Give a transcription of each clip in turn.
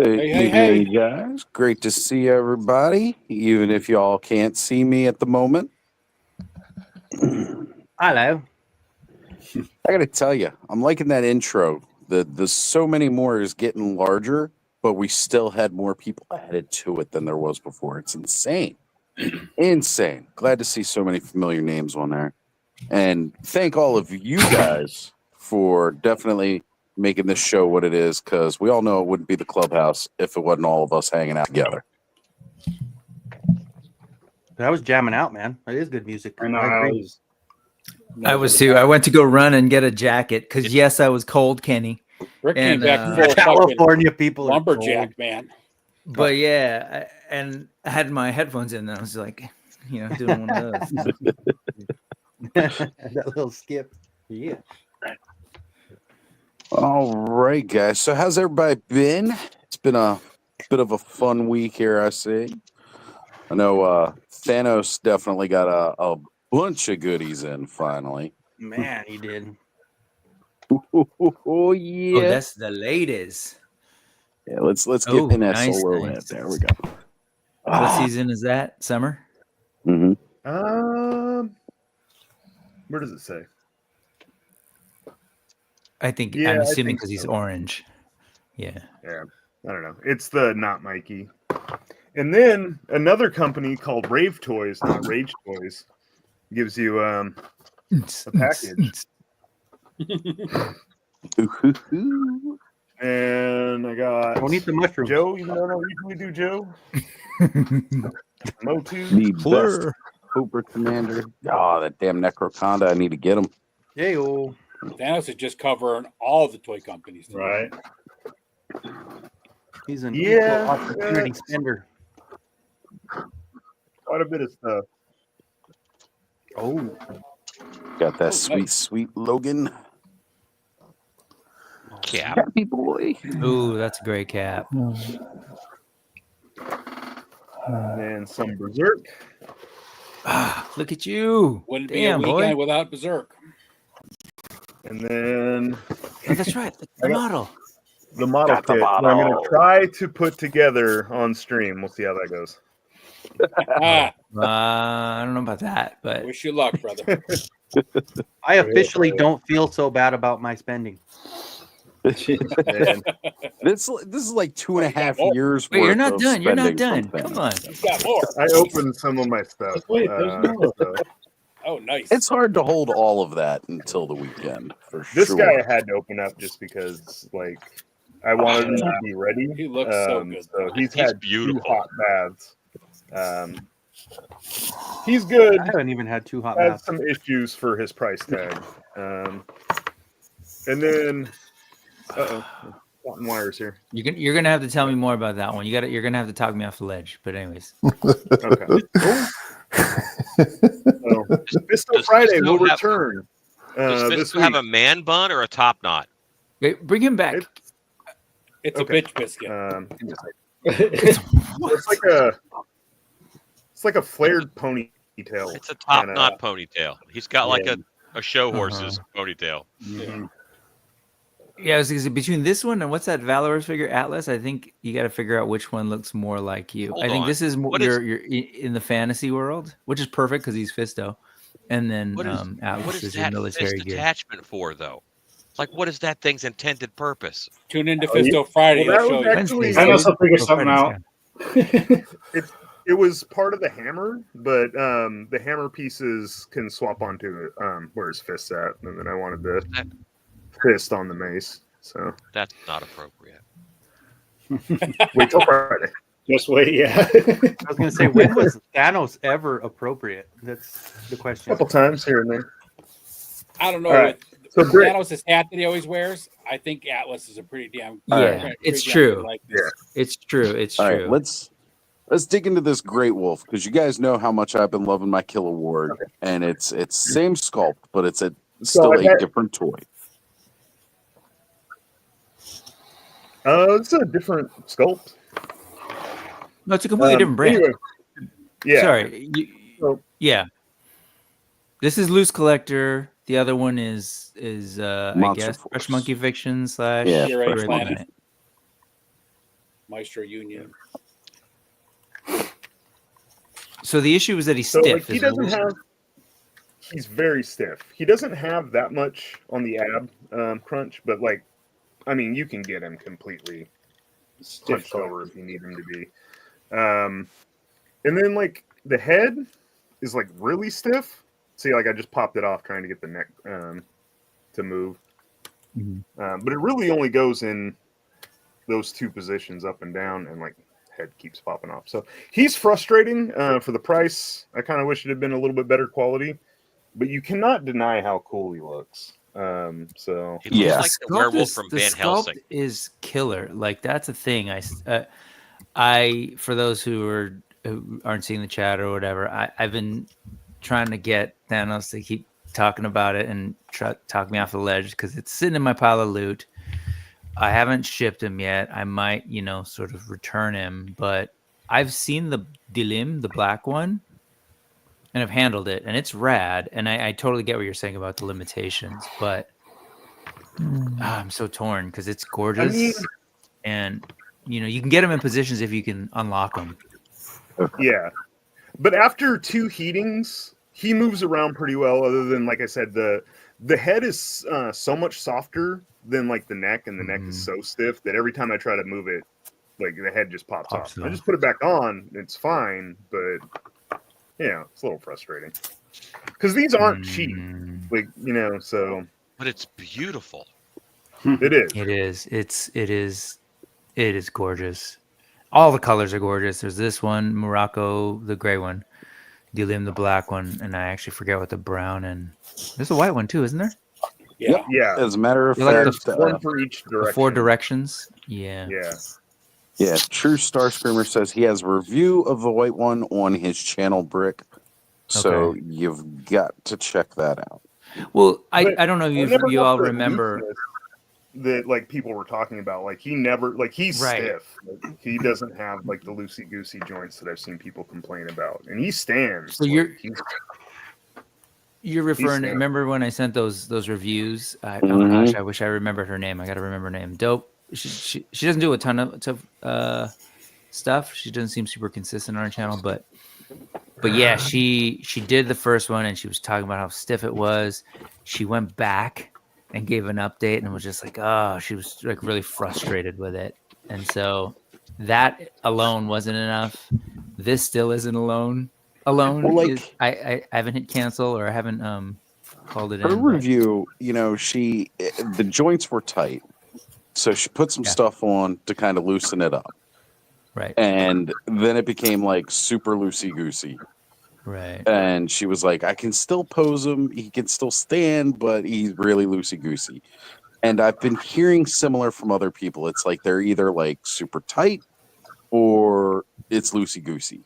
Hey, guys. Great to see everybody, even if y'all can't see me at the moment. Hello. I got to tell you, I'm liking that intro. The so many more is getting larger, but we still had more people added to it than there was before. It's insane. Insane. Glad to see so many familiar names on there. And thank all of you guys for definitely making this show what it is, because we all know it wouldn't be the clubhouse if it wasn't all of us hanging out together. I was jamming out, man. It is good music. I know. I was too. I went to go run and get a jacket because yes, I was cold, Kenny. Rick came And, back full California people are lumberjack, cold. man. But yeah, and I had my headphones in, and I was like, doing one of those. That little skip. Yeah. All right, guys. So how's everybody been? It's been a bit of a fun week here, I see. I know Thanos definitely got a bunch of goodies in finally. Man, he did. Oh, yeah. Oh, that's the latest. Yeah, let's get in that solar land. There we go. What season is that? Summer? Mm-hmm. Where does it say? I'm assuming because he's orange. Yeah. Yeah. I don't know. It's the not Mikey. And then another company called Rave Toys, not Rage Toys, gives you a package. And I got Don't eat the mushrooms. Joe, even though I don't usually do Joe. Motu. The best Cobra Commander. Oh, that damn Necroconda. I need to get him. Hey-o. Thanos is just covering all the toy companies today. Right. He's an equal opportunity spender. Quite a bit of stuff. Oh. Got that sweet Logan. Cap. Happy boy. Ooh, that's a great cap. And some Berserk. Look at you. Wouldn't Damn, be a weekend boy. without Berserk. And then Oh, that's right. The model. the model Got the kit that I'm model. going to try to put together on stream. We'll see how that goes. I don't know about that, but Wish you luck, brother. I officially don't feel so bad about my spending. And This is like 2.5 years. wait, you're worth not of done. You're not spending done. from Come on. He's got more. I opened some of my stuff. Wait, there's more. So Oh, nice. It's hard to hold all of that until the weekend, for this sure. guy I had to open up just because, like, I wanted him to be ready. He looks so good. So He's had beautiful. 2 hot baths. He's good. I haven't even had 2 hot Has baths. some issues for his price tag. And then, cotton wires here. You're gonna have to tell me more about that one. You're gonna have to talk me off the ledge. But anyways, Okay. So, Fisto Friday will return. Does This Fisto have week. a man bun or a top knot? wait, bring him back. It's Okay. a bitch biscuit. It's like a flared pony detail. It's a top kinda- knot ponytail. He's got like Yeah. a show horse's ponytail. Mhm. Yeah, I was gonna say, between this one and what's that Valorous figure, Atlas? I think you got to figure out which one looks more like you. Hold I think on. this is more What is- you're in the fantasy world, which is perfect because he's Fisto, and then What is Atlas what is is your that military fist gear. attachment for, though? Like, what is that thing's intended purpose? Tune into Oh, yeah. Fisto Friday. Well, He'll that show was you. actually- I must have figured Oh, something Friday's out. It was part of the hammer, but the hammer pieces can swap onto where his fist's at, and then I wanted the That- fist on the mace. So That's not appropriate. wait till Friday. Just wait, yeah. I was going to say, when was Thanos ever appropriate? That's the A question. couple times here and there. I don't know. All right. With So Britt, Thanos' hat that he always wears, I think Atlas is a pretty damn. Yeah, pretty it's damn true. good likeness. Yeah. It's true. It's All true. right, let's dig into this Great Wolf because you guys know how much I've been loving my Kill Award, and it's same sculpt, but it's still I a bet- different toy. it's a different sculpt. No, it's a completely different brand. Anyway, yeah. Sorry. So- Yeah. This is Loose Collector. The other one is I Monster guess Force. Fresh Monkey Fiction / Yeah, Puree Puree Planet. Planet. Maestro Union. So the issue is that he's So stiff. he is doesn't what- have. He's very stiff. He doesn't have that much on the ab crunch, but I mean, you can get him completely Stiff hunched over if you need him to be. And then the head is really stiff. See, I just popped it off trying to get the neck to move. Mhm. But it really only goes in those two positions, up and down, and head keeps popping off. So he's frustrating for the price. I kind of wish it had been a little bit better quality, but you cannot deny how cool he looks. So He looks Yeah. like the werewolf from the Van sculpt Helsing. is killer. That's a thing. I for those who aren't seeing the chat or whatever, I've been trying to get Thanos to keep talking about it and talk me off the ledge because it's sitting in my pile of loot. I haven't shipped him yet. I might, sort of return him, but I've seen the Dilim, the black one, and I've handled it, and it's rad. And I totally get what you're saying about the limitations, but I'm so torn because it's gorgeous, and you can get them in positions if you can unlock them. yeah, but after 2 heatings, he moves around pretty well. Other than, like I said, the head is so much softer than the neck, and the neck is so stiff that every time I try to move it, the head just pops off. I just put it back on, it's fine, but it's a little frustrating because these aren't cheap, so But it's beautiful. it is. It is. It is gorgeous. All the colors are gorgeous. There's this one, Morocco, the gray one, Dilim, the black one, and I actually forget what the brown and there's a white one too, isn't there? Yeah. Yeah, As a matter of You like fact, one for each The direction. 4 directions. Yeah. Yeah, True Star Screamer says he has a review of the white one on his channel, Brick. So Okay. you've got to check that out. Well, But I don't know I if never you got all the remember. looseness that people were talking about. He never he's Right. stiff. He doesn't have the loosey goosey joints that I've seen people complain about, and he stands. So you're- he's You're referring to, He's- remember when I sent those reviews? Oh Mhm. gosh, I wish I remembered her name. I got to remember her name. Dope. She doesn't do a ton of stuff. She doesn't seem super consistent on her channel, but yeah, she did the first one and she was talking about how stiff it was. She went back and gave an update and was just she was really frustrated with it. And so that alone wasn't enough. This still isn't alone. Well, I haven't hit cancel or I haven't called it Her in. but- review, the joints were tight. So she put some Yeah. stuff on to kind of loosen it up. Right. And then it became super loosey goosey. Right. And she was like, I can still pose him. He can still stand, but he's really loosey goosey. And I've been hearing similar from other people. It's they're either super tight or it's loosey goosey.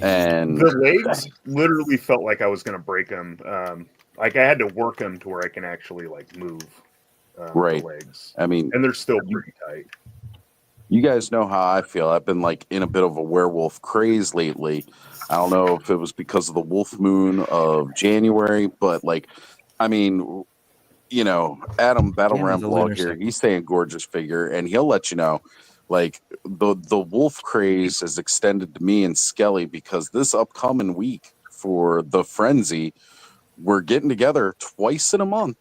And the legs literally felt like I was going to break them. I had to work them to where I can actually move Right. the legs, I mean, and they're still pretty tight. you guys know how I feel. I've been in a bit of a werewolf craze lately. I don't know if it was because of the wolf moon of January, but like, I mean, Adam Battleground the Blog lunar here, cycle. he's saying gorgeous figure, and he'll let you know. Like the wolf craze is extended to me and Skelly because this upcoming week for the Frenzy, we're getting together twice in a month,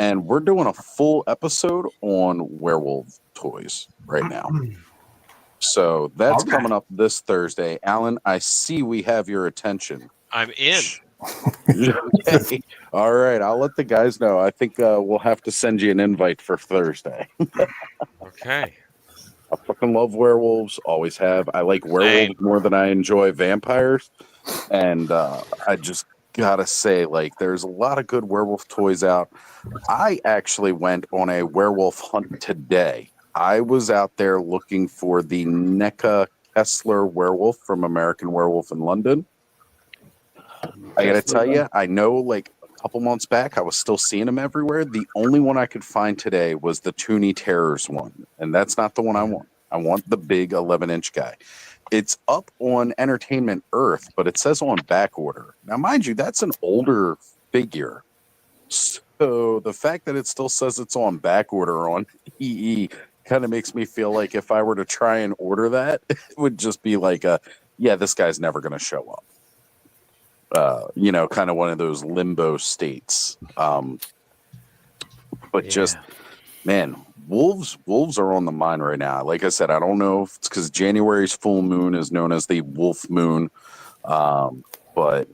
and we're doing a full episode on werewolf toys right now. So that's All right. coming up this Thursday. Alan, I see we have your attention. I'm in. Okay. All right, I'll let the guys know. I think we'll have to send you an invite for Thursday. Okay. I fucking love werewolves, always have. I like werewolves more than I enjoy vampires. And I just gotta say, like, there's a lot of good werewolf toys out. I actually went on a werewolf hunt today. I was out there looking for the NECA Kessler werewolf from American Werewolf in London. I gotta tell you, I know like a couple months back, I was still seeing them everywhere. The only one I could find today was the Toonie Terrors one, and that's not the one I want. I want the big 11-inch guy. It's up on Entertainment Earth, but it says on back order. Now, mind you, that's an older figure. So the fact that it still says it's on back order on EE kind of makes me feel like if I were to try and order that, it would just be like this guy's never going to show up. Kind of one of those limbo states. Just, man, wolves are on the mind right now. Like I said, I don't know if it's because January's full moon is known as the wolf moon. But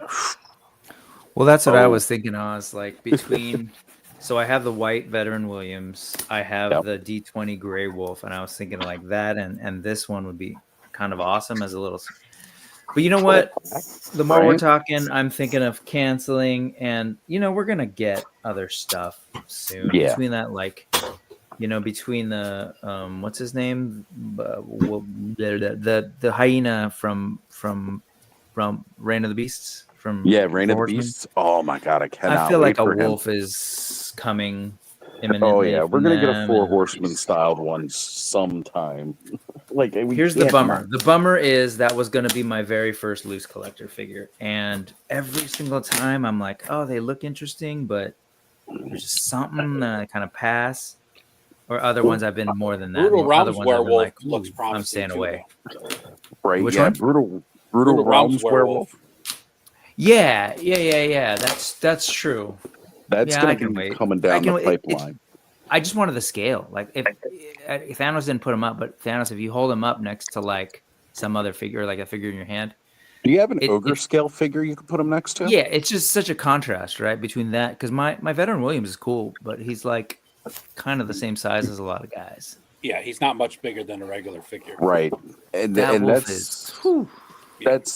Well, that's what I was thinking. I was like between. So I have the white veteran Williams. I have the D20 Gray Wolf, and I was thinking like that, and this one would be kind of awesome as a little. But you know what? The more we're talking, I'm thinking of canceling, and we're gonna get other stuff soon. Yeah. Between that, between the what's his name, the hyena from Reign of the Beasts. Reign of the Beasts. Oh my god, I cannot. I feel wait like a for wolf him. is coming imminently. Oh yeah, we're gonna get a them, Four and Horsemen styled one sometime. here's the bummer. The bummer is that was gonna be my very first loose collector figure, and every single time I'm like, oh, they look interesting, but there's just something that I kind of pass. Or other ones I've been more than that. Brutal Other Realms ones I've been werewolf like, looks promising. I'm staying away. Right? Which yeah, one? Brutal Realms werewolf. Yeah. That's true. That's I gonna can be wait. coming down the wait. pipeline. I just wanted the scale. Like if Thanos didn't put him up, but Thanos, if you hold him up next to like some other figure, like a figure in your hand. Do you have an ogre scale figure you could put him next to? Yeah, it's just such a contrast, right, between that, because my veteran Williams is cool, but he's like kind of the same size as a lot of guys. Yeah, he's not much bigger than a regular figure. Right, and that's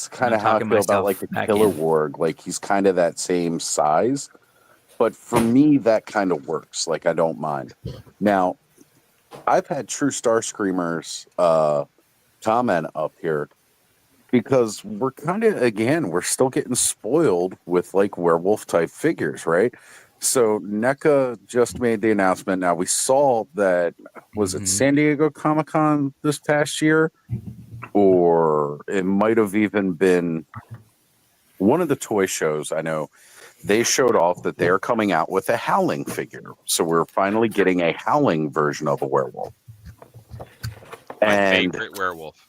kind of how I feel about like the Killer Warg. Like he's kind of that same size, but for me that kind of works. Like I don't mind. Now, I've had True Star Screamers comment up here because we're kind of we're still getting spoiled with like werewolf type figures, right? So NECA just made the announcement. Now we saw that was it San Diego Comic-Con this past year, or it might have even been one of the toy shows. I know they showed off that they're coming out with a Howling figure. So we're finally getting a Howling version of a werewolf. My favorite werewolf.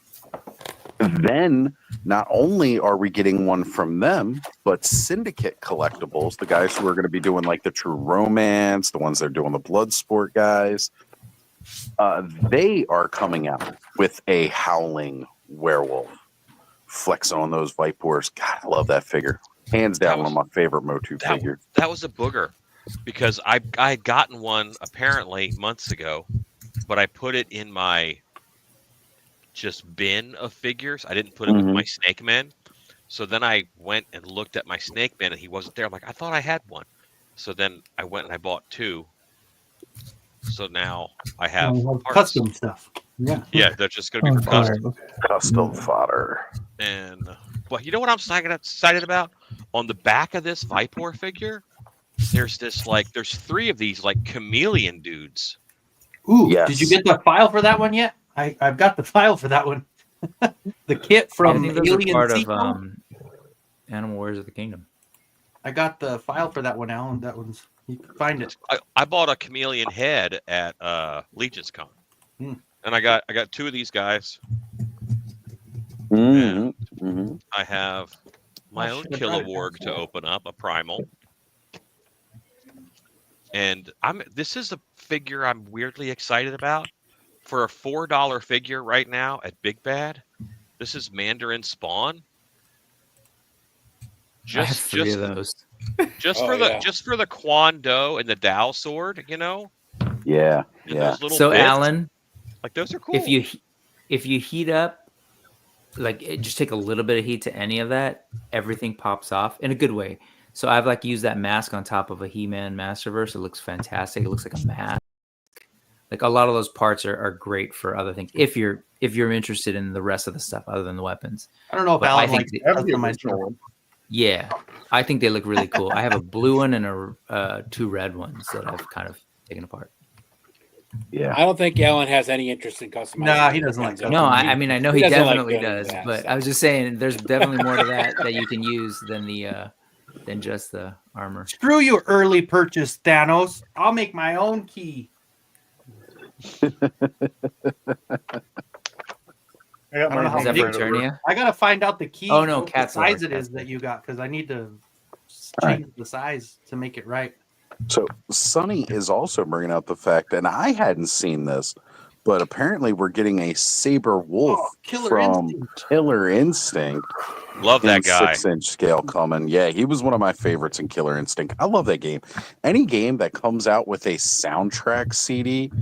Then not only are we getting one from them, but Syndicate Collectibles, the guys who are going to be doing like the True Romance, the ones that are doing the Bloodsport guys, they are coming out with a Howling werewolf. Flexing on those Vipors. God, I love that figure. Hands down, one of my favorite Motu figures. That was a booger because I had gotten one apparently months ago, but I put it in my just bin of figures. I didn't put it with my Snake Man. So then I went and looked at my Snake Man and he wasn't there. I'm like, I thought I had one. So then I went and I bought two. So now I have custom stuff. Yeah, they're just going to be for custom. Custom fodder. And but you know what I'm excited about? On the back of this Vipor figure, there's there's three of these like chameleon dudes. Ooh, yes. Did you get the file for that one yet? I've got the file for that one. The kit from Alien sequel. Animal Warriors of the Kingdom. I got the file for that one, Alan. That one's you can find it. I bought a chameleon head at Legion's Con, and I got 2 of these guys. I have my own Kilowarg to open up, a primal, and this is a figure I'm weirdly excited about. For a $4 figure right now at Big Bad, this is Mandarin Spawn. I have 3 of those. Just for the Quan Do and the Dao sword, you know. Yeah, And those little so bits, Alan, like those are cool. If you heat up, like just take a little bit of heat to any of that, everything pops off in a good way. So I've used that mask on top of a He-Man Masterverse. It looks fantastic. It looks like a mask. Like a lot of those parts are great for other things. If you're interested in the rest of the stuff other than the weapons. I don't know if But Alan I think likes the original one. Yeah, I think they look really cool. I have a blue one and 2 red ones that I've kind of taken apart. Yeah. I don't think Alan has any interest in customizing. Nah, he doesn't like No, I mean I know he doesn't like definitely doing does, that, but so. I was just saying there's definitely more to that you can use than just the armor. Screw you, early purchase, Thanos. I'll make my own key. I got I don't know mine how Is that hanging big- right over. Eternia? I gotta find out the key. Oh, no, what Cat's size Lord, it is Cat's that you got because I need to Alright. change the size to make it right. So Sonny is also bringing out the fact, and I hadn't seen this, but apparently we're getting a Saber Wolf Killer from Instinct. Killer Instinct. Love in that guy. 6-inch scale coming. Yeah, he was one of my favorites in Killer Instinct. I love that game. Any game that comes out with a soundtrack CD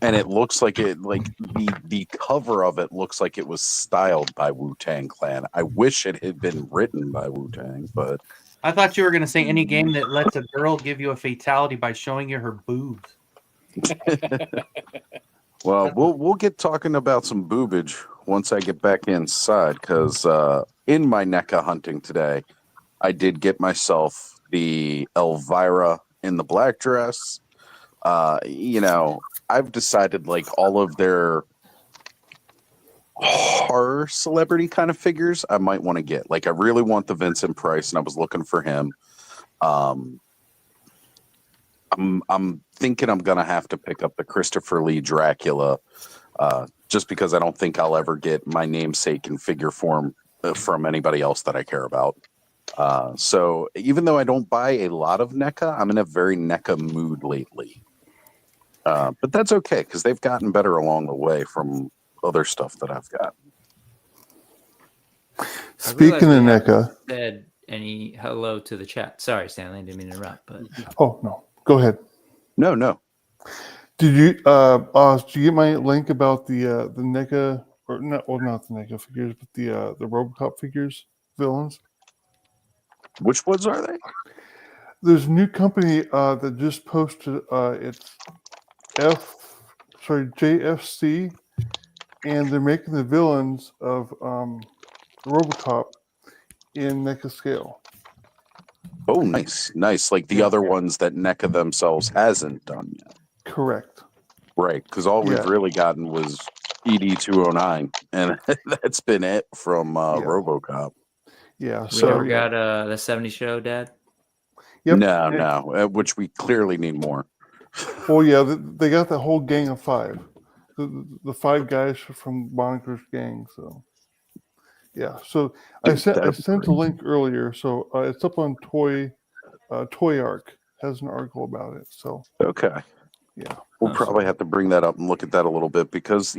and it looks like the cover of it looks like it was styled by Wu-Tang Clan. I wish it had been written by Wu-Tang, but I thought you were gonna say any game that lets a girl give you a fatality by showing you her boobs. well, we'll get talking about some boobage once I get back inside, because in my NECA hunting today, I did get myself the Elvira in the black dress. I've decided all of their horror celebrity kind of figures I might want to get. I really want the Vincent Price, and I was looking for him. I'm thinking I'm gonna have to pick up the Christopher Lee Dracula, just because I don't think I'll ever get my namesake in figure form from anybody else that I care about. So even though I don't buy a lot of NECA, I'm in a very NECA mood lately. But that's okay, because they've gotten better along the way from other stuff that I've got. Speaking of NECA. Said any hello to the chat. Sorry, Stanley, I didn't mean to interrupt. But Oh, no. Go ahead. No. Did you get my link about the NECA, or not the NECA figures, but the RoboCop figures villains? Which ones are they? There's a new company that just posted it's JFC, and they're making the villains of RoboCop in NECA scale. Oh, nice. Like the other ones that NECA themselves hasn't done yet. Correct. Right, because all we've really gotten was ED209, and that's been it from RoboCop. Yeah. we So never got the 70 show, Dad. Yep. No, which we clearly need more. Well, yeah, they got the whole gang of 5. The 5 guys from Moniker's gang. So, yeah. So I sent a link earlier. So it's up on Toy Arc. Has an article about it. So Okay. yeah, We'll probably have to bring that up and look at that a little bit, because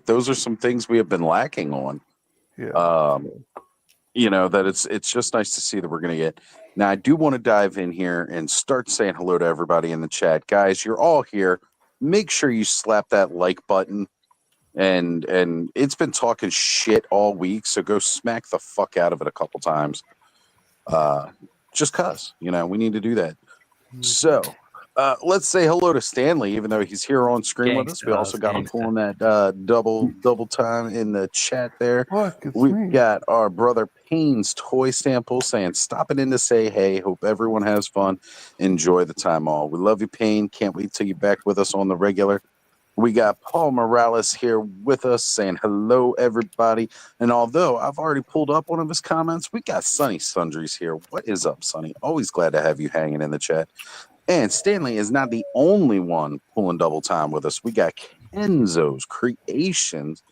those are some things we have been lacking on. yeah. That it's just nice to see that we're going to get. Now, I do want to dive in here and start saying hello to everybody in the chat. Guys, you're all here. Make sure you slap that like button. And it's been talking shit all week, so go smack the fuck out of it a couple times. Just cause, we need to do that. So, let's say hello to Stanley, even though he's here on screen with us. We also got him pulling that double time in the chat there. Look, it's We've me. got our brother Payne's Toy Sample saying, stopping in to say hey. Hope everyone has fun. Enjoy the time all. We love you, Payne. Can't wait till you're back with us on the regular. We got Paul Morales here with us saying hello, everybody. And although I've already pulled up one of his comments, we got Sonny Sundries here. What is up, Sonny? Always glad to have you hanging in the chat. And Stanley is not the only one pulling double time with us. We got Kenzo's Creations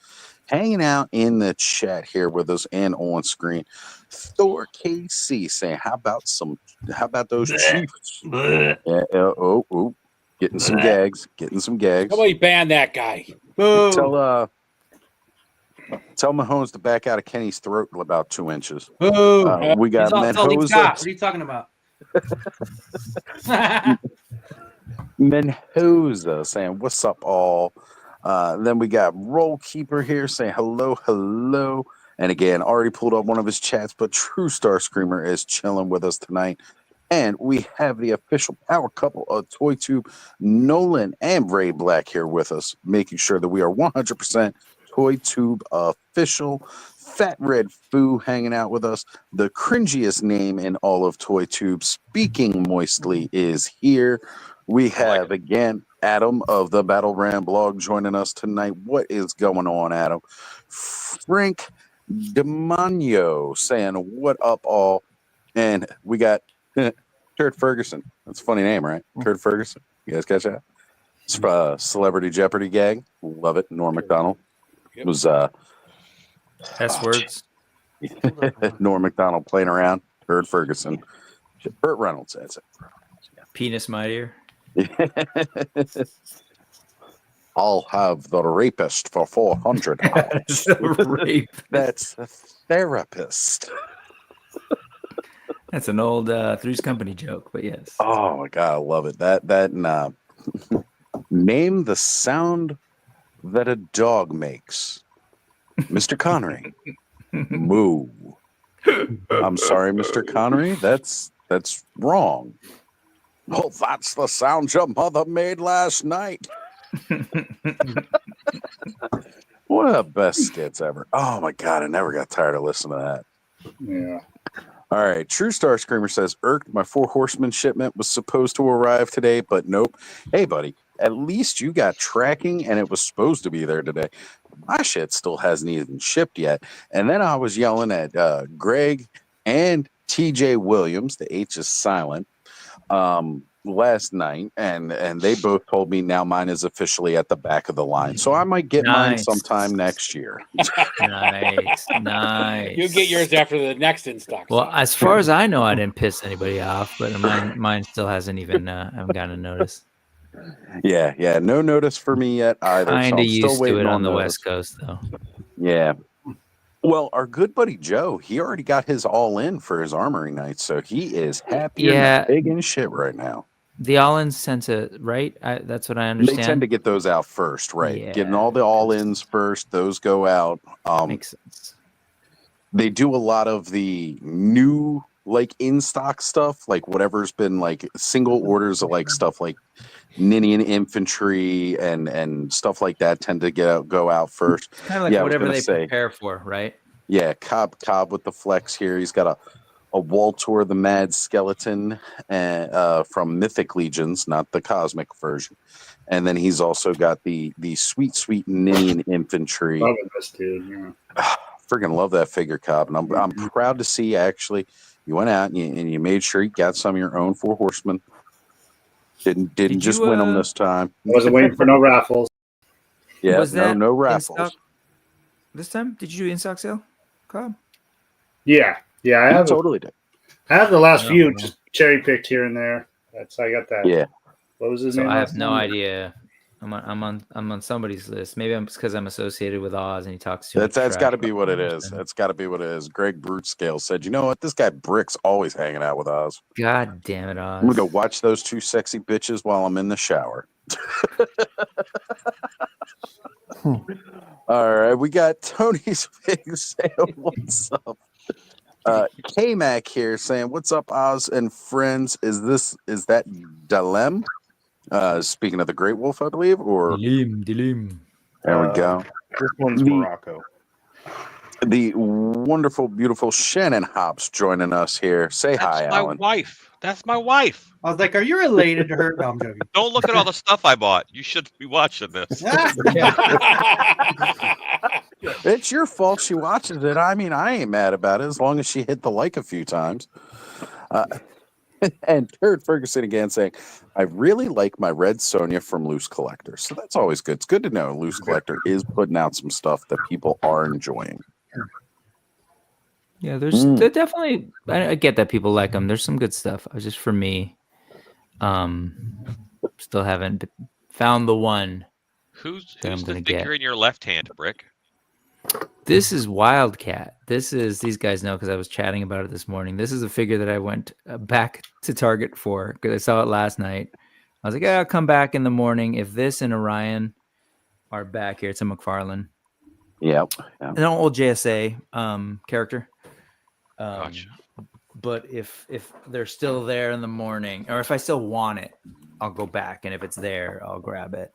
hanging out in the chat here with us and on screen. Thor KC saying, how about those Chiefs? Yeah, getting some gags. Somebody ban that guy. Boo. Tell Mahomes to back out of Kenny's throat about 2 inches. Boo. We got That's all he's got. What Menhoza. are you talking about? Menhoza saying, what's up, all? Then we got Roll Keeper here saying hello. And again, already pulled up one of his chats, but True Star Screamer is chilling with us tonight. And we have the official power couple of ToyTube, Nolan and Ray Black here with us, making sure that we are 100% ToyTube official. Fat Red Foo hanging out with us. The cringiest name in all of ToyTube, Speaking Moistly, is here. We have, again, Adam of the Battle Ram blog joining us tonight. What is going on, Adam? Frank DeManio saying, what up, all? And we got Kurt Ferguson. That's a funny name, right? Kurt Ferguson. You guys catch that? It's Celebrity Jeopardy gag. Love it. Norm Macdonald. It was S words. Norm Macdonald playing around. Kurt Ferguson. Burt Reynolds. That's it. Penis mightier. I'll have the rapist for 400. That's a therapist. That's an old Three's Company joke, but yes. Oh my god, I love it. That name the sound that a dog makes. Mr. Connery. Moo. I'm sorry, Mr. Connery. That's wrong. Oh, that's the sound your mother made last night. One of the best skits ever. Oh my god, I never got tired of listening to that. Yeah. All right, True Star Screamer says, irked, my 4 Horsemen shipment was supposed to arrive today, but nope. Hey, buddy, at least you got tracking and it was supposed to be there today. My shit still hasn't even shipped yet. And then I was yelling at Greg and TJ Williams, the H is silent, last night, and they both told me now mine is officially at the back of the line. So I might get mine sometime next year. Nice. You'll get yours after the next in stock. Well, as far as I know, I didn't piss anybody off, but mine still hasn't even. I haven't gotten a notice. Yeah, no notice for me yet either. Kind so of used to it on the West Coast, though. Yeah. Well, our good buddy Joe, he already got his all in for his armory night, so he is happy and big and shit right now. The all-ins tend to, right? That's what I understand. They tend to get those out first, right? Yeah, Getting all the all-ins first, those go out. Makes sense. They do a lot of the new, like, in-stock stuff, like whatever's been, like, single orders of, like, stuff like Ninian Infantry and stuff like that tend to go out first. Kind of like whatever they prepare for, right? Yeah, Cobb with the flex here. He's got a Waltor the Mad Skeleton from Mythic Legions, not the Cosmic version. And then he's also got the sweet Ninian Infantry. Love this dude. Yeah. Freaking love that figure, Cobb. And I'm proud to see, actually, you went out and you made sure you got some of your own 4 Horsemen. Didn't just win them this time. I wasn't waiting for no raffles. Yeah, Was that no in raffles. stock this time? Did you do in-stock sale, Cobb? Yeah, I have totally did. I have the last few just cherry picked here and there. I got that. Yeah. What was his So name? I have no idea. I'm on somebody's list. Maybe it's because I'm associated with Oz and he talks to. That's got to be what it is. That's got to be what it is. Greg Brutescale said, "You know what? This guy Brick's always hanging out with Oz. God damn it, Oz! I'm gonna go watch those 2 sexy bitches while I'm in the shower." All right, we got Tony's big sale. What's up? K-Mac here saying, "What's up, Oz and friends? Is that Dalem? Speaking of the Great Wolf, I believe, or Dilim. there we go. This one's Morocco. The wonderful, beautiful Shannon Hops joining us here. Say hi, That's my Alan. wife. That's my wife. I was like, "Are you related to her?" No, I'm joking. Don't look at all the stuff I bought. You should be watching this. It's your fault she watches it. I mean, I ain't mad about it as long as she hit the like a few times. And Kurt Ferguson again saying, I really like my red Sonia from Loose Collector. So that's always good. It's good to know Loose Collector is putting out some stuff that people are enjoying. Yeah, they're definitely. I get that people like them. There's some good stuff. Just for me, still haven't found the one. Who's that I'm the gonna figure get. in your left hand, Brick? This is Wildcat. These guys know because I was chatting about it this morning. This is a figure that I went back to Target for because I saw it last night. I was like, I'll come back in the morning. If this and Orion are back here, it's a McFarlane. Yep. An old JSA character. Gotcha. But if they're still there in the morning, or if I still want it, I'll go back. And if it's there, I'll grab it.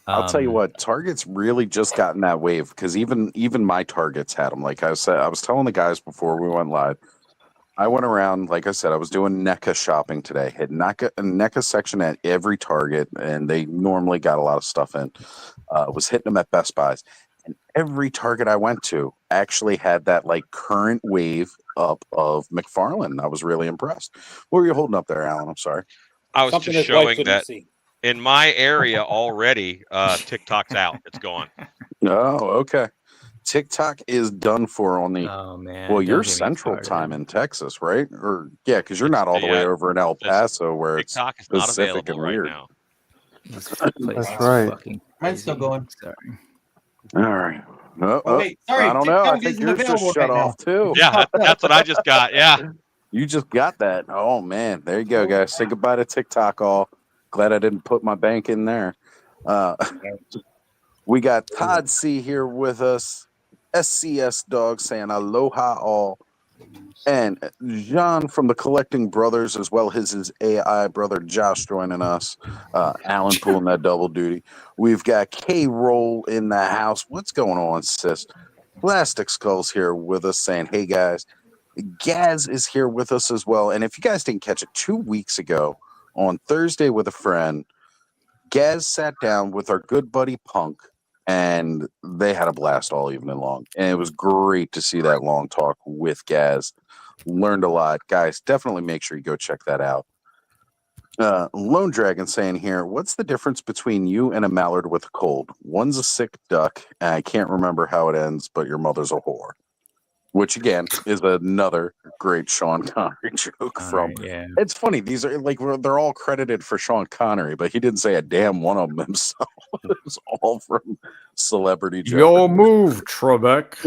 I'll tell you what, Target's really just gotten that wave because even my Targets had them. Like I said, I was telling the guys before we went live, I went around, like I said, I was doing NECA shopping today. Had NECA section at every Target, and they normally got a lot of stuff in. Was hitting them at Best Buys. And every Target I went to actually had that like current wave up of McFarlane. I was really impressed. What were you holding up there, Alan? I'm sorry. I was Something just his wife showing couldn't that see. in my area already, TikTok's out. It's gone. Oh, okay. TikTok is done for on the. Oh man! Well, don't you're get me Central started. time in Texas, right? Or yeah, because you're not all the way over in El Paso where it's TikTok is not Pacific available and weird. right now. This place That's is right. fucking Mine's still crazy. going. Sorry. All right. Oh wait, sorry. I don't know. I TikTok think isn't yours just available shut right now. off too. Yeah, that's what I just got. Yeah. You just got that. Oh man, there you go, guys. Say goodbye to TikTok. All glad I didn't put my bank in there. We got Todd C here with us. SCS Dog saying aloha all. And Jean from the Collecting Brothers, as well as his AI brother Josh joining us. Alan pulling that double duty. We've got K Roll in the house. What's going on, sis? Plastic Skull's here with us saying, hey guys. Gaz is here with us as well. And if you guys didn't catch it, 2 weeks ago on Thursday with a friend, Gaz sat down with our good buddy Punk, and they had a blast all evening long. And it was great to see that long talk with Gaz. Learned a lot. Guys, definitely make sure you go check that out. Lone Dragon saying here, what's the difference between you and a mallard with a cold? One's a sick duck, and I can't remember how it ends, but your mother's a whore. Which again is another great Sean Connery joke from. Yeah. It's funny; these are like they're all credited for Sean Connery, but he didn't say a damn one of them himself. It was all from celebrity jokes. Your move, Trebek.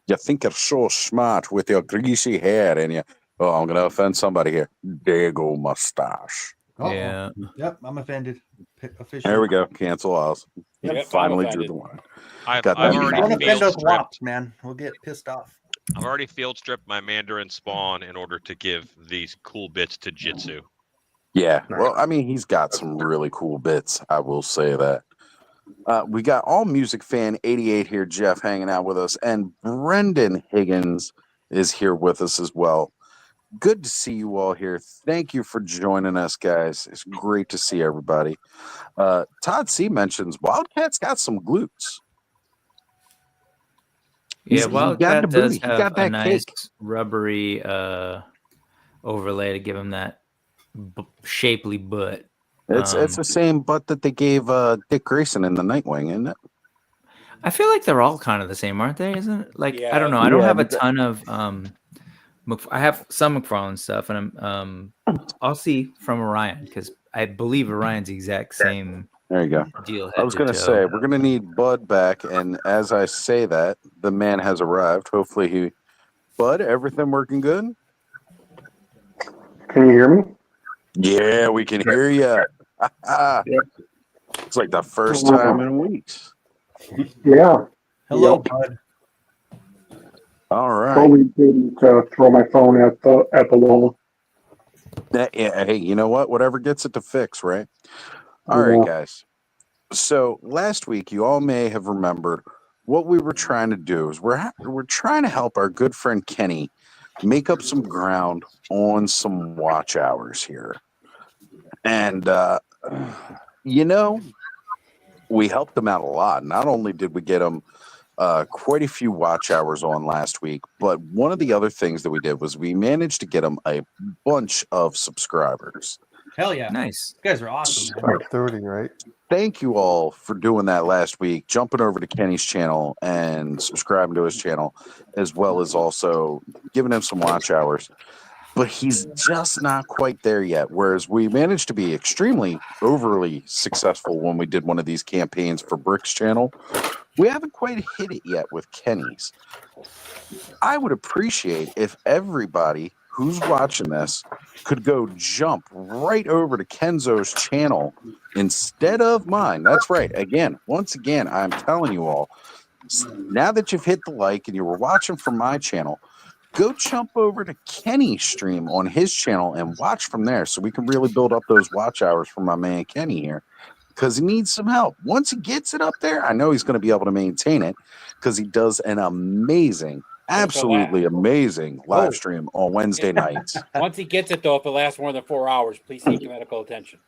You think you're so smart with your greasy hair, and you. Oh, I'm gonna offend somebody here. Dago mustache. Uh-oh. Yeah. Yep, I'm offended. Officially. There we go. Cancel us. Yep, I'm Finally drew offended. the line. I've Got that. already Don't offend field us stripped. wops, man. We'll get pissed off. I've already field stripped my Mandarin spawn in order to give these cool bits to Jitsu. Yeah, well, I mean, he's got some really cool bits. I will say that. We got All Music Fan 88 here, Jeff, hanging out with us, and Brendan Higgins is here with us as well. Good to see you all here. Thank you for joining us, guys. It's great to see everybody. Todd C mentions Wildcat's got some glutes. Yeah, Wildcat does He got have a that nice cake. rubbery overlay to give him that shapely butt. It's the same butt that they gave Dick Grayson in the Nightwing, isn't it? I feel like they're all kind of the same, aren't they? Isn't it? Like Yeah. I don't know. I don't Yeah, have a but the- ton of I have some McFarlane stuff, and I'll see from Orion because I believe Orion's the exact same There you go. deal. I was going to say, we're going to need Bud back. And as I say that, the man has arrived. Hopefully Bud, everything working good? Can you hear me? Yeah, we can hear you. It's like the first time in weeks. Yeah. Hello, Yep. bud. All right. Totally didn't throw my phone at the wall. Yeah, hey, you know what? Whatever gets it to fix, right? All right, guys. So last week, you all may have remembered what we were trying to do is we're trying to help our good friend Kenny make up some ground on some watch hours here. And you know, we helped him out a lot. Not only did we get him quite a few watch hours on last week, but one of the other things that we did was we managed to get him a bunch of subscribers. Hell yeah. Nice. You guys are awesome, man. Like 30, right? Thank you all for doing that last week, jumping over to Kenny's channel and subscribing to his channel, as well as also giving him some watch hours. But he's just not quite there yet. Whereas we managed to be extremely overly successful when we did one of these campaigns for Brick's channel. We haven't quite hit it yet with Kenny's. I would appreciate if everybody who's watching this could go jump right over to Kenzo's channel instead of mine. That's right. Once again, I'm telling you all, now that you've hit the like and you were watching from my channel, go jump over to Kenny's stream on his channel and watch from there so we can really build up those watch hours for my man Kenny here, because he needs some help. Once he gets it up there, I know he's going to be able to maintain it because he does an amazing, absolutely amazing live stream on Wednesday nights. Once he gets it, though, if it lasts more than 4 hours, please seek medical attention.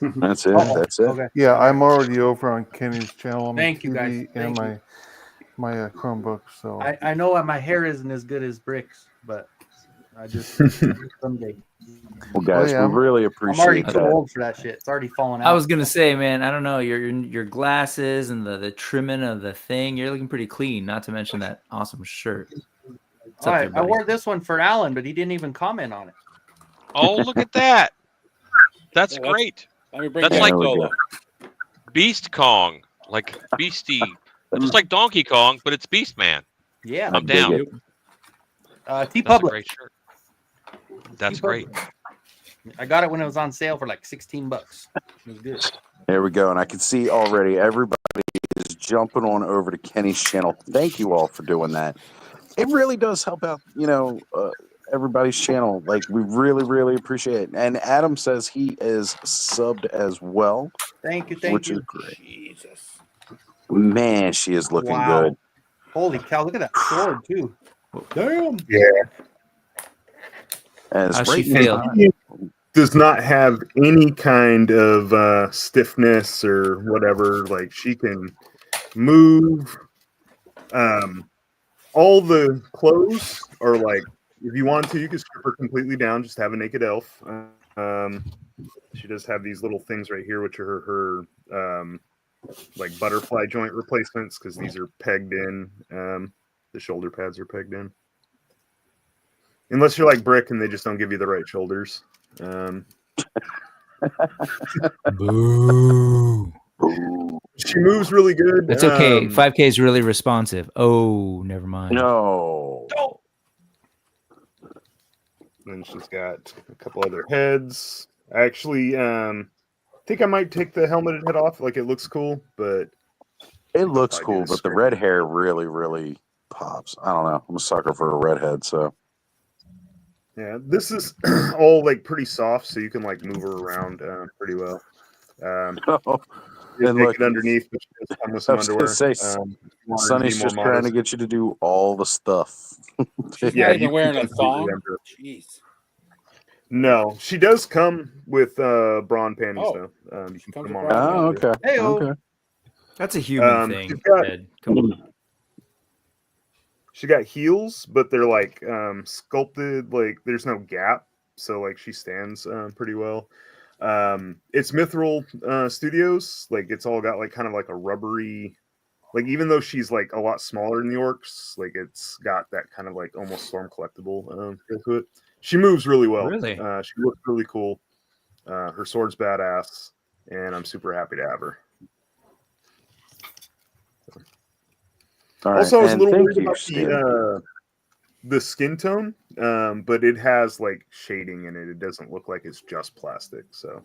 That's it. That's it. Okay. Yeah, I'm already over on Kenny's channel. Thank you, guys. TV and my Chromebook. So I know my hair isn't as good as Brick's, but I just someday. Well, guys, we really I'm already appreciate too that. old for that shit. It's already falling out. I was gonna say, man, I don't know, your glasses and the trimming of the thing, you're looking pretty clean. Not to mention that awesome shirt. What's up there, I buddy? wore this one for Alan, but he didn't even comment on it. Oh, look at that. That's Yeah, great. Let me bring That's back like Lola. Beast Kong, like Beastie. Just like Donkey Kong, but it's Beast Man. Yeah. I'm down. dig T That's a Public. great shirt. That's great. I got it when it was on sale for like $16. It was good. There we go. And I can see already everybody is jumping on over to Kenny's channel. Thank you all for doing that. It really does help out, everybody's channel. Like, we really, really appreciate it. And Adam says he is subbed as well. Thank you. Which is great. Jesus. Man, she is looking Wow. good. Holy cow! Look at that sword too. Damn. Yeah. As How's she right feel? now- Does not have any kind of stiffness or whatever. Like, she can move. All the clothes are like, if you want to, you can strip her completely down, just have a naked elf. She does have these little things right here, which are her like butterfly joint replacements, because these are pegged in. The shoulder pads are pegged in. Unless you're like Brick and they just don't give you the right shoulders. Boo. She moves really good. It's okay. 5K is really responsive. Oh, never mind. No. And she's got a couple other heads. I actually think I might take the helmeted head off. Like, it looks cool, but It looks I cool, did a but the script. red hair really, really pops. I don't know. I'm a sucker for a redhead, so. yeah, this is all like pretty soft, so you can like move her around pretty well. And Take look, it underneath, but she does come with I some was gonna underwear. say, If you want her to Sonny's be more just trying to modest. get you to do all the stuff. She's Yeah, not you even wearing can a completely thong. under it. Jeez. No, she does come with bra and panties Oh, though. You can put comes them with on. bra and Oh, panties. okay. Hey-o. Okay. That's a human thing. she's got- Ed. Come on. She got heels, but they're like sculpted. Like, there's no gap, so like she stands pretty well. It's Mithril Studios. Like, it's all got like kind of like a rubbery. Like, even though she's like a lot smaller than the orcs, like it's got that kind of like almost storm collectible feel to it. She moves really well. Really? She looks really cool. Her sword's badass, and I'm super happy to have her. All right. Also, I was a and little thank worried you, about Stan. the skin tone, but it has like shading in it. It doesn't look like it's just plastic. So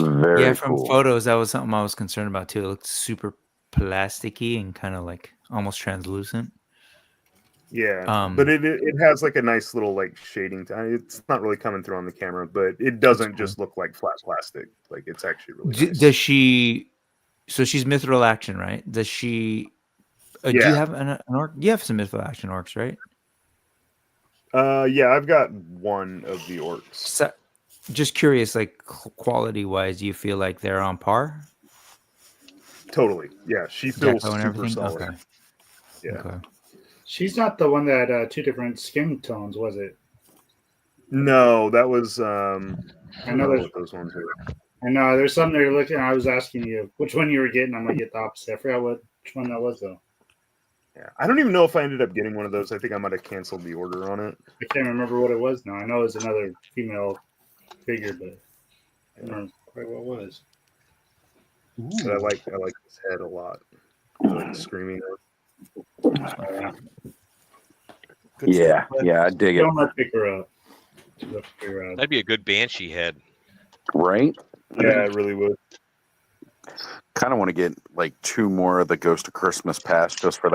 Very Yeah, from cool. photos, that was something I was concerned about too. It looked super plasticky and kind of like almost translucent. yeah, but it has like a nice little like shading. It's not really coming through on the camera, but it doesn't just look like flat plastic. Like, it's actually really nice. Does she? So she's mithril action, right? Does she Do you have an orc? You have some mythical action orcs, right? Yeah, I've got one of the orcs. So, just curious, like quality wise, do you feel like they're on par? Totally. Yeah, she feels Deco and super everything? solid. Okay. Yeah. Okay. She's not the one that had 2 different skin tones, was it? No, that was I I know what those ones were. I know there's something you're looking. I was asking you which one you were getting. I'm gonna get the opposite. I forgot which one that was though. Yeah, I don't even know if I ended up getting one of those. I think I might have canceled the order on it. I can't remember what it was now. I know it was another female figure, but I don't remember quite what it was. But I like this head a lot. I like screaming. Yeah, I dig it. Don't let pick her up. That'd be a good banshee head. Right? Yeah, it really would. Kind of want to get like 2 more of the Ghost of Christmas Past just for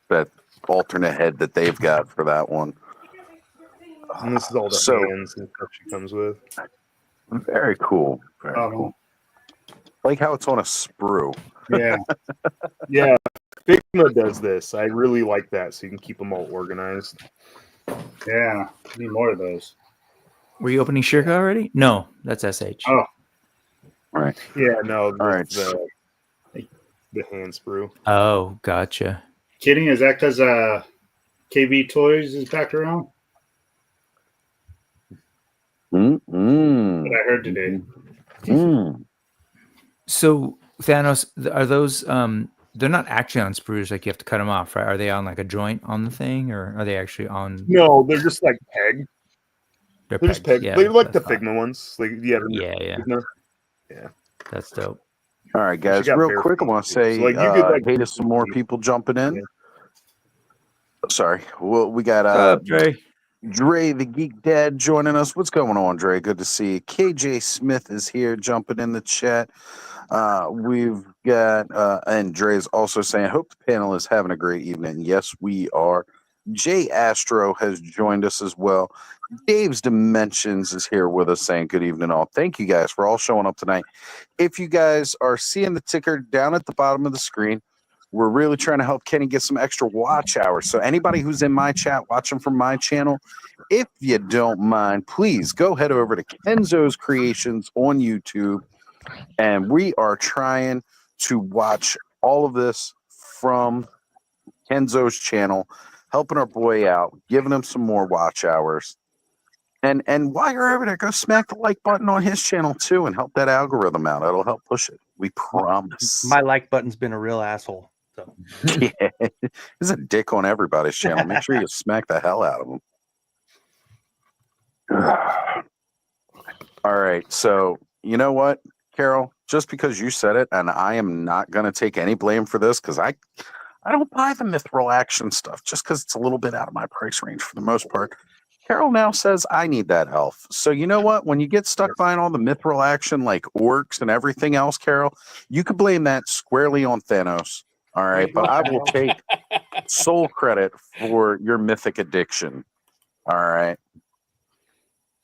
that alternate head that they've got for that one. And this is all the hands and stuff she comes with. Very cool. Very cool. Like how it's on a sprue. Yeah. Yeah. Figma does this. I really like that, so you can keep them all organized. Yeah. Need more of those. Were you opening Shirka already? No, that's SH. Oh. Right. Yeah, no. All right. The hand sprue. Oh, gotcha. Kidding? Is that because KB Toys is back around? Mm-mm. What I heard today. So Thanos, are those they're not actually on sprues, like you have to cut them off, right? Are they on like a joint on the thing, or are they actually on? No, they're just like pegged. They're just pegged. Yeah, they're like the that's Figma ones. Like yeah. Yeah. That's dope. All right, guys, got real bare quick, I want to say, So, like, you could, like, hey to some more people jumping in. Yeah. Sorry. Well, we got What's up, Dre? Dre, the Geek Dad, joining us. What's going on, Dre? Good to see you. KJ Smith is here, jumping in the chat. We've got, and Dre's also saying, hope the panel is having a great evening. Yes, we are. Jay Astro has joined us as well. Dave's Dimensions is here with us saying good evening all. Thank you guys for all showing up tonight. If you guys are seeing the ticker down at the bottom of the screen, we're really trying to help Kenny get some extra watch hours. So anybody who's in my chat watching from my channel, if you don't mind, please go head over to Kenzo's Creations on YouTube. And we are trying to watch all of this from Kenzo's channel, helping our boy out, giving him some more watch hours. And while you're over there, go smack the like button on his channel too and help that algorithm out. It'll help push it. We promise. My like button's been a real asshole. So. Yeah, there's a dick on everybody's channel. Make sure you smack the hell out of them. All right. So, you know what, Carol? Just because you said it, and I am not going to take any blame for this because I don't buy the mithril action stuff just because it's a little bit out of my price range for the most part. Carol now says I need that elf. So you know what? When you get stuck buying all the mithril action like orcs and everything else, Carol, you could blame that squarely on Thanos. All right. But I will take sole credit for your mythic addiction. All right.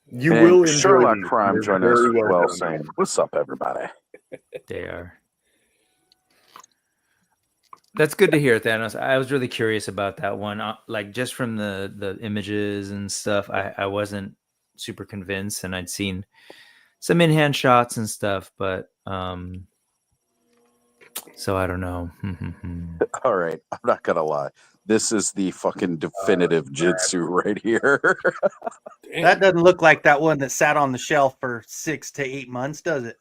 You And will enjoy Sherlock these. Crime They're joined us very as well done. saying, what's up, everybody? They are. That's good to hear, Thanos. I was really curious about that one. Like just from the images and stuff, I wasn't super convinced, and I'd seen some in-hand shots and stuff, but so I don't know. All right, I'm not gonna lie. This is the fucking definitive Jitsu right here. That doesn't look like that one that sat on the shelf for 6 to 8 months, does it?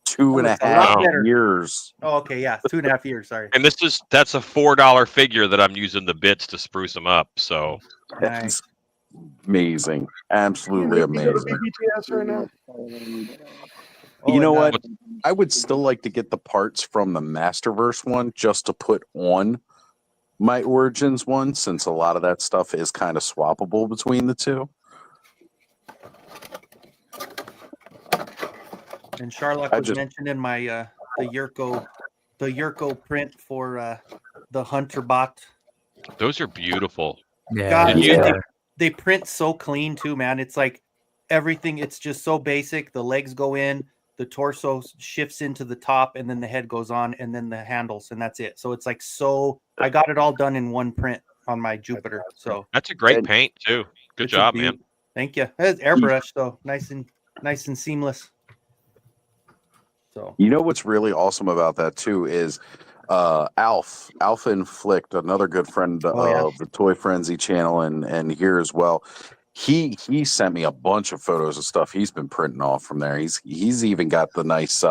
2.5 years. Oh, okay, yeah, 2.5 years. Sorry. And that's a $4 figure that I'm using the bits to spruce them up. So That's amazing, absolutely amazing. BTS right now. You know what? I would still like to get the parts from the Masterverse one just to put on my Origins one, since a lot of that stuff is kind of swappable between the two. And Charlotte was mentioned in my the Yurko print for the Hunter bot. those are beautiful. Yeah. God, they print so clean too, man. It's like everything. It's just so basic. The legs go in. the torso shifts into the top, and then the head goes on, and then the handles, and that's it. So it's like I got it all done in one print on my Jupiter. So that's a great paint too. Good job, man. Thank you. It's airbrush though, nice and seamless. So you know what's really awesome about that too is Alpha Inflict, another good friend of the Toy Frenzy channel and here as well. He sent me a bunch of photos of stuff he's been printing off from there. He's even got the nice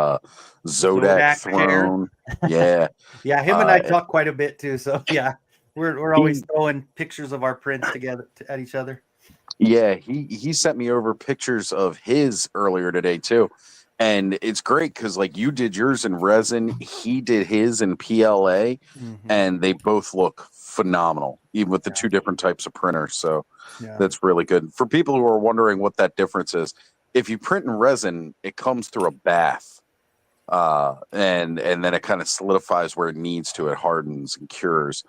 Zodak throne. Yeah. Yeah, him and I talk quite a bit too. So yeah, we're always throwing pictures of our prints together at each other. Yeah, he sent me over pictures of his earlier today too. And it's great because like you did yours in resin, he did his in PLA, and they both look phenomenal, even with the two different types of printers. So that's really good. For people who are wondering what that difference is, if you print in resin, it comes through a bath. And then it kind of solidifies where it needs to. It hardens and cures.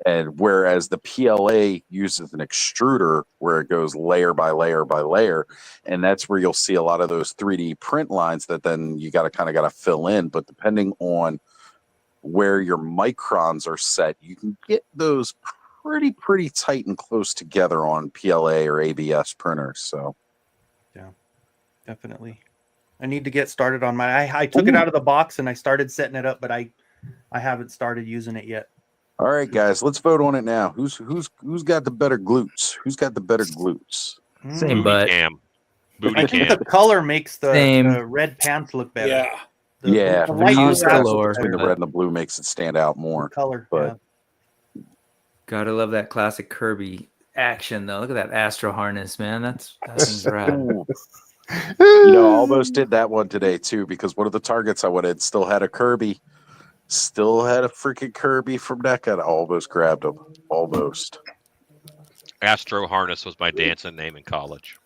And whereas the PLA uses an extruder where it goes layer by layer by layer, and that's where you'll see a lot of those 3D print lines that then you got to fill in. But depending on where your microns are set, you can get those pretty tight and close together on PLA or ABS printers. So yeah, definitely. I need to get started on my. I took it out of the box and I started setting it up, but I haven't started using it yet. All right, guys, let's vote on it now. Who's got the better glutes? Who's got the better glutes? Same butt. I think the color makes the red pants look better. Yeah. The light Use color between the red and the blue makes it stand out more. Color, but gotta love that classic Kirby action though. Look at that Astro harness, man. That thing's rad. You know, I almost did that one today too because one of the targets I wanted still had a Kirby. Still had a freaking Kirby from NECA. I almost grabbed him. Almost. Astro Harness was my dancing name in college.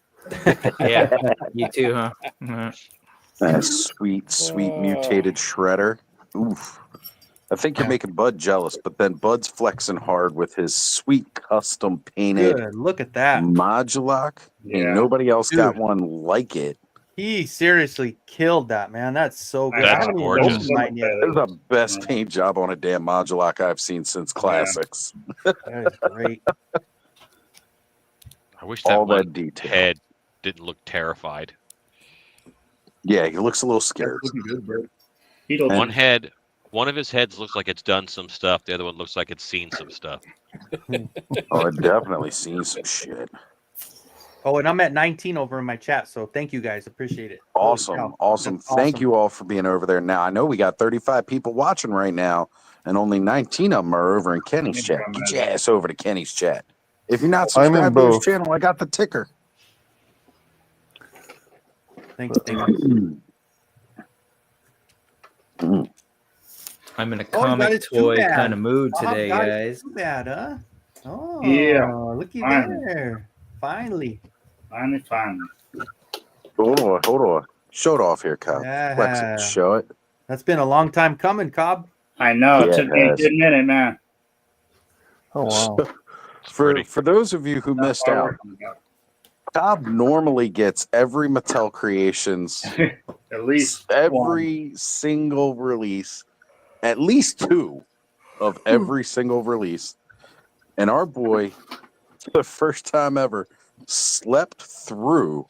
Yeah, you too, huh? That sweet mutated shredder. Oof. I think you're making Bud jealous, but then Bud's flexing hard with his sweet custom painted. Good. Look at that Modulock. And nobody else got one like it. He seriously killed that, man. That's so good. That's gorgeous. That's the best paint job on a damn Modulock I've seen since Classics. That is great. I wish that detail. Head didn't look terrified. Yeah, he looks a little scared. One of his heads looks like it's done some stuff. The other one looks like it's seen some stuff. Oh, I've definitely seen some shit. Oh, and I'm at 19 over in my chat, so thank you guys. Appreciate it. Awesome. Thank you all for being over there. Now, I know we got 35 people watching right now, and only 19 of them are over in Kenny's chat. Get your ass over to Kenny's chat. If you're not subscribed to his channel, I got the ticker. Thanks, David. I'm in a comic toy kind of mood today, guys. Too bad, huh? Oh, yeah. Looky there. Finally. Hold on. Show it off here, Cobb. Flex it. Show it. That's been a long time coming, Cobb. I know. It took me a good minute, man. Oh, wow. For those of you who missed out, Cobb normally gets every Mattel Creations, at least every single release, at least 2 of every single release. And our boy, for the first time ever, slept through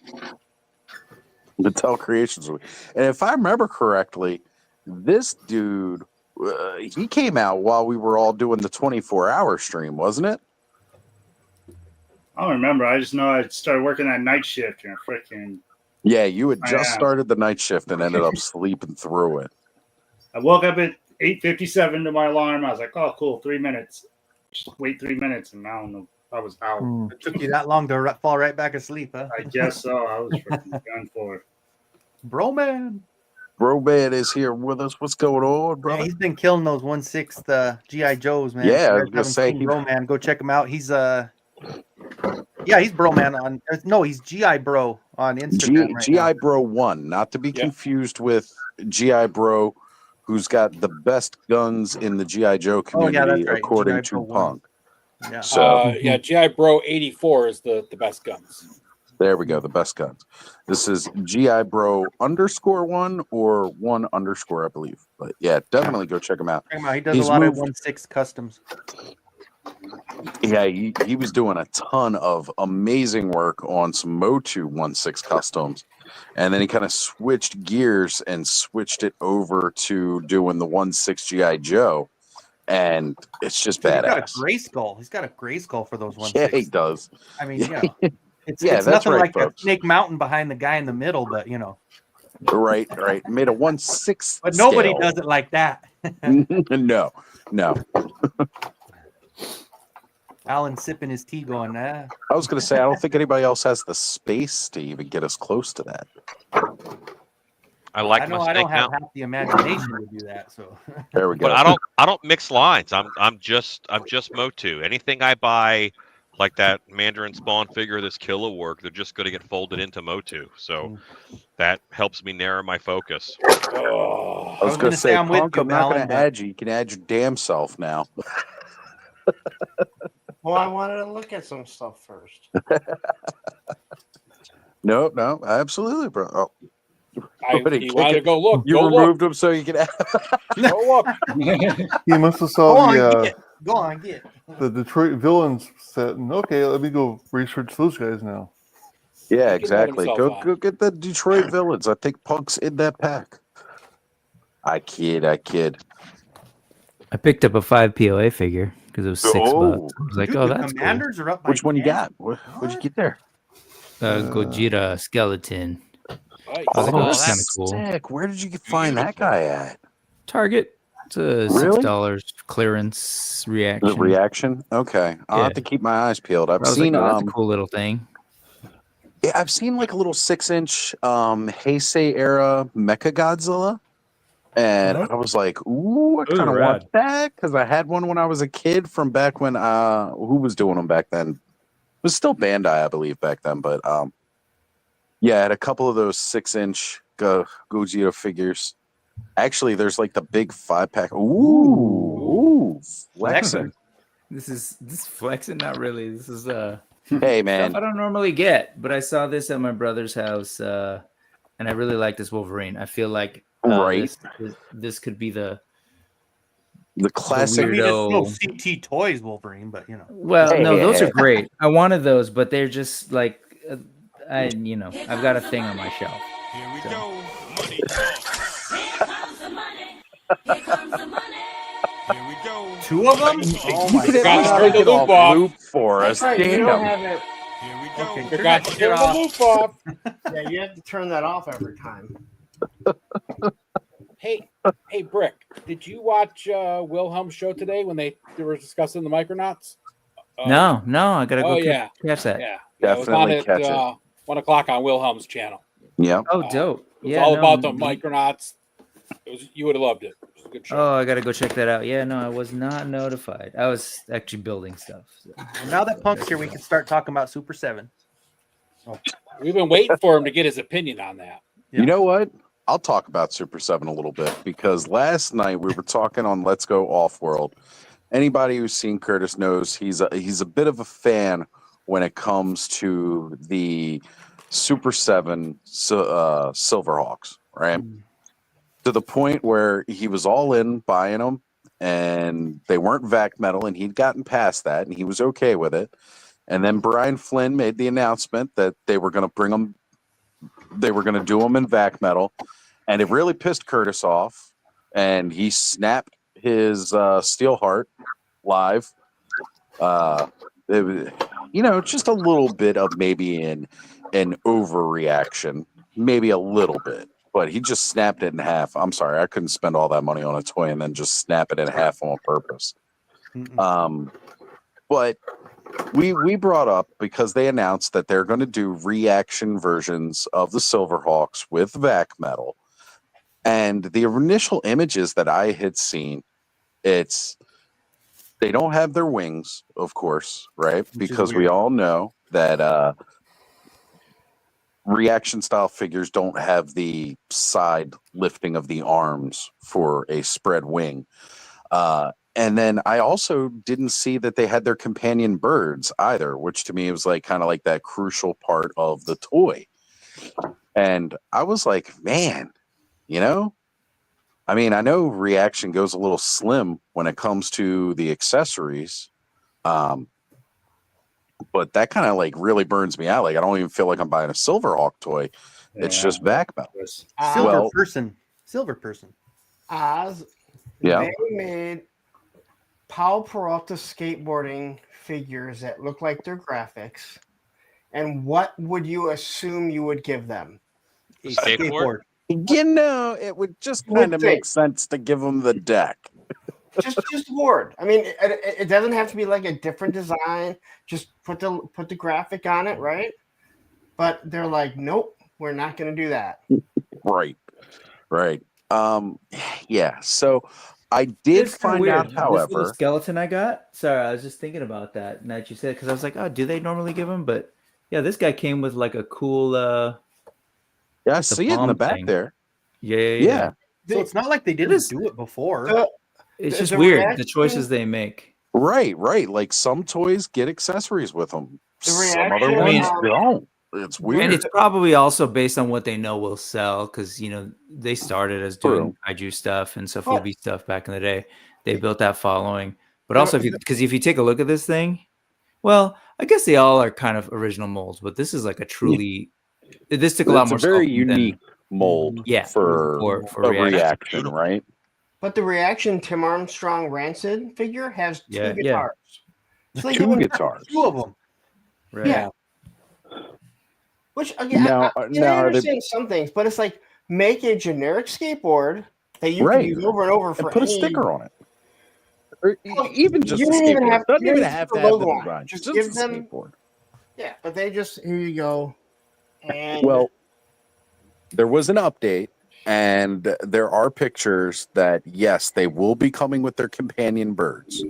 Mattel Creations. And if I remember correctly, this dude, he came out while we were all doing the 24-hour stream, wasn't it? I don't remember. I just know I started working that night shift and freaking. Yeah, you had just started the night shift and ended up sleeping through it. I woke up at 8:57 to my alarm. I was like, "Oh, cool, 3 minutes. Just wait 3 minutes," and I don't know. I was out. It took you that long to fall right back asleep, huh? I guess so. I was freaking done for. Broman is here with us. What's going on, brother? Yeah, he's been killing those 1/6 G.I. Joes, man. Yeah, I was gonna say, Broman, go check him out. He's he's Broman on. No, he's GI Bro on Instagram. GI Bro 1, not to be confused with GI Bro, who's got the best guns in the GI Joe community, according to Punk. Yeah. So GI Bro 84 is the best guns. There we go. The best guns. This is GI Bro _1 or 1_ I believe. But yeah, definitely go check him out. He does He's a lot moved- of 1/6 customs. Yeah, he was doing a ton of amazing work on some Motu 1/6 customs. And then he kind of switched gears and switched it over to doing the 1/6 GI Joe. And it's just Dude, he's got a badass. gray skull. He's got a gray skull for those 1/6. Yeah, he does. I mean, Yeah. it's Yeah, it's that's nothing right, like folks. a Snake Mountain behind the guy in the middle, but Right. Made a 1/6. but nobody scale. does it like that. No. Alan sipping his tea, going, nah. I was going to say, I don't think anybody else has the space to even get us close to that. I like I know my I Snake don't have Mountain, half the imagination to do that. So There we go. but I don't mix lines. I'm just Motu. Anything I buy, like that Mandarin Spawn figure, this Killa work, they're just going to get folded into Motu. So that helps me narrow my focus. I was going to say, I'm with Punk, you, I'm not going Alan, to but- add you. You can add your damn self now. Well, I wanted to look at some stuff first. No, absolutely, bro. Oh, He wanted to go look. you Go removed him so you could add. look. Go look. He must have go saw on, the get. Go on, get. the Detroit Villains set, and okay, let me go research those guys now. Yeah, He can let exactly. himself Go on. get the Detroit Villains. I think Punk's in that pack. I kid. I picked up a 5 POA figure because it was $6. I was like, Dude, oh, the that's cool. Commanders are up by Which one you 10. got? What'd you get there? Gojira skeleton. Nice. I was like, oh, that's kind of that's cool. sick. Where did you find that guy at? Target. It's a Really? $6 clearance reaction. The reaction? Okay. I'll have Yeah. to keep my eyes peeled. I've I was seen like, oh, that's a cool little thing. yeah, I've seen like a little 6-inch Heisei era Mecha Godzilla. And I was like, ooh, I Ooh, kind of rad. want that because I had one when I was a kid from back when who was doing them back then? It was still Bandai, I believe, back then. But yeah, I had a couple of those 6-inch Gojira figures. Actually, there's like the big 5-pack. Ooh, flexing. This is flexing, not really. This is Hey man, stuff I don't normally get, but I saw this at my brother's house, and I really like this Wolverine. I feel like Right. this could be the classic. I mean, it's no weirdo. CT Toys Wolverine, but Well, Hey, no, hey, those hey. are great. I wanted those, but they're just like I've got a thing on my shelf. Here we So. go. Money talk. Here we go. 2 of them. Oh You my could at God. least Turn take the it loop off off. loop for us. That's right, you don't Damn. have it. Here we go. Okay, turn Forgot that to shit turn the off. loop off. Yeah, you have to turn that off every time. Hey, Brick, did you watch Wilhelm's show today when they were discussing the Micronauts? No, I gotta go Oh, yeah. catch that. Yeah, it was on Definitely at catch it. 1 o'clock on Wilhelm's channel. Yeah. Oh, dope. It was Yeah, all no, about the Micronauts. You would have loved it. It was a good show. Oh, I gotta go check that out. Yeah, no, I was not notified. I was actually building stuff. So. Now that Punk's here, we can start talking about Super 7. We've been waiting for him to get his opinion on that. Yeah. You know what? I'll talk about Super 7 a little bit because last night we were talking on Let's Go Off World. Anybody who's seen Curtis knows he's a bit of a fan when it comes to the Super 7 Silverhawks, right? To the point where he was all in buying them and they weren't vac metal and he'd gotten past that and he was okay with it. And then Brian Flynn made the announcement that they were going to bring them, they were going to do them in vac metal, and it really pissed Curtis off. And he snapped his steel heart live. It was, just a little bit of maybe an overreaction, maybe a little bit, but he just snapped it in half. I'm sorry, I couldn't spend all that money on a toy and then just snap it in half on purpose. But we brought up because they announced that they're going to do reaction versions of the Silverhawks with vac metal, and the initial images that I had seen, they don't have their wings, of course, right? Because we all know that reaction style figures don't have the side lifting of the arms for a spread wing. And then I also didn't see that they had their companion birds either, which to me was like kind of like that crucial part of the toy. And I was like, man, you know, I mean, I know Reaction goes a little slim when it comes to the accessories. But that kind of like really burns me out. Like I don't even feel like I'm buying a Silverhawk toy. It's just back metal. Silver person. Oz. Yeah. They made Powell Peralta skateboarding figures that look like their graphics. And what would you assume you would give them? A skateboard. You know, it would just kind of make sense to give them the deck. just a board. I mean, it doesn't have to be like a different design. Just put the graphic on it, right? But they're like, nope, we're not going to do that. Right. Yeah. So I did find out, This however, little skeleton I got. Sorry, I was just thinking about that. Now that you said, because I was like, oh, do they normally give them? But yeah, this guy came with like a cool. Yeah, I see it in the back there. Yeah. So it's not like they didn't do it before. It's just weird the choices they make. Right. Like some toys get accessories with them. Some other reaction, ones don't. It's weird. And it's probably also based on what they know will sell, because you know they started as doing kaiju stuff and Sofubi stuff back in the day. They built that following, but also if you take a look at this thing, well, I guess they all are kind of original molds, but this is like a truly this took a lot more. It's a very unique mold. For a reaction, right? But the Reaction Tim Armstrong Rancid figure has two guitars. So they Two give him guitars. Two of them. Right. Yeah. Which again, I understand some things, but it's like make a generic skateboard that you can use over and over for and put a sticker on it. Or even just you a don't even skateboard. have, Doesn't you even don't have put to a have logo the on it. design. Just Just give a them. skateboard. Yeah, but they just here you go. And Well, there was an update, and there are pictures that yes, they will be coming with their companion birds.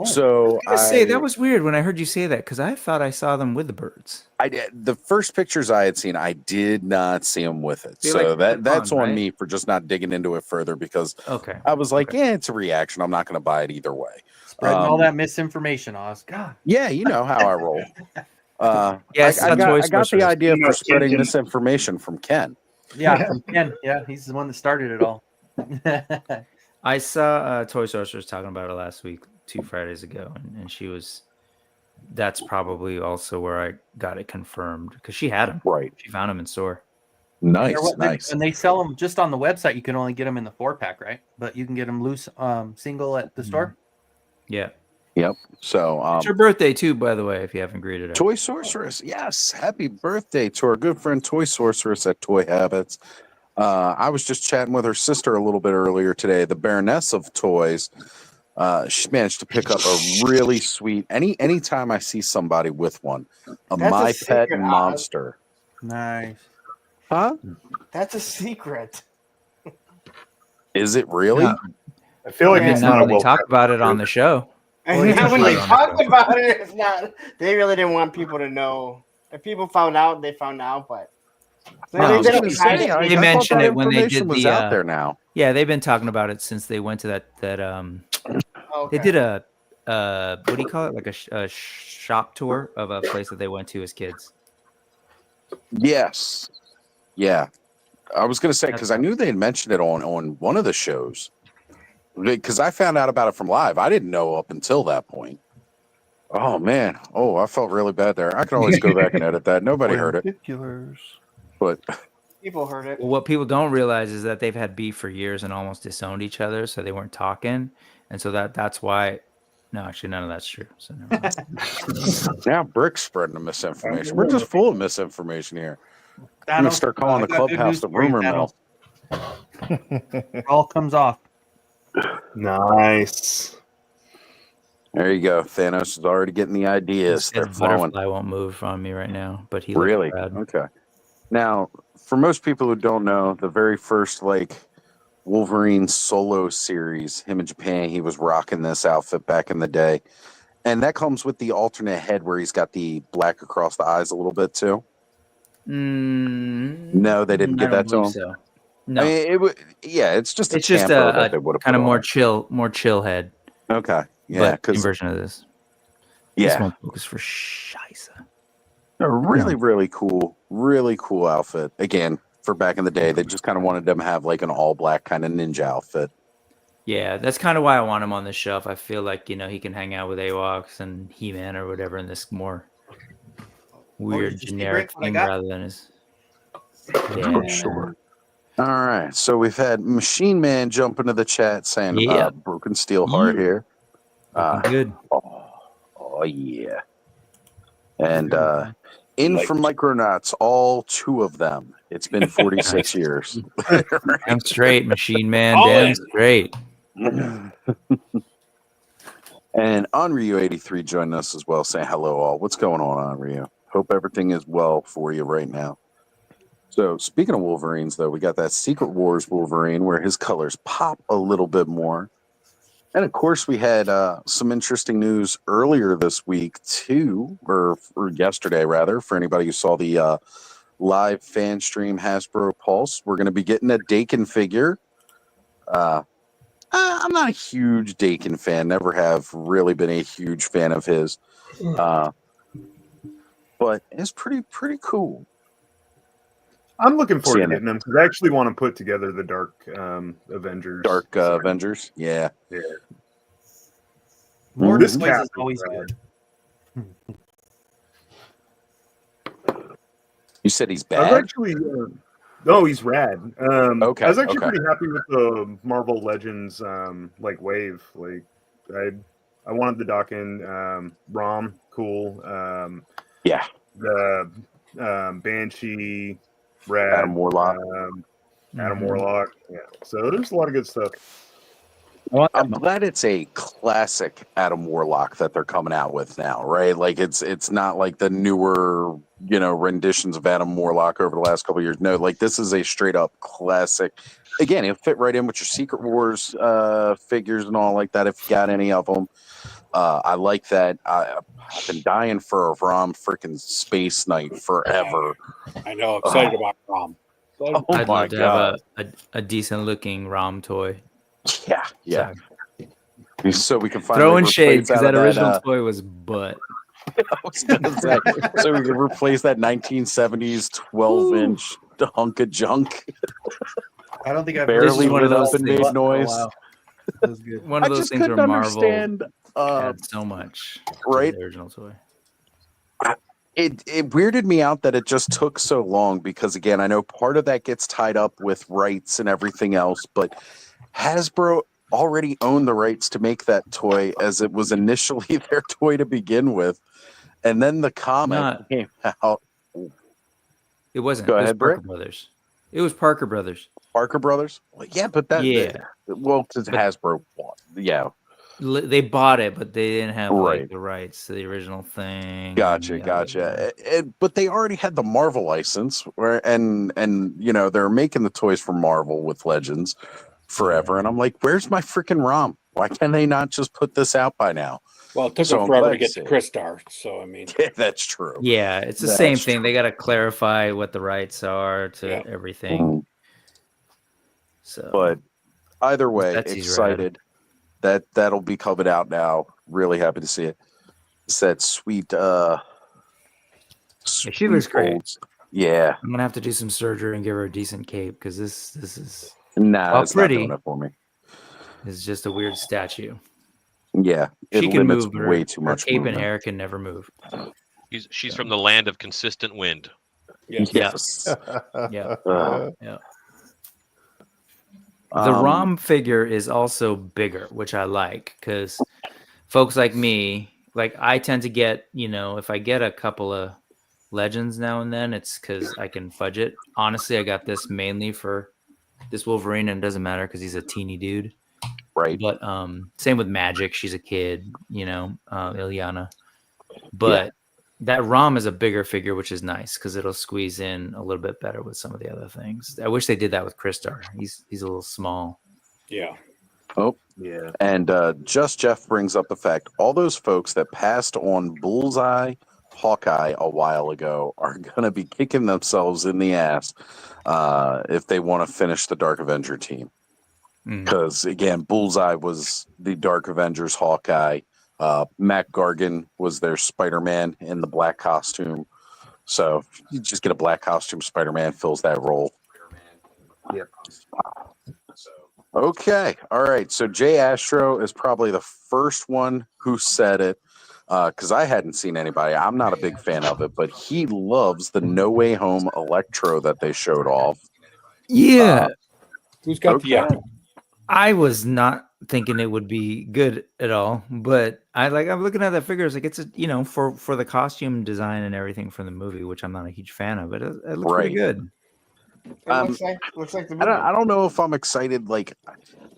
So I say that was weird when I heard you say that, because I thought I saw them with the birds. I did. The first pictures I had seen, I did not see them with it. They So like that's fun, on right? me for just not digging into it further, because Okay. I was like, yeah, it's a reaction. I'm not going to buy it either way. Spreading all that misinformation, Oz. God. Yeah, you know how I roll. Yes, I got the Sorcerers. idea for spreading Ken. misinformation from Ken. Yeah, from Ken. Yeah, he's the one that started it all. I saw Toy Sorcerers talking about it last week, 2 Fridays ago, and she was. That's probably also where I got it confirmed, because she had them. Right. She found them in store. Nice. And they sell them just on the website. You can only get them in the 4-pack, right? But you can get them loose, single at the store. Yeah. Yep. So It's your birthday too, by the way, if you haven't greeted her. Toy Sorceress, yes. Happy birthday to our good friend Toy Sorceress at Toy Habits. I was just chatting with her sister a little bit earlier today, the Baroness of Toys. She managed to pick up a really sweet. Anytime I see somebody with one, That's My a Pet secret, Oz. Monster. Nice. Huh? That's a secret. Is it really? Yeah. I feel like And it's now not a they well. talk about it on the show. And now when they talk about it, it's not. They really didn't want people to know. If people found out, they found out. But No, they've I been was gonna say, hiding- I They thought mentioned that it when they information did was the out there now. Yeah, they've been talking about it since they went to that Okay. they did a what do you call it, like a shop tour of a place that they went to as kids. Yes. Yeah. I was going to say, because I knew they had mentioned it on one of the shows. Because I found out about it from live. I didn't know up until that point. Oh, man. Oh, I felt really bad there. I can always go back and edit that. Nobody heard it. Ridiculous. But People heard it. Well, what people don't realize is that they've had beef for years and almost disowned each other, so they weren't talking, and so that's why. No, actually, none of that's true. So never mind. now Brick's spreading the misinformation. We're just full of misinformation here. I'm going to start calling the I got good clubhouse news the for you, rumor Thanos. mill. It all comes off. Nice. There you go. Thanos is already getting the ideas. They're His flowing. butterfly won't move on me right now, but he Really? looks proud. Okay. Now, for most people who don't know, the very first Wolverine solo series, him in Japan, he was rocking this outfit back in the day. And that comes with the alternate head where he's got the black across the eyes a little bit too. No, they didn't I get don't that to him. believe so. No, I mean, it's just it's just tampo that they would a have kind of put more on. chill head. Okay. Yeah, but same because version of this. This yeah, won't focus for Scheisse. a really cool outfit. Again, for back in the day, they just kind of wanted them to have like an all black kind of ninja outfit. Yeah, that's kind of why I want him on the shelf. I feel like he can hang out with AWOX and He-Man or whatever in this more weird did you see, generic Rick, what I theme got? rather than his. For sure. All right. So we've had Machine Man jump into the chat saying Yeah. Broken Steel Heart here. Looking good. Oh yeah. And in from Micronauts, all 2 of them. It's been 46 years. Damn straight, Machine Man. All Damn in. straight. And Onryu83 joined us as well, saying hello all. What's going on, Onryu? Hope everything is well for you right now. So speaking of Wolverines, though, we got that Secret Wars Wolverine where his colors pop a little bit more. And of course, we had some interesting news earlier this week too, or yesterday rather, for anybody who saw the live fan stream Hasbro Pulse. We're going to be getting a Dakin figure. I'm not a huge Dakin fan, never have really been a huge fan of his. But it's pretty cool. I'm looking forward to Seeing it. getting them because I actually want to put together the Dark Avengers. Avengers, yeah. Yeah. More This toys cap is always rad. good. You said he's I was bad? actually, no, he's rad. Okay, I was actually okay. pretty happy with the Marvel Legends like wave. Like I wanted the Dakin, Rom, cool. Yeah. The Banshee, rad. Adam Warlock. Adam Warlock. Yeah. So there's a lot of good stuff. I'm glad it's a classic Adam Warlock that they're coming out with now, right? Like it's not like the newer, renditions of Adam Warlock over the last couple of years. No, like this is a straight up classic. Again, it'll fit right in with your Secret Wars figures and all like that if you got any of them. I like that. I've been dying for a Rom freaking Space Knight forever. I know. Excited about Rom. Oh I'd my love to god! have a decent looking ROM toy. Yeah. So we can finally Throwing replace shade because out that of original toy was butt. I was gonna say, so we can replace that 1970s 12-inch hunk of junk. I don't think I've Barely one of lit those up and things. made noise. Oh, wow. That was good. One of I those just things where couldn't Marvel understand. had so much to Right? the original toy. It weirded me out that it just took so long because, again, I know part of that gets tied up with rights and everything else, but Hasbro already owned the rights to make that toy as it was initially their toy to begin with. And then the comic came out. It wasn't. Go It was ahead, Parker Britt. Brothers. It was Parker Brothers. Parker Brothers? Well, yeah, but that. Yeah. Well, because Hasbro bought. Yeah. They bought it, but they didn't have Right. like the rights to the original thing. Gotcha. But they already had the Marvel license, and they're making the toys for Marvel with Legends forever. And I'm like, where's my freaking ROM? Why can they not just put this out by now? Well, it took So them I'm forever glad to get see to it. Crystar. So I mean, Yeah, that's true. Yeah, it's the That's same thing. true. They got to clarify what the rights are to everything. Mhm. So, But either way, Betsy's excited that'll be coming out now. Really happy to see it. It's that sweet. she looks great. Yeah. I'm gonna have to do some surgery and give her a decent cape because this is Nah, while it's not pretty. doing it for me. It's just a weird statue. Yeah, it She can limits move, but way too her much cape movement. and hair can never move. She's from the land of consistent wind. Yes. Yeah. Ugh. Yeah. The ROM figure is also bigger, which I like because folks like me, like I tend to get, if I get a couple of Legends now and then, it's because I can fudge it. Honestly, I got this mainly for this Wolverine, and it doesn't matter because he's a teeny dude. Right. But same with Magic. She's a kid, Ilyana. But that ROM is a bigger figure, which is nice because it'll squeeze in a little bit better with some of the other things. I wish they did that with Crystar. He's a little small. Yeah. Oh, yeah. And Just Jeff brings up the fact all those folks that passed on Bullseye, Hawkeye a while ago are going to be kicking themselves in the ass if they want to finish the Dark Avenger team. Because again, Bullseye was the Dark Avengers Hawkeye. Matt Gargan was their Spider-Man in the black costume. So you just get a black costume, Spider-Man fills that role. Yep. Okay. All right. So Jay Astro is probably the first one who said it. Because I hadn't seen anybody. I'm not a big fan of it, but he loves the No Way Home Electro that they showed off. Yeah. Who's got the I was not thinking it would be good at all, but I'm looking at that figure. It's like it's for the costume design and everything from the movie, which I'm not a huge fan of, but it looks pretty good. It looks like the movie. I don't know if I'm excited. Like,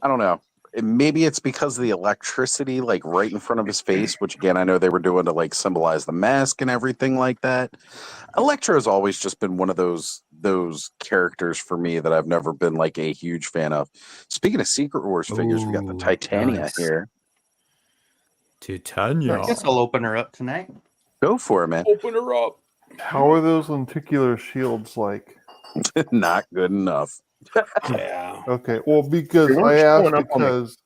I don't know. Maybe it's because of the electricity, like right in front of his face, which again I know they were doing to like symbolize the mask and everything like that. Electro has always just been one of those characters for me that I've never been like a huge fan of. Speaking of Secret Wars figures, we got the Titania here. Titania. I guess I'll open her up tonight. Go for it, man. Open her up. How are those lenticular shields like? Not good enough. Yeah. Okay. Well, because They weren't I asked showing up on because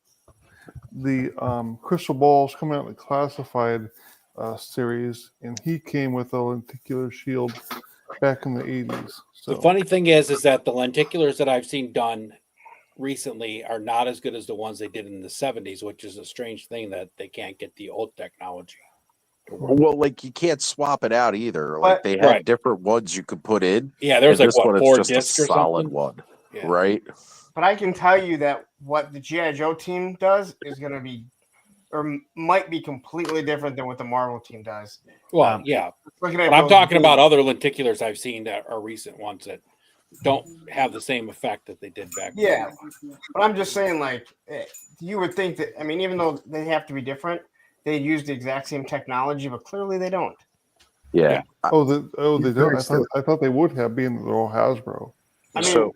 the Crystal Ball's coming out in the classified series, and he came with a lenticular shield back in the 80s. So The funny thing is that the lenticulars that I've seen done recently are not as good as the ones they did in the 70s, which is a strange thing that they can't get the old technology. Well, like you can't swap it out either. Like they had different ones you could put in. Yeah, there was and like this one, what, it's 4 just discs a or solid something? one, Yeah. right? But I can tell you that what the G.I. Joe team does is going to be, or might be completely different than what the Marvel team does. Well, yeah. Looking But at I'm those talking about dudes- other lenticulars I've seen that are recent ones that don't have the same effect that they did back then. Yeah, but I'm just saying, like, you would think that, I mean, even though they have to be different, they use the exact same technology, but clearly they don't. Yeah. Oh, they don't. I thought they would have, being they're all Hasbro. I mean, So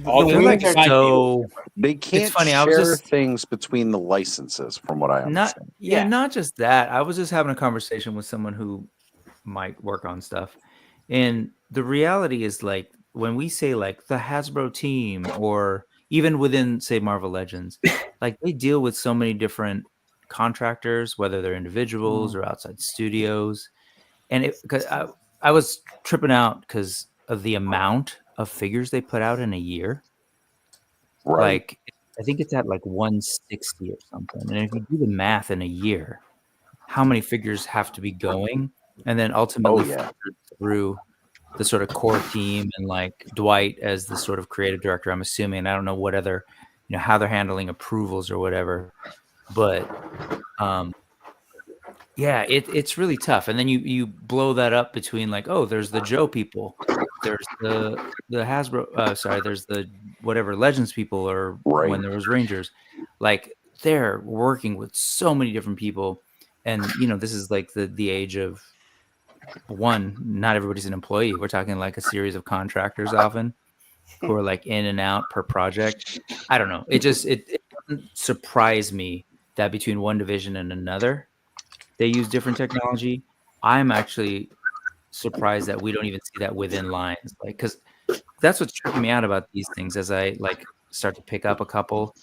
all They're like so. they can't It's funny. share I was just things between the licenses, from what I understand. not just that. I was just having a conversation with someone who might work on stuff, and the reality is like when we say like the Hasbro team, or even within say Marvel Legends, like they deal with so many different contractors, whether they're individuals or outside studios, and because I was tripping out because of the amount of figures they put out in a year. Right. Like I think it's at like 160 or something. And if you do the math in a year, how many figures have to be going, and then ultimately filtered through the sort of core team and like Dwight as the sort of creative director, I'm assuming. I don't know what other, how they're handling approvals or whatever, but yeah, it's really tough. And then you blow that up between like, oh, there's the Joe people, there's the Hasbro, there's the whatever Legends people, or when there was Rangers, like they're working with so many different people. And this is like the age of not everybody's an employee. We're talking like a series of contractors often who are like in and out per project. I don't know. It doesn't surprise me that between one division and another, they use different technology. I'm actually surprised that we don't even see that within lines. Like, because that's what's tripping me out about these things as I like start to pick up a couple.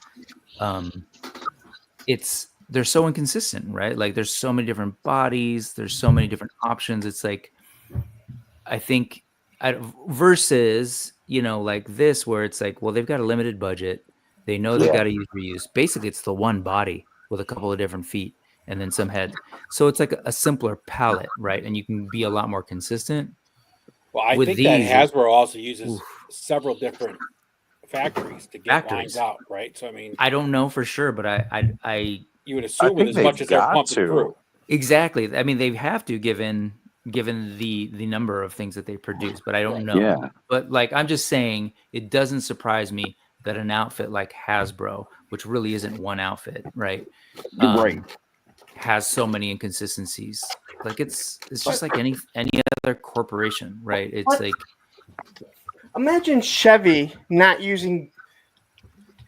They're so inconsistent, right? Like there's so many different bodies, there's so many different options. It's like, I think versus, like this, where it's like, well, they've got a limited budget. They know they've got to use reuse. Basically, it's the one body with a couple of different feet and then some heads. So it's like a simpler palette, right? And you can be a lot more consistent. Well, I think that Hasbro also uses several different factories to get lines out, right? So I mean, I don't know for sure, but I you would assume it as much as they're pumping through. Exactly. I mean, they have to, given the number of things that they produce, but I don't know. Yeah. But like, I'm just saying, it doesn't surprise me that an outfit like Hasbro, which really isn't one outfit, right? Has so many inconsistencies. Like it's just like any other corporation, right? It's like, imagine Chevy not using.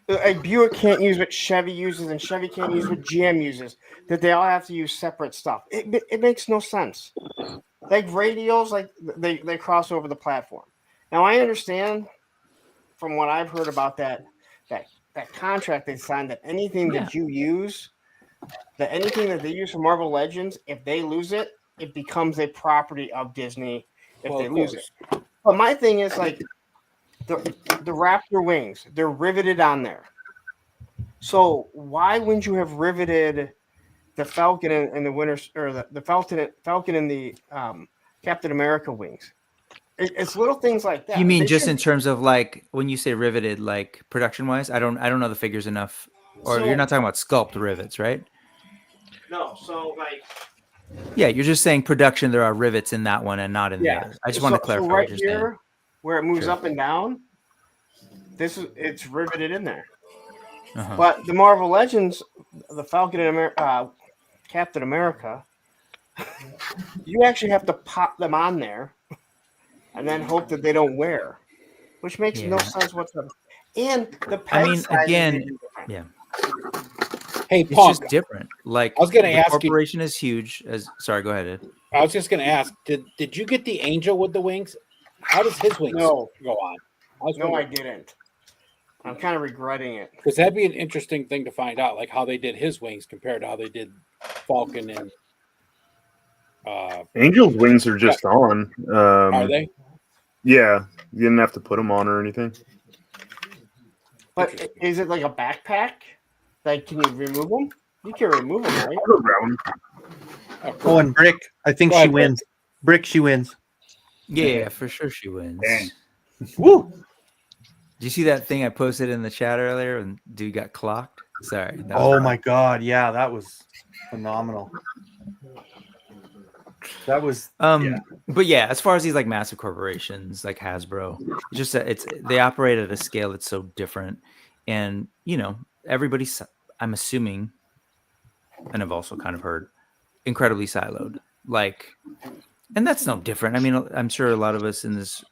Like Buick can't use what Chevy uses, and Chevy can't use what GM uses. That they all have to use separate stuff. It makes no sense. Like radios, like they cross over the platform. Now I understand from what I've heard about that that contract they signed that anything that you use, that anything that they use for Marvel Legends, if they lose it, it becomes a property of Disney if Well, they of lose course. it. But my thing is like the Raptor wings, they're riveted on there. So why wouldn't you have riveted the Falcon and the Winter, or the Falcon and the Captain America wings? It's little things like that. You mean They just should- in terms of like when you say riveted, like production wise? I don't know the figures enough. Or So- you're not talking about sculpt rivets, right? No, so like Yeah, you're just saying production. There are rivets in that one and not in the yeah. other. I just want to clarify So right what you're saying. here, where it moves Sure. up and down, it's riveted in there. Uh-huh. But the Marvel Legends, the Falcon and Captain America, you actually have to pop them on there and then hope that they don't wear, which makes no Yeah. sense whatsoever. And the I peg mean, size is again, even different. yeah, Hey, it's Punk, just different. Like I was gonna the ask you- corporation is huge. Sorry, go ahead, Ed. I was just going to ask, did you get the Angel with the wings? How does his wings No. go on? No, I didn't. I'm kind of regretting it. Because that'd be an interesting thing to find out, like how they did his wings compared to how they did Falcon and. Angel's wings are just on. Are they? Yeah, you didn't have to put them on or anything. But is it like a backpack? Like, can you remove them? You can remove them, right? Around. Oh, and Brick. I think Go she ahead, Brick. wins. Brick, she wins. Yeah, for sure she wins. Dang. Woo! Did you see that thing I posted in the chat earlier and dude got clocked? Sorry. that was Oh wrong. my God. Yeah, that was phenomenal. That was But yeah, as far as these like massive corporations like Hasbro, it's just that they operate at a scale that's so different, and you know everybody's, I'm assuming, and I've also kind of heard, incredibly siloed. Like, and that's no different. I mean, I'm sure a lot of us in this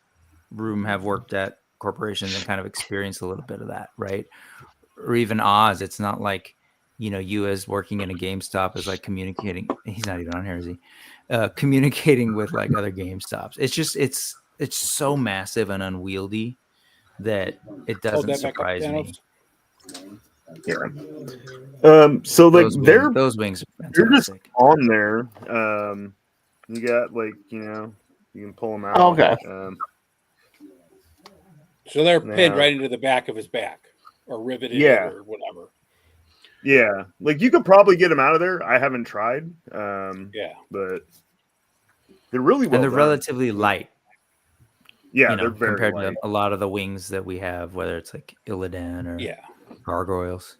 room have worked at corporations and kind of experienced a little bit of that, right? Or even Oz. It's not like, you know, you as working in a GameStop is like communicating. He's not even on here, is he? Communicating with like other GameStops. It's just it's so massive and unwieldy that it doesn't that back up, surprise me. Yeah. So like those wings are they're just fantastic. on there. You got like, you know, you can pull them out. Okay. So they're pinned Yeah. right into the back of his back or riveted Yeah. or whatever. Yeah, like you could probably get them out of there. I haven't tried. Yeah, but they're really well And they're done. relatively light. Yeah, you know, they're very compared light. to a lot of the wings that we have, whether it's like Illidan or Yeah. gargoyles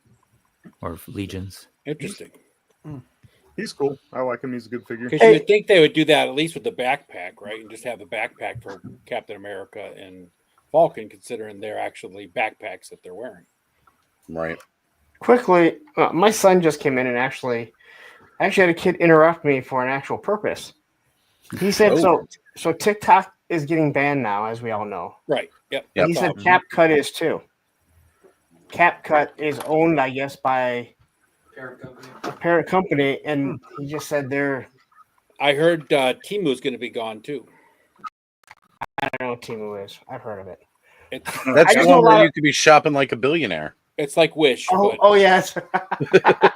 or legions. Interesting. He's cool. I like him. He's a good figure. Because you would think they would do that at least with the backpack, right? And just have the backpack for Captain America and Falcon, considering they're actually backpacks that they're wearing. Right. Quickly, my son just came in and actually had a kid interrupt me for an actual purpose. He said, so TikTok is getting banned now, as we all know. Right. Yep. And he said CapCut is too. CapCut is owned, I guess, by a parent company, and he just said they're. I heard Timu's going to be gone too. I don't know what Timu is. I've heard of it. That's I just the know a one lot where of- you could be shopping like a billionaire. It's like Wish. Oh, but- oh yes. I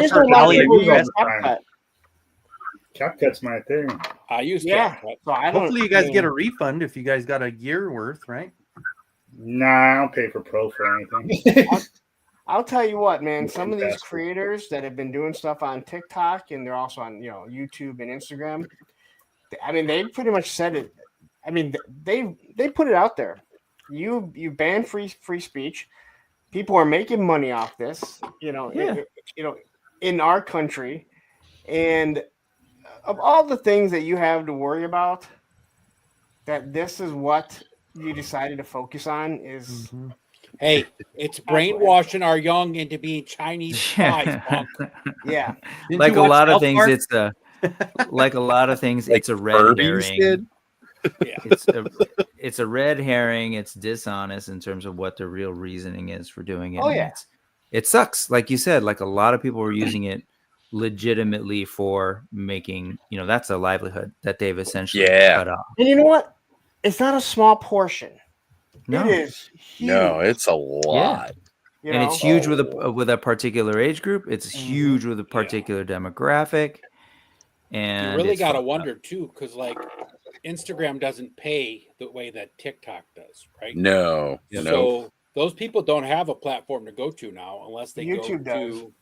just know a lot of people use CapCut. CapCut's my thing. I use Yeah. CapCut. So I don't. hopefully you guys get a refund if you guys got a year worth, right? Nah, I don't pay for Pro for anything. I'll tell you what, man. Some of these Fantastic. creators that have been doing stuff on TikTok and they're also on, YouTube and Instagram. I mean, they pretty much said it. I mean, they put it out there. You ban free speech. People are making money off this. In our country, and of all the things that you have to worry about, that this is what you decided to focus on is. Hey, it's brainwashing our young into being Chinese spies, punk. Yeah. Like a lot of things, it's a red Furbies herring. did? Yeah. It's a red herring. It's dishonest in terms of what the real reasoning is for doing it. Oh, And yeah. it sucks. Like you said, like a lot of people were using it legitimately for making, that's a livelihood that they've essentially cut off. And you know what? It's not a small portion. No. It is huge. No, it's a lot. You And know? it's huge with a particular age group. It's huge with a particular demographic. And You really it's got to fucked up. wonder too, because like Instagram doesn't pay the way that TikTok does, right? No. So those people don't have a platform to go to now unless they YouTube go does. to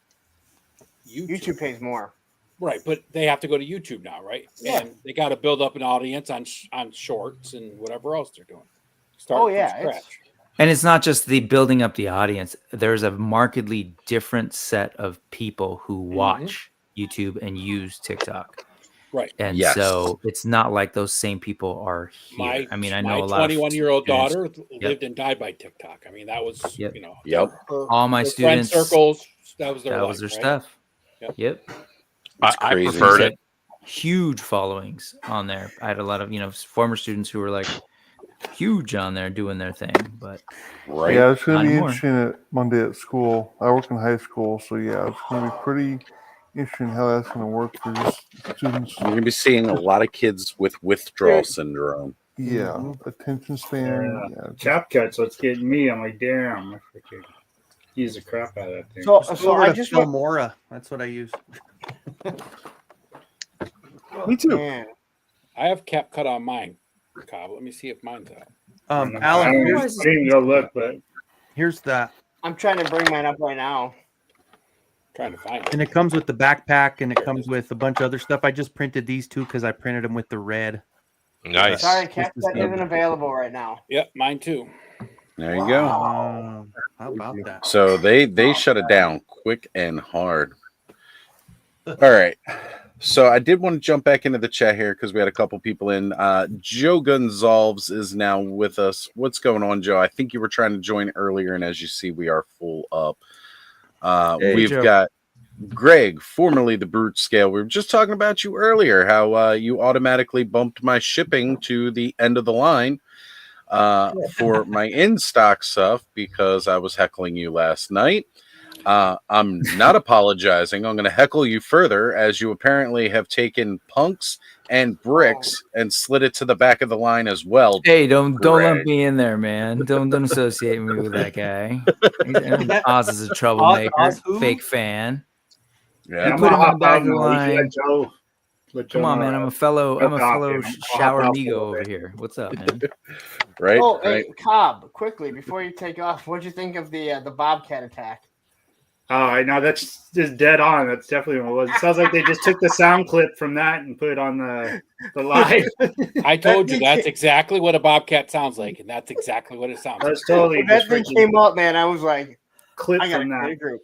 YouTube. YouTube pays more. Right, but they have to go to YouTube now, right? Yeah. And they got to build up an audience on shorts and whatever else they're doing. Start Oh, from yeah, scratch. And it's not just the building up the audience. There's a markedly different set of people who watch YouTube and use TikTok. Right. And Yes. so it's not like those same people are here. I mean, I know a lot of 21-year-old students- daughter Yep. lived and died by TikTok. I mean, that was, Yep. you know, Yep. all my her friend students, circles, that was their that life, was their right? stuff. Yep. I crazy. preferred it. Huge followings on there. I had a lot of, former students who were like huge on there doing their thing, but Right. Yeah, it's going Not to be anymore. interesting at Monday at school. I work in high school, so yeah, it's going to be pretty interesting how that's going to work for just students. You're going to be seeing a lot of kids with withdrawal syndrome. Yeah, attention span. Yeah, CapCut's what's getting me. I'm like, damn, I freaking use the crap out of that thing. So, Just so over I to just want, Filmora. That's what I use. Me too. man, I have CapCut on mine, Cobb. Let me see if mine's out. I Alan, didn't go look, but here's that. I'm trying to bring mine up right now. Trying to find it. And it comes with the backpack and it comes with a bunch of other stuff. I just printed these two because I printed them with the red. Nice. Sorry, This CapCut is good. isn't available right now. Yep, mine too. There you go. How about that? So they shut it down quick and hard. All right. So I did want to jump back into the chat here because we had a couple people in. Joe Gonzalez is now with us. What's going on, Joe? I think you were trying to join earlier, and as you see, we are full up. Hey, We've Joe. got Greg, formerly the Brute Scale. We were just talking about you earlier, how you automatically bumped my shipping to the end of the line for my in-stock stuff because I was heckling you last night. I'm not apologizing. I'm going to heckle you further as you apparently have taken punks and bricks and slid it to the back of the line as well. Hey, don't Greg. lump me in there, man. Don't associate me with that guy. Oz is a troublemaker, Oz who? fake fan. Yeah. Put him on the back of the Let line. Joe Come on, man. I'm a fellow I'll shower hop amigo off over here. What's up, man? Right? Oh, right. hey, Cobb, quickly before you take off, what'd you think of the Bobcat attack? Oh, I know that's just dead on. That's definitely what it was. It sounds like they just took the sound clip from that and put it on the live. I told you that's exactly what a bobcat sounds like, and that's exactly what it sounds like. That's totally When that just thing freaking came up, man, I was like, clip I got from a that. group.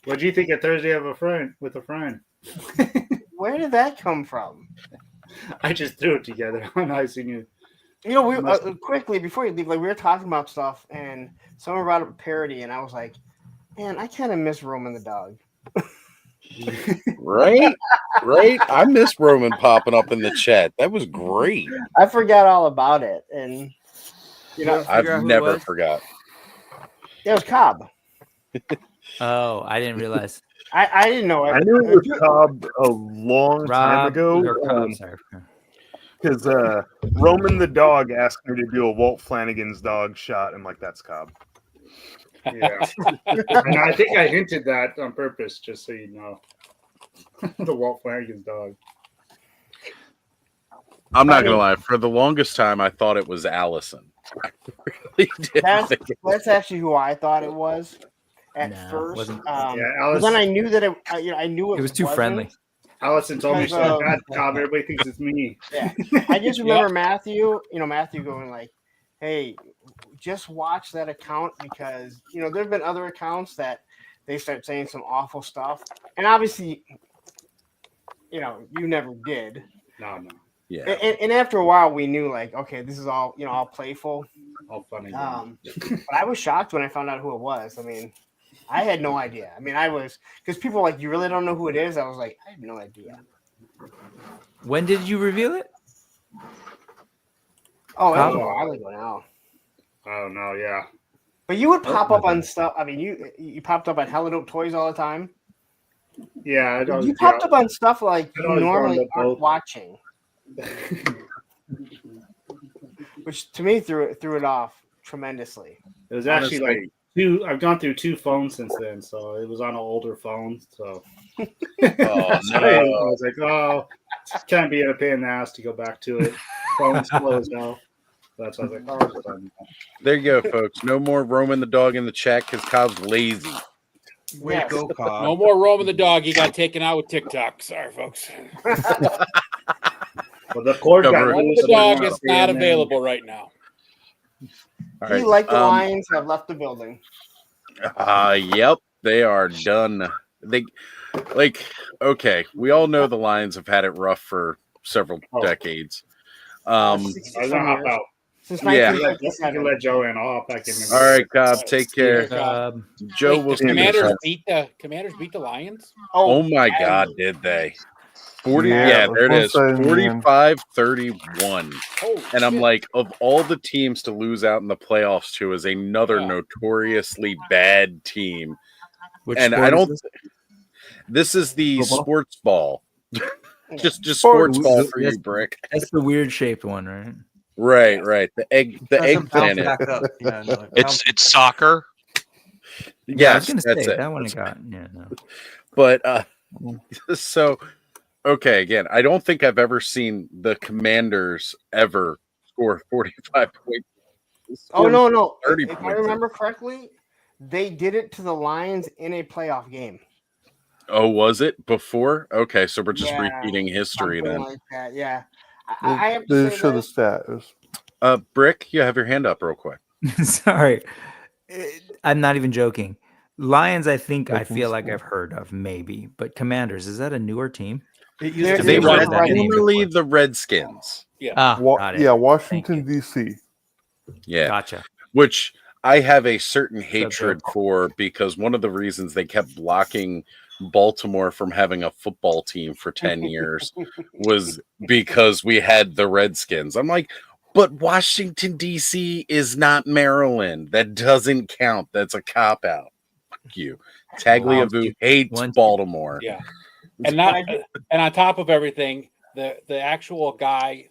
What do you think of Thursday of a friend with a friend? Where did that come from? I just threw it together. I seen you. You know, we quickly before you leave, like we were talking about stuff, and someone brought up a parody, and I was like, "Man, I kind of miss Roman the dog." Right? Right? I miss Roman popping up in the chat. That was great. I forgot all about it, and you know, figure out I've who it never was? forgot. it was Cobb. Oh, I didn't realize. I didn't know it. I knew it was Cobb a long time Rob ago or Cobb, sorry. because Roman the dog asked me to do a Walt Flanagan's dog shot. I'm like, that's Cobb. Yeah. And I think I hinted that on purpose, just so you know. The Walt Flanagan's dog. I'm not going to lie. For the longest time, I thought it was Allison. I really did. That's actually who I thought it was at No, first. wasn't. Yeah, But Alice. then I knew that I knew It was too wasn't. friendly. Allison told me Because, so bad, Cobb. Everybody thinks it's me. Yeah, I just remember Matthew going like, "Hey, just watch that account because there've been other accounts that they start saying some awful stuff, and obviously, you never did. No. Yeah. And after a while, we knew like, okay, this is all all playful. All funny. But I was shocked when I found out who it was. I mean, I had no idea. I mean, I was because people were like, you really don't know who it is. I was like, I have no idea. When did you reveal it? Oh, that was a Cobb? while ago now. Oh no, yeah. But you would pop up on stuff. I mean, you popped up on Hella Dope Toys all the time. Yeah, You popped up on stuff like I you always normally round up aren't both. watching. which to me threw it off tremendously. It was actually Honestly. like two. I've gone through 2 phones since then, so it was on an older phone. So Oh, so I was like, oh, can't be a pain in the ass to go back to it. Phone's closed now. That's why I was like, oh, it's fine. There you go, folks. No more roaming the dog in the chat because Cobb's lazy. Way to go, Cobb. No more roaming the dog. He got taken out with TikTok. Sorry, folks. Well, the cord got Cover it. Roaming loose. the dog and is not then- available right now. All He, right. like the Lions, have left the building. Yep, they are done. They okay. We all know the Lions have had it rough for several decades. I was gonna hop out. Since Yeah. You 1957. can let Joe in. I'll hop back in. All right, Cobb, take care. Joe Wait, will the see you Commanders next beat the Lions. Oh my God, did they? 40, Yeah, yeah, it was there it is. one-sided in the end. 45-31. Holy And I'm shit. like, of all the teams to lose out in the playoffs to is another Yeah. notoriously bad team. Which And sport I is don't this? this is the Football? sports ball. just sports ball for That's- you, Brick. That's the weird shaped one, right? Right. The egg Doesn't bounce planet. back up. Yeah, no, it It's soccer. Yeah, I was Yes, gonna that's say it. that one I got. Yeah, no. But so okay, again, I don't think I've ever seen the Commanders ever score 45 points. Oh no! 30 If I points. remember correctly, they did it to the Lions in a playoff game. Oh, was it before? Okay, so we're just Yeah, repeating history Something then. like that. Yeah. They, I have they to didn't say show the this. stat. It was- Brick, you have your hand up real quick. Sorry, I'm not even joking. Lions, I think I Vikings, feel like yeah. I've heard of maybe, but Commanders, is that a newer team? It They're- used to They be were were like that. right- formerly the Redskins. Ah, Wa- got it. yeah, Washington D.C. Yeah. Gotcha. Which I have a certain hatred joke. for because one of the reasons they kept blocking Baltimore from having a football team for 10 years was because we had the Redskins. I'm like, but Washington, D.C. is not Maryland. That doesn't count. That's a cop out. Fuck you. Tagliabue hates Once- Baltimore. Yeah, and on top of everything, the actual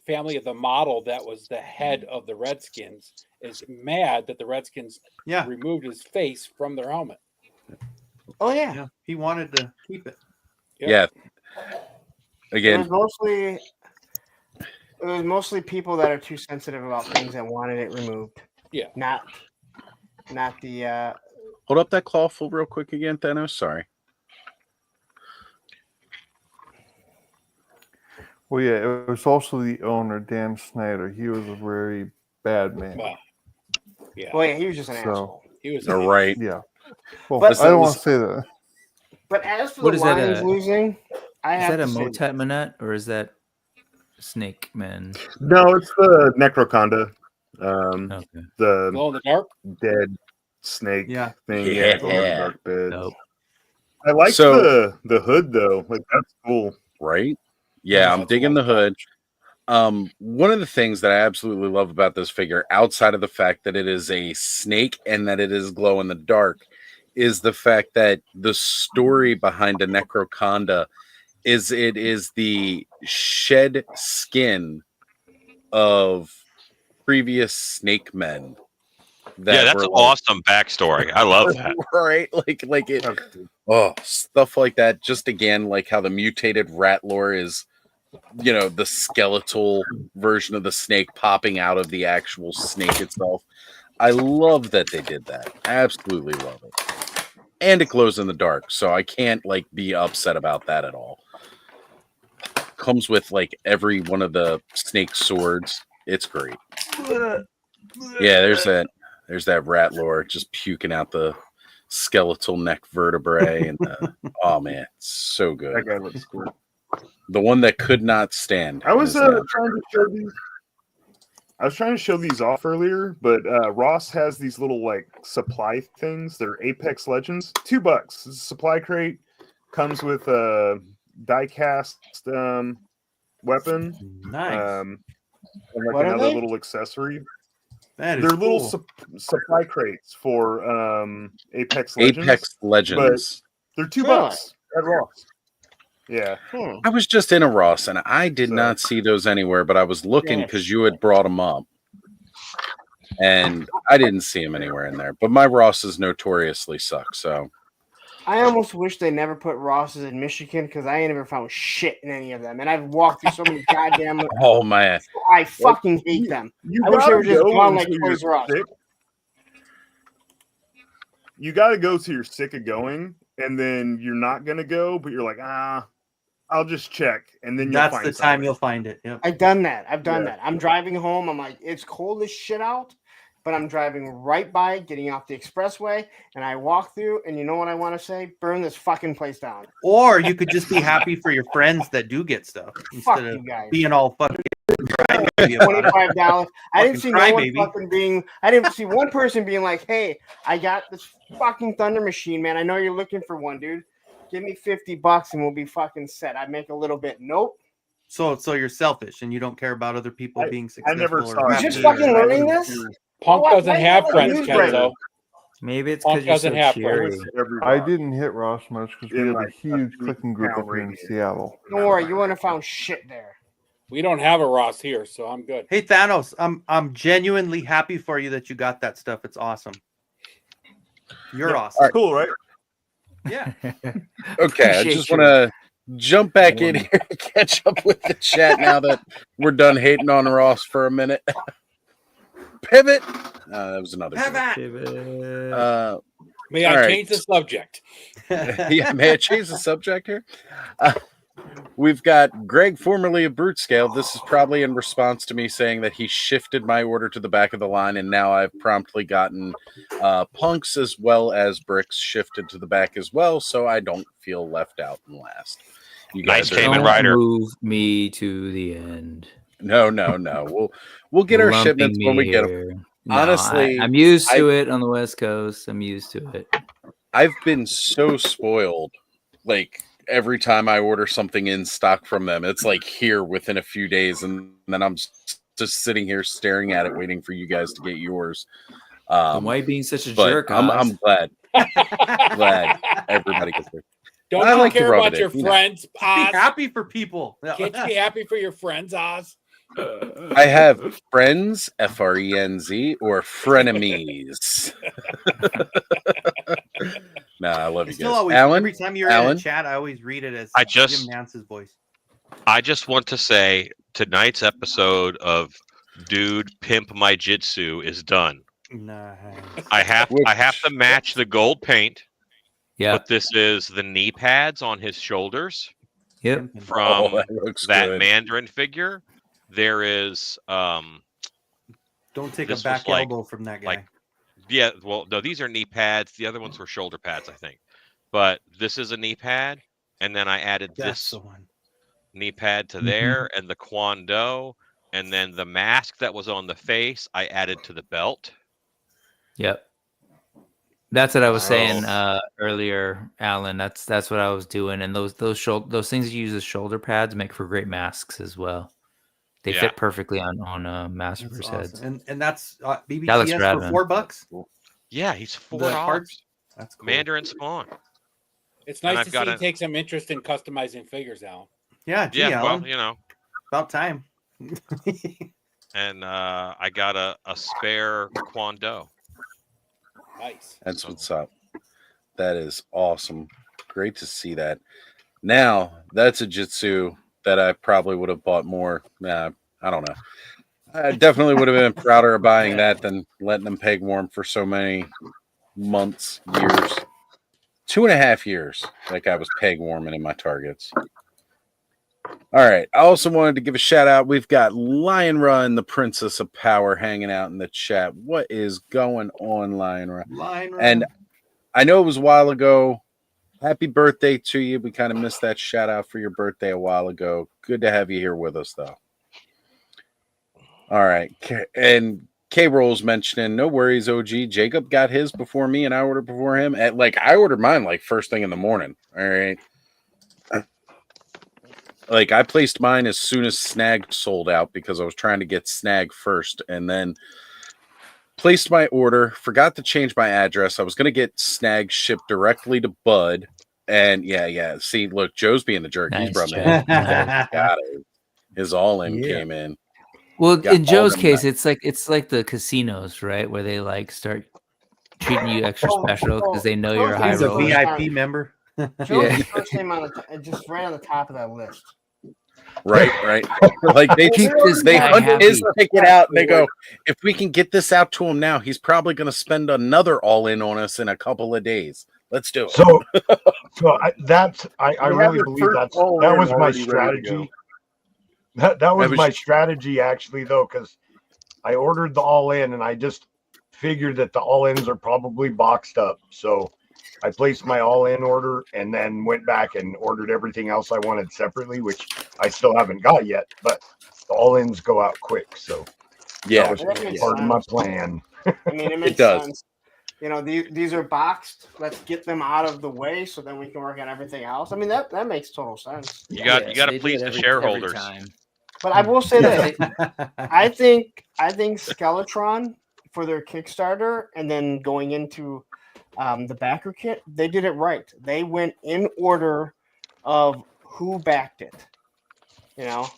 family of the model that was the head of the Redskins is mad that the Redskins Yeah. removed his face from their helmet. Oh yeah. Yeah, he wanted to keep it. Yeah. It Again, was mostly people that are too sensitive about things that wanted it removed. Yeah. Not the hold up that clawful real quick again, Thanos. Sorry. Well, yeah, it was also the owner, Dan Snyder. He was a very bad man. Well, yeah, well, yeah, he was just an So- asshole. he was. All right. Yeah. Well, But- I don't want to say that. But as for What the is that, Lions losing, I Is have that a to say Motet Manette or is that Snake Man? No, it's the Necroconda. Okay. The Glow in the dark. dead snake Yeah. thing. Yeah. glow in the dark bits. Dope. I like So- the hood though. Like that's cool. Right? Yeah, I'm That's digging the a lot of hood. One of the things that I absolutely love about this figure, outside of the fact that it is a snake and that it is glow in the dark, is the fact that the story behind a Necroconda is it is the shed skin of previous snake men. Yeah, that's were an like- awesome backstory. I love that. right? Like it. Oh, stuff like that. Just again, like how the mutated rat lore is, the skeletal version of the snake popping out of the actual snake itself. I love that they did that. Absolutely love it. And it glows in the dark, so I can't be upset about that at all. Comes with every one of the snake swords. It's great. Yeah, there's that rat lore just puking out the skeletal neck vertebrae and oh man, it's so good. That guy looks cool. The one that could not stand. I was is that. trying to show these. I was trying to show these off earlier, but Ross has these little supply things. They're Apex Legends, $2. It's a supply crate. Comes with a die-cast weapon. Nice. And What are another they? little accessory. That is They're little cool. supply crates for Apex Legends. Apex Legends. They're $2 at Ross. Yeah. I was just in a Ross and I did not see those anywhere, but I was looking Yes. because you had brought them up. and I didn't see him anywhere in there. But my Rosses notoriously suck. So I almost wish they never put Ross's in Michigan because I ain't never found shit in any of them, and I've walked through so many goddamn. oh man, I fucking hate them. You I wish they gotta were just go gone like until you're Toys R Us. sick. You got to go till you're sick of going, and then you're not gonna go, but you're like, I'll just check, and then you'll That's find the time something. you'll find it. Yep. I've done that. I've done Yeah. that. I'm driving home. I'm like, it's cold as shit out, but I'm driving right by, getting off the expressway, and I walk through, and you know what I want to say? Burn this fucking place down. Or you could just be happy for your friends that do get stuff Fuck instead you of guys. being all fucking crybaby about it. $25. I didn't see no one crybaby. fucking being. I didn't see one person being like, "Hey, I got this fucking Thunder Machine, man. I know you're looking for one, dude. Give me $50 and we'll be fucking set." I make a little bit. Nope. So you're selfish and you don't care about other people being successful. never or saw You're that. just happy fucking or- learning this. Punk Why- doesn't why have not friends, use Kenzo. Maybe it's Punk because you're doesn't so have cheery. friends. I didn't hit Ross much because we In have a like huge a clicking group town up here in radius. Seattle. Don't worry, you wouldn't have found shit there. We don't have a Ross here, so I'm good. Hey Thanos, I'm genuinely happy for you that you got that stuff. It's awesome. You're awesome. All right. Cool, right? Yeah. Okay, I Appreciate just you. want to jump back in here to catch up with the chat now that we're done hating on Ross for a minute. Pivot. That was another. Pivot. May all I right. change the subject? Yeah, may I change the subject here? We've got Greg, formerly of Brute Scale. This is probably in response to me saying that he shifted my order to the back of the line, and now I've promptly gotten punks as well as bricks shifted to the back as well, so I don't feel left out and last. You Nice guys are Cayman Don't Rider. move me to the end. No. We'll get our Lumping shipments when we me get them. here. No, Honestly, I'm used to it on the West Coast. I'm used to it. I've been so spoiled. Like every time I order something in stock from them, it's like here within a few days, and then I'm just sitting here staring at it, waiting for you guys to get yours. Then why being such a but jerk? I'm Oz? glad everybody gets there. Don't I you like to care rub about it your in, you know. friends, Be Oz? happy for people. Can't you be happy for your friends, Oz? I have friends, FRENZ, or frenemies. Nah, I love I you still guys. always Alan, every time you're in Alan? a chat, I always read it as Jim Nance's voice. I just want to say tonight's episode of Dude Pimp My Jitsu is done. Nice. I have to match the gold paint. Yeah. But this is the knee pads on his shoulders Yep. from that looks that good. Mandarin figure. There is Don't take a this back was like- elbow from that guy. like yeah, well no, these are knee pads. The other ones were shoulder pads, I think. But this is a knee pad, and then I added That's this the one. knee pad to there, and the Kwando, and then the mask that was on the face I added to the belt. Yep. That's what I was saying Nice. earlier, Alan. That's what I was doing, and those things you use as shoulder pads make for great masks as well. They Yeah. fit perfectly on masterverse That's heads. awesome. And that's That looks BBTS rad, for man. $4. Yeah, he's $4. The parts. That's cool. Mandarin Spawn. It's And nice I've to got see you a- take some interest in customizing figures, Al. Yeah, gee, Yeah, Alan. well, you know. About time. And I got a spare Kwando. Nice. That's what's up. That is awesome. Great to see that. Now, that's a Jitsu that I probably would have bought more. Nah, I don't know. I definitely would have been prouder of buying that than letting them peg warm for so many months, years. 2.5 years, like I was peg warming in my targets. All right. I also wanted to give a shout out. We've got Lion Run, the Princess of Power, hanging out in the chat. What is going on, Lion Run? Line And I know it was a while ago. Happy birthday to you. We kind of missed that shout out for your birthday a while ago. Good to have you here with us, though. All right. And K-Roll's mentioning, no worries, OG. Jacob got his before me, and I ordered before him. I ordered mine like first thing in the morning. All right. Like, I placed mine as soon as Snag sold out because I was trying to get Snag first, and then placed my order, forgot to change my address. I was going to get Snag shipped directly to Bud, and yeah. See, look, Joe's being the jerk. He's Nice, brought Joe. me. Got it. His all-in Yeah. came in. Well, Got in all Joe's them case, guys. it's like the casinos, right? Where they like start treating you extra special because they know Joe's you're a high He's a roller. VIP member. Joe's Yeah. the first name on just right on the top of that list. Right. Like they Keep this they guy hunt his happy. ticket out and they go, if we can get this out to him now, he's probably going to spend another all in on us in a couple of days. Let's do it. So I We have really the believe first that all-in was my already ready to go. strategy. That was was- my strategy actually, though, because I ordered the all in and I just figured that the all ins are probably boxed up. So I placed my all in order and then went back and ordered everything else I wanted separately, which I still haven't got yet. But the all ins go out quick, so Yeah, that was That makes part of my sense. plan. I mean, it makes does. sense. You know, these are boxed. Let's get them out of the way so then we can work on everything else. I mean, that makes total sense. You got Yeah, you got they to do it please the every shareholders. time. But I will say this: I think Skeletron for their Kickstarter and then going into the backer kit, they did it right. They went in order of who backed it. You know,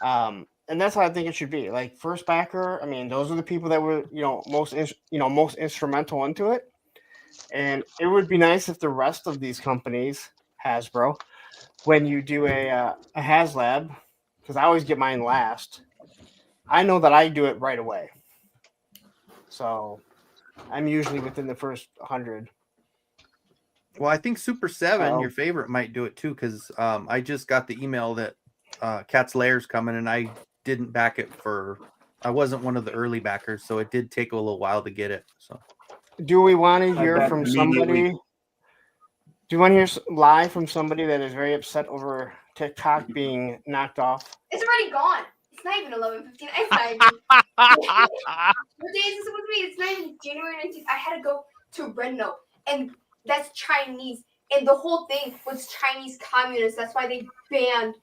and that's how I think it should be. Like first backer, I mean, those are the people that were most instrumental into it. And it would be nice if the rest of these companies, Hasbro, when you do a HasLab, because I always get mine last, I know that I do it right away. So I'm usually within the first 100. Well, I think Super 7, Oh. your favorite, might do it too, because I just got the email that Cat's Lair's coming, and I didn't back it I wasn't one of the early backers, so it did take a little while to get it. So, Do we want to hear backed from immediately. somebody? Do you want to hear live from somebody that is very upset over TikTok being knocked off? It's already gone. It's not even 11:15. It's not even. What day is it supposed to be? It's not even January 19th. I had to go to Reno, and that's Chinese. And the whole thing was Chinese communists. That's why they banned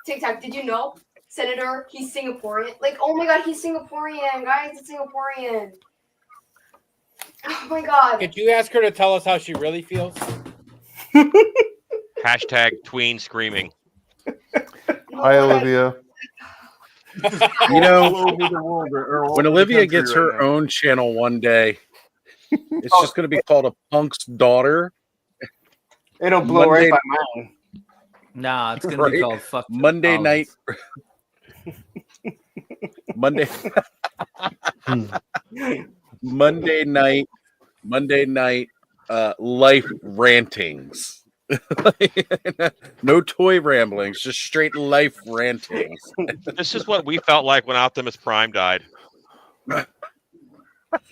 TikTok. Did you know? Senator, he's Singaporean. Like, oh my God, he's Singaporean. Guys, it's Singaporean. Oh my God. Could you ask her to tell us how she really feels? Hashtag tween screaming. Hi, Olivia. You know, All over the world, or all when over the Olivia country gets right her now. own channel one day, it's just going to be called A Punk's Daughter. It'll blow Monday- right by mine. Nah, it's gonna Right. be called "Fuck Monday Olives." night. Monday. Monday night. Life rantings. No toy ramblings, just straight life rantings. This is what we felt like when Optimus Prime died.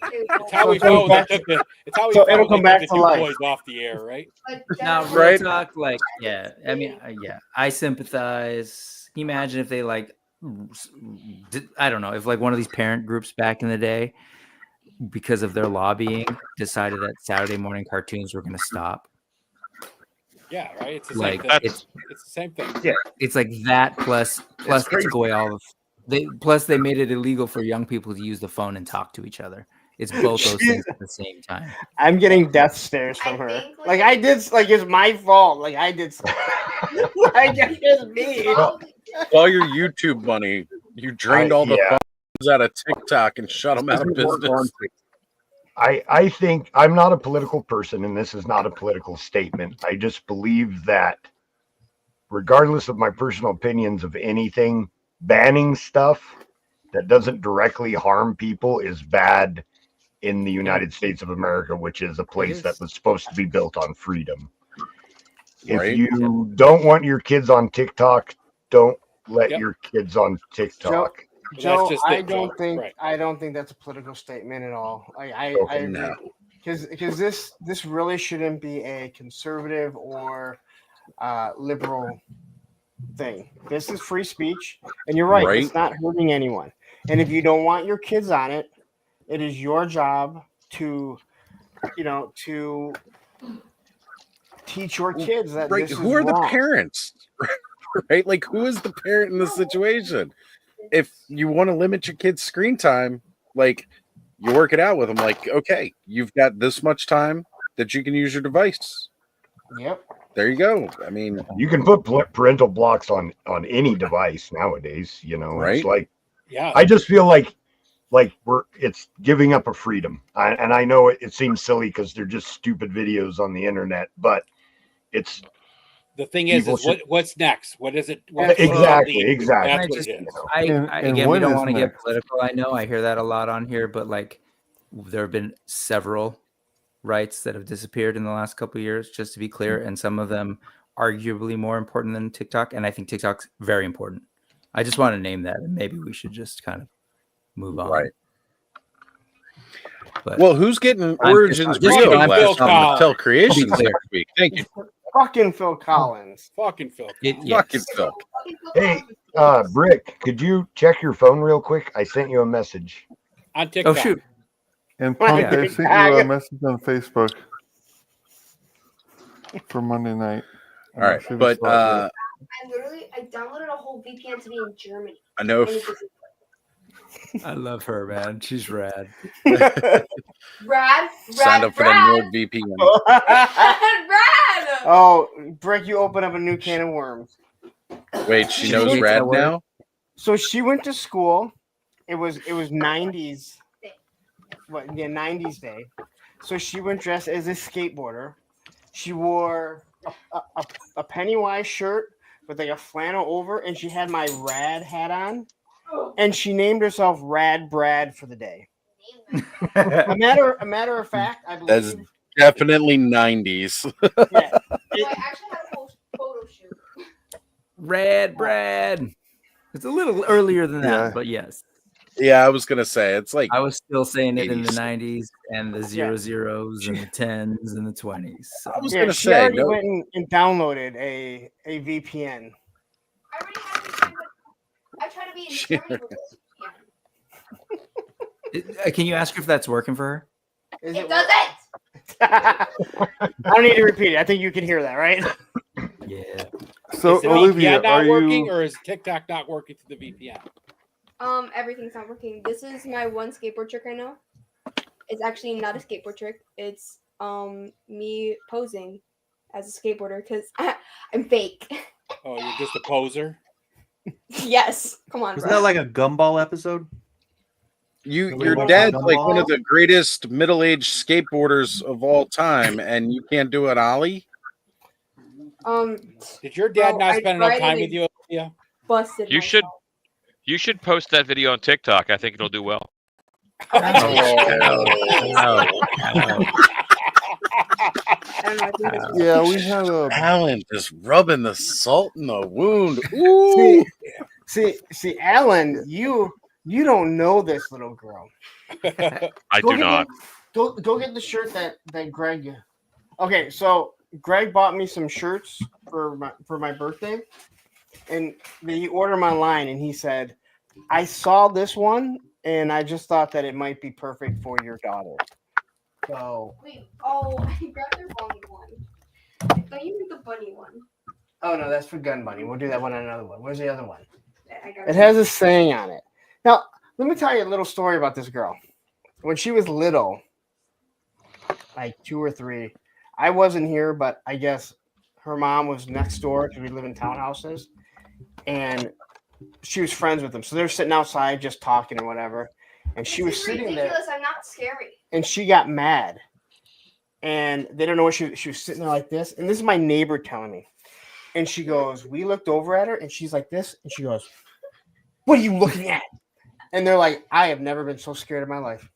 It's how we So felt when back- they took the. It's how we so felt it'll when come they back took to the life. boys off the air, right? Now, real Right. talk, like, yeah. I mean, yeah. I sympathize. Can you imagine if they I don't know, if like one of these parent groups back in the day, because of their lobbying, decided that Saturday morning cartoons were going to stop. Yeah, right. It's the Like, same thing. it's It's the same thing. Yeah. it's like that plus crazy. it's away all of they made it illegal for young people to use the phone and talk to each other. It's both those things at the same time. I'm getting death stares from her. think, Like I did, like it's my fault. Like I did something. Like it's me. All your YouTube money, you drained all the yeah. funds out of TikTok and shut them out of business. I think I'm not a political person, and this is not a political statement. I just believe that regardless of my personal opinions of anything, banning stuff that doesn't directly harm people is bad in the United States of America, which is a place that was supposed to be built on freedom. Right. If you don't want your kids on TikTok, don't let Yep. your kids on TikTok. Joe, just I it, don't Joe. think Right. I don't think that's a political statement at all. I Okay, agree. no. Because this really shouldn't be a conservative or liberal thing. This is free speech, and you're right. It's Right. not hurting anyone. And if you don't want your kids on it, it is your job to teach your kids that Right. this Who is are the wrong. parents? Right? Like, who is the parent in this situation? If you want to limit your kid's screen time, like, you work it out with them. Like, okay, you've got this much time that you can use your device. Yep. There you go. I mean, You can put parental blocks on any device nowadays. You know, Right. it's like Yeah. I just feel like it's giving up a freedom. And I know it seems silly because they're just stupid videos on the internet, but it's the thing is people should- what's next? What is it? Exactly. That's what it is. Again, we don't want to get political. I know I hear that a lot on here, but like there have been several rights that have disappeared in the last couple of years, just to be clear, and some of them arguably more important than TikTok. And I think TikTok's very important. I just want to name that, and maybe we should just kind of move on. Right. But well, who's getting I'm Origins just- Rio I'm left just- on Mattel Creations I'll be next week? Thank you. Fucking Phil Collins. Fucking Phil. Fucking Phil. Hey, Brick, could you check your phone real quick? I sent you a message. On TikTok. Oh shoot. And Punk, I sent you a message on Facebook for Monday night. All right, but I downloaded a whole VPN to be in Germany. I know. I love her, man. She's rad. Rad. Signed up for that NordVPN. Rad. Oh, Brick, you open up a new can of worms. Wait, she knows Rad now? So she went to school. It was 90s. What? Yeah, 90s day. So she went dressed as a skateboarder. She wore a Pennywise shirt with like a flannel over, and she had my Rad hat on. And she named herself Rad Brad for the day. a matter of fact, I believe That's definitely 90s. yeah, I actually had a whole photo shoot. Rad Brad. It's a little earlier than that, Yeah. but yes. Yeah, I was gonna say it's like I was still saying it in the 80s. 90s and the zeros and the 10s and the 20s. So. I was yeah, gonna she say already no. went and downloaded a VPN. I try to be in Germany with this. Can you ask her if that's working for her? It doesn't. I don't need to repeat it. I think you can hear that, right? Yeah. So Is the Olivia, VPN not are working, you? or is TikTok not working through the VPN? Everything's not working. This is my one skateboard trick I know. It's actually not a skateboard trick. It's me posing as a skateboarder because I'm fake. Oh, you're just a poser. Yes. Come on, Isn't bro. that like a Gumball episode? Your dad's like one of the greatest middle-aged skateboarders of all time, and you can't do an ollie. Did your dad Bro, not I spend enough tried time it with you? Yeah. Busted. You should post that video on TikTok. I think it'll do well. Yeah, we had a Alan just rubbing the salt in the wound. Ooh. See, Alan, you don't know this little girl. I Go do get not. Go get the shirt that Greg. Okay, so Greg bought me some shirts for my birthday, and he ordered them online, and he said, "I saw this one, and I just thought that it might be perfect for your daughter." So, Wait. Oh, I grabbed the wrong one. Don't you mean the bunny one? oh no, that's for Gun Bunny. We'll do that one on another one. Where's the other one? I got It has a saying on it. Now, let me tell you a little story about this girl. When she was little, like 2 or 3, I wasn't here, but I guess her mom was next door because we live in townhouses, and she was friends with them. So they're sitting outside just talking or whatever, and she was This is sitting there, ridiculous. I'm not scary. and she got mad, and they don't know what she was sitting there like this, and this is my neighbor telling me, and she goes, we looked over at her, and she's like this, and she goes, "What are you looking at?" And they're like, "I have never been so scared in my life."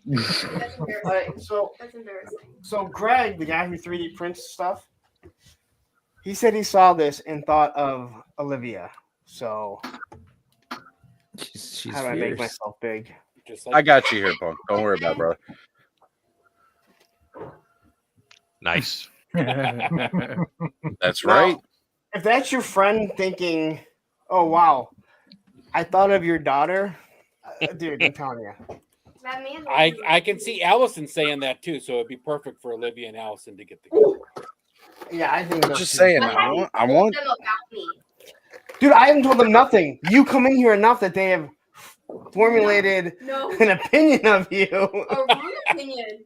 That's embarrassing. So That's embarrassing. So Greg, the guy who 3D prints stuff, he said he saw this and thought of Olivia. So She's how do I make fierce. myself big? Just I got you here, Punk. Don't worry about it, brother. Nice. That's Now, right. if that's your friend thinking, "Oh wow, I thought of your daughter," dude, I'm telling you. That man. I can see Allison saying that too, so it'd be perfect for Olivia and Allison to get together. Yeah, I think. I'm just saying. I want. them about me. Dude, I haven't told them nothing. You come in here enough that they have formulated No. an opinion of you. A rude opinion.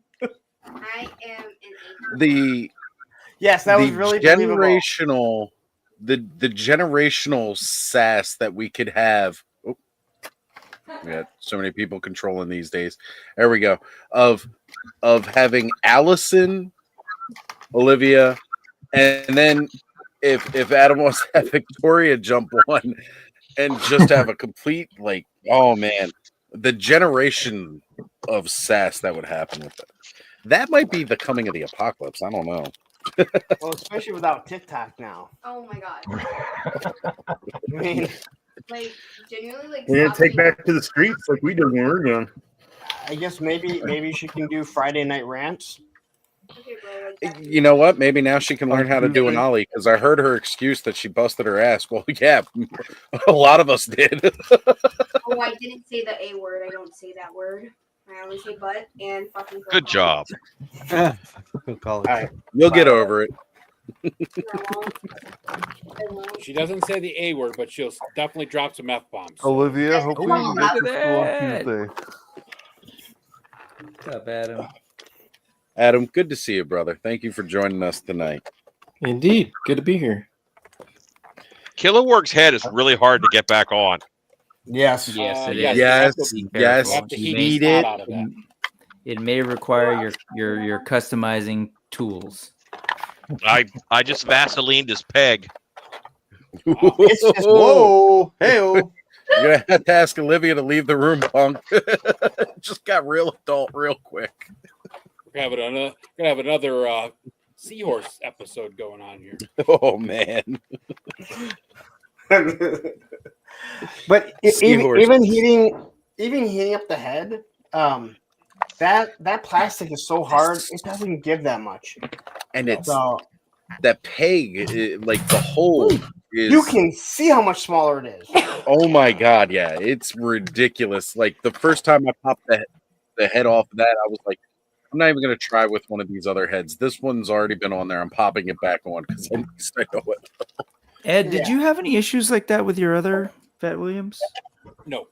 I am an the Yes, that the was really believable. generational the generational sass that we could have. Oh, We got so many people controlling these days. There we go. Of having Allison, Olivia, and then if Adam wants to have Victoria jump one and just have a complete like, oh man, the generation of sass that would happen with it. That might be the coming of the apocalypse. I don't know. Well, especially without TikTok now. Oh my god. I mean, Like genuinely, like We're gonna stop take being- back to the streets like we did when we were young. I guess maybe she can do Friday night rants. Okay, bro, like, You know what? Maybe now she can learn how to do an ollie because I heard her excuse that she busted her ass. Well, yeah, a lot of us did. oh, I didn't say the A word. I don't say that word. I only say butt and fucking. Good job. Call it. You'll get over it. She doesn't say the A word, but she'll definitely drop some F bombs. Olivia, hopefully you Ooh, get look to at school on that. Tuesday. What's up, Adam? Adam, good to see you, brother. Thank you for joining us tonight. Indeed. Good to be here. Kilowog's head is really hard to get back on. Yes. Yes, it yes, is. you have Yes, to- Be yes, You have to careful. heat heat the snot it. out of that. It may require your customizing tools. I just Vaselined his peg. It's just Whoa, hey, You're gonna have to ask Olivia to leave the room, punk. Just got real adult real quick. We're gonna have another seahorse episode going on here. Oh man. But Seahorses. even heating up the head, that plastic is so hard it doesn't give that much. And it's So that peg, like the hole is. you can see how much smaller it is. Oh my god, yeah, it's ridiculous. Like the first time I popped the head off of that, I was like, I'm not even gonna try with one of these other heads. This one's already been on there. I'm popping it back on because at least I know it. Ed, did Yeah. you have any issues like that with your other Vet Williams? No,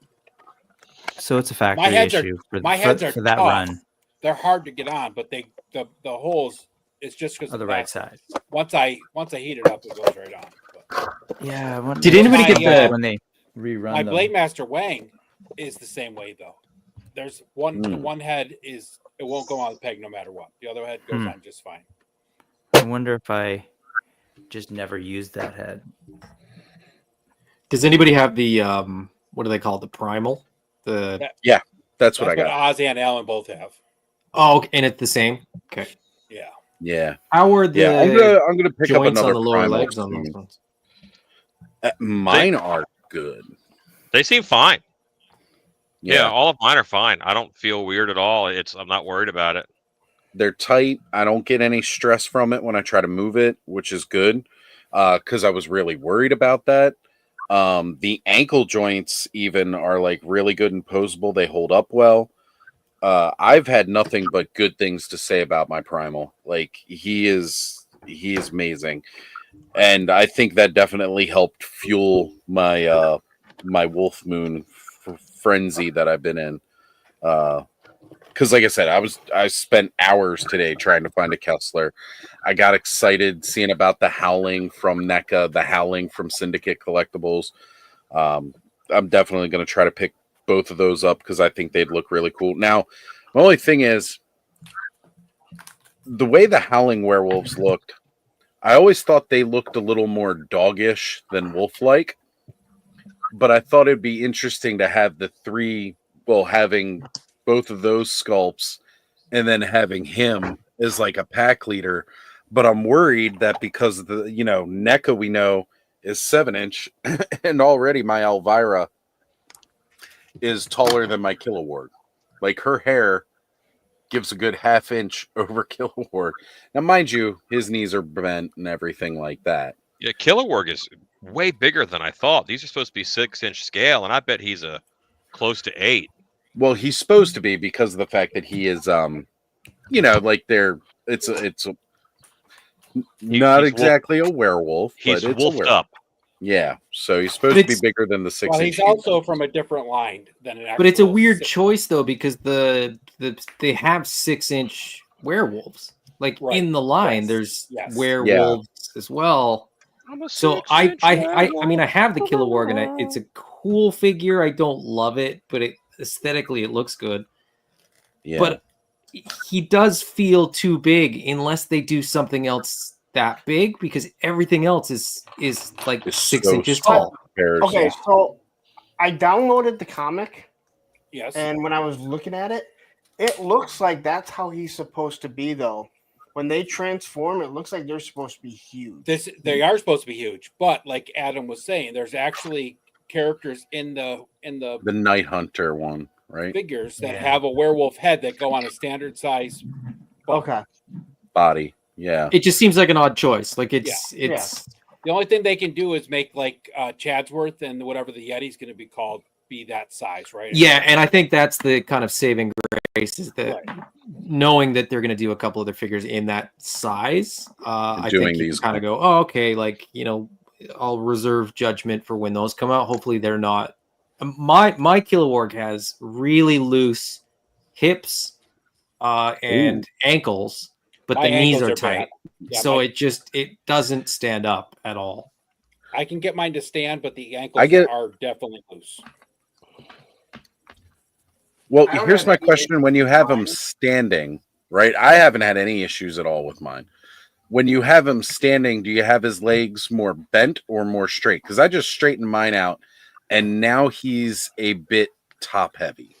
So it's a factory my heads issue are my heads are for that tough. run. They're hard to get on, but the holes. It's just because Of the right side. Once I heat it up, it goes right on. But Yeah. I wonder- Did anybody get the- when they rerun my them? Blade Master Wang is the same way though. There's one head is it won't go on the peg no matter what. The other head goes on just fine. I wonder if I just never used that head. Does anybody have the what do they call it? The primal? Yeah, that's what I got. Ozzy and Alan both have. Oh, okay, and it's the same. Okay. Yeah. Yeah. How are the Yeah, I'm gonna pick up joints another on the lower primal legs on soon. those ones? Mine are good. They seem fine. Yeah. Yeah. All of mine are fine. I don't feel weird at all. I'm not worried about it. They're tight. I don't get any stress from it when I try to move it, which is good. Because I was really worried about that. The ankle joints even are like really good and posable. They hold up well. I've had nothing but good things to say about my primal. Like he is amazing. And I think that definitely helped fuel my my Wolf Moon frenzy that I've been in. Because like I said, I spent hours today trying to find a Kessler. I got excited seeing about the Howling from NECA, the Howling from Syndicate Collectibles. I'm definitely going to try to pick both of those up because I think they'd look really cool. Now, the only thing is, the way the Howling werewolves looked, I always thought they looked a little more doggish than wolf-like. But I thought it'd be interesting to have having both of those sculpts and then having him as like a pack leader. But I'm worried that because the NECA we know is 7-inch and already my Elvira is taller than my Kilowog. Like her hair gives a good 1/2 inch over Kilowog. Now, mind you, his knees are bent and everything like that. Yeah, Kilowog is way bigger than I thought. These are supposed to be 6-inch scale, and I bet he's close to 8. Well, he's supposed to be because of the fact that he is, like it's not exactly a werewolf. He's but it's wolfed a werewolf. up. Yeah, so he's supposed to be bigger than the 6 Well, inch. he's also from a different line than an. But it's a actual weird six- choice though because they have 6-inch werewolves. Like Right. in the line, Yes. there's Yes. werewolves as well. I'm a So 6-inch I mean I have the Kilowog and it's a cool figure. I don't love it, but aesthetically it looks good. Yeah. But he does feel too big unless they do something else that big, because everything else is like It's 6 so inches small. tall. Okay, so I downloaded the comic. Yes. And when I was looking at it, it looks like that's how he's supposed to be, though. When they transform, it looks like they're supposed to be huge. They are supposed to be huge, but like Adam was saying, there's actually characters in the The Night Hunter one, right? figures that have a werewolf head that go on a standard size. Okay. Body. Yeah. It just seems like an odd choice. Like it's The only thing they can do is make like Chadsworth and whatever the Yeti's going to be called be that size, right? yeah, and I think that's the kind of saving grace, is that knowing that they're going to do a couple other figures in that size. I Doing think you these kind of go, oh, okay, like, you know, I'll reserve judgment for when those come out. Hopefully they're not. My Kilowog has really loose hips and ankles, but My the knees ankles are are tight. bad. Yeah, So my- it doesn't stand up at all. I can get mine to stand, but the ankles are definitely loose. Well, I don't here's have my any question. When you have them standing, right? I haven't had any issues at all with mine. When you have him standing, do you have his legs more bent or more straight? Because I just straightened mine out, and now he's a bit top heavy.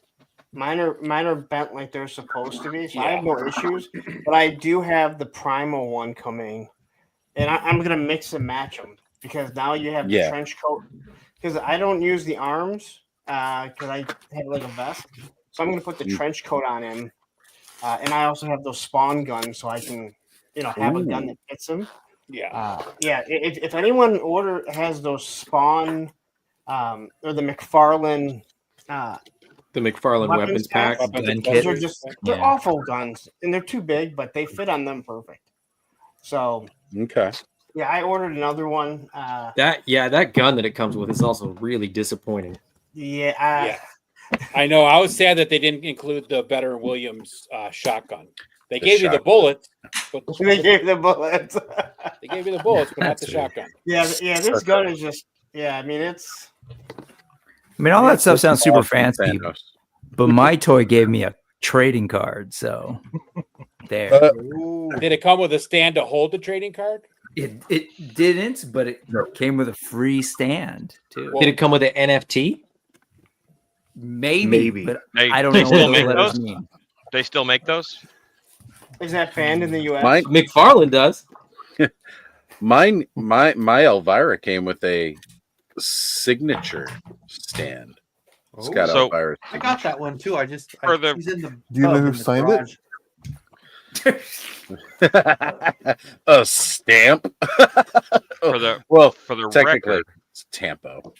Mine are bent like they're supposed to be, so I have no issues. But I do have the primal one coming, and I'm gonna mix and match them because now you have the Yeah. trench coat. Because I don't use the arms because I have like a vest, so I'm gonna put the trench coat on him, and I also have those spawn guns, so I can have a gun that hits him. Yeah. If anyone has those spawn or the McFarlane. The McFarlane weapons pack. Those are just they're awful guns, and they're too big, but they fit on them perfect. So Okay. yeah, I ordered another one. That gun that it comes with is also really disappointing. Yeah, I know. I was sad that they didn't include the Better Williams shotgun. They The gave you the shotgun. bullets, but they gave the bullets. they gave you the bullets, but not the That's weird. shotgun. Yeah. This gun is just. Yeah, I mean it's. I mean, all that stuff sounds super awesome, fancy, Thanos. but my toy gave me a trading card, so there. Did it come with a stand to hold the trading card? It didn't, but it came with a free stand too. Did it come with an NFT? Maybe, but They- I don't they know still what those make letters those? mean. They still make those? Is that banned in the U.S.? McFarlane does. My Elvira came with a signature stand. It's got So- Elvira's I got that one too. She's in the. Do you know tub who in the signed garage. a stamp. For the technically, record, it's Tampo.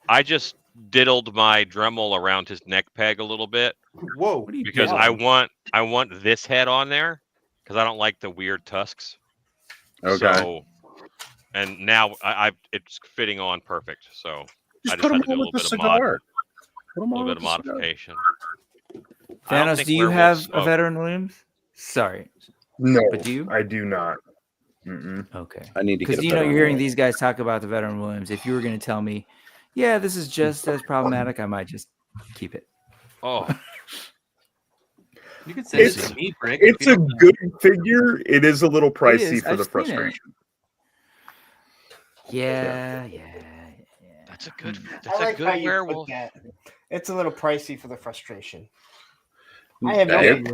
I just diddled my Dremel around his neck peg a little bit. Whoa! Because I want this head on there because I don't like the weird tusks. Okay. So, and now it's fitting on perfect. So I just put had him to do a on little with bit the of mod, cigar. a little bit of modification. I don't Thanos, think do you werewolves have a smoke. veteran Williams? Sorry, No, but do you? I do not. Mm-mm. Okay. I need to get Because a you're veteran hearing Williams. these guys talk about the veteran Williams. If you were going to tell me, yeah, this is just as problematic, I might just keep it. Oh, You could say It's, this to me, Brick. if it's you a don't- good figure. It is a little pricey is. for I've the seen it. frustration. Yeah. that's a good. I That's a like how good you werewolf. put that. It's a little pricey for the frustration. I have no That- idea.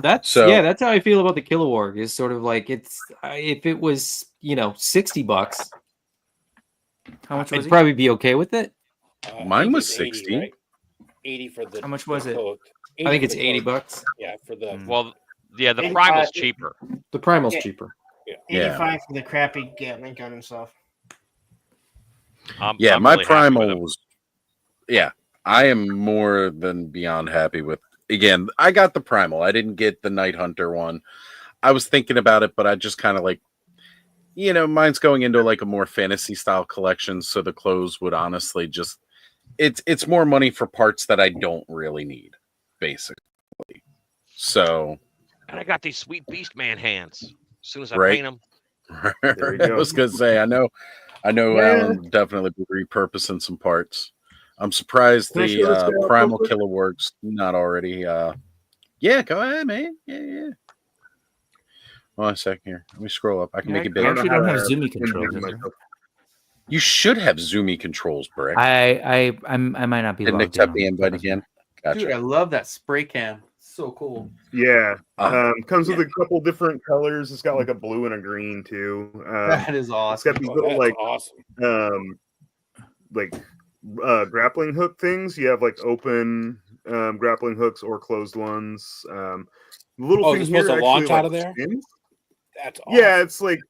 That's So- that's how I feel about the Kilowog. Is sort of like it's if it was $60, How much was I'd it? probably be okay with it. Mine was 80, 60. right? 80 for the. How much was the it? coat. I think for it's the $80. coat. Yeah, for the. Well, yeah, the 85. primal's cheaper. The primal's Yeah. cheaper. Yeah. 85 for the crappy Gatling gun and stuff. I'm Yeah, I'm my really happy with primal him. was. Yeah, I am more than beyond happy with. Again, I got the primal. I didn't get the Night Hunter one. I was thinking about it, but I just kind of like, mine's going into like a more fantasy style collection, so the clothes would honestly just. It's more money for parts that I don't really need, basically. So. And I got these sweet Beast Man hands. As soon as I Right. paint them, There you I go. was gonna say, I know I know Yeah. Alan will definitely be repurposing some parts. I'm surprised Can I show this guy the off Primal real quick? Killer Works not already. Yeah, go ahead, man. Yeah. Hold on a second here. Let me scroll up. I can make it I bigger. actually don't have zoomy controls. You should have zoomy controls, Brick. I might not be Didn't logged accept in the on invite this. again. Dude, I love that spray can. So cool. Yeah. Ah. Comes with a couple different colors. It's got like a blue and a green too. That is It's awesome. got these Oh, little that's like awesome. grappling hook things. You have like open grappling hooks or closed ones. The little Oh, thing is it here supposed to actually launch out like of there? spins. That's awesome. Yeah, it's like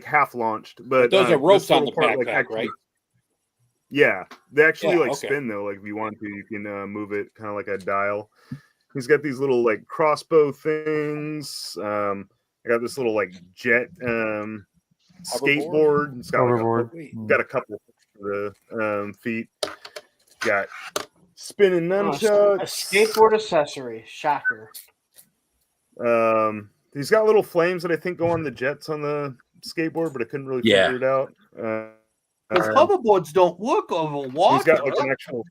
half launched, but those are ropes this on little the part, backpack, actually- right? Yeah, they actually Yeah, like okay. spin though. Like if you want to, you can move it kind of like a dial. He's got these little like crossbow things. I got this little like jet skateboard. It's got Hoverboard. got a couple of the feet. Got spinning Oh, nunchucks. a skateboard accessory. Shocker. He's got little flames that I think go on the jets on the skateboard, but I couldn't really Yeah. figure it out. Because hoverboards don't work over water. He's got like an actual.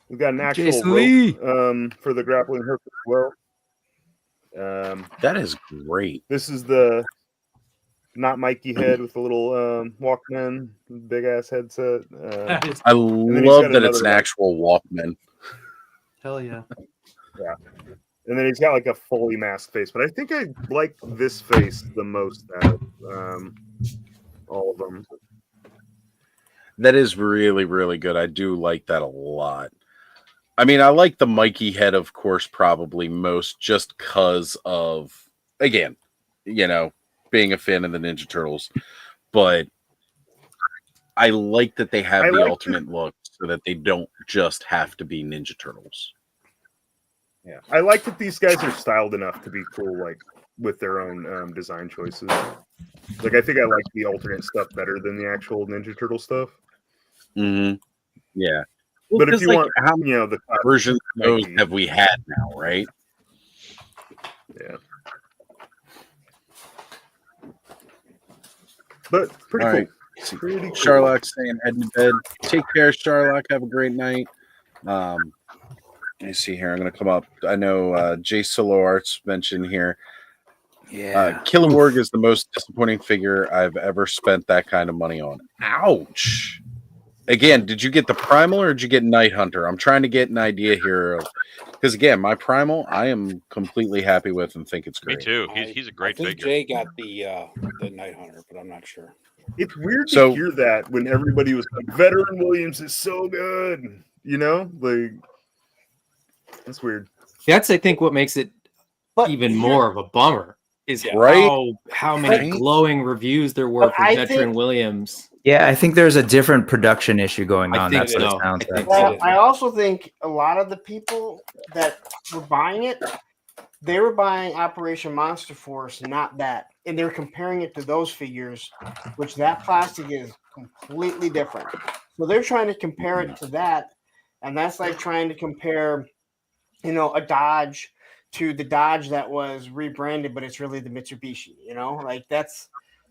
We've got an actual Jason Lee. rope for the grappling hook as well. That is great. This is the not Mikey head with the little Walkman, big ass headset. I then he's love got that it's an another, like- actual Walkman. Hell yeah. Yeah. And then he's got like a fully masked face, but I think I like this face the most out of all of them. That is really, really good. I do like that a lot. I mean, I like the Mikey head, of course, probably most just because of, again, being a fan of the Ninja Turtles. But I like that they have the alternate look so that they don't just have to be Ninja Turtles. Yeah, I like that these guys are styled enough to be cool, like with their own design choices. Like, I think I like the alternate stuff better than the actual Ninja Turtle stuff. Mm-hmm. Yeah. But if you want, how many the versions of those have we had now, right? Yeah. But pretty All cool. right. Pretty cool. Sharlock's saying head to bed. Take care, Sharlock. Have a great night. Let me see here. I'm going to come up. I know Jay Solo Arts mentioned here. Yeah. Kilowog is the most disappointing figure I've ever spent that kind of money on. Ouch. Again, did you get the Primal or did you get Night Hunter? I'm trying to get an idea here. Because, again, my Primal, I am completely happy with and think it's Me great. too. He's a great I think figure. Jay got the Night Hunter, but I'm not sure. It's weird So- to hear that when everybody was like, Veteran Williams is so good. Like, that's weird. That's, I think, what makes it even more of a bummer is how many glowing reviews there were But for I Veteran think- Williams. Yeah, I think there's a different production issue going I on. think That's what so. it sounds I like. think Well, I also think a lot of the people that were buying it, they were buying Operation Monster Force, not that. And they're comparing it to those figures, which that plastic is completely different. So they're trying to compare it to that. And that's like trying to compare, a Dodge to the Dodge that was rebranded, but it's really the Mitsubishi, like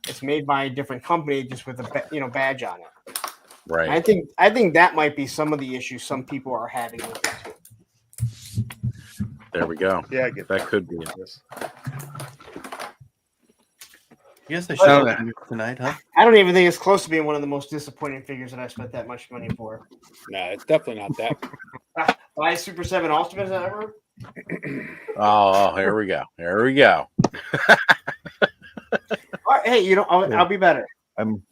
it's made by a different company just with a badge on it. Right. I think that might be some of the issues some people are having with it too. There we go. Yeah, I get that. Could be it. Yes, I I don't showed you tonight, huh? I don't even think it's close to being one of the most disappointing figures that I spent that much money for. No, it's definitely not that. Buy Super 7 Ultimates ever? Oh, here we go. Here we go. All right, hey, I'll be better. I'm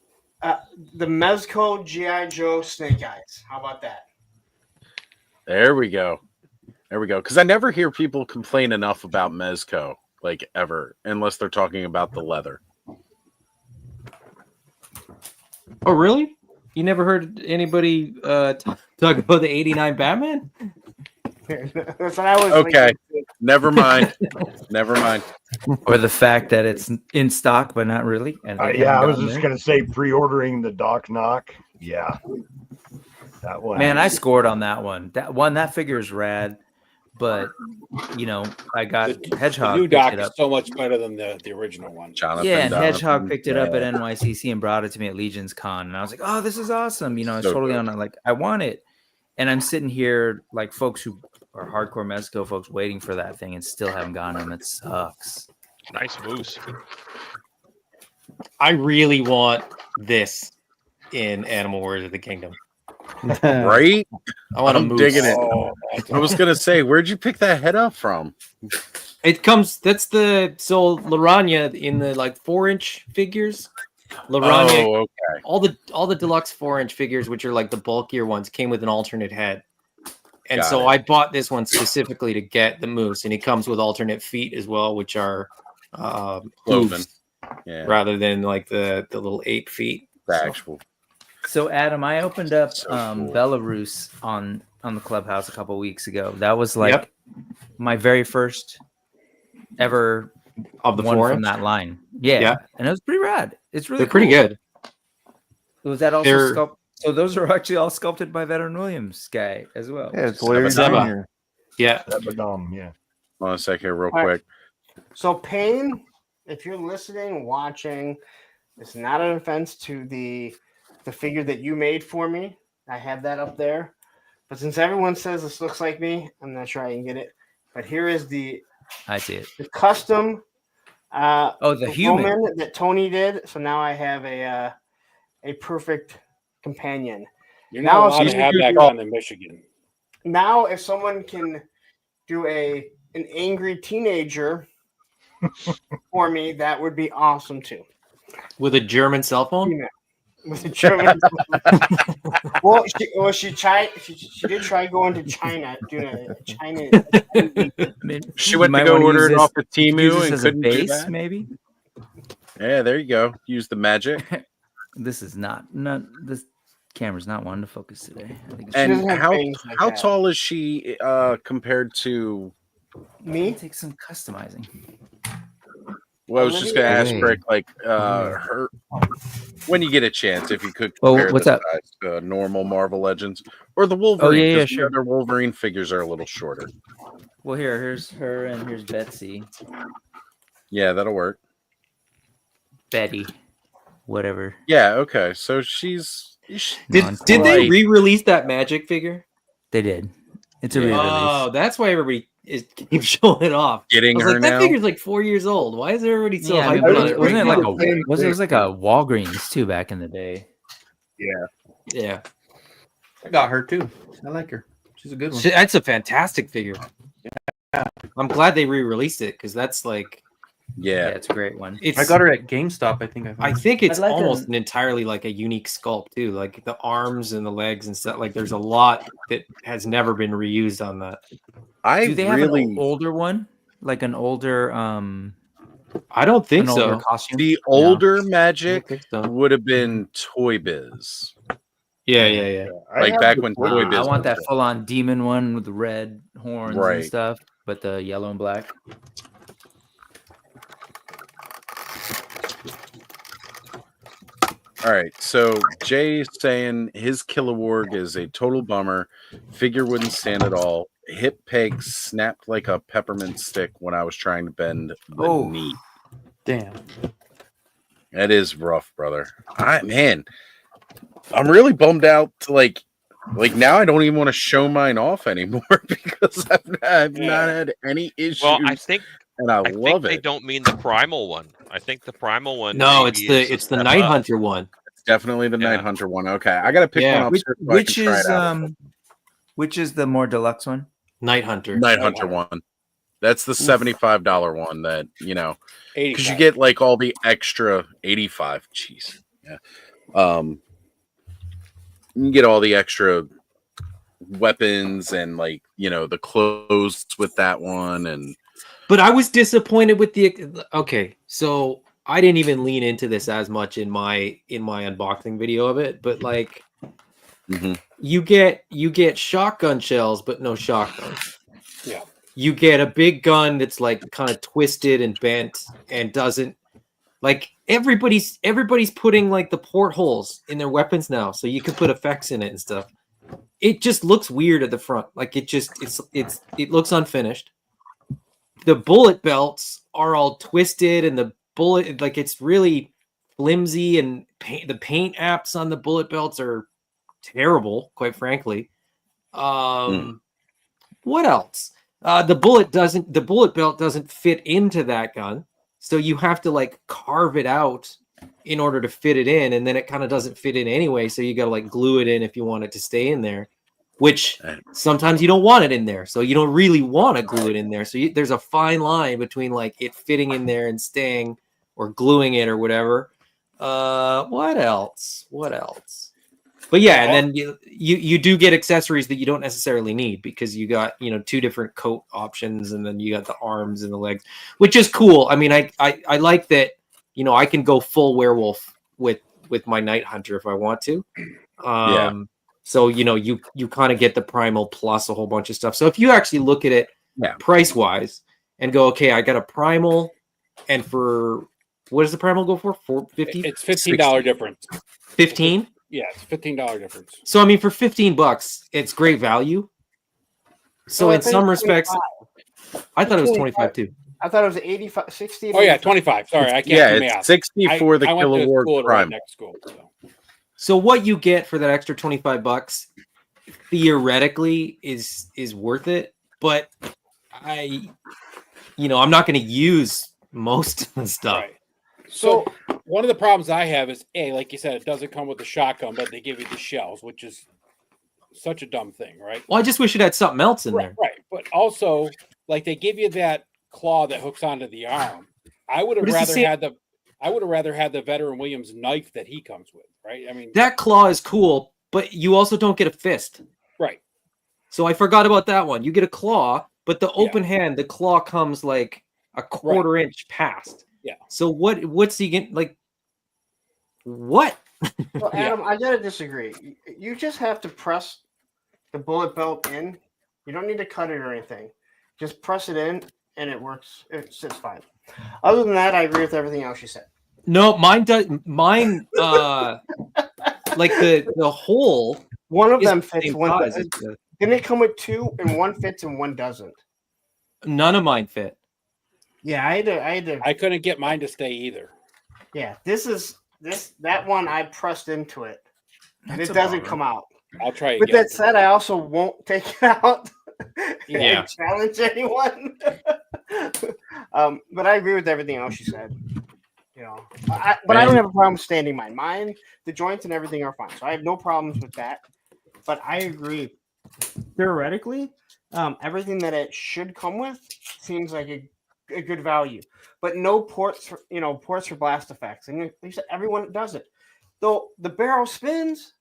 The Mezco G.I. Joe Snake Eyes. How about that? There we go. There we go. Because I never hear people complain enough about Mezco, like ever, unless they're talking about the leather. Oh, really? You never heard anybody talk about the '89 Batman? That's what I was Okay. thinking. Never mind. Never mind. Or the fact that it's in stock, but not really. And they Yeah, I haven't was gotten just there. going to say pre-ordering the Doc Knock. Yeah. That one. Man, I scored on that one. That figure is rad. but you know, I got The Hedgehog new picked dock it is up. so much better than the original one. Yeah, and Hedgehog picked it up at NYCC and brought it to me at Legion's Con, and I was like, "Oh, this is awesome!" You know, it's So totally good. on. Like, I want it, and I'm sitting here like folks who are hardcore Mexico folks waiting for that thing and still haven't gotten them. It sucks. Nice moose. I really want this in Animal Wars of the Kingdom. Right? I want a I'm moose. digging it. I was gonna say, where'd you pick that head up from? It comes. That's the so Laranya in the like 4-inch figures. Laranya. Oh, okay. All the deluxe 4-inch figures, which are like the bulkier ones, came with an alternate head. And Got so it. I bought this one specifically to get the moose, and it comes with alternate feet as well, which are Cloven. hooves, Yeah. rather than like the little ape feet. The actual. So Adam, I opened up So cool. Belarus on the Clubhouse a couple weeks ago. That was like Yep. my very first ever Of the one 4-inch? from that line. Yeah. Yeah. And it was pretty rad. It's really They're pretty cool. good. Was that also They're- sculpted? So those are actually all sculpted by Veteran Williams guy as well. Yeah, it's Larry Seba. Jr. Yeah. Yeah. Hold on a second here, real All right. quick. So, Payne, if you're listening, watching, it's not an offense to the figure that you made for me. I have that up there. But since everyone says this looks like me, I'm not sure I can get it. But here is the I see it. custom the human. Roman that Tony did. So now I have a perfect companion. You're Now, not if allowed to you have do- that gun in Michigan. Now, if someone can do an angry teenager for me, that would be awesome too. With a German cell phone? Yeah. With a German. She tried. She did try going to China, doing a China. She went to go order it off of Temu and as a couldn't do base, that. maybe. Yeah, there you go. Use the magic. This is not this camera's not one to focus today. I think And have how things like that. tall is she compared to me? Take some customizing. Well, I was just gonna ask Olivia. Rick, like, her when you get a chance, if you could Oh, compare what's the up? size to normal Marvel Legends or the Wolverine. yeah, 'cause the sure. other Wolverine figures are a little shorter. Well, here's her and here's Betsy, Yeah, that'll work. Betty, whatever. Yeah, okay. So she's Did they re-release that Magic figure? They did. It's a Yeah. re-release. Oh, that's why everybody keeps showing it off. Getting I was her like, now? that figure's like 4 years old. Why is everybody so Yeah, I mean, hyped on it? wasn't it like right a was it like a Walgreens too back in the day? Yeah. now? Yeah. I got her too. I like her. She's a good one. That's a fantastic figure. I'm glad they re-released it because that's like Yeah, it's a great one. It's I got her at GameStop. I think I think it's I'd like almost a- an entirely like a unique sculpt too, like the arms and the legs and stuff. Like there's a lot that has never been reused on that. I Do they have really an older one, like an older I don't think an older so. costume? the No? older Magic think so. would have been Toy Biz. Yeah. I Like have back the when Toy Toy Biz Biz I want was that full on demon one with the red horns Right. and stuff, but the yellow and black. All right, so Jay's saying his Kilowog is a total bummer. Figure wouldn't stand at all. Hip peg snapped like a peppermint stick when I was trying to bend the knee. Damn. That is rough, brother. Man, I'm really bummed out. To like now, I don't even want to show mine off anymore because I've not had any issues. Well, I think and I I love think they it. don't mean the primal one. I think the primal one. No, maybe is a it's the step Night up. Hunter one. It's definitely the Night Hunter one. Okay, I gotta pick one up. Which, so I which can try is it out. which is the more deluxe one? Night Hunter. Night Hunter one. That's the $75 one that because you 85. get like all the extra 85. Jeez, yeah. You can get all the extra weapons and like the clothes with that one, and But I was disappointed with the okay, so I didn't even lean into this as much in my unboxing video of it, but like you get shotgun shells, but no shotgun. Yeah. You get a big gun that's like kind of twisted and bent and doesn't like everybody's putting like the portholes in their weapons now, so you can put effects in it and stuff. it just looks weird at the front. Like it looks unfinished. The bullet belts are all twisted, and the bullet, like, it's really flimsy, and the paint apps on the bullet belts are terrible, quite frankly. What else? The bullet belt doesn't fit into that gun, so you have to like carve it out in order to fit it in, and then it kind of doesn't fit in anyway, so you got to like glue it in if you want it to stay in there, which sometimes you don't want it in there, so you don't really want to glue it in there. So there's a fine line between like it fitting in there and staying, or gluing it or whatever. What else? But yeah, and then you do get accessories that you don't necessarily need, because you got, you know, 2 different coat options, and then you got the arms and the legs, which is cool. I mean, I like that, you know, I can go full werewolf with my Night Hunter if I want to. So, you know, you kind of get the primal plus a whole bunch of stuff. So if you actually look at it price wise and go, okay, I got a primal, and for what does the primal go for? $4.50? It's $15 difference. 15? Yeah, it's $15 difference. So I mean, for $15, it's great value. So Well, I in think some it's respects, 25. I thought it was 25 too. I thought it was 85, 60. Oh yeah, 25. Sorry, I can't do math. 60 for the I went to Kilowog school at Prime. next school. So what you get for that extra $25 theoretically is worth it, but I'm not going to use most of the stuff. Right. So one of the problems I have is, like you said, it doesn't come with the shotgun, but they give you the shells, which is such a dumb thing, right? Well, I just wish it had something else in there. Right, but also, like, they give you that claw that hooks onto the arm. I would have rather had the Veteran Williams knife that he comes with, right? I mean, That claw is cool, but you also don't get a fist. Right. So I forgot about that one. You get a claw, but the open hand, the claw comes like a quarter inch past. Yeah. So what's he getting, like, what? Well, Adam, I gotta disagree. You just have to press the bullet belt in. You don't need to cut it or anything. Just press it in, and it works. It sits fine. Other than that, I agree with everything else you said. No, mine does. Mine, like the hole. One of is them the fits. same One size. doesn't. Didn't it come with 2, and one fits and one doesn't? None of mine fit. Yeah, I had to. I couldn't get mine to stay either. Yeah, that one I pressed into it, and That's it a doesn't bummer. come out. I'll try With again. that said, I also won't take it out Yeah. and challenge anyone. But I agree with everything else you said. You know, I don't have a problem standing mine. Mine, the joints and everything are fine, so I have no problems with that. But I agree. Theoretically, everything that it should come with seems like a good value, but no ports for blast effects, and at least everyone does it. Though the barrel spins,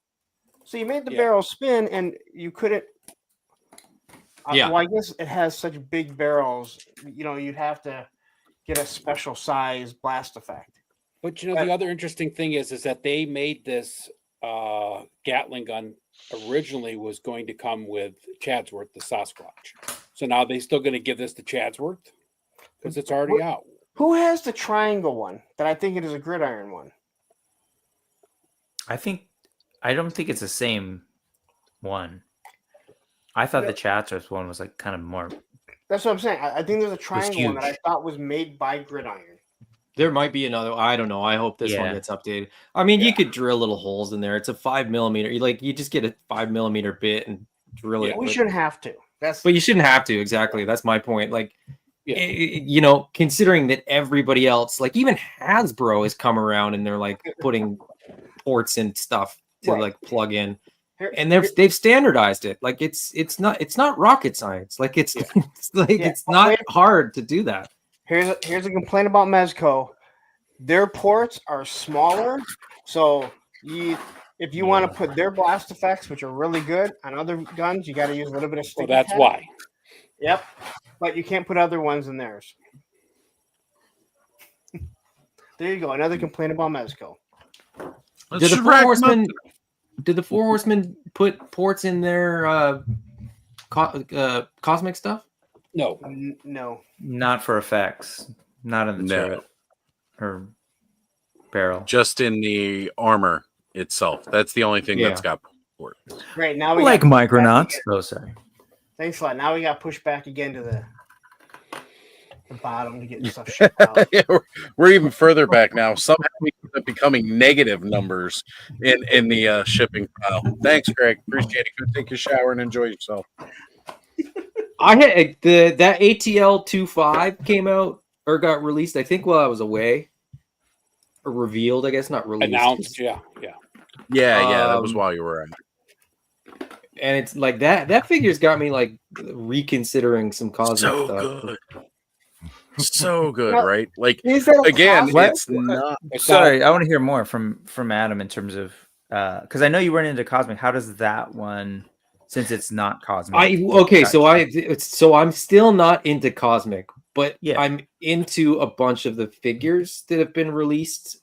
so you made the barrel spin, and you couldn't. Well, I guess it has such big barrels. You know, you'd have to get a special size blast effect. But you know, the other interesting thing is that they made this Gatling gun originally was going to come with Chadsworth, the Sasquatch. So now they still going to give this to Chadsworth because it's already out. Who has the triangle one that I think it is a gridiron one? I don't think it's the same one. I thought the Chatsworth one was like kind of more. That's what I'm saying. I think there's a triangle one that I thought was made by Gridiron. There might be another. I don't know. I hope this one gets updated. I mean, you could drill little holes in there. It's a 5mm. You just get a 5mm bit and drill it. We shouldn't have to. But you shouldn't have to. Exactly. That's my point. Like, you know, considering that everybody else, like even Hasbro, has come around and they're like putting ports and stuff to like plug in, and they've standardized it. Like it's not rocket science. Like it's not hard to do that. Here's a complaint about Mezco. Their ports are smaller, so if you want to put their blast effects, which are really good on other guns, you got to use a little bit of sticky. Well, that's why. Yep, but you can't put other ones in theirs. There you go. Another complaint about Mezco. Did the Four Horsemen put ports in their cosmic stuff? No. No. Not for effects. Not in the turret or barrel. Just in the armor itself. That's the only thing that's got. support. Great. Now we Like got pushed back Micronauts. again. Oh, sorry. Thanks a lot. Now we got pushed back again to the bottom to get stuff shipped out. Yeah, we're even further back now. Somehow we end up becoming negative numbers in the shipping file. Thanks, Greg. Appreciate it. Go take your shower and enjoy yourself. I had that ATL 2.5 came out or got released, I think, while I was away. Or revealed, I guess, not released. Announced, yeah. Yeah, that was while you were out. And it's like that figure's got me like reconsidering some cosmic So stuff. good. So good, Well, right? Like is that a again, cosmic- it's not. Sorry, I want to hear more from Adam in terms of because I know you weren't into cosmic. How does that one, since it's not cosmic? So I'm still not into cosmic, but Yeah. I'm into a bunch of the figures that have been released.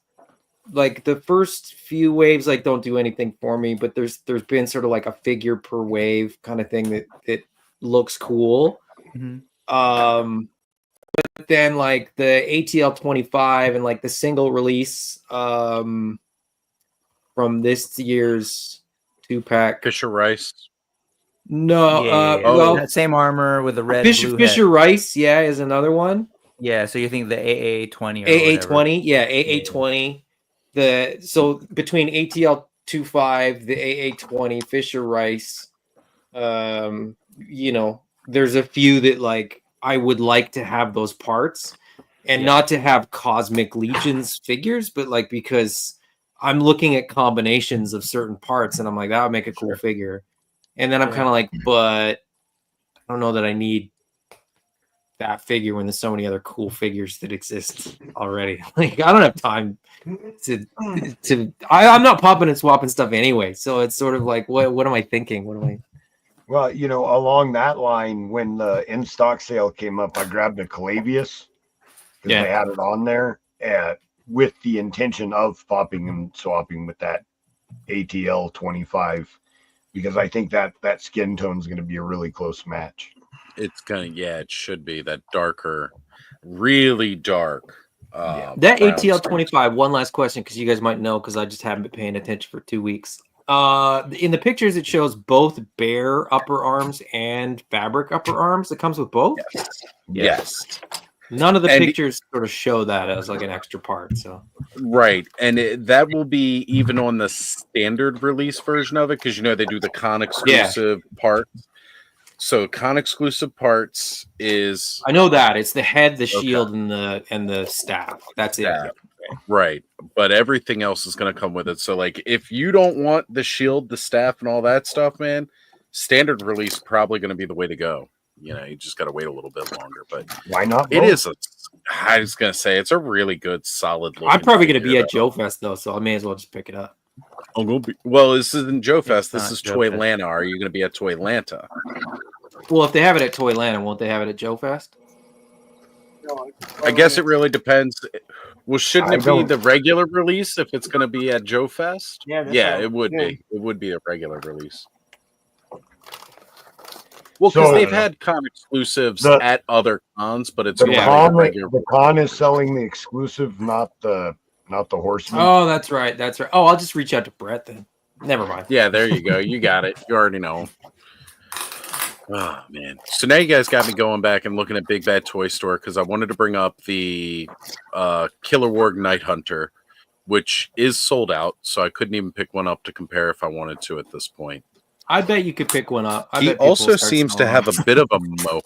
Like the first few waves, like don't do anything for me, but there's been sort of like a figure per wave kind of thing that looks cool. Mhm. But then like the ATL 25 and like the single release from this year's 2-pack. Fisher Rice. No, well, that same armor with the red Fisher blue Fisher head. Rice, yeah, is another one. Yeah, so you think the AA20 or AA20, yeah, AA20. So between ATL 25, the AA20, Fisher Rice, there's a few that like I would like to have those parts, and not to have Cosmic Legions figures, but like because I'm looking at combinations of certain parts, and I'm like that would make a cool figure, and then I'm kind of like, but I don't know that I need that figure when there's so many other cool figures that exist already. Like I don't have time to I'm not popping and swapping stuff anyway. So it's sort of like what am I thinking? What am I Well, along that line, when the in-stock sale came up, I grabbed a Calavius because they had it on there with the intention of popping and swapping with that ATL 25 because I think that skin tone is going to be a really close match. It's it should be that darker, really dark. that brown ATL skin. 25, one last question because you guys might know because I just haven't been paying attention for 2 weeks. In the pictures it shows both bare upper arms and fabric upper arms. It comes with both? Yes. None of the pictures sort of show that as like an extra part. So Right, and that will be even on the standard release version of it because they do the con exclusive parts. So con exclusive parts is I know that it's the head, the shield, and the staff. That's it. Right, but everything else is going to come with it. So like, if you don't want the shield, the staff, and all that stuff, man, standard release probably going to be the way to go. You just got to wait a little bit longer. But why not? It is. I was going to say it's a really good, solid. I'm probably going to be at Joe Fest though, so I may as well just pick it up. Well, this isn't Joe Fest. This is Joe Fest. Toylanta. Are you going to be at Toylanta? Well, if they have it at Toylanta, won't they have it at Joe Fest? I guess it really depends. Well, shouldn't it be don't- the regular release if it's going to be at Joe Fest? Yeah, that's Yeah, all- it would yeah. be. It would be a regular release. Well, because So- they've had con exclusives The- at other cons, but it's The going to be con, a regular. the con is selling the exclusive, not the horseman. Oh, that's right. That's right. Oh, I'll just reach out to Brett then. Never mind. Yeah, there you go. You got it. You already know. Oh man! So now you guys got me going back and looking at Big Bad Toy Store because I wanted to bring up the Killer Warg Night Hunter, which is sold out. So I couldn't even pick one up to compare if I wanted to at this point. I bet you could pick one up. I He bet people also will start seems to selling have them. a bit of a mohawk.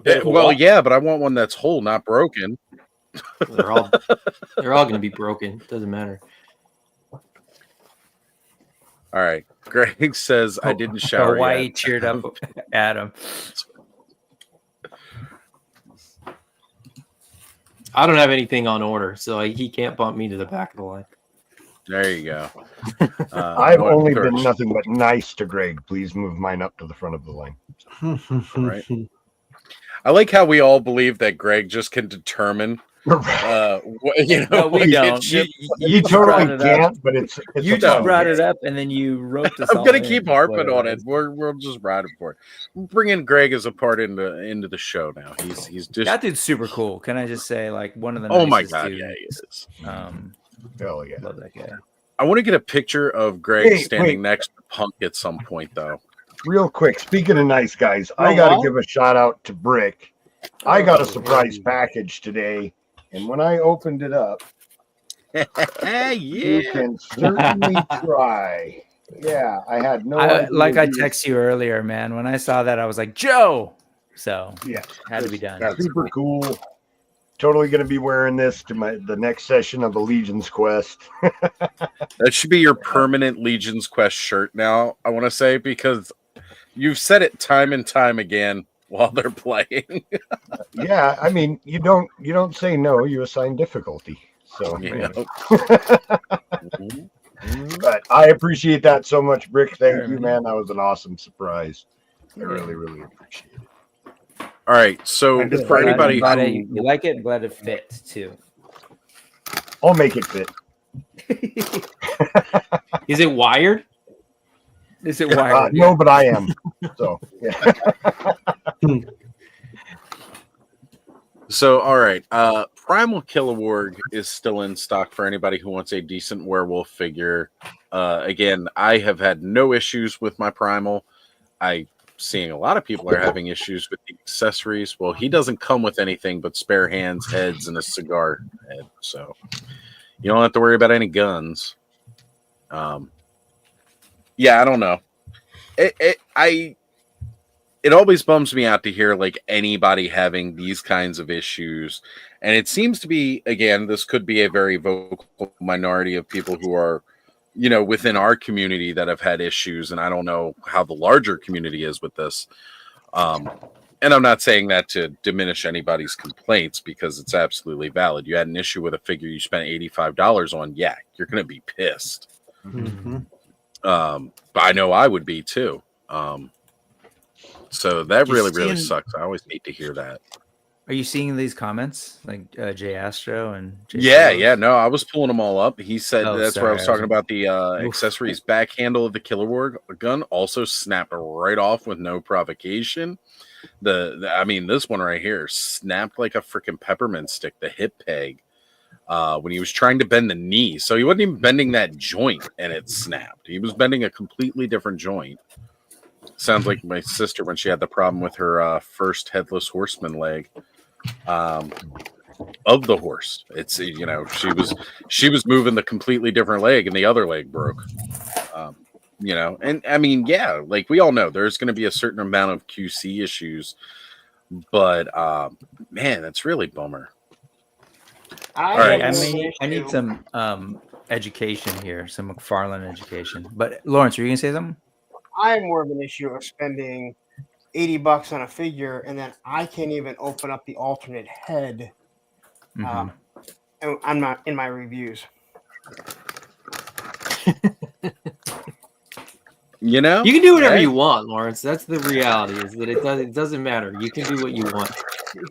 bit of a Well, what? yeah, but I want one that's whole, not broken. They're all going to be broken. Doesn't matter. All right. Greg says I didn't shower Why yet. he cheered up Adam. I don't have anything on order, so he can't bump me to the back of the line. There you go. I've North only Third. been nothing but nice to Greg. Please move mine up to the front of the line. Right. I like how we all believe that Greg just can determine. What, No, we what don't. gets shipped. You just brought totally it up. can't, but it's You a just fun brought game. it up, and then you wrote this. I'm all gonna in, keep is harping what on it it. is. We're just riding for it. We're bringing Greg as a part into the show now. He's just That dude's super cool. Can I just say, like, one of the oh my nicest god, dudes. yeah, he is. Hell yeah. Love that guy. I want to get a picture of Greg Hey, standing wait. next to Punk at some point, though. Real quick, speaking of nice guys, Oh, I got to what? give a shout out to Brick. I got a Oh, surprise hey. package today, and when I opened it up, you can certainly try. Yeah, I had no idea. Like I he was- text you earlier, man. When I saw that, I was like, Joe. So Yeah, had to be done. That's super cool. Totally going to be wearing this to the next session of the Legion's Quest. That should be your permanent Legion's Quest shirt now, I want to say, because you've said it time and time again while they're playing. Yeah, I mean, you don't say no, you assign difficulty. So, Yeah. but I appreciate that so much, Brick. Thank you, man. That was an awesome surprise. I really, really appreciate it. All right, so for anybody glad who you like it, glad it fit too. I'll make it fit. Is it wired? Is it wired? No, but I am. So, yeah. So, all right. Primal Kilowog is still in stock for anybody who wants a decent werewolf figure. Again, I have had no issues with my Primal. I seeing a lot of people are having issues with the accessories. Well, he doesn't come with anything but spare hands, heads, and a cigar head. So you don't have to worry about any guns. Yeah, I don't know. It always bums me out to hear like anybody having these kinds of issues. And it seems to be, again, this could be a very vocal minority of people who are, you know, within our community that have had issues. And I don't know how the larger community is with this. And I'm not saying that to diminish anybody's complaints because it's absolutely valid. You had an issue with a figure you spent $85 on. Yeah, you're going to be pissed. Mm-hmm. But I know I would be too. So that You really seeing- sucks. I always hate to hear that. Are you seeing these comments like Jay Astro and Jay Yeah, Soros? yeah. No, I was pulling them all up. He said Oh, that's where I was sorry, talking about the accessories. Back handle of the Kilowog gun also snapped right off with no provocation. I mean, this one right here snapped like a freaking peppermint stick. The hip peg when he was trying to bend the knee, so he wasn't even bending that joint, and it snapped. He was bending a completely different joint. Sounds like my sister when she had the problem with her first headless horseman leg. Of the horse, it's you know she was moving the completely different leg and the other leg broke. You know, and I mean, yeah, like we all know there's going to be a certain amount of QC issues, but man, that's really bummer. All right, I need some education here, some McFarlane education. But Lawrence, are you gonna say something? I have more of an issue of spending $80 on a figure and then I can't even open up the alternate head. Mhm. And I'm not in my reviews. You know, You can do whatever Hey. you want, Lawrence. That's the reality. Is that it doesn't matter. You can do what you want.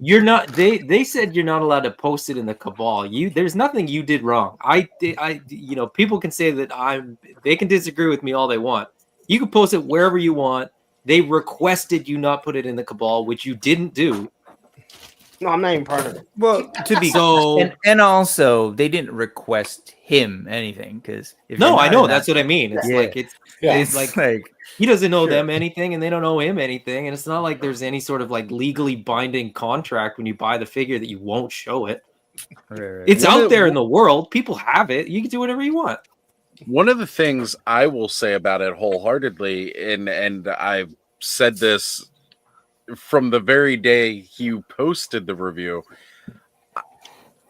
You're not. They said you're not allowed to post it in the cabal. There's nothing you did wrong. You know, people can say that they can disagree with me all they want. You can post it wherever you want. They requested you not put it in the cabal, which you didn't do. No, I'm not even part of it. Well, to be So- and also they didn't request him anything because No, I know. That's what I mean. It's Yeah. like it's like he doesn't know them anything, and they don't know him anything, and it's not like there's any sort of like legally binding contract when you buy the figure that you won't show it. Right. It's One out of- there in the world. People have it. You can do whatever you want. One of the things I will say about it wholeheartedly, and I've said this from the very day you posted the review,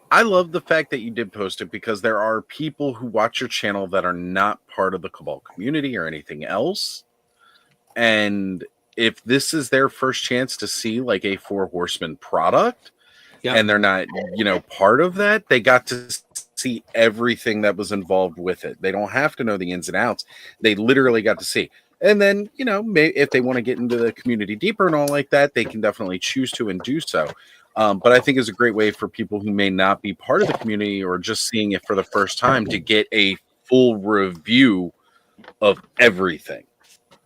I love the fact that you did post it because there are people who watch your channel that are not part of the Cabal community or anything else. And if this is their first chance to see like a Four Horsemen product, and they're not, you know, part of that, they got to see everything that was involved with it. They don't have to know the ins and outs. They literally got to see. And then, you know, if they want to get into the community deeper and all like that, they can definitely choose to and do so. But I think it's a great way for people who may not be part of the community or just seeing it for the first time to get a full review of everything.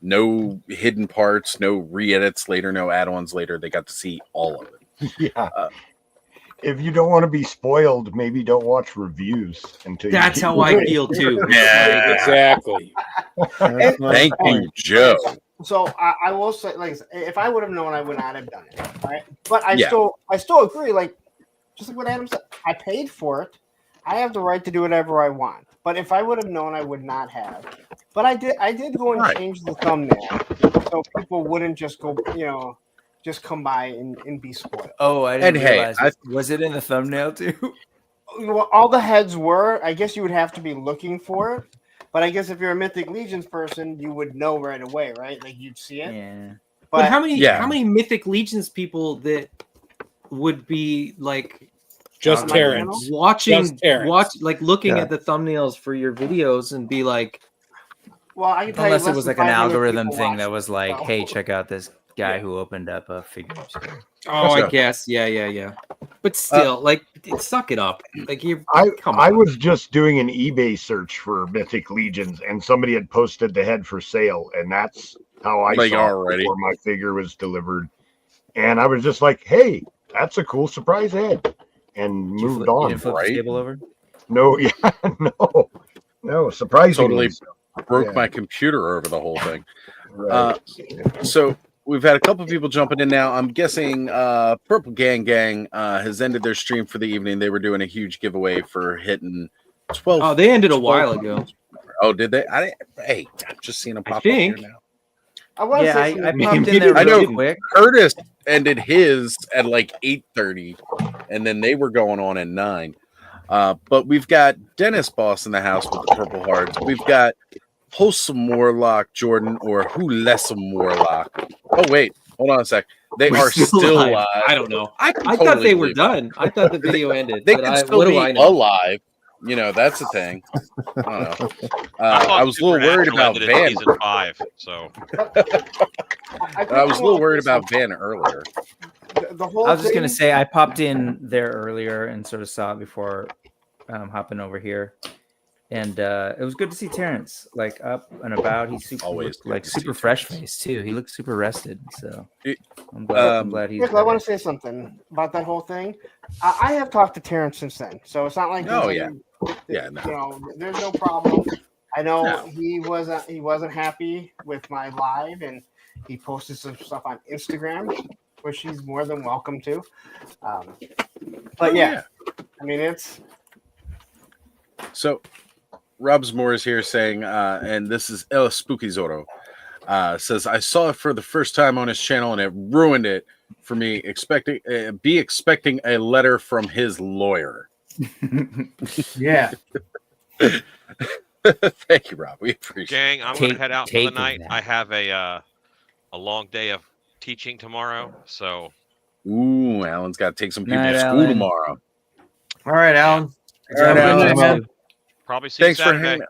No hidden parts, no re-edits later, no add-ons later. They got to see all of it. Yeah. if you don't want to be spoiled, maybe don't watch reviews until. That's how I feel too. Yeah, Exactly. Thank you, Joe. So I will say, like, if I would have known, I would not have done it. Right? But I Yeah. still agree. Like, just like what Adam said, I paid for it. I have the right to do whatever I want. But if I would have known, I would not have. But I did go and change the thumbnail so people wouldn't just go, just come by and be spoiled. Oh, I didn't And hey, realize. Was it in the thumbnail too? Well, all the heads were. I guess you would have to be looking for it. But I guess if you're a Mythic Legions person, you would know right away, right? Like you'd see it. Yeah. But how many Mythic Legions people that would be like Just Terrence. watching, Just Terrence. looking Yeah. at the thumbnails for your videos and be like, well, I can tell you Unless it less was than like an 500 algorithm people thing watch that it, was like, so- hey, check out this guy who opened up a figure store. oh, I guess, yeah. But still, suck it up. Like I was just doing an eBay search for Mythic Legions, and somebody had posted the head for sale, and that's how I Like saw it already. before my figure was delivered. And I was just like, "Hey, that's a cool surprise head," and moved You on. didn't flip the table over? No, yeah, no, surprisingly. Totally broke my computer over the whole thing. Right. So we've had a couple people jumping in now. I'm guessing Purple Gang has ended their stream for the evening. They were doing a huge giveaway for hitting 12. Oh, they ended a while ago. Oh, did they? Hey, I'm just seeing them pop up think. here now. I want to Yeah, say I something. popped in there I know really quick. Curtis ended his at like 8:30, and then they were going on at 9. But we've got Dennis Boss in the house with the Purple Hearts. We've got Wholesome Warlock Jordan or Wholesome Warlock. Oh wait, hold on a sec. They We're are still alive. I don't know. I I thought they were done. I thought the video ended. They but could I, still what do be I know? alive. You know, that's the thing. I don't know. thought I was a little worried Supernatural about ended in Van. season 5, so I was a little worried about Van earlier. The whole I was just gonna thing- say I popped in there earlier and sort of saw it before hopping over here, and it was good to see Terrence like up and about. He's super Always good like to see super fresh faced too. He looks super rested. So It- I'm glad he's. Nick, I want to say something about that whole thing. I have talked to Terrence since then, so it's not like Oh, there's yeah. any- Yeah, no. there's no problem. I know No. he wasn't happy with my live, and he posted some stuff on Instagram, which he's more than welcome to. But yeah, I mean it's So, Rob's Moore is here saying, and this is El Spooky Zorro, says, I saw it for the first time on his channel and it ruined it for me. Expecting a letter from his lawyer. yeah. Thank you, Rob. We appreciate gang, I'm Take- gonna head out for take the of night. that. I have a long day of teaching tomorrow, so it. Ooh, Alan's got to take some people Night, to school Alan. tomorrow. All right, Alan. All right, Alan. man. probably see Thanks you for Saturday. hanging.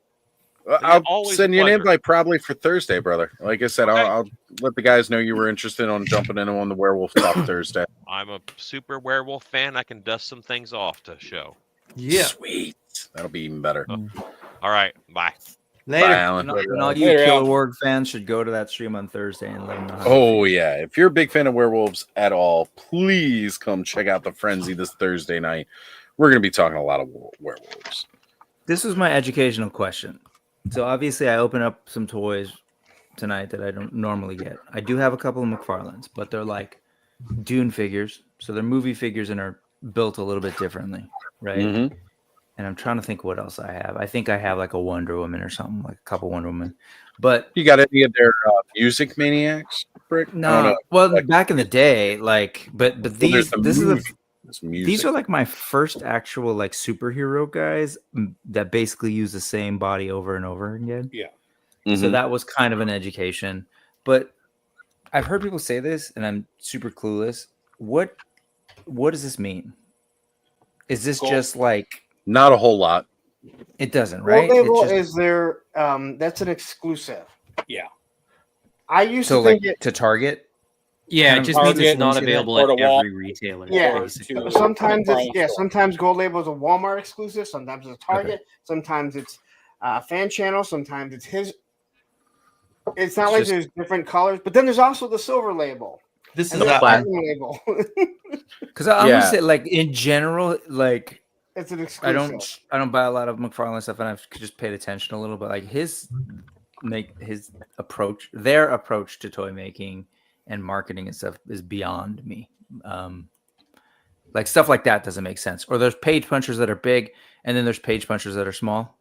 I'll always send a you an pleasure. invite probably for Thursday, brother. Like I said, Okay. I'll let the guys know you were interested on jumping in on the Werewolf Talk Thursday. I'm a super werewolf fan. I can dust some things off to show. Yeah. Sweet. That'll be even better. All right, bye. Later. Bye, Alan. And all you Later, Killer Al. Warg fans should go to that stream on Thursday and let them know. How Oh yeah, if you're a big fan of werewolves at all, please come check out the Frenzy this Thursday night. We're going to be talking a lot of werewolves. This was my educational question. So obviously, I open up some toys tonight that I don't normally get. I do have a couple of McFarlanes, but they're like Dune figures, so they're movie figures and are built a little bit differently, right? Mhm. And I'm trying to think what else I have. I think I have like a Wonder Woman or something, like a couple Wonder Woman. But You got any of their Music Maniacs, Brick? no, well, back in the day, like, but these, there's the this is movie. a. It's music. These are like my first actual like superhero guys that basically use the same body over and over again. Yeah. So Mhm. that was kind of an education. But I've heard people say this and I'm super clueless. What does this mean? Is this Gold. just like Not a whole lot. it doesn't, Gold right? label It's just, is their that's an exclusive. Yeah. I used so to think like it. to Target. Yeah, Kind it of just means Target, it's not see that? available or at to Wal- every retailer. Yeah. basically. to- Sometimes it's Brian's store. sometimes Gold Label is a Walmart exclusive. Sometimes it's a Target. Sometimes it's Fan Channel. Sometimes it's his. It's not It's like just- there's different colors, but then there's also the Silver Label. This And is the that platinum one. label. Because I'm Yeah. gonna say, like, in general, like, It's an I exclusive. don't buy a lot of McFarlane stuff, and I've just paid attention a little bit. Like their approach to toy making and marketing and stuff is beyond me. Like stuff like that doesn't make sense. Or there's page punchers that are big, and then there's page punchers that are small.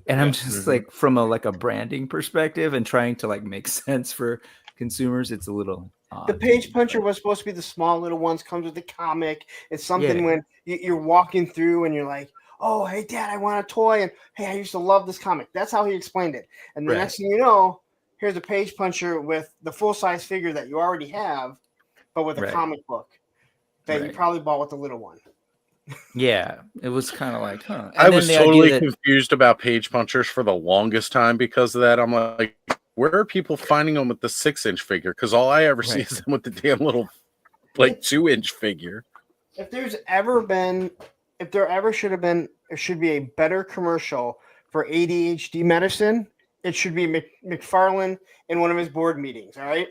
And I'm just like, from a branding perspective and trying to like make sense for consumers, it's a little odd. The page puncher was supposed to be the small little ones, comes with the comic. It's something Yeah. when you're walking through and you're like, oh, hey, Dad, I want a toy. And hey, I used to love this comic. That's how he explained it. And the Right. next thing you know, here's a page puncher with the full size figure that you already have, but with a Right. comic book that you Right. probably bought with the little one. Yeah, it was kind of like, huh. I And then was the idea totally that- confused about page punchers for the longest time because of that. I'm like, where are people finding them with the 6-inch figure? Because all I ever see Right. is them with the damn little, like, 2-inch figure. If there ever should have been, there should be a better commercial for ADHD medicine, it should be McFarlane in one of his board meetings. All right.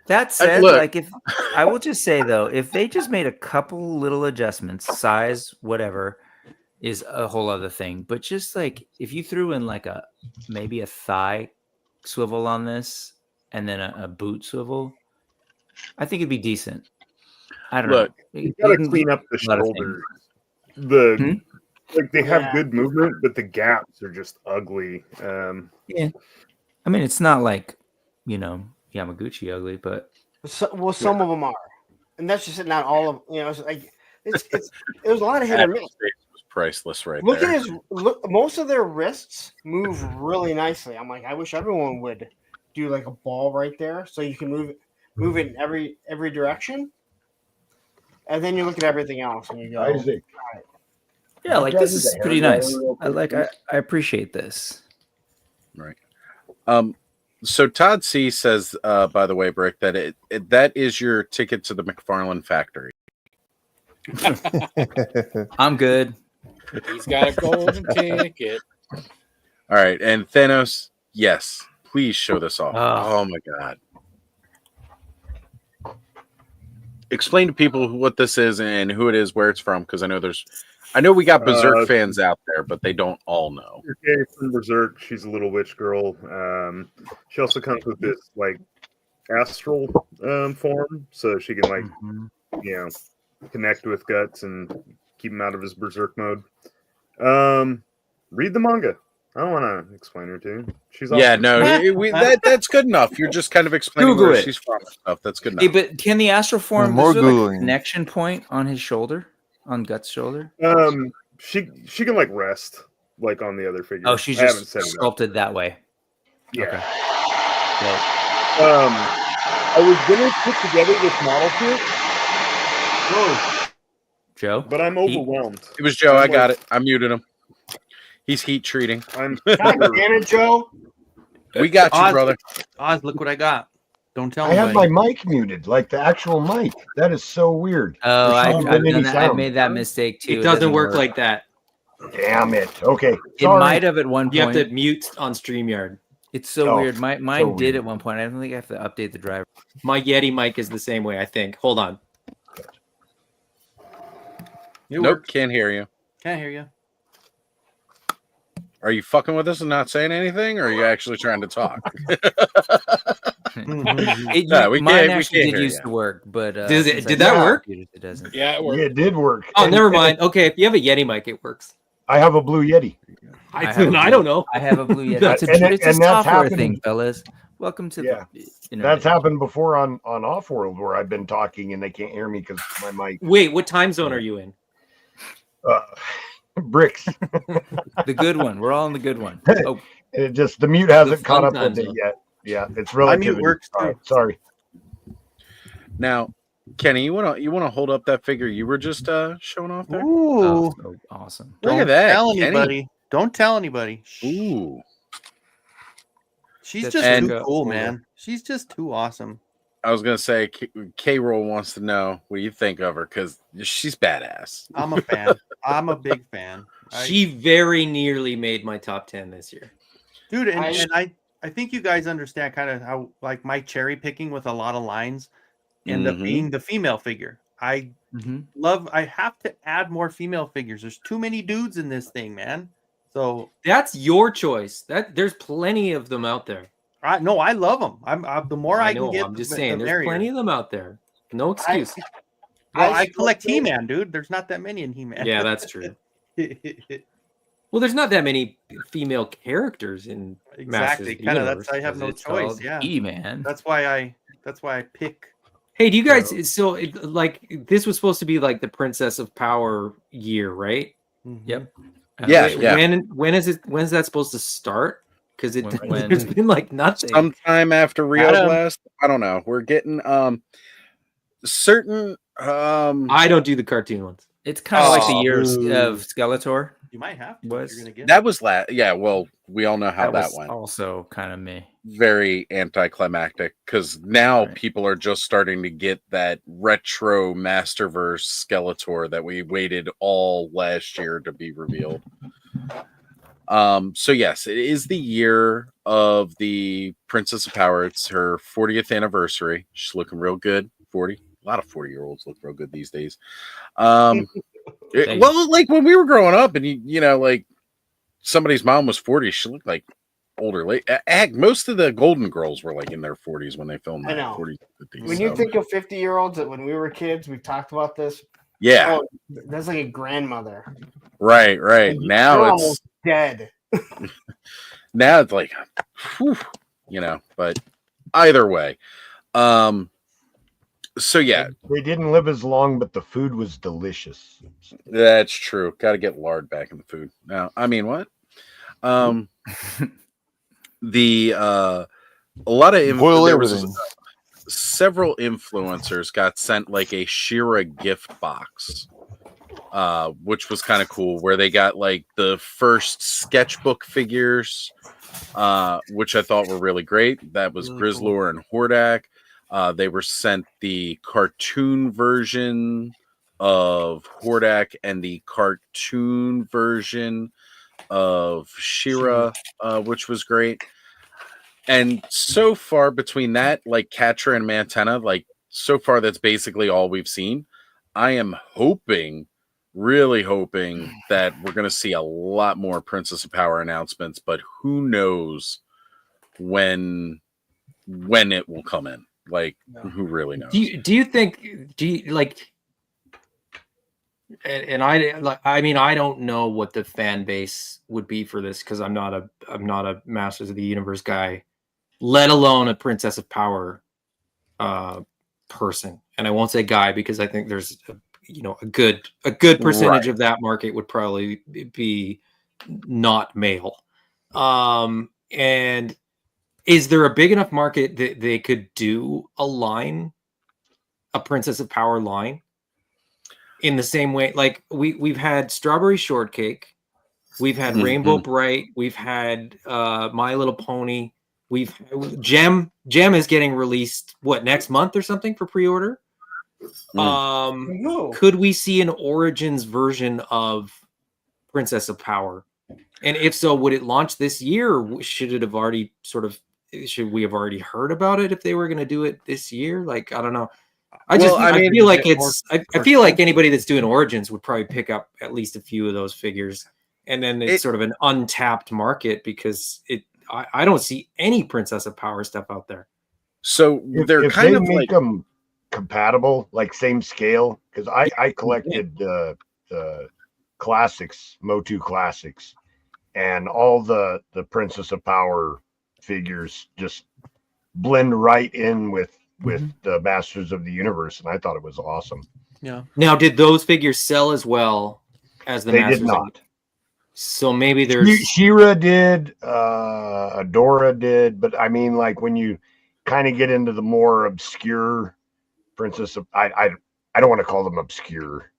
That said, look- like, if I will just say though, if they just made a couple little adjustments, size, whatever, is a whole other thing. But just like if you threw in like maybe a thigh swivel on this and then a boot swivel, I think it'd be decent. I don't Look, know. You gotta can clean do up the a lot of things. shoulders. The like they have Yeah. good movement, but the gaps are just ugly. Yeah, I mean, it's not like, Yamaguchi ugly, but Some of them are, and that's just not all of. It's like it was a lot of hit or miss. Adam's face was priceless right Look there. at most of their wrists move really nicely. I'm like, I wish everyone would do like a ball right there, so you can move it in every direction. And then you look at everything else and you go, Isaac. yeah, like Can I this do is the pretty hair nice. dryer real I quick, I appreciate this. Right. So Todd C says, by the way, Brick, that that is your ticket to the McFarlane factory. I'm good. He's got a golden ticket. All right, and Thanos, yes, please show this off. Oh. Oh my god. Explain to people what this is and who it is, where it's from, because I know we got Berserk fans out there, but they don't all know. Okay, from Berserk, she's a little witch girl. She also comes with this like astral form, so she can like connect with Guts and keep him out of his Berserk mode. Read the manga. I don't want to explain her to you. She's Yeah, awesome. no, that's good enough. You're just kind of explaining Google where it. she's from and stuff. That's good enough. Hey, but can the astral form more is there like a Googling. connection point on his shoulder, on Guts' shoulder? She can like rest like on the other figure. Oh, she's I haven't just set it up. sculpted that way. Yeah. Okay. I was gonna put together this model kit. Whoa. Joe, but I'm overwhelmed. It was Joe. I I'm got like- it. I muted him. He's heat treating. I'm God damn it, Joe! We got you, Oz, brother. Oz, look what I got. Don't tell I have my anybody. mic muted, like the actual mic. That is so weird. Oh, There I've shouldn't have been done any that. I sound. made that mistake too. It doesn't work like that. Damn it. Okay. It Sorry. might have at one point. You have to mute on StreamYard. It's so Oh, weird. Mine so did weird. at one point. I don't think I have to update the driver. My Yeti mic is the same way, I think. Hold on. Nope, can't hear you. Can't hear you. Are you fucking with us and not saying anything, or are you actually trying to talk? Mine actually did used to work, but since I did that got work? computers, It doesn't. Yeah, it worked. Yeah, it did work. Oh, And- never mind. Okay, if you have a Yeti mic, it works. I have a blue Yeti. I don't know. I have a blue Yeti. That- It's a, and it's a that's software happened- thing, fellas. Welcome to Yeah. the internet. That's happened before on Offworld where I've been talking and they can't hear me because my mic. Wait, what time zone are you in? Bricks. The good one. We're all in the good one. Oh, It just the mute hasn't caught up fun with it time yet. Yeah, it's My relative. mute works too. Sorry. Now, Kenny, you wanna hold up that figure you were just showing off there? Ooh. oh, so awesome. Look Don't at that, tell Kenny. anybody. Don't tell anybody. Ooh. She's That's just and- too cool, man. She's just too awesome. I was gonna say K-Roll wants to know what you think of her because she's badass. I'm a fan. I'm a big fan. She very nearly made my top 10 this year. Dude, and I think you guys understand kind of how like my cherry picking with a lot of lines end up being the female figure. I have to add more female figures. There's too many dudes in this thing, man. So that's your choice. That there's plenty of them out there. No, I love them. The more I can get, I'm just the saying, there's merrier. plenty of them out there. No excuse. I collect He-Man, dude. There's not that many in He-Man. Yeah, that's true. Well, there's not that many female characters in Exactly. Kind of that's I have no choice. Yeah, He-Man. That's why I pick. Hey, do you guys? So, like, this was supposed to be like the Princess of Power year, right? Yep. When is it? When's that supposed to start? Because there's been like nothing. Sometime after Rio Blast. I don't know. We're getting certain. I don't do the cartoon ones. It's kind of like the year of Skeletor. You might have to. Was You're gonna get that was last? Yeah. Well, we all know how that was went. Also, kind of me. Very anticlimactic because now people are just starting to get that retro Masterverse Skeletor that we waited all last year to be revealed. So yes, it is the year of the Princess of Power. It's her 40th anniversary. She's looking real good. 40. A lot of 40-year-olds look real good these days. Well, like when we were growing up, and you know, like somebody's mom was 40, she looked like older. Heck, most of the Golden Girls were like in their 40s when they filmed that. I know. 40s, 50s, when you think of 50-year-olds, that when we were kids, we talked about this. Yeah, that's like a grandmother. Right. Now They're it's almost dead. now it's like, whew, you know. But either way, so yeah, they didn't live as long, but the food was delicious. That's true. Got to get lard back in the food. Now, I mean, what? The a lot of boil everything. Several influencers got sent like a She-Ra gift box, which was kind of cool, where they got like the first sketchbook figures, which I thought were really great. That was Grizzlor and Hordak. They were sent the cartoon version of Hordak and the cartoon version of She-Ra, which was great. And so far between that, like Catra and Mantenna, like so far that's basically all we've seen. I am hoping, really hoping that we're going to see a lot more Princess of Power announcements, but who knows when it will come in. Like, who really knows? Do you think like? And I mean, I don't know what the fan base would be for this because I'm not a Masters of the Universe guy, let alone a Princess of Power person. And I won't say guy because I think there's a good percentage of that market would probably be not male. And is there a big enough market that they could do a Princess of Power line? In the same way, like we've had Strawberry Shortcake, we've had Rainbow Bright, we've had My Little Pony, Gem is getting released next month or something for pre-order. Could we see an Origins version of Princess of Power? And if so, would it launch this year, or should it have already should we have already heard about it if they were going to do it this year? Like, I don't know. I feel like anybody that's doing Origins would probably pick up at least a few of those figures, and then it's sort of an untapped market because I don't see any Princess of Power stuff out there. So if they're kind of make like them compatible, like same scale, because I collected the classics, Motu classics, and all the Princess of Power figures just blend right in with the Masters of the Universe, and I thought it was awesome. Yeah. Now, did those figures sell as well as the Masters? They did not. So maybe there's She-Ra did, Adora did, but I mean, like when you kind of get into the more obscure Princess of, I don't want to call them obscure.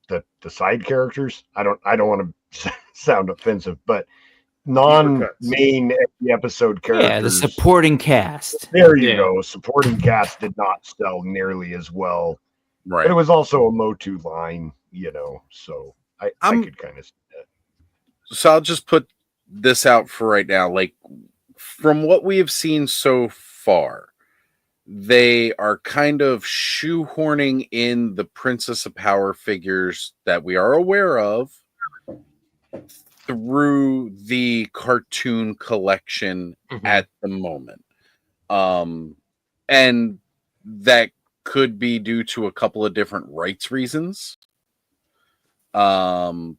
The side characters. I don't want to sound offensive, but non-main episode characters. Yeah, the supporting cast. There you go. Supporting cast did not sell nearly as well. Right. But it was also a Motu line, so I could kind of see that. So I'll just put this out for right now. Like from what we have seen so far, they are kind of shoehorning in the Princess of Power figures that we are aware of through the cartoon collection at the moment. And that could be due to a couple of different rights reasons. Allison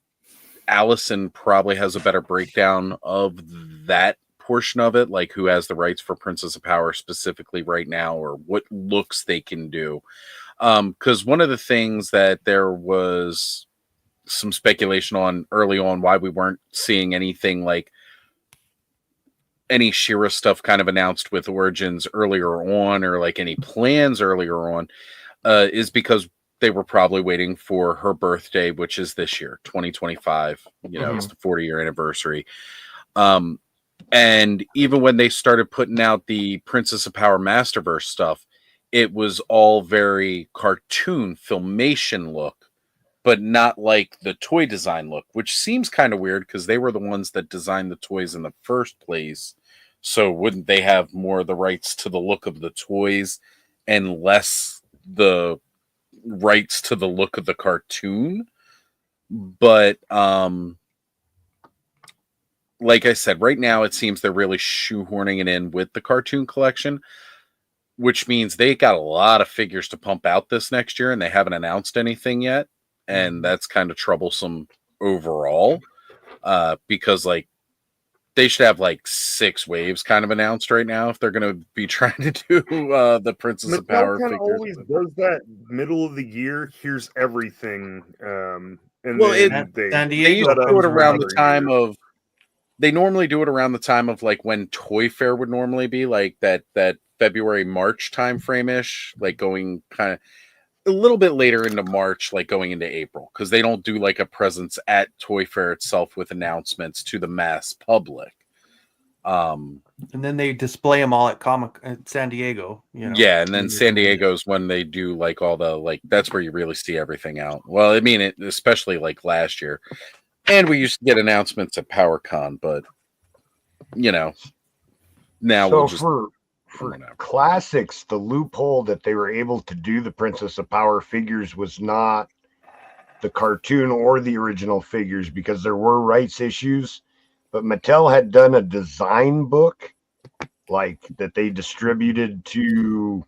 probably has a better breakdown of that portion of it, like who has the rights for Princess of Power specifically right now, or what looks they can do. Because one of the things that there was some speculation on early on why we weren't seeing anything like any She-Ra stuff kind of announced with Origins earlier on, or like any plans earlier on, is because they were probably waiting for her birthday, which is this year, 2025. You know, it's the 40-year anniversary. And even when they started putting out the Princess of Power Masterverse stuff, it was all very cartoon filmation look, but not like the toy design look, which seems kind of weird because they were the ones that designed the toys in the first place. So wouldn't they have more of the rights to the look of the toys and less the rights to the look of the cartoon? But like I said, right now it seems they're really shoehorning it in with the cartoon collection, which means they got a lot of figures to pump out this next year, and they haven't announced anything yet. And that's kind of troublesome overall, because like they should have like 6 waves kind of announced right now if they're going to be trying to do the Princess of Power Mattel figures. always does that middle of the year. Here's everything, and Well, then they used to do it around the time of. They normally do it around the time of like when Toy Fair would normally be, like that February March time frame ish, like going kind of a little bit later into March, like going into April, because they don't do like a presence at Toy Fair itself with announcements to the mass public. And then they display them all at San Diego. You know, yeah, and then San Diego's when they do like all the like that's where you really see everything out. Well, I mean, especially like last year, and we used to get announcements at PowerCon, but you know, now so we'll just. For classics, the loophole that they were able to do the Princess of Power figures was not the cartoon or the original figures, because there were rights issues, but Mattel had done a design book like that they distributed to,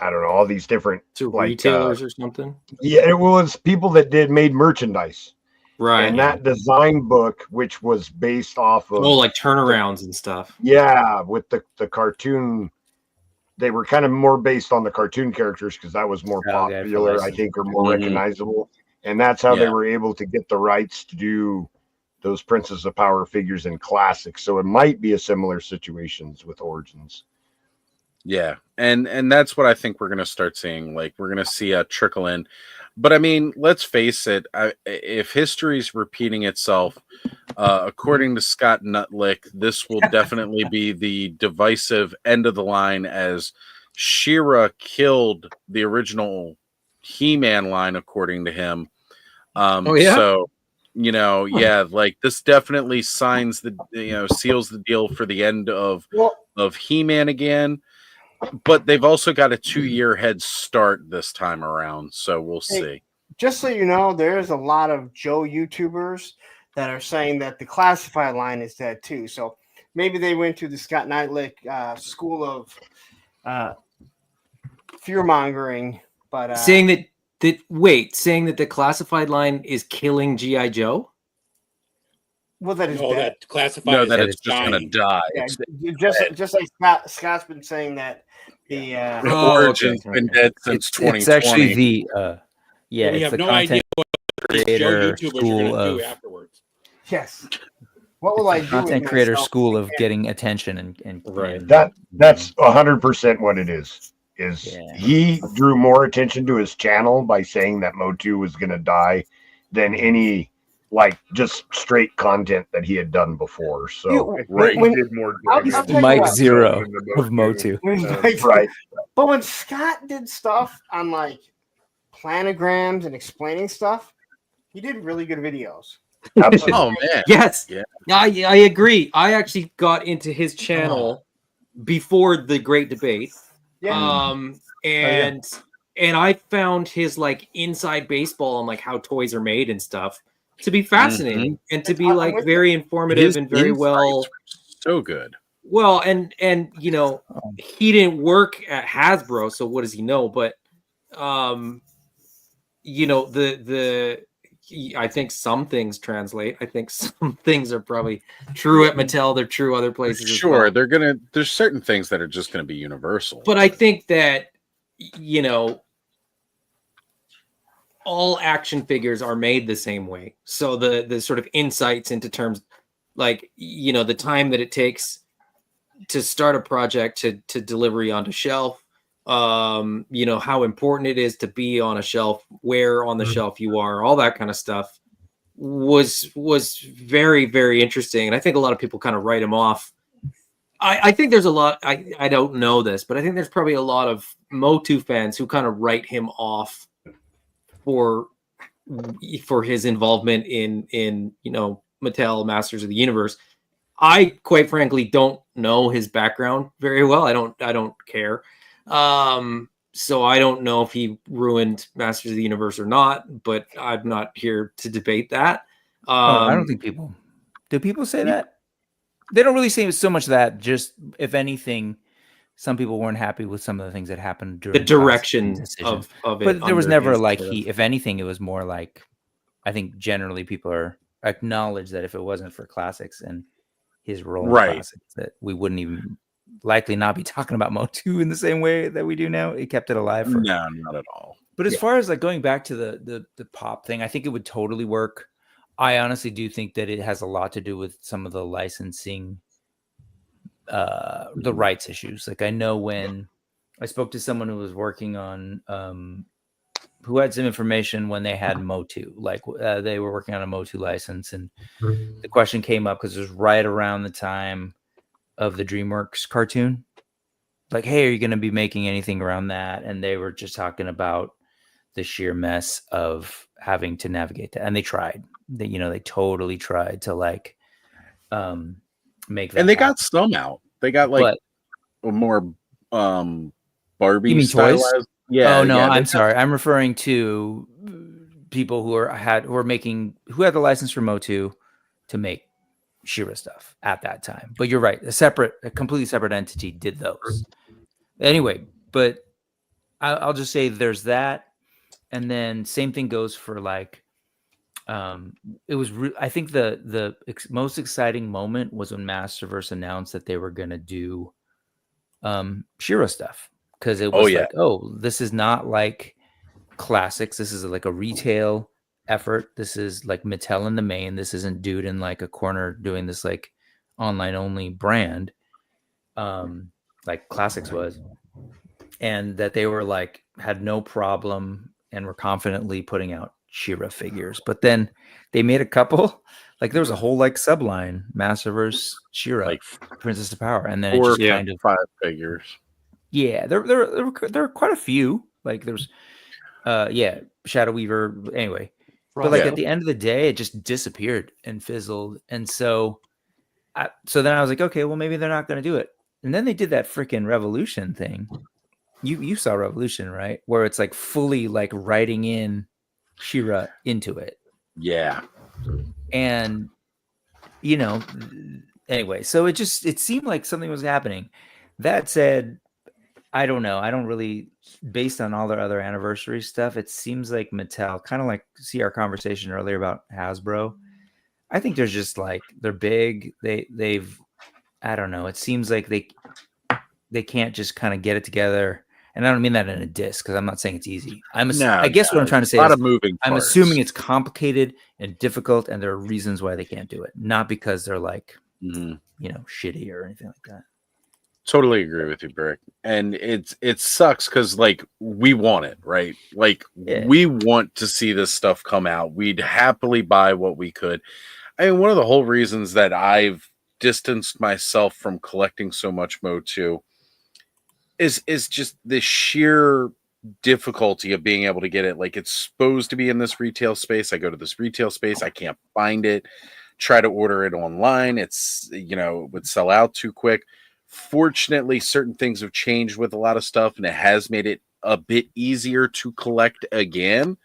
I don't know, all these different to like, retailers or something. Yeah, it was people that made merchandise. Right. And that design book, which was based off of like turnarounds and stuff. Yeah, with the cartoon, they were kind of more based on the cartoon characters because that was more popular, I think, or more recognizable. And that's how they were able to get the rights to do those Princess of Power figures in classics. So it might be a similar situations with Origins. Yeah, and that's what I think we're going to start seeing. Like we're going to see a trickle in. But I mean, let's face it, if history's repeating itself, according to Scott Nutlick, this will definitely be the divisive end of the line, as She-Ra killed the original He-Man line, according to him. So, you know, yeah, like this definitely signs the, seals the deal for the end of He-Man again. But they've also got a 2-year head start this time around, so we'll see. Just so you know, there's a lot of Joe YouTubers that are saying that the classified line is dead too. So maybe they went to the Scott Nightlick school of fear mongering, but saying that the classified line is killing G.I. Joe. Well, that is that classified. No, is that it's just going to die. Yeah, just like Scott's been saying that the Origin's been dead since 2020. It's actually the we it's have the no content idea what these Joe creator YouTubers are school going to do of afterwards. Yes. What will I do? content with creator myself? school of getting attention and That's 100% what it is. He drew more attention to his channel by saying that Motu was going to die than any like just straight content that he had done before. So he did more Mike Zero of Motu. Right. But when Scott did stuff on like planograms and explaining stuff, he did really good videos. Absolutely. Oh man. Yes. Yeah. I agree. I actually got into his channel before the Great Debate. Yeah. And I found his like inside baseball and like how toys are made and stuff to be fascinating and to be like very informative His and very well. insights were so good. Well, and you know, he didn't work at Hasbro, so what does he know? But you know, I think some things translate. I think some things are probably true at Mattel. They're true other places Sure, as well. there's certain things that are just gonna be universal. But I think that, you know, all action figures are made the same way. So the sort of insights into terms like, you know, the time that it takes to start a project to delivery onto shelf, you know, how important it is to be on a shelf, where on the shelf you are, all that kind of stuff was very, very interesting. And I think a lot of people kind of write him off. I think there's a lot, I don't know this, but I think there's probably a lot of Motu fans who kind of write him off for his involvement in you know, Mattel Masters of the Universe. I quite frankly don't know his background very well. I don't care. So I don't know if he ruined Masters of the Universe or not, but I'm not here to debate that. I don't think people do. People say that they don't really say so much that. Just if anything, some people weren't happy with some of the things that happened during the direction of it. But there was under never his like sort of- if anything, it was more like I think generally people are acknowledge that if it wasn't for classics and his role in Right. classics, that we wouldn't even likely not be talking about Motu in the same way that we do now. It kept it alive. For, No, not at all. But as far as like going back to the pop thing, I think it would totally work. I honestly do think that it has a lot to do with some of the licensing, the rights issues. Like I know when I spoke to someone who was working on, who had some information when they had Motu, like they were working on a Motu license, and the question came up because it was right around the time of the DreamWorks cartoon. Like, hey, are you going to be making anything around that? And they were just talking about the sheer mess of having to navigate that, and they tried. They totally tried to like make that. And they happen. got some out. They got like a more Barbie You mean stylized. toys? Yeah. Oh no, yeah, I'm sorry. I'm referring to people who had the license for Motu to make She-Ra stuff at that time. But you're right. A completely separate entity did those. Anyway, but I'll just say there's that, and then same thing goes for like. It was. I think the most exciting moment was when Masterverse announced that they were going to do She-Ra stuff, because it was this is not like classics. This is like a retail effort. This is like Mattel in the main. This isn't dude in like a corner doing this like online only brand, like Classics was, and that they were like had no problem and were confidently putting out She-Ra figures. But then they made a couple, like there was a whole like subline Masterverse She-Ra, like Princess of Power, and then it just kind of 5 figures. Yeah, there were quite a few. Like there was Shadow Weaver, anyway. But like at the end of the day, it just disappeared and fizzled. And so then I was like, okay, well maybe they're not going to do it. And then they did that freaking Revolution thing. You saw Revolution, right? Where it's like fully like writing in She-Ra into it. Yeah. And anyway, so it seemed like something was happening. That said, I don't know. I don't really, based on all their other anniversary stuff, it seems like Mattel, kind of like see our conversation earlier about Hasbro. I think there's just like they're big. They've I don't know. It seems like they can't just kind of get it together. And I don't mean that in a diss, because I'm not saying it's easy. I guess what I'm trying to say a lot is of moving I'm parts. assuming it's complicated and difficult, and there are reasons why they can't do it, not because they're like shitty or anything like that. Totally agree with you, Brick. And it sucks because like we want it, right? Like we want to see this stuff come out. We'd happily buy what we could. I mean, one of the whole reasons that I've distanced myself from collecting so much Motu is just the sheer difficulty of being able to get it. Like, it's supposed to be in this retail space. I go to this retail space, I can't find it. Try to order it online. It's, it would sell out too quick. Fortunately, certain things have changed with a lot of stuff, and it has made it a bit easier to collect again.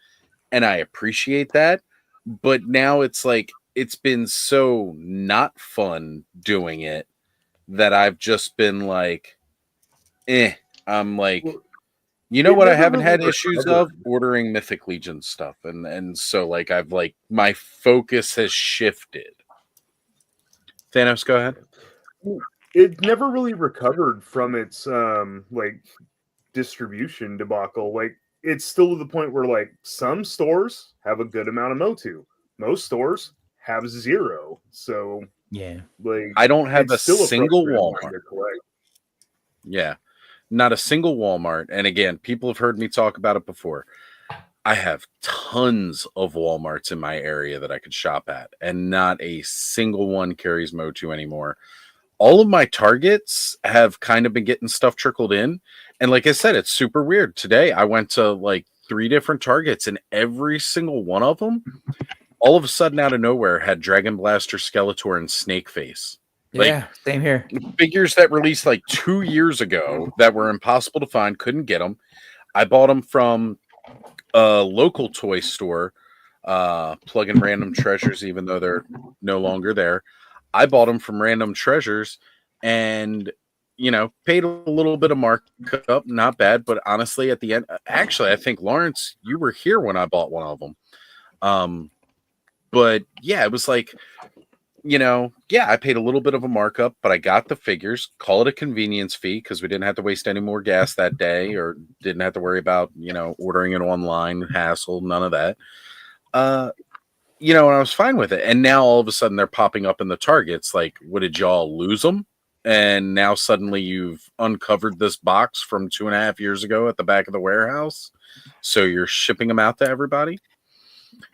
And I appreciate that. But now it's like, it's been so not fun doing it that I've just been like, I'm like, what I haven't had issues of? Ordering Mythic Legion stuff. And so like, I've like, my focus has shifted. Thanos, go ahead. It never really recovered from its like distribution debacle. Like, it's still to the point where like some stores have a good amount of Motu. Most stores have zero. So yeah, like, I don't have a single Walmart. Collect. Yeah, not a single Walmart. And again, people have heard me talk about it before. I have tons of Walmarts in my area that I could shop at, and not a single one carries Motu anymore. All of my Targets have kind of been getting stuff trickled in. And like I said, it's super weird. Today, I went to like 3 different Targets, and every single one of them, all of a sudden out of nowhere, had Dragon Blaster, Skeletor, and Snakeface. Like, yeah, same here. Figures that released like 2 years ago that were impossible to find, couldn't get them. I bought them from a local toy store, Plug in Random Treasures, even though they're no longer there. I bought them from Random Treasures and, paid a little bit of markup. Not bad, but honestly, at the end, actually, I think, Lawrence, you were here when I bought one of them. But yeah, it was like, I paid a little bit of a markup, but I got the figures. Call it a convenience fee because we didn't have to waste any more gas that day, or didn't have to worry about, ordering it online, hassle, none of that. And I was fine with it. And now all of a sudden they're popping up in the Targets. Like, what, did y'all lose them? And now suddenly you've uncovered this box from 2.5 years ago at the back of the warehouse. So you're shipping them out to everybody.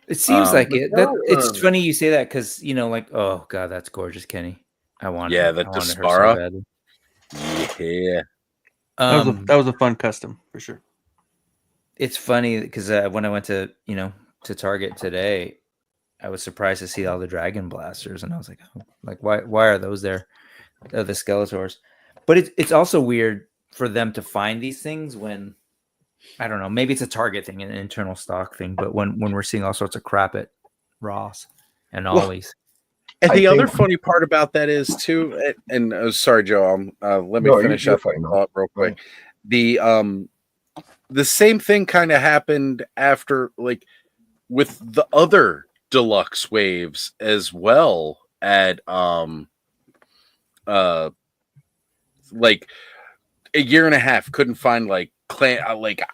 It seems like it. It's funny you say that because, like, oh God, that's gorgeous, Kenny. I want the Despara. So yeah. That was a fun custom for sure. It's funny because when I went to, to Target today, I was surprised to see all the Dragon Blasters, and I was like, oh, like why are those there? The Skeletors. But it's also weird for them to find these things when, I don't know, maybe it's a Target thing, an internal stock thing, but when we're seeing all sorts of crap at Ross and Ollie's. And the other funny part about that is too, and sorry, Joe, let me finish up my thought real quick. The same thing kind of happened after, like, with the other deluxe waves as well at like a year and a half. Couldn't find like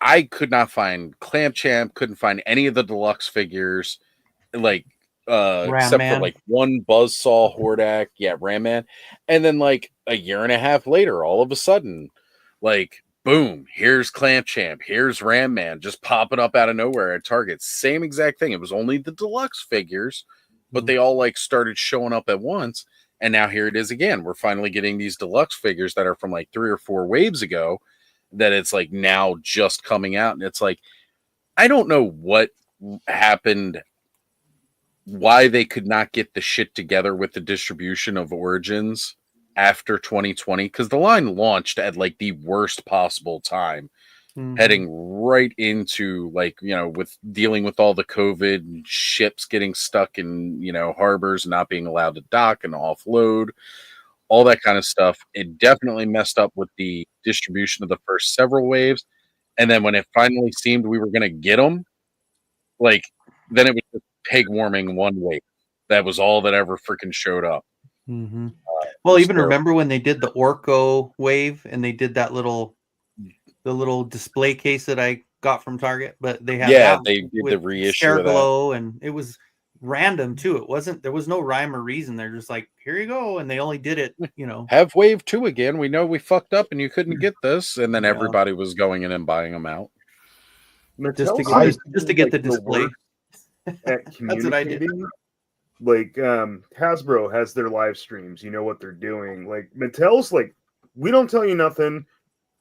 I could not find Clamp Champ, couldn't find any of the deluxe figures, like except for like one Buzzsaw Hordak, Ram Man. And then like a year and a half later, all of a sudden, like, boom, here's Clamp Champ, here's Ram Man, just popping up out of nowhere at Target. Same exact thing. It was only the deluxe figures, but they all like started showing up at once. And now here it is again. We're finally getting these deluxe figures that are from like 3 or 4 waves ago that it's like now just coming out. And it's like, I don't know what happened, why they could not get the shit together with the distribution of Origins after 2020, because the line launched at like the worst possible time, heading right into like, with dealing with all the COVID and ships getting stuck in, harbors, not being allowed to dock and offload, all that kind of stuff. It definitely messed up with the distribution of the first several waves. And then when it finally seemed we were going to get them, like, then it was just peg warming one wave. That was all that ever freaking showed up. Mm-hmm. Well, even remember when they did the Orko wave and they did that the little display case that I got from Target, but they had they did the reissue of that, and it was random too. There was no rhyme or reason. They're just like, here you go, and they only did it, Have wave 2 again. We know we fucked up and you couldn't get this, and then everybody was going in and buying them out just to get the display. That's what I did. Like Hasbro has their live streams, you know what they're doing. Like Mattel's like, we don't tell you nothing.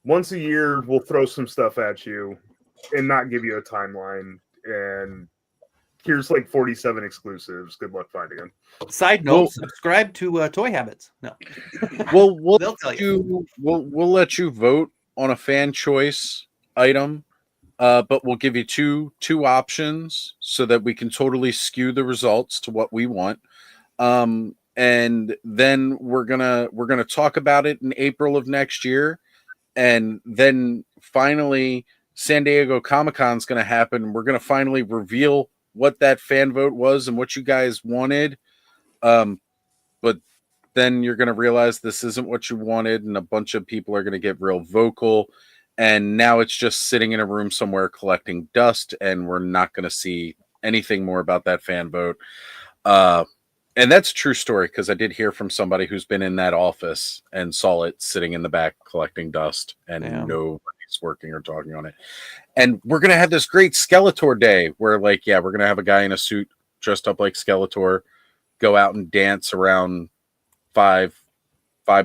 Once a year we'll throw some stuff at you. and not give you a timeline. And here's like 47 exclusives. Good luck finding them. Side note: subscribe to Toy Habits. No, we'll They'll tell we'll let you vote on a fan choice item, but we'll give you two options so that we can totally skew the results to what we want. And then we're gonna talk about it in April of next year, and then finally San Diego Comic-Con is gonna happen. We're gonna finally reveal what that fan vote was and what you guys wanted. But then you're gonna realize this isn't what you wanted, and a bunch of people are gonna get real vocal. And now it's just sitting in a room somewhere collecting dust, and we're not gonna see anything more about that fan vote. And that's a true story, because I did hear from somebody who's been in that office and saw it sitting in the back collecting dust, and nobody's working or talking on it. And we're going to have this great Skeletor day where, like, we're going to have a guy in a suit dressed up like Skeletor go out and dance around five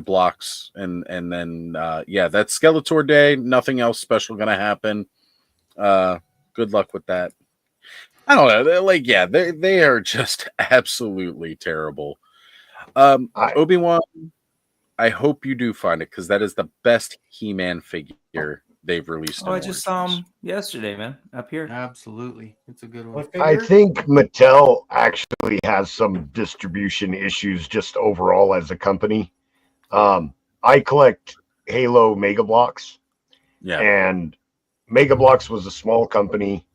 blocks. And then, that's Skeletor day. Nothing else special going to happen. Good luck with that. I don't know. They're like, they are just absolutely terrible. Obi-Wan, I hope you do find it, because that is the best He-Man figure they've released. I just saw him yesterday, man, up here. Absolutely. It's a good one. I think Mattel actually has some distribution issues just overall as a company. I collect Halo Mega Blocks. Yeah. And Mega Blocks was a small company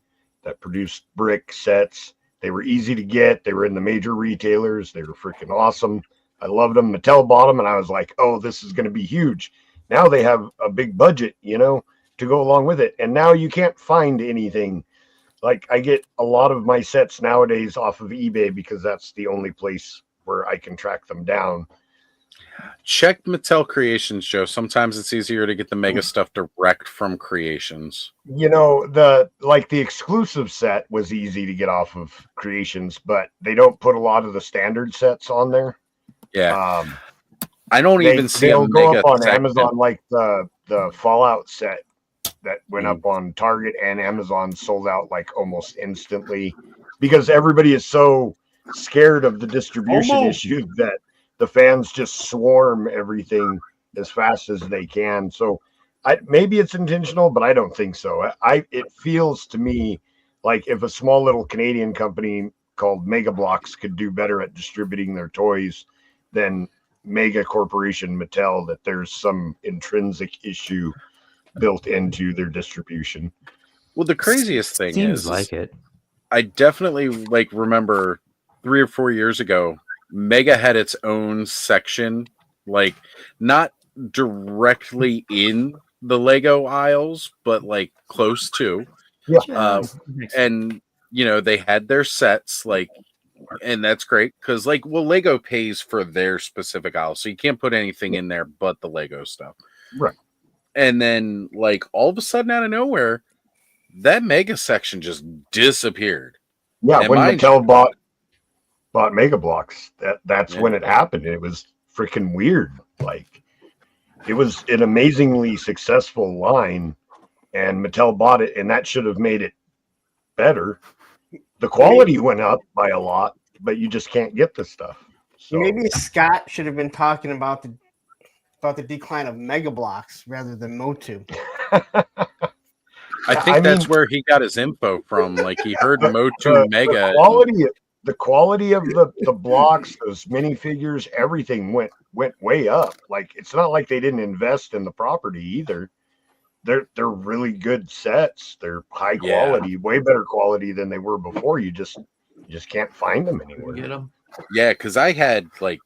that produced brick sets. They were easy to get. They were in the major retailers. They were freaking awesome. I loved them. Mattel bought them, and I was like, oh, this is going to be huge. Now they have a big budget, to go along with it. And now you can't find anything. Like, I get a lot of my sets nowadays off of eBay, because that's the only place where I can track them down. Check Mattel Creations, Joe. Sometimes it's easier to get the Mega stuff direct from Creations. The exclusive set was easy to get off of Creations, but they don't put a lot of the standard sets on there. Yeah. I don't even see they'll a go Mega up on section. Amazon, like the Fallout set that went up on Target and Amazon, sold out like almost instantly, because everybody is so scared of the distribution issue that the fans just swarm everything as fast as they can. So maybe it's intentional, but I don't think so. It feels to me like if a small little Canadian company called Mega Blocks could do better at distributing their toys than Mega Corporation Mattel, that there's some intrinsic issue built into their distribution. Well, the craziest thing Seems like it. I definitely remember 3 or 4 years ago, Mega had its own section, like not directly in the Lego aisles, but like close to. Yeah. And they had their sets, and that's great, because Lego pays for their specific aisle, so you can't put anything in there but the Lego stuff. Right. And then all of a sudden, out of nowhere, that Mega section just disappeared. Yeah, And when mind Mattel bought Mega Blocks, that's when it happened. It was freaking weird. Like, it was an amazingly successful line, and Mattel bought it, and that should have made it better. The quality went up by a lot, but you just can't get this stuff. So maybe Scott should have been talking about the decline of Mega Blocks rather than Motu. I think that's where he got his info from. Like, he heard Motu Mega. The quality of the blocks, those minifigures, everything went way up. Like, it's not like they didn't invest in the property either. They're really good sets. They're high quality, way better quality than they were before. You just can't find them anywhere. Get them. Yeah, because I had it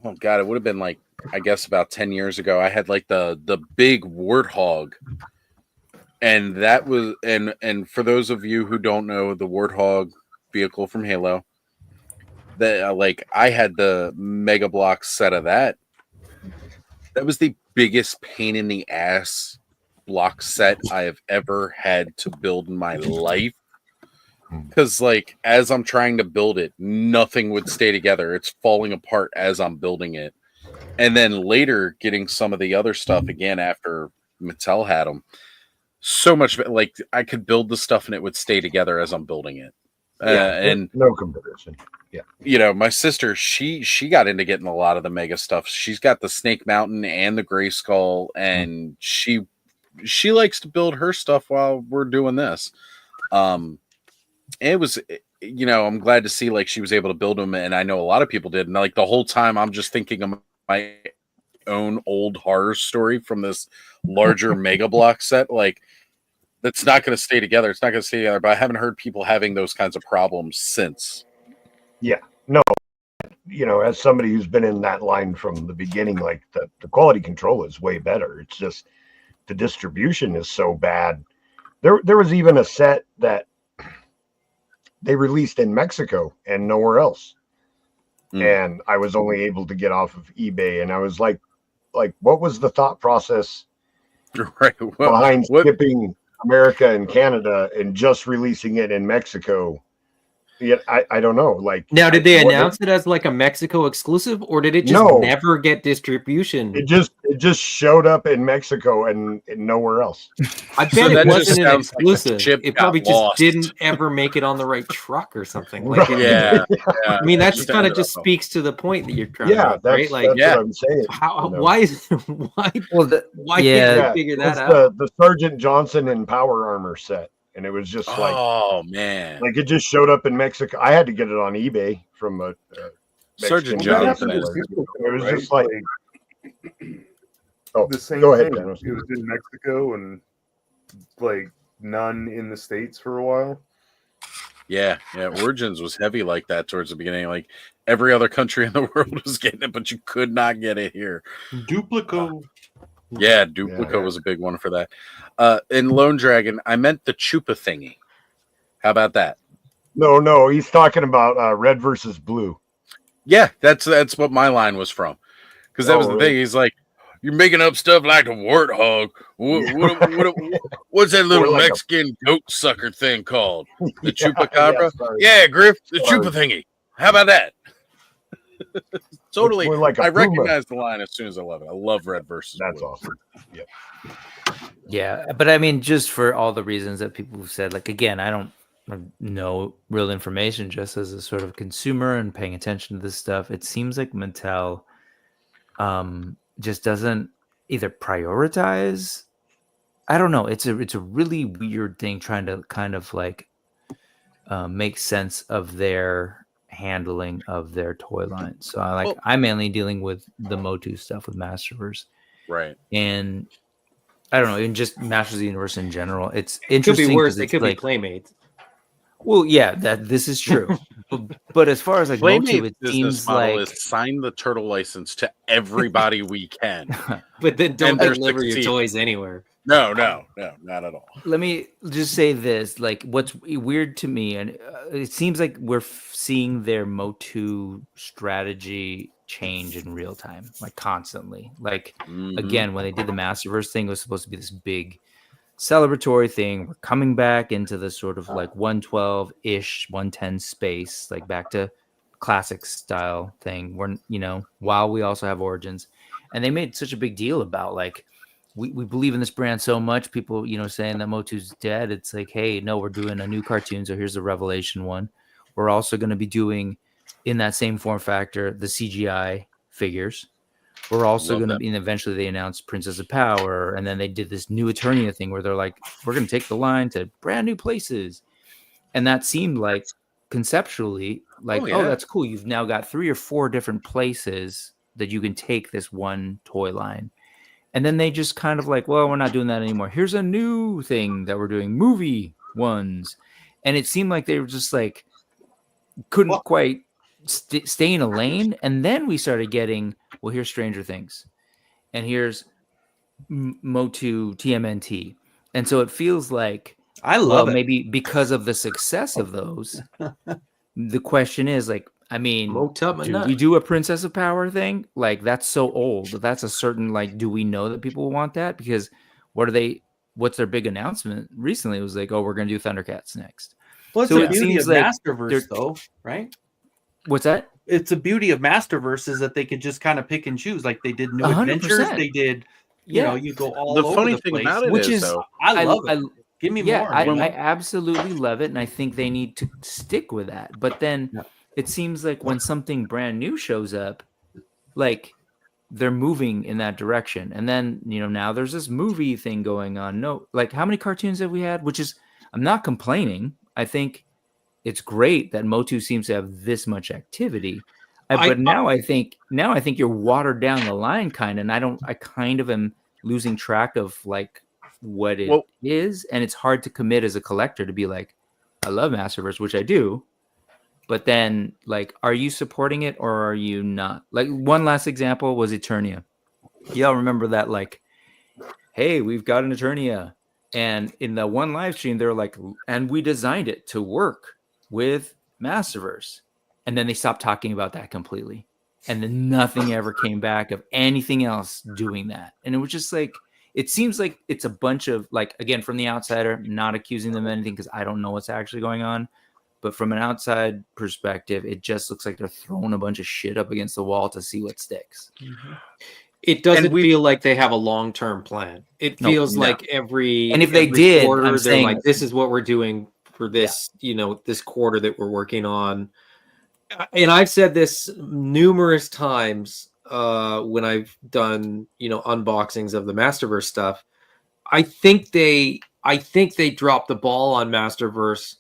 would have been I guess about 10 years ago. I had the big Warthog, and that was and for those of you who don't know, the Warthog vehicle from Halo, that I had the Mega Block set of that. That was the biggest pain in the ass block set I have ever had to build in my life, because as I'm trying to build it, nothing would stay together. It's falling apart as I'm building it. And then later getting some of the other stuff again after Mattel had them. so much like I could build the stuff and it would stay together as I'm building it. And no comparison. Yeah. You know, my sister, she got into getting a lot of the mega stuff. She's got the Snake Mountain and the Gray Skull, and she likes to build her stuff while we're doing this. It was, you know, I'm glad to see like she was able to build them, and I know a lot of people did. And like the whole time, I'm just thinking of my own old horror story from this larger mega block set. Like, that's not going to stay together. It's not going to stay together. But I haven't heard people having those kinds of problems since. Yeah, no, you know, as somebody who's been in that line from the beginning, like the quality control is way better. It's just the distribution is so bad. There was even a set that they released in Mexico and nowhere else. And I was only able to get off of eBay, and I was like, what was the thought process behind skipping America and Canada and just releasing it in Mexico? Yeah, I don't know. Like, now, did they announce it as like a Mexico exclusive, or did it just never get distribution? It just showed up in Mexico and nowhere else. I bet it wasn't an exclusive. It probably just didn't ever make it on the right truck or something. Like, I mean, that's kind of just speaks to the point that you're trying to make, right? Like, that's what I'm saying. How? Why is why? Well, why can't you figure that out? The Sergeant Johnson and Power Armor set. And it was just like, oh man, like it just showed up in Mexico. I had to get it on eBay from a Sergeant Johnson. It was just like, the same go ahead, thing. Dennis. It was in Mexico and like none in the States for a while. Yeah, Origins was heavy like that towards the beginning. Like every other country in the world was getting it, but you could not get it here. Duplico. Yeah, Duplico was a big one for that. In Lone Dragon, I meant the Chupa thingy. How about that? No, he's talking about red versus blue. Yeah, that's what my line was from. Because that was the thing. He's like, you're making up stuff like the warthog. What's that little like Mexican goat sucker thing called? The Chupacabra? Yeah, Griff, the Chupa thingy. How about that? Totally. Like I recognize the line as soon as I love it. I love red versus That's blue. awesome. Yeah. Yeah, but I mean, just for all the reasons that people have said, like, again, I don't know real information, just as a sort of consumer and paying attention to this stuff. It seems like Mattel just doesn't either prioritize. I don't know. It's a really weird thing trying to kind of like make sense of their handling of their toy line. So I'm mainly dealing with the Motu stuff with Masterverse, right? And I don't know, in just Masters of the Universe in general, it's It could interesting. be worse. It It's could like, be Playmates. well, yeah, this is true. but as far as like Motu, it business seems model like is sign the turtle license to everybody we can, but then don't And they're deliver your succeeding. toys anywhere. No, not at all. let me just say this, like what's weird to me, and it seems like we're seeing their Motu strategy change in real time, like constantly. Like again, when they did the Masterverse thing, it was supposed to be this big celebratory thing. We're coming back into the sort of like 112-ish 110 space, like back to classic style thing, where, you know, while we also have Origins. And they made such a big deal about like, we believe in this brand so much, people, you know, saying that Motu's dead. It's like, hey, no, we're doing a new cartoon, so here's the Revelation one. We're also going to be doing, in that same form factor, the CGI figures. We're also going to be, and eventually they announced Princess of Power, and then they did this new Eternia thing where they're like, we're going to take the line to brand new places. And that seemed like conceptually like, oh, that's cool. You've now got 3 or 4 different places that you can take this one toy line. And then they just kind of like, well, we're not doing that anymore. Here's a new thing that we're doing, movie ones. And it seemed like they were just like, couldn't quite stay in a lane. And then we started getting, well, here's Stranger Things. And here's Motu TMNT. And so it feels like, I love it. Maybe because of the success of those, the question is like, I mean, do we do a Princess of Power thing? Like, that's so old. That's a certain, like, do we know that people want that? Because what's their big announcement recently? It was like, oh, we're going to do Thundercats next. Well, it's so the it beauty seems of like Masterverse, though, right? What's that? It's the beauty of Masterverse is that they could just kind of pick and choose. Like they did New 100%. Adventures, they did you know, you go all The over funny the thing place, about it which is, is though, I love it. Give me more. I man. absolutely love it, and I think they need to stick with that. But then it seems like when something brand new shows up, like they're moving in that direction. And then, you know, now there's this movie thing going on. No, like how many cartoons have we had? Which is, I'm not complaining. I think it's great that Motu seems to have this much activity. But now I think you're watered down the line kind of, and I kind of am losing track of like what it is. And it's hard to commit as a collector to be like, I love Masterverse, which I do. But then, like, are you supporting it or are you not? Like, one last example was Eternia. Y'all remember that? Like, hey, we've got an Eternia. And in the one live stream, they're like, and we designed it to work with Masterverse. And then they stopped talking about that completely. And then nothing ever came back of anything else doing that. And it was just like, it seems like it's a bunch of, like, again, from the outsider, not accusing them of anything because I don't know what's actually going on. But from an outside perspective, it just looks like they're throwing a bunch of shit up against the wall to see what sticks. It doesn't feel like they have a long-term plan. It feels like every and if they did, quarter, I'm they're saying like, this is what we're doing for this, you know, this quarter that we're working on. And I've said this numerous times when I've done, you know, unboxings of the Masterverse stuff. I think they dropped the ball on Masterverse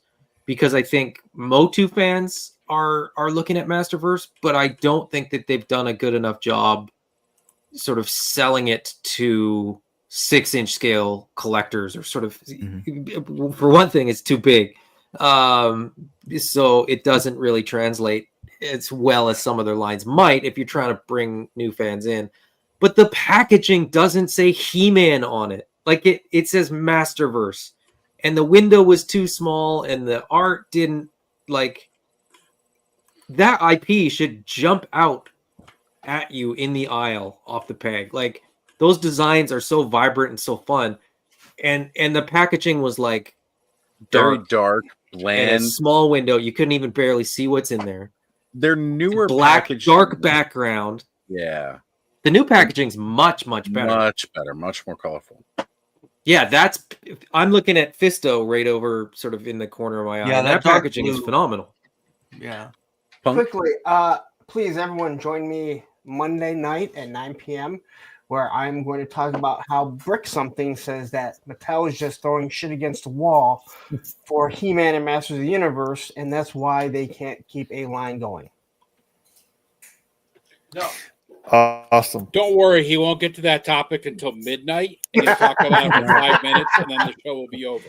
because I think Motu fans are looking at Masterverse, but I don't think that they've done a good enough job sort of selling it to 6-inch scale collectors, or sort of, for one thing, it's too big. So it doesn't really translate as well as some other lines might if you're trying to bring new fans in. But the packaging doesn't say He-Man on it. Like it says Masterverse. And the window was too small and the art didn't, like, that IP should jump out at you in the aisle off the peg. Like, those designs are so vibrant and so fun. And the packaging was like very dark, and bland, a small window. You couldn't even barely see what's in there. Their newer black, packaging, dark background. Yeah. The new packaging's much better. Much better, much more colorful. Yeah, I'm looking at Fisto right over sort of in the corner of my eye. Yeah, and that dark packaging is blue. phenomenal. Yeah. Quickly, please, everyone, join me Monday night at 9 p.m., where I'm going to talk about how Brick Something says that Mattel is just throwing shit against the wall for He-Man and Masters of the Universe, and that's why they can't keep a line going. No. Awesome. Don't worry, he won't get to that topic until midnight, and he'll talk about it for 5 minutes, and then the show will be over.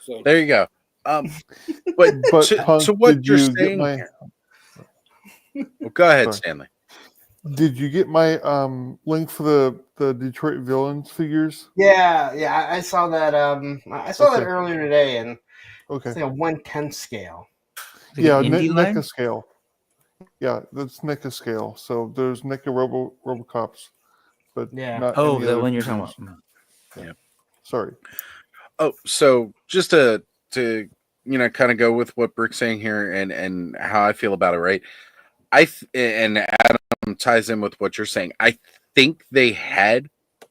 So there you go. But Punk, to what did you're you get saying, my- well, go ahead, Sorry. Stanley. Did you get my link for the Detroit Villains figures? Yeah, I saw that. I saw that Okay. earlier today, and Okay. it's like a 1/10 scale. Yeah, an indie line? NECA scale. Yeah, that's NECA scale. So there's NECA Robocops, but Yeah. not Oh, any the other one you're talking figures. about. Yeah. Sorry. Oh, so just to you know, kind of go with what Brick's saying here and how I feel about it, right? And Adam ties in with what you're saying. I think they had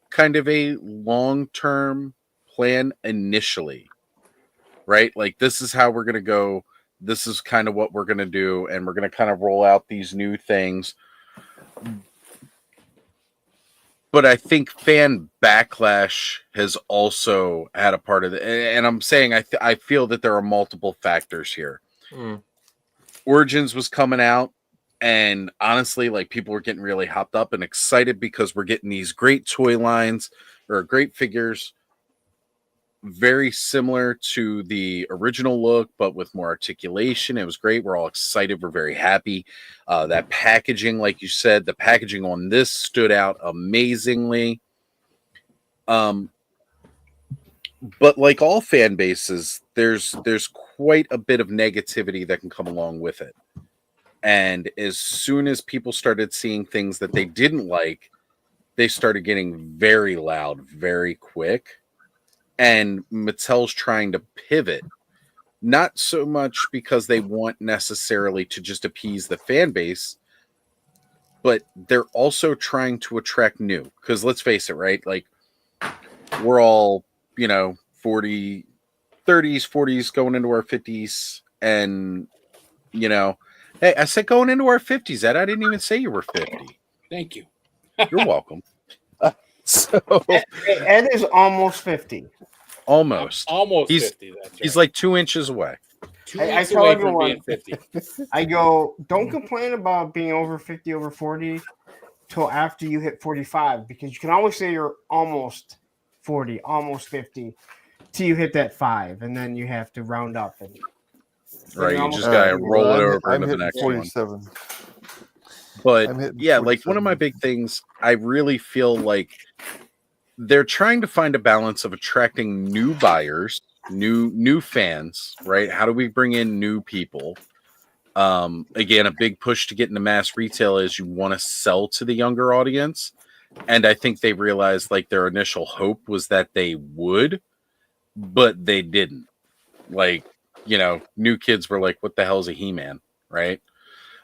kind of a long-term plan initially, right? Like, this is how we're going to go. This is kind of what we're going to do, and we're going to kind of roll out these new things. But I think fan backlash has also had a part of it. And I'm saying I feel that there are multiple factors here. Origins was coming out, and honestly, like, people were getting really hopped up and excited because we're getting these great toy lines or great figures, very similar to the original look, but with more articulation. It was great. We're all excited. We're very happy. That packaging, like you said, the packaging on this stood out amazingly. But like all fan bases, there's quite a bit of negativity that can come along with it. And as soon as people started seeing things that they didn't like, they started getting very loud very quick. And Mattel's trying to pivot, not so much because they want necessarily to just appease the fan base, but they're also trying to attract new. Because let's face it, right? Like, we're all, 30s, 40s, going into our 50s. And, hey, I said going into our 50s, Ed. I didn't even say you were 50. Thank you. You're welcome. So Ed is almost 50. almost. Almost He's 50. That's he's right. like 2 inches away. I Weeks tell away from everyone, being 50. I go, don't complain about being over 50, over 40 till after you hit 45, because you can always say you're almost 40, almost 50 till you hit that 5, and then you have to round up. And Right, you almost just gotta 50. roll it over I'm into the hitting next 47. one. But I'm hitting yeah, like one of 47. my big things, I really feel like they're trying to find a balance of attracting new buyers, new fans, right? How do we bring in new people? Again, a big push to get into mass retail is you want to sell to the younger audience. And I think they realized like their initial hope was that they would, but they didn't. Like, new kids were like, what the hell is a He-Man, right?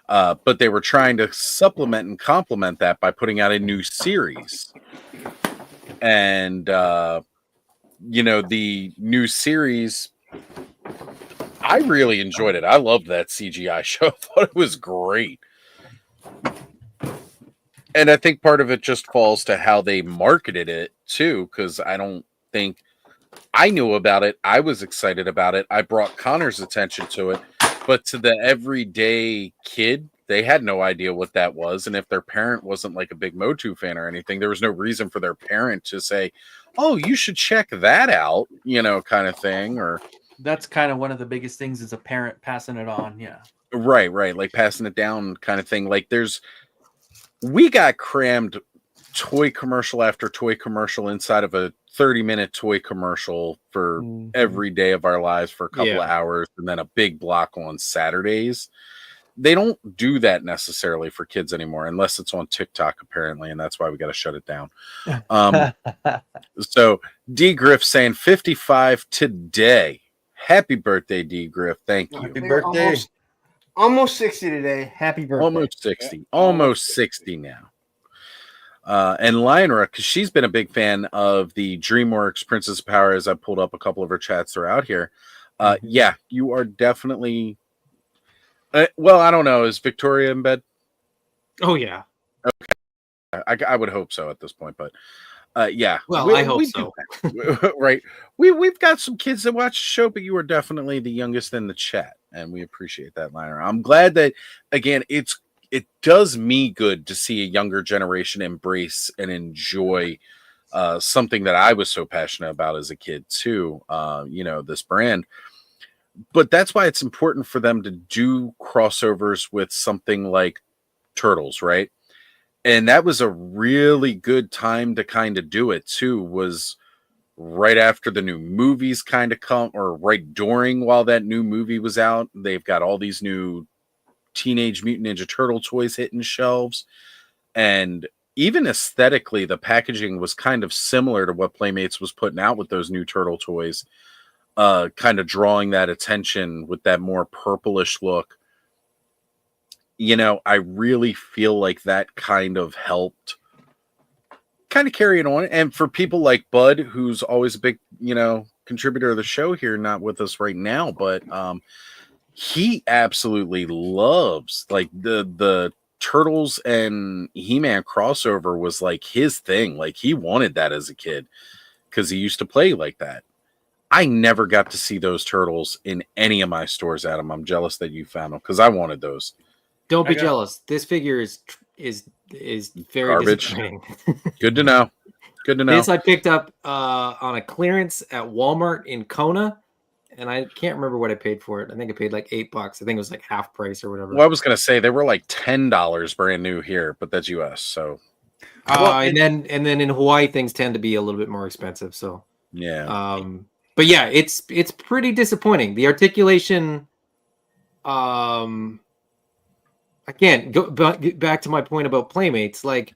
But they were trying to supplement and complement that by putting out a new series. And, the new series, I really enjoyed it. I loved that CGI show. I thought it was great. And I think part of it just falls to how they marketed it, too, because I don't think I knew about it. I was excited about it. I brought Connor's attention to it. But to the everyday kid, they had no idea what that was. And if their parent wasn't like a big Motu fan or anything, there was no reason for their parent to say, oh, you should check that out, kind of thing. Or That's kind of one of the biggest things is a parent passing it on. Yeah. right. Like passing it down kind of thing. Like we got crammed toy commercial after toy commercial inside of a 30-minute toy commercial for every day of our lives for a couple of hours, and then a big block on Saturdays. They don't do that necessarily for kids anymore, unless it's on TikTok, apparently, and that's why we got to shut it down. So D Griff saying 55 today. Happy birthday, D Griff. Thank you. Happy birthday. Almost 60 today. Happy birthday. Almost 60. Almost 60 now. And Lionra, because she's been a big fan of the DreamWorks Princess of Power, as I pulled up a couple of her chats throughout here. Yeah, you are definitely. Well, I don't know. Is Victoria in bed? Oh yeah. Okay. I would hope so at this point, but yeah. Well, I hope so. Right. We've got some kids that watch the show, but you are definitely the youngest in the chat, and we appreciate that, Lionra. I'm glad that again it does me good to see a younger generation embrace and enjoy something that I was so passionate about as a kid too. This brand. But that's why it's important for them to do crossovers with something like Turtles, right? And that was a really good time to kind of do it too, was right after the new movies kind of come, or right during while that new movie was out. They've got all these new Teenage Mutant Ninja Turtle toys hitting shelves. And even aesthetically, the packaging was kind of similar to what Playmates was putting out with those new Turtle toys. Kind of drawing that attention with that more purplish look. I really feel like that kind of helped kind of carry it on. And for people like Bud, who's always a big, contributor of the show here, not with us right now, but he absolutely loves like the Turtles and He-Man crossover was like his thing. Like he wanted that as a kid because he used to play like that. I never got to see those turtles in any of my stores, Adam. I'm jealous that you found them because I wanted those. Don't be jealous. This figure is very Garbage. disappointing. Good to know. Good to know. This I picked up on a clearance at Walmart in Kona, and I can't remember what I paid for it. I think I paid like $8. I think it was like half price or whatever. Well, I was gonna say they were like $10 brand new here, but that's US. So, and then in Hawaii things tend to be a little bit more expensive. So yeah. But yeah, it's pretty disappointing. The articulation, again, go back to my point about Playmates. Like,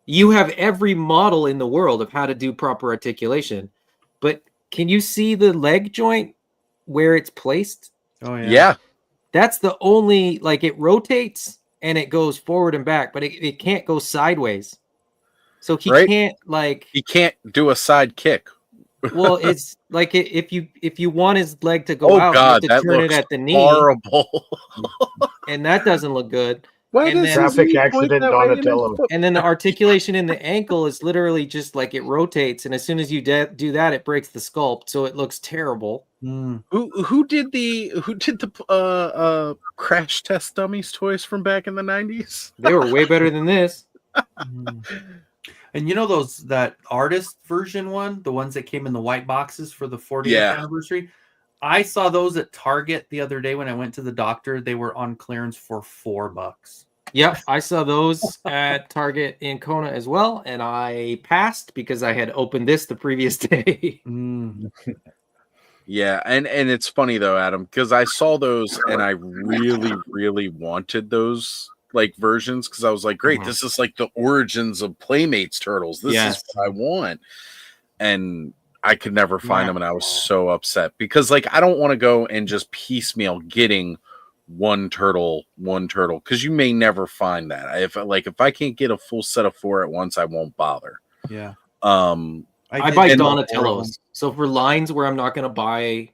you have every model in the world of how to do proper articulation, but can you see the leg joint where it's placed? Oh yeah. Yeah. That's the only, like, it rotates and it goes forward and back, but it can't go sideways. so he Right? can't like. He can't do a side kick. Well, it's like if you want his leg to go out, God, you have that to turn it looks at the knee, horrible. and that doesn't look good. Why And does then, Traffic accident, Donatello. and then the articulation in the ankle is literally just like it rotates, and as soon as you do that, it breaks the sculpt, so it looks terrible. Who did the crash test dummies toys from back in the 90s? They were way better than this. And you know that artist version one, the ones that came in the white boxes for the 40th Yeah. anniversary? I saw those at Target the other day when I went to the doctor. They were on clearance for $4. Yep, I saw those at Target in Kona as well, and I passed because I had opened this the previous day. Yeah, and it's funny though, Adam, because I saw those and I really, really wanted those like versions because I was like, great, this is like the origins of Playmates Turtles. This is what I want. And I could never find them, and I was so upset because like I don't want to go and just piecemeal getting one turtle because you may never find that. If I can't get a full set of 4 at once, I won't bother. Yeah. I buy Donatellos. So for lines where I'm not going to buy,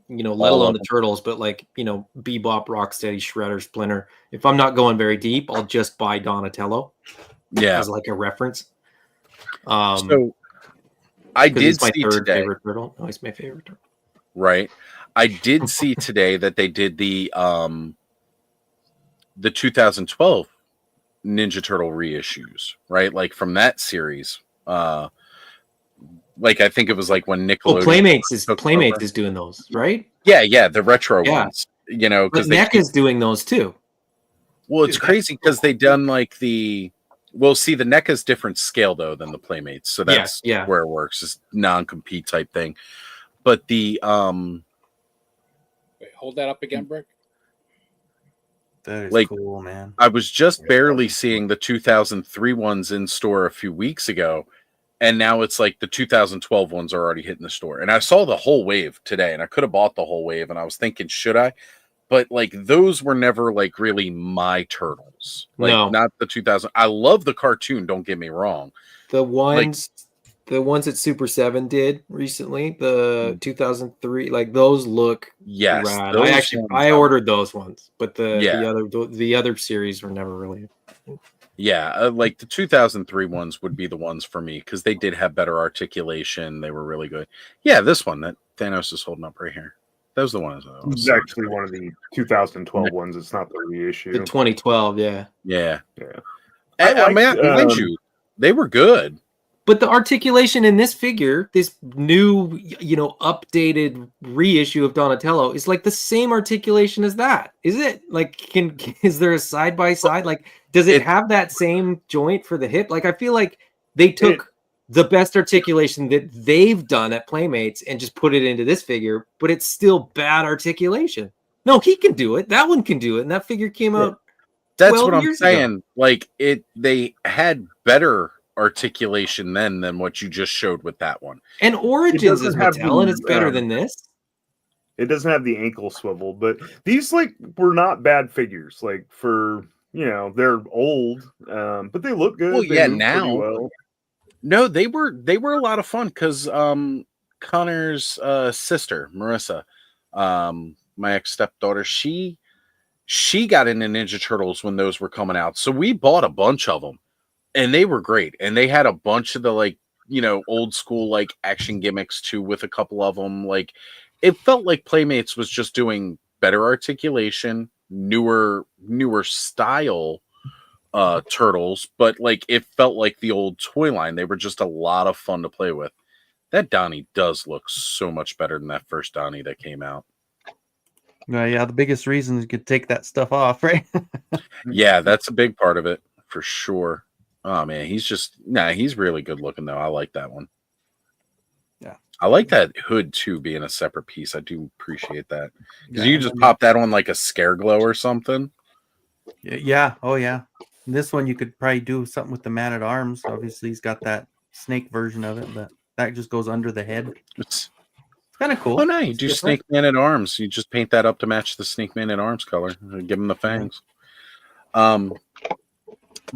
let alone the turtles, but like, Bebop, Rocksteady, Shredder, Splinter. If I'm not going very deep, I'll just buy Donatello. Yeah. As like a reference. So I did he's my see third today. favorite turtle. No, he's my favorite turtle. Right. I did see today that they did the 2012 Ninja Turtle reissues, right? Like from that series. Like I think it was like when Nickelodeon. Playmates is doing those, right? Yeah, the retro ones. But because NEC is doing those too. Well, it's crazy because they done like the. Well, see, the NEC is different scale though than the Playmates, so that's where it works. It's non-compete type thing. But the Wait, hold that up again, Brick. That is like, cool, man. I was just barely seeing the 2003 ones in store a few weeks ago, and now it's like the 2012 ones are already hitting the store. And I saw the whole wave today, and I could have bought the whole wave, and I was thinking, should I? But like those were never like really my turtles. Like not the 2000. I love the cartoon. Don't get me wrong. The ones that Super 7 did recently, the 2003, like those look rad. I ordered those ones, but the other series were never really. Yeah, like the 2003 ones would be the ones for me because they did have better articulation. They were really good. Yeah, this one that Thanos is holding up right here. That was the one. It's actually one of the 2012 ones. It's not the reissue. The 2012, yeah. Mind you, they were good. But the articulation in this figure, this new, updated reissue of Donatello, is like the same articulation as that. Is it? Like, is there a side by side? Like, does it have that same joint for the hip? Like, I feel like they took the best articulation that they've done at Playmates and just put it into this figure, but it's still bad articulation. No, he can do it. That one can do it. And that figure came out. That's what I'm saying. Ago. Like they had better articulation then than what you just showed with that one. And Origins is Mattel, and it's better than this. It doesn't have the ankle swivel, but these were not bad figures. Like for they're old, but they look good. Well, they move now. Well. No, they were a lot of fun because Connor's sister Marissa, my ex stepdaughter, she got into Ninja Turtles when those were coming out, so we bought a bunch of them, and they were great. And they had a bunch of the old school action gimmicks too, with a couple of them. Like it felt like Playmates was just doing better articulation, newer style. Turtles, but it felt like the old toy line. They were just a lot of fun to play with. That Donnie does look so much better than that first Donnie that came out. Yeah, the biggest reason is you could take that stuff off, right? Yeah, that's a big part of it for sure. Oh man, he's really good looking though. I like that one. Yeah, I like that hood too being a separate piece. I do appreciate that because you just pop that on like a scare glow or something. Yeah. Oh yeah. This one you could probably do something with the Man at Arms. Obviously, he's got that snake version of it, but that just goes under the head. It's kind of cool. Oh no, you do Snake Man at Arms. You just paint that up to match the Snake Man at Arms color. Give him the fangs.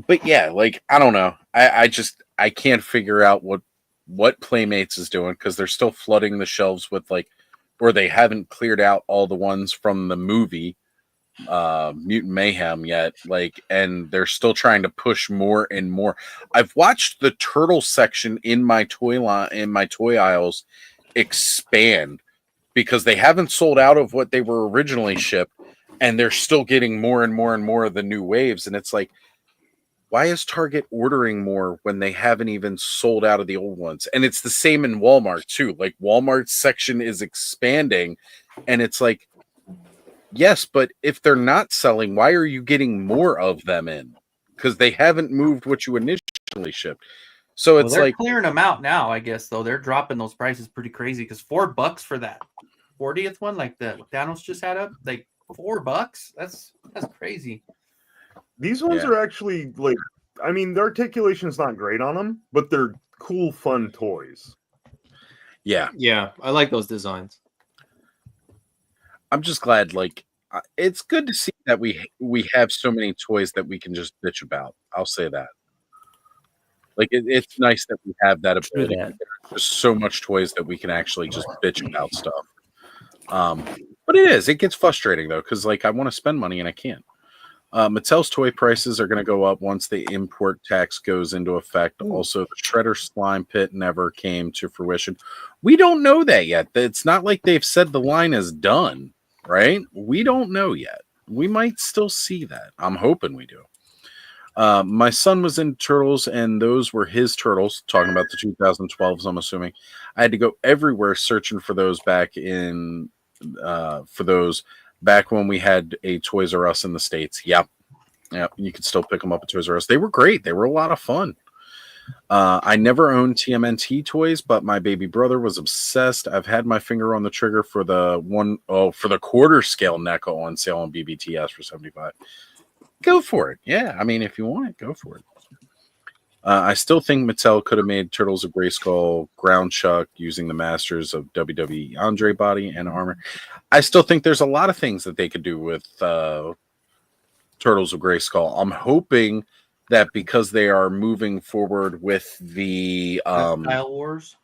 But yeah, like I don't know. I can't figure out what Playmates is doing because they're still flooding the shelves with like, or they haven't cleared out all the ones from the movie Mutant Mayhem yet. Like, and they're still trying to push more and more. I've watched the turtle section in my toy aisles expand because they haven't sold out of what they were originally shipped, and they're still getting more and more and more of the new waves. And it's like, why is Target ordering more when they haven't even sold out of the old ones? And it's the same in Walmart too. Like Walmart's section is expanding, and it's like, yes, but if they're not selling, why are you getting more of them in? Because they haven't moved what you initially shipped. So Well, it's they're like clearing them out now, I guess. Though they're dropping those prices pretty crazy because $4 for that 40th one, like the Thanos just had up, like $4. That's crazy. These ones are actually like, I mean, the articulation is not great on them, but they're cool, fun toys. Yeah. Yeah, I like those designs. I'm just glad, like, it's good to see that we have so many toys that we can just bitch about. I'll say that. Like, it's nice that we have that ability. There's so much toys that we can actually just bitch about stuff. But it gets frustrating though, because like I want to spend money and I can't. Mattel's toy prices are going to go up once the import tax goes into effect. Also, the Shredder Slime Pit never came to fruition. We don't know that yet. It's not like they've said the line is done, right? We don't know yet. We might still see that. I'm hoping we do. My son was in Turtles, and those were his Turtles, talking about the 2012s, I'm assuming. I had to go everywhere searching for those back when we had a Toys R Us in the States. Yep. You could still pick them up at Toys R Us. They were great. They were a lot of fun. I never owned TMNT toys, but my baby brother was obsessed. I've had my finger on the trigger for the quarter scale NECA on sale on BBTS for $75. Go for it. Yeah, I mean, if you want it, go for it. I still think Mattel could have made Turtles of Grayskull ground chuck using the Masters of WWE Andre body and armor. I still think there's a lot of things that they could do with Turtles of Grayskull. I'm hoping that because they are moving forward with the Reptile Wars.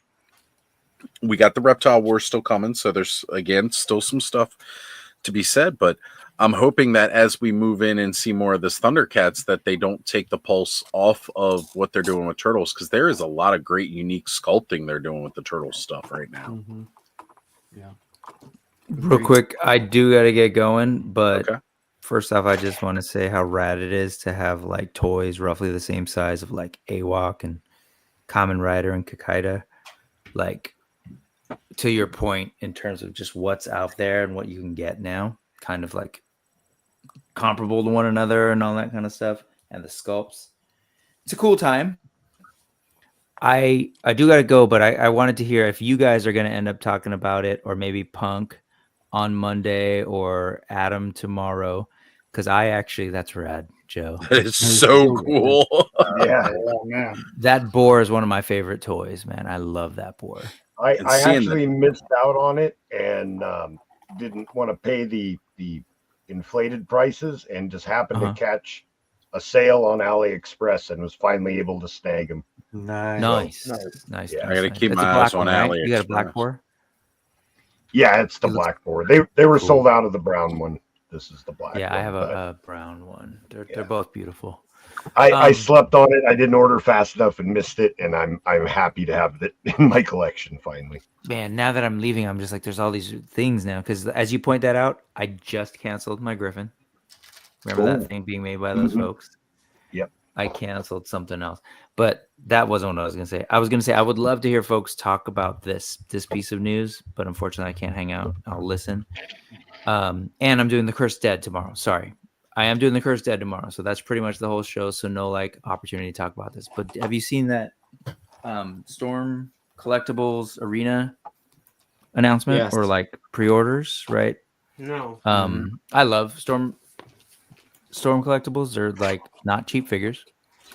We got the Reptile Wars still coming, so there's again still some stuff to be said, but I'm hoping that as we move in and see more of this Thundercats, that they don't take the pulse off of what they're doing with Turtles, because there is a lot of great, unique sculpting they're doing with the Turtles stuff right now. Mm-hmm. Yeah. Real quick, I do got to get going, but first off, I just want to say how rad it is to have like toys roughly the same size of like Awok and Kamen Rider and Kakaida. Like, to your point, in terms of just what's out there and what you can get now, kind of like comparable to one another and all that kind of stuff, and the sculpts. It's a cool time. I do got to go, but I wanted to hear if you guys are going to end up talking about it, or maybe Punk on Monday or Adam tomorrow, because that's rad, Joe. That is so cool. Yeah. Oh, man. That boar is one of my favorite toys, man. I love that boar. I actually missed out on it and didn't want to pay the inflated prices, and just happened to catch a sale on AliExpress and was finally able to snag them. Nice. Yeah. I got to keep my eyes on AliExpress. You got a black boar? Yeah, it's the black boar. They were sold out of the brown one. This is the black. Yeah, one, I have a brown one. They're both beautiful. I slept on it. I didn't order fast enough and missed it, and I'm happy to have it in my collection finally. Man, now that I'm leaving, I'm just like, there's all these things now. Because as you point that out, I just canceled my Griffin. Remember that thing being made by those folks? Yep. I canceled something else, but that wasn't what I was going to say. I was going to say I would love to hear folks talk about this piece of news, but unfortunately, I can't hang out. I'll listen. And I'm doing the Cursed Dead tomorrow. Sorry. I am doing the Cursed Dead tomorrow, so that's pretty much the whole show. So no like opportunity to talk about this. But have you seen that Storm Collectibles Arena announcement or like pre-orders? Right? No. I love Storm Collectibles. They're like not cheap figures.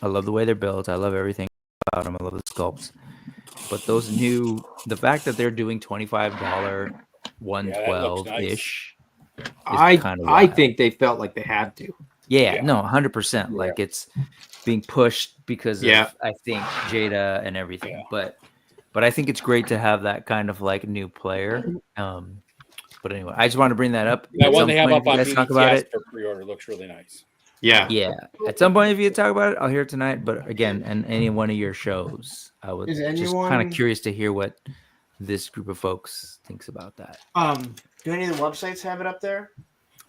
I love the way they're built. I love everything about them. I love the sculpts. But the fact that they're doing $25 112 ish. I think they felt like they had to. Yeah, no, 100%. Like it's being pushed because Yeah. of, I think, Jada and everything. But I think it's great to have that kind of like new player. But anyway, I just want to bring that up. That At one some they have point, up if you on guys talk about BBTS it. for pre-order looks really nice. Yeah. Yeah. At some point, if you talk about it, I'll hear it tonight. But again, and any one of your shows, I would Is just kind anyone- of curious to hear what this group of folks thinks about that. Do any of the websites have it up there?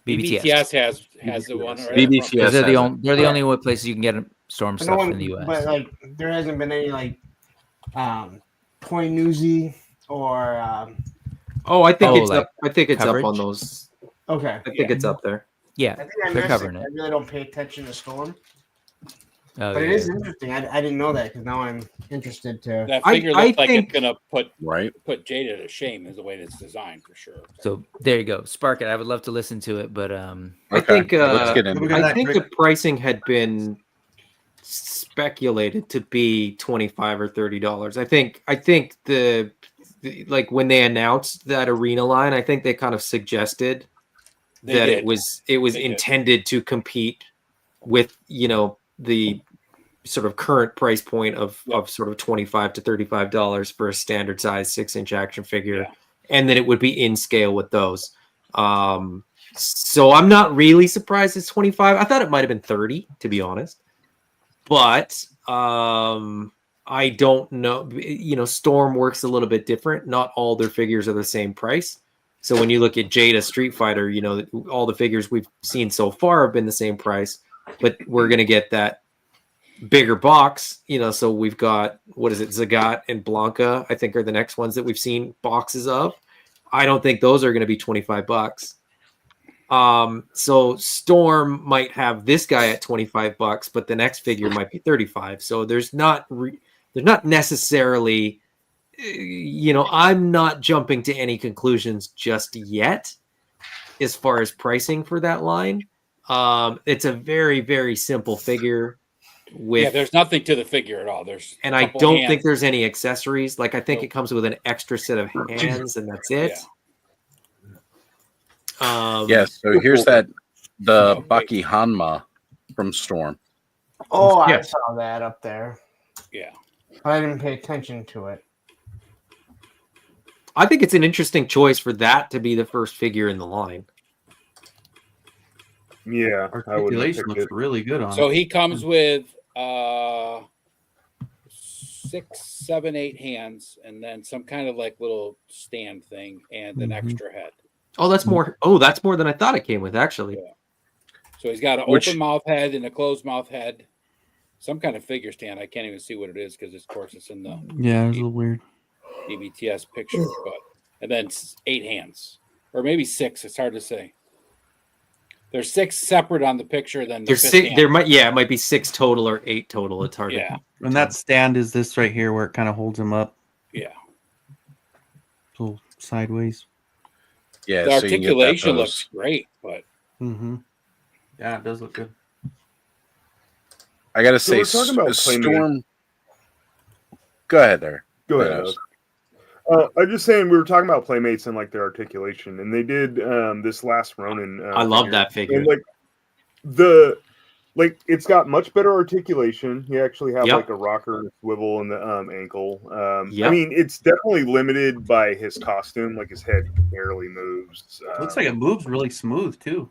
BBTS. has the one already. BBTS They're the has only, they're the only one places you can get Storm I know stuff one- in the US. But like, there hasn't been any like Toy Newsy or Oh, I think it's like up. I think it's coverage? up on those. okay. I think it's up there. Yeah, I think I they're missed covering it. it. I really don't pay attention to Storm, Oh, but it yeah. is interesting. I didn't know that because now I'm interested to. That figure looks like think- it's gonna put Right. Jada to shame is the way it's designed for sure. So there you go. Spark it. I would love to listen to it, but I think let's get into I think the pricing had been speculated to be $25 or $30. I think the like when they announced that arena line, I think they kind of suggested that it was intended to compete with, you know, the sort of current price point of sort of $25 to $35 for a standard size 6-inch action figure, and then it would be in scale with those. So I'm not really surprised it's 25. I thought it might have been 30, to be honest. But I don't know. You know, Storm works a little bit different. Not all their figures are the same price. So when you look at Jada Street Fighter, you know, all the figures we've seen so far have been the same price, but we're going to get that bigger box, you know, so we've got, what is it, Zagat and Blanca, I think are the next ones that we've seen boxes of. I don't think those are going to be $25. So Storm might have this guy at $25, but the next figure might be 35. So there's not necessarily, you know, I'm not jumping to any conclusions just yet as far as pricing for that line. It's a very, very simple figure. There's nothing to the figure at all. And I don't think there's any accessories. Like I think it comes with an extra set of hands, and that's it. So here's the Baki Hanma from Storm. Oh, I saw that up there. Yeah, but I didn't pay attention to it. I think it's an interesting choice for that to be the first figure in the line. Yeah, articulation looks really good on it. So he comes with 6, 7, 8 hands, and then some kind of like little stand thing, and an extra head. Oh, that's more. Oh, that's more than I thought it came with, actually. Yeah. So he's got an open mouth head and a closed mouth head. Some kind of figure stand. I can't even see what it is because, of course, it's in the Yeah, it's a little weird. BBTS picture. But and then 8 hands, or maybe 6. It's hard to say. There's 6 separate on the picture. Then There's 6. There might, it might be 6 total or 8 total. It's hard. Yeah. And that stand is this right here where it kind of holds him up. Yeah. So sideways. Yeah. The articulation looks great, but. Yeah, it does look good. I gotta So say, we're talking about Storm. Go ahead, there. Go ahead. I'm just saying we were talking about Playmates and like their articulation, and they did this last Ronin. I love that figure. And, it's got much better articulation. You actually have like a rocker and a swivel in the ankle. I mean, it's definitely limited by his costume. Like his head barely moves. Looks like it moves really smooth too.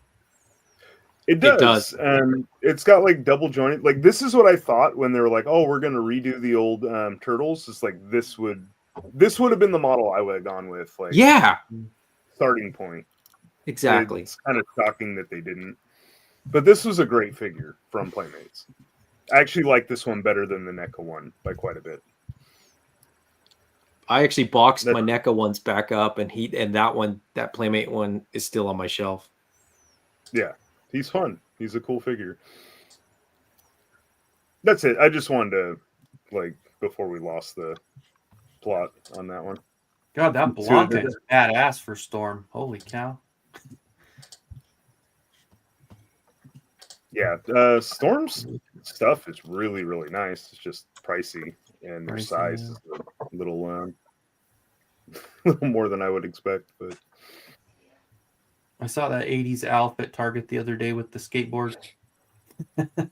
It does. And it's got like double jointed. Like this is what I thought when they were like, "Oh, we're going to redo the old Turtles." It's like this would have been the model I would have gone with. Like starting point. Exactly. It's kind of shocking that they didn't. But this was a great figure from Playmates. I actually like this one better than the NECA one by quite a bit. I actually boxed my NECA ones back up, and that Playmate one is still on my shelf. Yeah, he's fun. He's a cool figure. That's it. I just wanted to, before we lost the plot on that one. God, that Blanca is badass for Storm. Holy cow. Yeah, Storm's stuff is really, really nice. It's just pricey, and their size is a little, little more than I would expect. But I saw that 80s Alf at Target the other day with the skateboard. I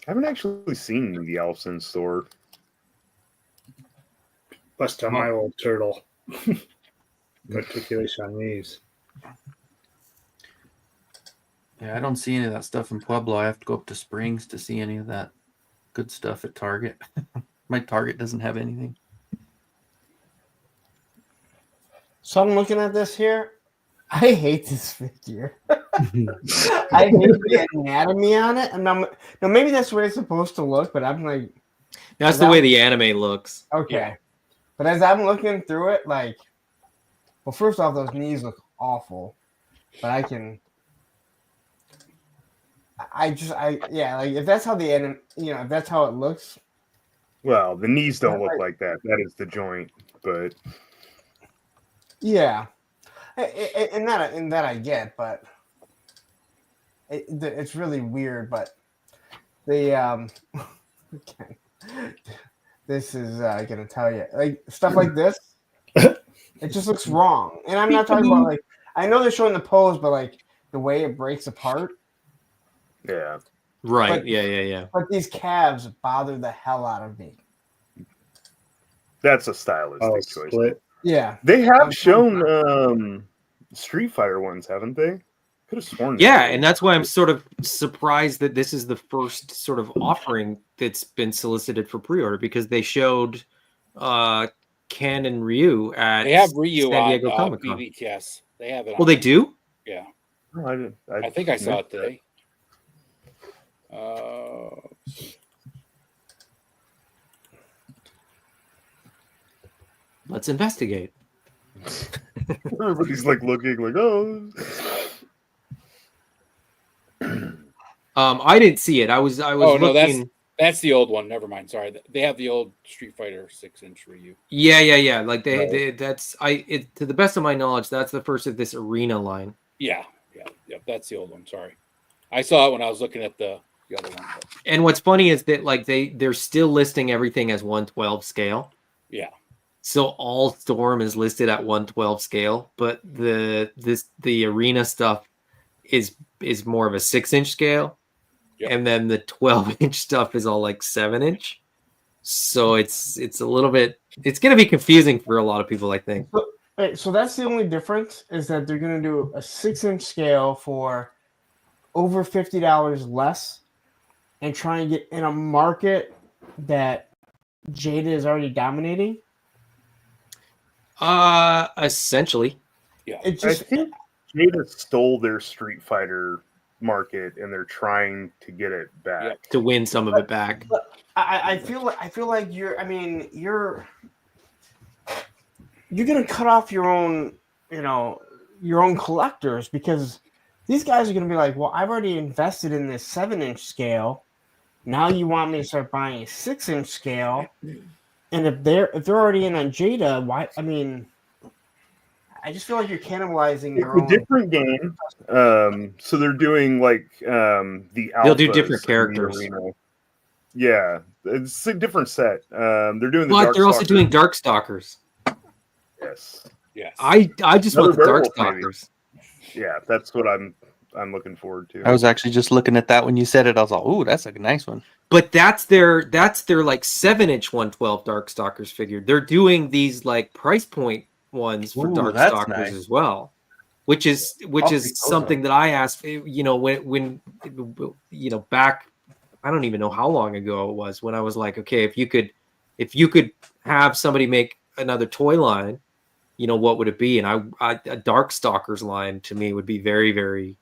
haven't actually seen the elves in store. Bust on my old turtle. Articulation on these. Yeah, I don't see any of that stuff in Pueblo. I have to go up to Springs to see any of that good stuff at Target. My Target doesn't have anything. So I'm looking at this here. I hate this figure. I hate the anatomy on it. And now maybe that's the way it's supposed to look, but I'm like, That's the way the anime looks. okay. Yeah. But as I'm looking through it, like, well, first off, those knees look awful. But like, if that's how if that's how it looks. Well, the knees don't look like that. That is the joint, but Yeah. And that I get, but it's really weird. But the okay. This is gonna tell you, like, stuff like this, it just looks wrong. And I'm not talking about, like, I know they're showing the pose, but like the way it breaks apart. Yeah. Right. But, yeah. But these calves bother the hell out of me. that's a stylistic choice. Split. Yeah. They have shown Street Fighter ones, haven't they? Could have sworn. Yeah, and that's why I'm sort of surprised that this is the first sort of offering that's been solicited for pre-order, because they showed Ken and Ryu at They have Ryu San Diego on Comic-Con. BBTS. They have it. Well, they do? Yeah. Oh, I didn't. I think I saw it today. Let's investigate. Everybody's like looking like, oh. I didn't see it. I was Oh no, looking. that's the old one. Never mind. Sorry, they have the old Street Fighter 6-inch Ryu. Yeah. Like they to the best of my knowledge, that's the first of this arena line. Yeah. That's the old one. Sorry, I saw it when I was looking at the other one. But... And what's funny is that like they're still listing everything as 1/12 scale. Yeah. So all Storm is listed at 1/12 scale, but the arena stuff is more of a 6-inch scale. Yep. And then the 12-inch stuff is all like 7-inch. So it's a little bit, it's going to be confusing for a lot of people, I think. So that's the only difference, is that they're going to do a 6-inch scale for over $50 less and try and get in a market that Jada is already dominating. Essentially. Yeah. It just, I think Jada stole their Street Fighter market, and they're trying to get it back to win some of it back. But I feel like you're gonna cut off your own collectors, because these guys are gonna be like, well, I've already invested in this 7-inch scale. Now you want me to start buying a 6-inch scale, and if they're already in on Jada, why? I mean, I just feel like you're cannibalizing your own. It's a different game. So they're doing like the alphas. They'll do different characters. Yeah, it's a different set. They're doing the. But they're also doing Darkstalkers. Yes. Yes. I just want the Darkstalkers. Yeah, that's what I'm looking forward to. I was actually just looking at that when you said it. I was like, "Ooh, that's a nice one." But that's their like 7-inch 1/12 Darkstalkers figure. They're doing these like price point ones for Darkstalkers nice. as well, which is something that I asked. When back, I don't even know how long ago it was, when I was like, okay, if you could have somebody make another toy line, what would it be? And a Darkstalkers line to me would be very, very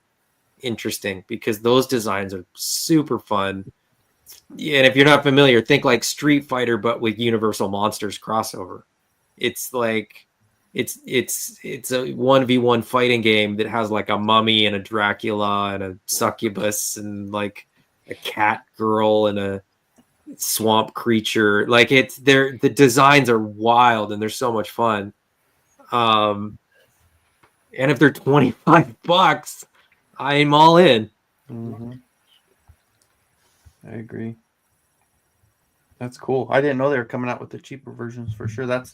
interesting, because those designs are super fun. And if you're not familiar, think like Street Fighter but with Universal Monsters crossover. It's like it's a 1v1 fighting game that has like a mummy and a Dracula and a succubus and like a cat girl and a swamp creature. Like the designs are wild and they're so much fun. And if they're $25, I'm all in. Mm-hmm. I agree. That's cool. I didn't know they were coming out with the cheaper versions for sure. I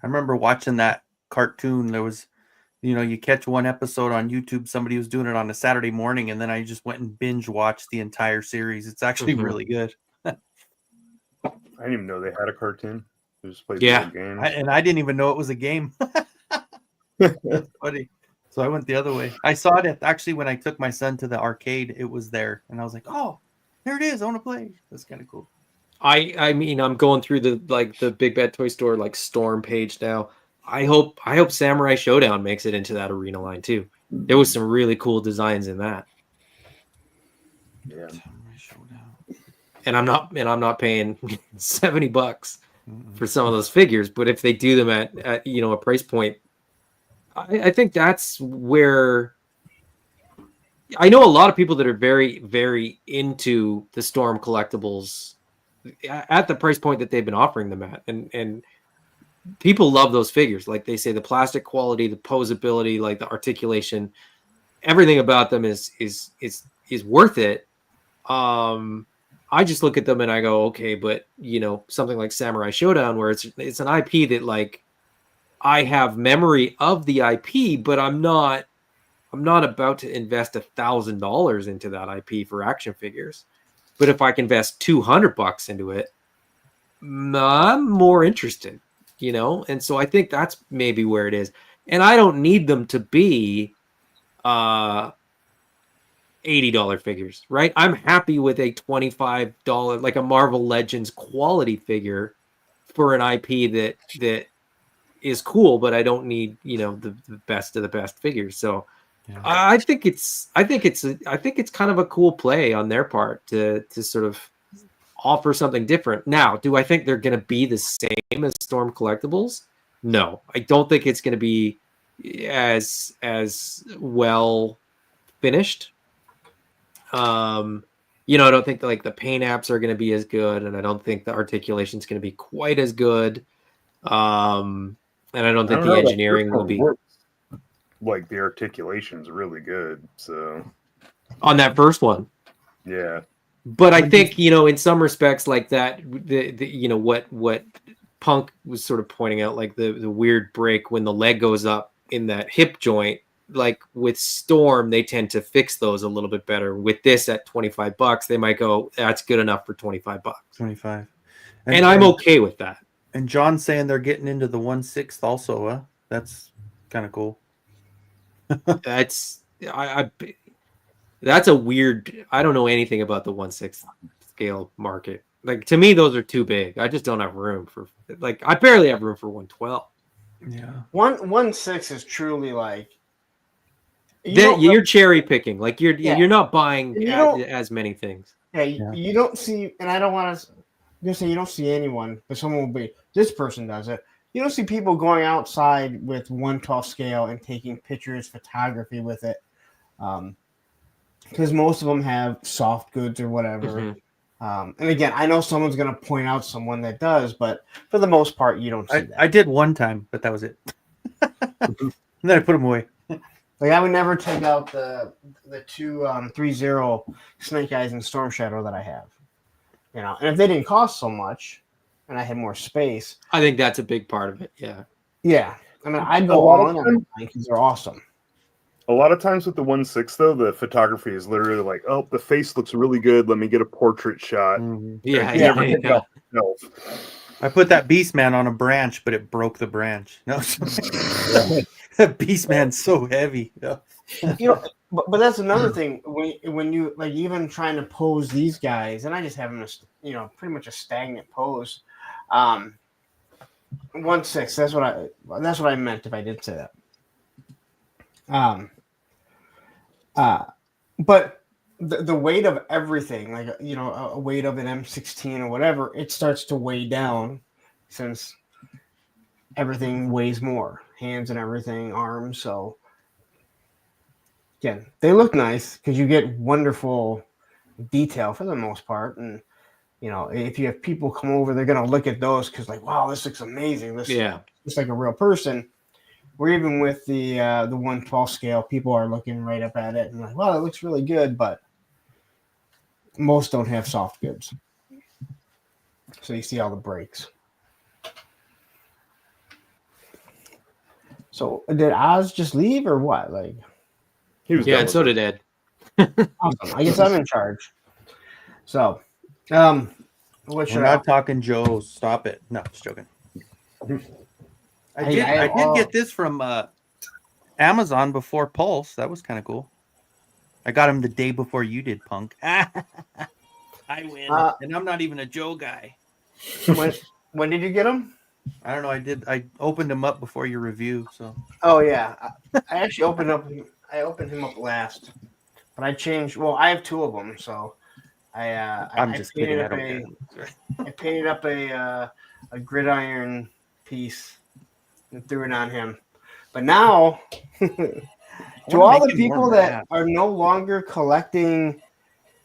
remember watching that cartoon. There was You know, you catch one episode on YouTube, somebody was doing it on a Saturday morning, and then I just went and binge watched the entire series. It's actually really good. I didn't even know they had a cartoon. They just played Yeah. video games. And I didn't even know it was a game. That's funny. So I went the other way. I saw it actually when I took my son to the arcade. It was there, and I was like, "Oh, there it is! I want to play." That's kind of cool. I mean, I'm going through the Big Bad Toy Store Storm page now. I hope Samurai Showdown makes it into that arena line too. There was some really cool designs in that. Yeah. And I'm not paying $70 for some of those figures, but if they do them at a price point, I think that's where I know a lot of people that are very, very into the Storm collectibles at the price point that they've been offering them at, and people love those figures. Like they say, the plastic quality, the posability, like the articulation, everything about them is worth it. I just look at them and I go, okay, but something like Samurai Showdown, where it's an IP that like I have memory of the IP, but I'm not about to invest $1,000 into that IP for action figures. But if I can invest $200 into it, I'm more interested, And so I think that's maybe where it is. And I don't need them to be $80 figures, right? I'm happy with a $25, like a Marvel Legends quality figure for an IP that is cool, but I don't need, the best of the best figures. So yeah. I think it's kind of a cool play on their part to sort of offer something different. Now, do I think they're going to be the same as Storm Collectibles? No, I don't think it's going to be as well finished. I don't think like the paint apps are going to be as good, and I don't think the articulation is going to be quite as good. And I don't think the engineering will be. Like the articulation's really good. So on that first one, yeah. But I think in some respects, like that, what Punk was sort of pointing out, like the weird break when the leg goes up in that hip joint. Like with Storm, they tend to fix those a little bit better. With this at $25, they might go, that's good enough for $25. 25, and I'm okay with that. And John's saying they're getting into the 1/6 also. Huh? That's kind of cool. That's a weird. I don't know anything about the 1/6 scale market. Like to me, those are too big. I just don't have room for. Like I barely have room for 112. Yeah, 1/6 is truly like. You're cherry picking. Like you're not buying as many things. Yeah, you don't see, and I don't want to. You say you don't see anyone, but someone will be. This person does it. You don't see people going outside with 1/12 scale and taking pictures, photography with it, because most of them have soft goods or whatever. And again, I know someone's going to point out someone that does, but for the most part, you don't see that. I did one time, but that was it. And then I put them away. Like I would never take out the two 3-0 Snake Eyes and Storm Shadow that I have. And if they didn't cost so much, and I had more space, I think that's a big part of it. Yeah. Yeah, I mean, I'd go on them because they're awesome. A lot of times with the 1/6 though, the photography is literally like, oh, the face looks really good. Let me get a portrait shot. Yeah. I put that Beast Man on a branch, but it broke the branch. No, that Beast Man's so heavy. No. But that's another thing when you like even trying to pose these guys, and I just have them, pretty much a stagnant pose. 1/6. That's what I meant if I did say that. But the weight of everything, like a weight of an M16 or whatever, it starts to weigh down since everything weighs more, hands and everything, arms. So again, they look nice because you get wonderful detail for the most part, and if you have people come over, they're gonna look at those because like, wow, this looks amazing. This looks like a real person. Or even with the 1/12 scale, people are looking right up at it and like, wow, it looks really good, but most don't have soft goods. So you see all the breaks. So did Oz just leave or what? Like, He was Yeah, done and with so it. did Ed. awesome. I guess I'm in charge. So, what should We're not talking Joe. Stop it. No, just joking. I Hey, did. I- I did get this from Amazon before Pulse. That was kind of cool. I got him the day before you did, Punk. I win, and I'm not even a Joe guy. when did you get them? I don't know. I opened him up before your review. So. Oh yeah, I actually opened him up last, but I changed. Well, I have two of them, so I'm just kidding. I don't care. I painted up a gridiron piece and threw it on him. But now, to all the people that are no longer collecting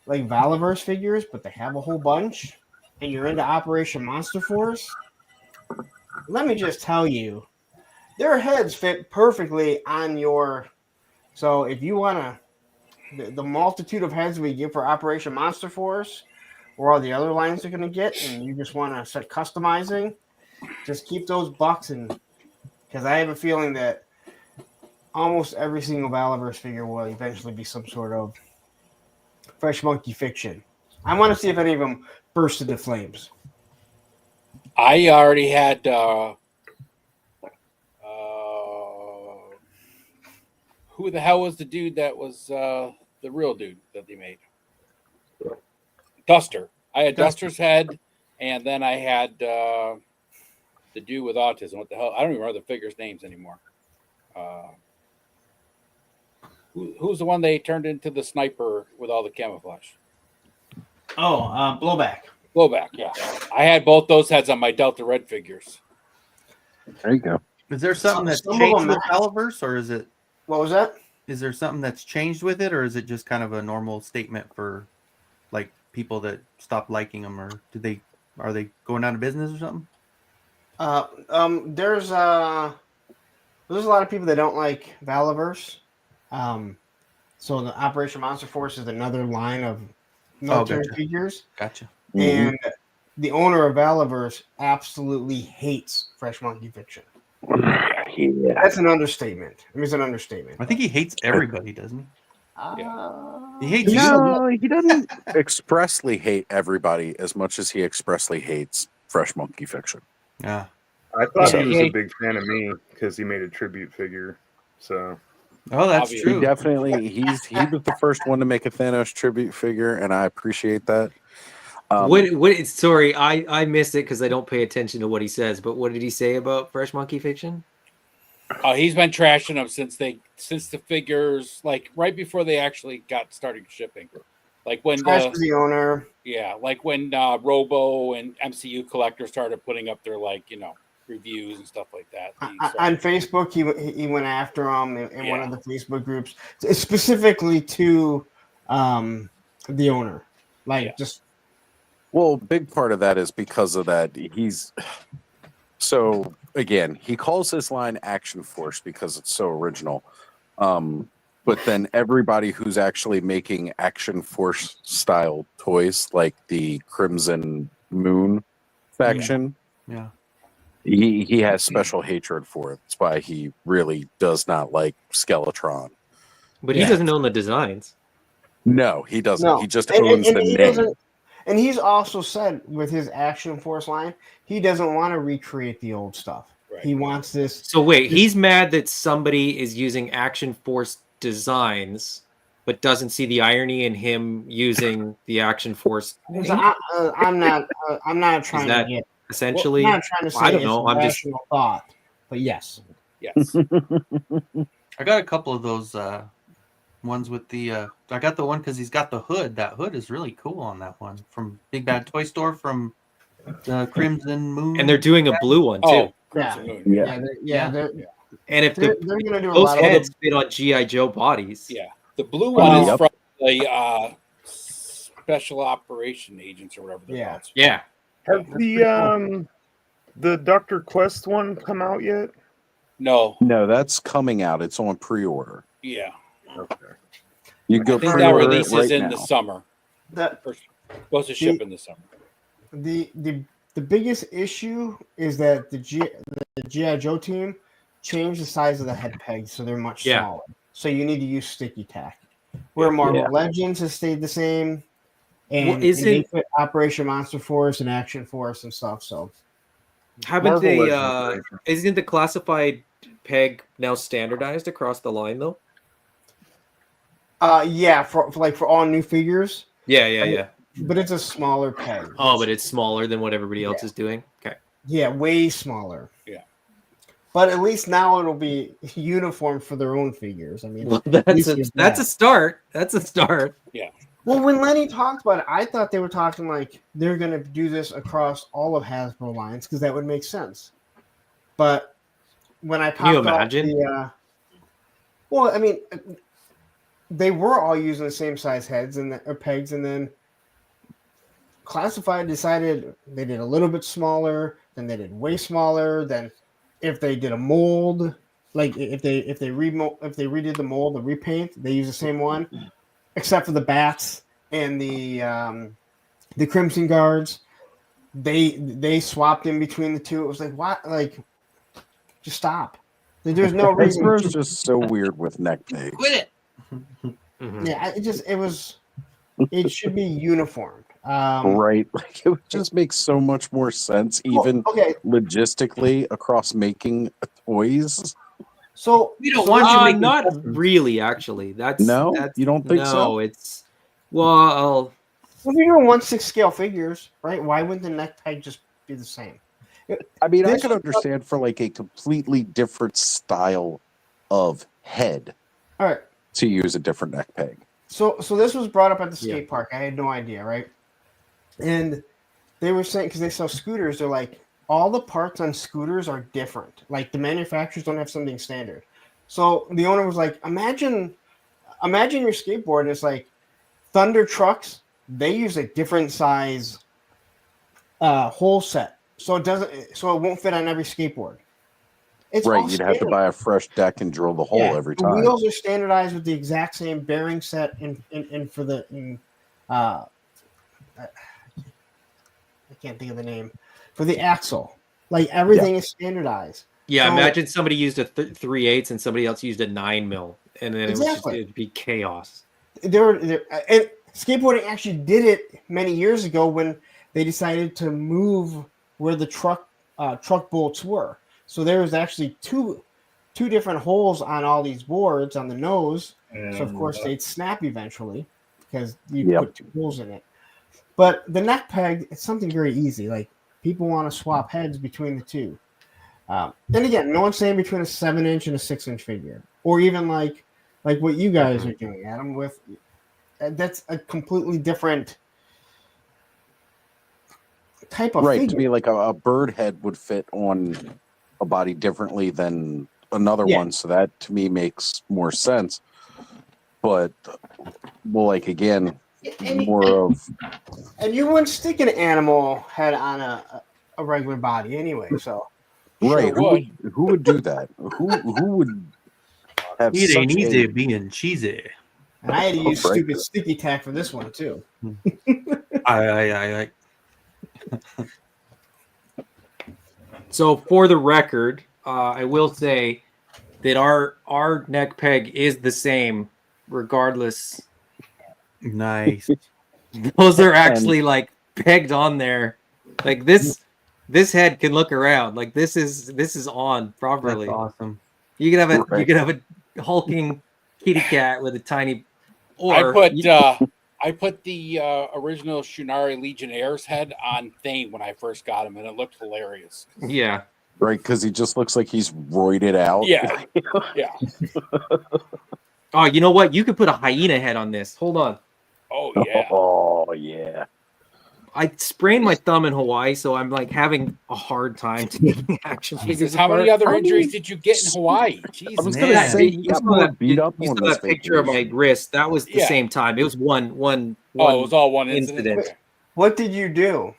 like Valaverse figures, but they have a whole bunch, and you're into Operation Monster Force, let me just tell you, their heads fit perfectly on your. So if you want the multitude of heads we give for Operation Monster Force, or all the other lines they're going to get, and you just want to start customizing, just keep those bucks in, because I have a feeling that almost every single Valaverse figure will eventually be some sort of Fresh Monkey Fiction. I want to see if any of them burst into flames. I already had who the hell was the dude that was the real dude that they made? Duster. I had Duster's head, and then I had the dude with autism. What the hell? I don't even remember the figures' names anymore. Who's the one they turned into the sniper with all the camouflage? Oh, Blowback. Blowback, yeah. I had both those heads on my Delta Red figures. There you go. Is there something that's Some of changed them with match. Valaverse, or is it? What was that? Is there something that's changed with it, or is it just kind of a normal statement for like people that stop liking them, or are they going out of business or something? There's a lot of people that don't like Valaverse. So the Operation Monster Force is another line of military gotcha. figures. Gotcha. And the owner of Valaverse absolutely hates Fresh Monkey Fiction. Yeah. That's an understatement. It's an understatement. I think he hates everybody, doesn't he? He hates you. No, he doesn't expressly hate everybody as much as he expressly hates Fresh Monkey Fiction. Yeah. I thought So- he was a big fan of me because he made a tribute figure. So. Oh, that's Obviously. true. He definitely he was the first one to make a Thanos tribute figure, and I appreciate that. What? Sorry, I missed it because I don't pay attention to what he says. But what did he say about Fresh Monkey Fiction? He's been trashing them since the figures, like right before they actually got started shipping. Like when Trash the owner. Yeah, like when Robo and MCU Collector started putting up their reviews and stuff like that. On Facebook, he went after him in one of the Facebook groups, specifically to the owner. Just Well, big part of that is because of that. So again, he calls this line Action Force because it's so original. But then everybody who's actually making Action Force style toys, like the Crimson Moon faction, Yeah. he has special hatred for it. That's why he really does not like Skeletron. But he doesn't own the designs. No, he doesn't. No. He just owns the he name. doesn't- And he's also said with his Action Force line, he doesn't want to recreate the old stuff. Right. He wants this. So wait, he's mad that somebody is using Action Force designs, but doesn't see the irony in him using the Action Force. I'm not trying that to get essentially. I'm not trying to say I don't it's know. a I'm just rational thought, but yes. Yes. I got a couple of those ones with the. I got the one because he's got the hood. That hood is really cool on that one from Big Bad Toy Store from the Crimson Moon. and they're doing a blue one too. Crimson Moon. And if they're the gonna do a those lot of heads fit on GI Joe bodies, Yeah, the blue one is from the Special Operation Agents or whatever they're called. Yeah. Have the Dr. Quest one come out yet? No. No, that's coming out. It's on pre-order. Yeah. Okay. You can go I think that pre-order it releases right in now. the summer. Supposed to ship in the summer. The biggest issue is that the G.I. Joe team change the size of the head pegs so they're much Yeah. smaller. So you need to use sticky tack. Where Marvel Legends has stayed the same, and they put Operation Monster Force and Action Force and stuff. So haven't Marvel they? Legends. Isn't the classified peg now standardized across the line though? Yeah, for all new figures. Yeah. But it's a smaller peg. Oh, but it's smaller than what everybody else is doing. Okay. Yeah, way smaller. Yeah. But at least now it'll be uniform for their own figures. I mean, Well, at that's least a there's that's a that. start. That's a start. Yeah. Well, when Lenny talked about it, I thought they were talking like they're going to do this across all of Hasbro lines because that would make sense. But when I Can you popped off imagine? well, I mean, they were all using the same size heads and or pegs, and then Classified decided they did a little bit smaller, then they did way smaller. Then if they did a mold, like if they redid the mold, the repaint, they use the same one, except for the bats and the Crimson Guards. They swapped in between the two. It was like, what? Like, just stop. There's no reason. Hasbro's just so weird with neck pegs. Quit it. Yeah, it should be uniform. Right, like it would just make so much more sense, even logistically across making toys. So we don't want you to make not really. Actually, that's you don't think so? No, it's well. If you're doing 1/6 scale figures, right? Why wouldn't the neck peg just be the same? I mean, I could understand for like a completely different style of head. All right. To use a different neck peg. So this was brought up at the skate park. I had no idea, right? And they were saying, because they sell scooters, they're like, all the parts on scooters are different. Like the manufacturers don't have something standard. So the owner was like, imagine your skateboard, and it's like Thunder trucks, they use a different size hole set. So it won't fit on every skateboard. It's right, you'd have to buy a fresh deck and drill the hole every time. The wheels are standardized with the exact same bearing set and for the I can't think of the name for the axle. Like everything is standardized. Yeah, so, imagine somebody used a 3/8 and somebody else used a 9 mil, and then it'd be chaos. And skateboarding actually did it many years ago when they decided to move where the truck bolts were. So there was actually two different holes on all these boards on the nose. So of course they'd snap eventually because you put two holes in it. But the neck peg, it's something very easy. Like people want to swap heads between the two. Then again, no one's saying between a 7-inch and a 6-inch figure, or even like what you guys are doing, Adam. With that's a completely different type of figure. To me, like a bird head would fit on a body differently than another one, so that to me makes more sense. But well, like again, more of. And you wouldn't stick an animal head on a regular body anyway, so. Right, who would do that? Who would have it ain't such easy being cheesy. And I had to use stupid sticky tack for this one too. I. So for the record, I will say that our neck peg is the same, regardless. Nice. Those are actually like pegged on there, like this. This head can look around. Like this is on properly. That's awesome. You could have a hulking kitty cat with a tiny. Or I put the original Shunari Legionnaires head on Thane when I first got him, and it looked hilarious. Yeah. Right, because he just looks like he's roided out. Yeah. Yeah. Oh, you know what? You could put a hyena head on this. Hold on. Oh yeah. Oh yeah. I sprained my thumb in Hawaii, so I'm like having a hard time taking action figures. How many other injuries did you get in Hawaii? Jesus, I was gonna say you got more beat up you on saw this that picture of my wrist. That was the same time. It was one. Oh, it was all one incident. What did you do?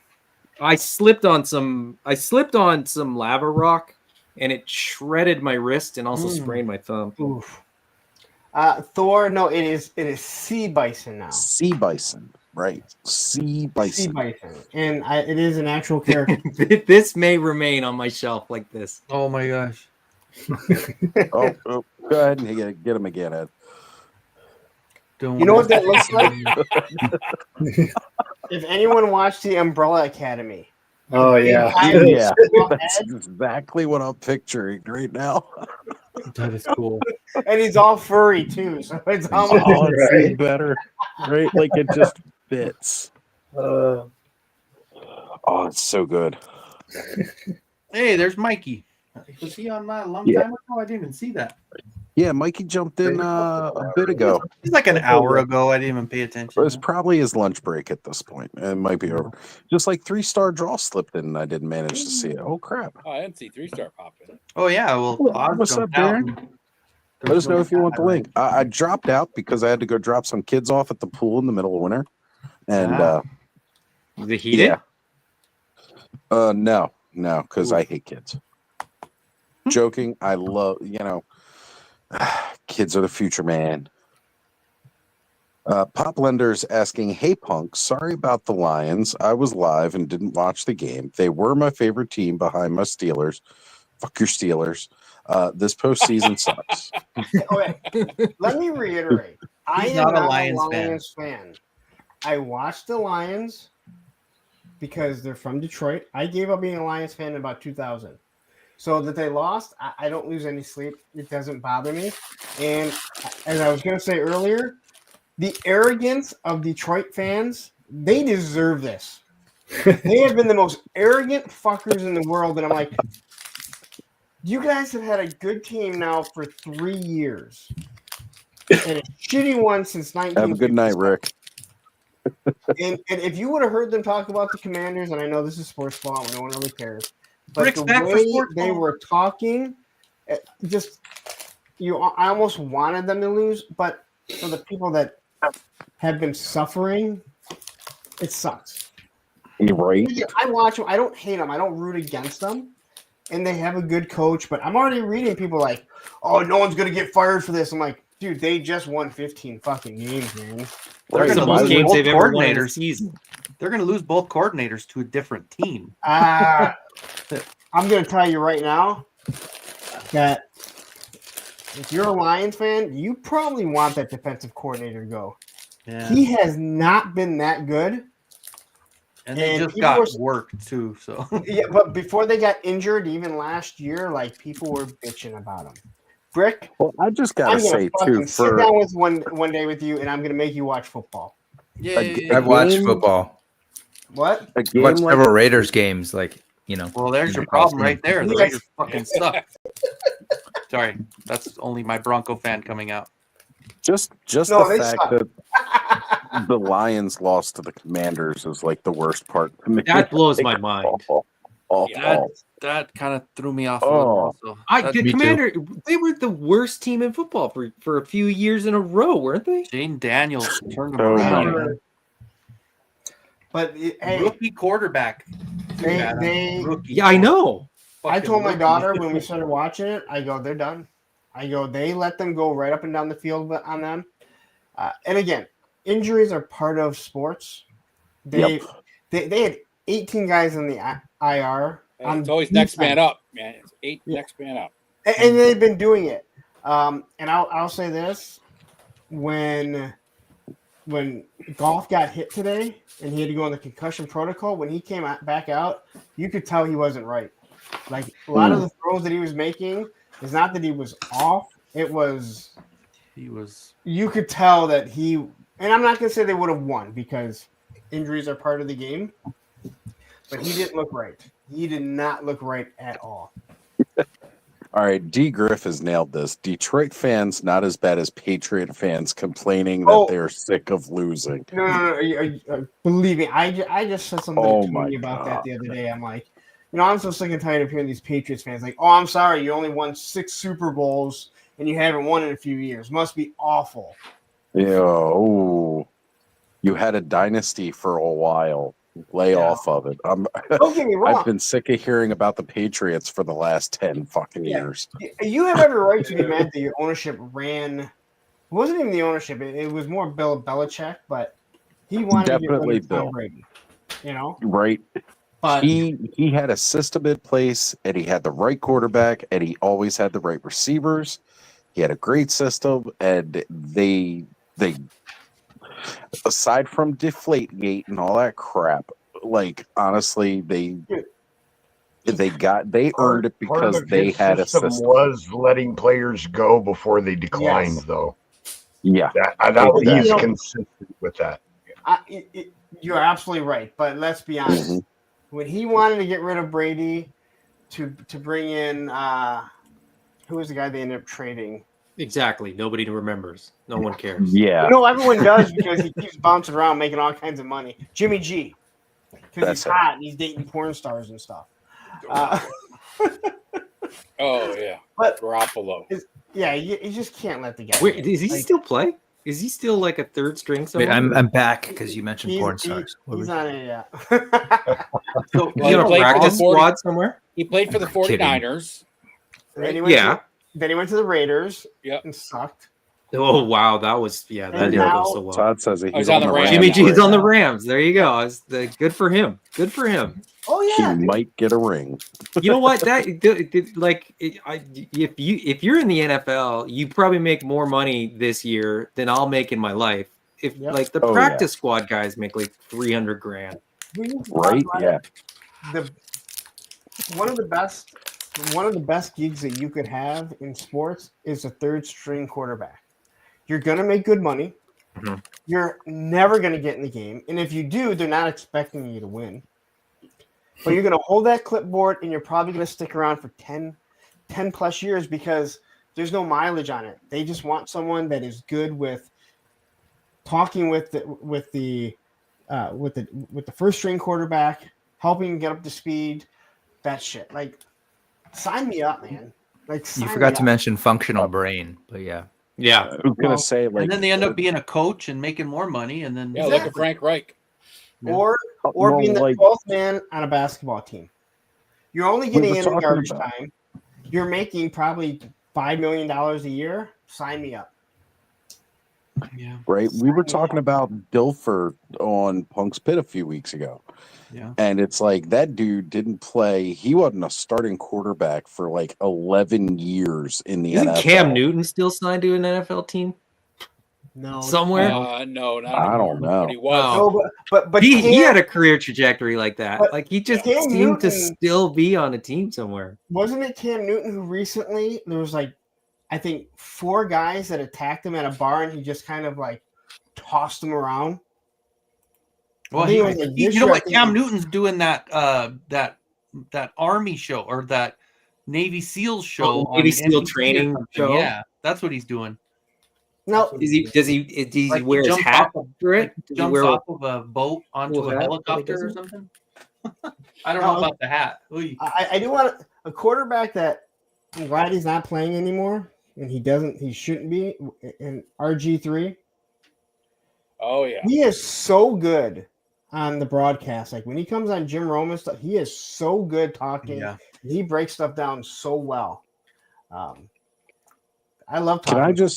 I slipped on some lava rock, and it shredded my wrist and also sprained my thumb. Oof. Thor, no, it is sea bison now. Sea bison, right? Sea bison. Sea bison, and it is an actual character. This may remain on my shelf like this. Oh my gosh. Oh, go ahead and get him again, Ed. You know what that looks like? If anyone watched the Umbrella Academy. Oh, yeah. Yeah, that's exactly what I'm picturing right now. That is cool. And he's all furry too, so it's almost Oh, it's even better, right? Like it just fits. Oh, it's so good. Hey, there's Mikey. Was he on a long time ago? I didn't even see that. Yeah, Mikey jumped in a bit ago. It's like an hour ago. I didn't even pay attention. It was probably his lunch break at this point. It might be over. Just like 3-star draw slipped in and I didn't manage to see it. Oh, crap. Oh, I didn't see 3-star pop in. Oh, yeah. Well, Oz What's up, jumped out. Darren? Let us know if you want the link. I dropped out because I had to go drop some kids off at the pool in the middle of winter. And the heated? Yeah. No, because I hate kids. Joking. I love, kids are the future, man. Pop Lender's asking, hey, Punk, sorry about the Lions. I was live and didn't watch the game. They were my favorite team behind my Steelers. Fuck your Steelers. This postseason sucks. Okay. Let me reiterate. I He's am not not a a Lions Lions fan. I watched the Lions because they're from Detroit. I gave up being a Lions fan in about 2000. So that they lost, I don't lose any sleep. It doesn't bother me. And as I was going to say earlier, the arrogance of Detroit fans, they deserve this. They have been the most arrogant fuckers in the world. And I'm like, you guys have had a good team now for 3 years. And a shitty one since 19. Have a good night, Rick. And if you would have heard them talk about the Commanders, and I know this is sports ball, no one really cares. But Rick's the back for way sports they ball. were talking, I almost wanted them to lose. But for the people that have been suffering, it sucks. You're right. I watch them. I don't hate them. I don't root against them. And they have a good coach. But I'm already reading people like, oh, no one's going to get fired for this. I'm like, dude, they just won 15 fucking games, man. They're going to Most lose games both they've ever won in a coordinators. season. They're going to lose both coordinators to a different team. I'm going to tell you right now that if you're a Lions fan, you probably want that defensive coordinator to go. Yeah. He has not been that good. And they just people got worked too. So yeah, but before they got injured, even last year, like people were bitching about him. Brick, well, I just gotta I'm gonna say too, sit down with one day with you, and I'm gonna make you watch football. I've watched football. What? A game Watched like several Raiders games, Well, there's your problem right there. The Raiders fucking suck. Sorry, that's only my Bronco fan coming out. Just No, the they fact suck. that the Lions lost to the Commanders is like the worst part to me. That blows my mind. That kind of threw me off a Oh. little. Also. The Commander, they were the worst team in football for a few years in a row, weren't they? Jane Daniels turned them Oh, around. my. But hey, Rookie quarterback. Rookie. Yeah, I know. I told my rookie. daughter when we started watching it, I go, they're done. I go, they let them go right up and down the field on them. And again, injuries are part of sports. They had 18 guys in the IR. It's always next man up, man. It's next man up. And they've been doing it. And I'll say this: when Golf got hit today and he had to go on the concussion protocol, when he came back out, you could tell he wasn't right. Like a lot of the throws that he was making, it's not that he was off; it was You could tell that he, and I'm not gonna say they would have won because injuries are part of the game, but he didn't look right. He did not look right at all. All right, D. Griff has nailed this. Detroit fans not as bad as Patriot fans complaining that they're sick of losing. No. Believe me, I just said something Oh to my Tony about that the other day. I'm like, I'm so sick and tired of hearing these Patriots fans like, oh, I'm sorry, you only won 6 Super Bowls and you haven't won in a few years. Must be awful. Yeah. Oh, you had a dynasty for a while. Lay off of it. Don't get me wrong. I've been sick of hearing about the Patriots for the last 10 fucking years. You have every right to be mad that your ownership ran. It wasn't even the ownership. It was more Bill Belichick, but he wanted Definitely to get rid of Tom Bill. Brady. Right. But he had a system in place, and he had the right quarterback, and he always had the right receivers. He had a great system, and they aside from Deflategate and all that crap, like honestly, they earned it Part because of they his had a system system. was letting players go before they declined, Yes. though. Yeah, He's Exactly. consistent with that. You're absolutely right. But let's be honest. When he wanted to get rid of Brady to bring in who was the guy they ended up trading? Exactly. Nobody remembers. No one cares. Yeah. No, everyone does because he keeps bouncing around making all kinds of money. Jimmy G. Because he's That's it. hot and he's dating porn stars and stuff. Oh yeah, But Garoppolo. Yeah, you just can't let the guy. Wait, win. does he still play? Is he still like a third string Wait, somewhere? I'm back because you mentioned porn stars. He's on it, yeah. So Well, he's on a played for the practice 40 squad somewhere? He played for the Kidding. 49ers. And then he Right? went to the Raiders. Yep. And sucked. Oh wow, that And didn't now- go so well. Todd says that he's on the Rams. Jimmy G's right on the now. Rams. There you go. Good for him. Good for him. Oh yeah. He might get a ring. You know what? If you're in the NFL, you probably make more money this year than I'll make in my life. If like the Oh, practice squad guys make like 300 grand. Right? Yeah. One of the best gigs that you could have in sports is a third string quarterback. You're gonna make good money. Mhm. You're never gonna get in the game, and if you do, they're not expecting you to win. But you're gonna hold that clipboard, and you're probably gonna stick around for 10 plus years because there's no mileage on it. They just want someone that is good with talking with the first string quarterback, helping get up to speed. That shit. Like, sign me up, man. Like, You sign forgot me to up. mention functional brain, but yeah. Yeah. I was gonna say like and then they end up being a coach and making more money, and then Yeah, look at Frank Reich. Or well, being the like- 12th man on a basketball team. You're only getting were in talking garbage about- time. You're making probably $5 million a year. Sign me up. Yeah. Right? We were talking about Dilfer on Punk's Pit a few weeks ago. Yeah. And it's like that dude didn't play. He wasn't a starting quarterback for like 11 years in the Isn't NFL. Cam Newton still signed to an NFL team? No. Somewhere? No, not I anymore. don't know. But he was. Oh. But he Cam, had a career trajectory like that. But Like he just Cam seemed to Newton- still be on a team somewhere. wasn't it Cam Newton who recently there was like I think 4 guys that attacked him at a bar and he just kind of like tossed them around. Well, I think it was like this you know year, I what? think Cam he- Newton's doing that Army show or that Navy SEALs show. Oh, Navy on SEAL NBC or training something. show? Yeah, that's what he's doing. No, Does he Like, wear his jumps hat off of- for it? like, Does he jumps wear off of a boat onto cool a hat? helicopter or Does he? something. I don't know about the hat. Oy. I do want a quarterback that I'm glad he's not playing anymore, and he shouldn't be. In RG3, Oh yeah. he is so good on the broadcast. Like when he comes on Jim Roma stuff, he is so good talking. Yeah. He breaks stuff down so well. I love talking.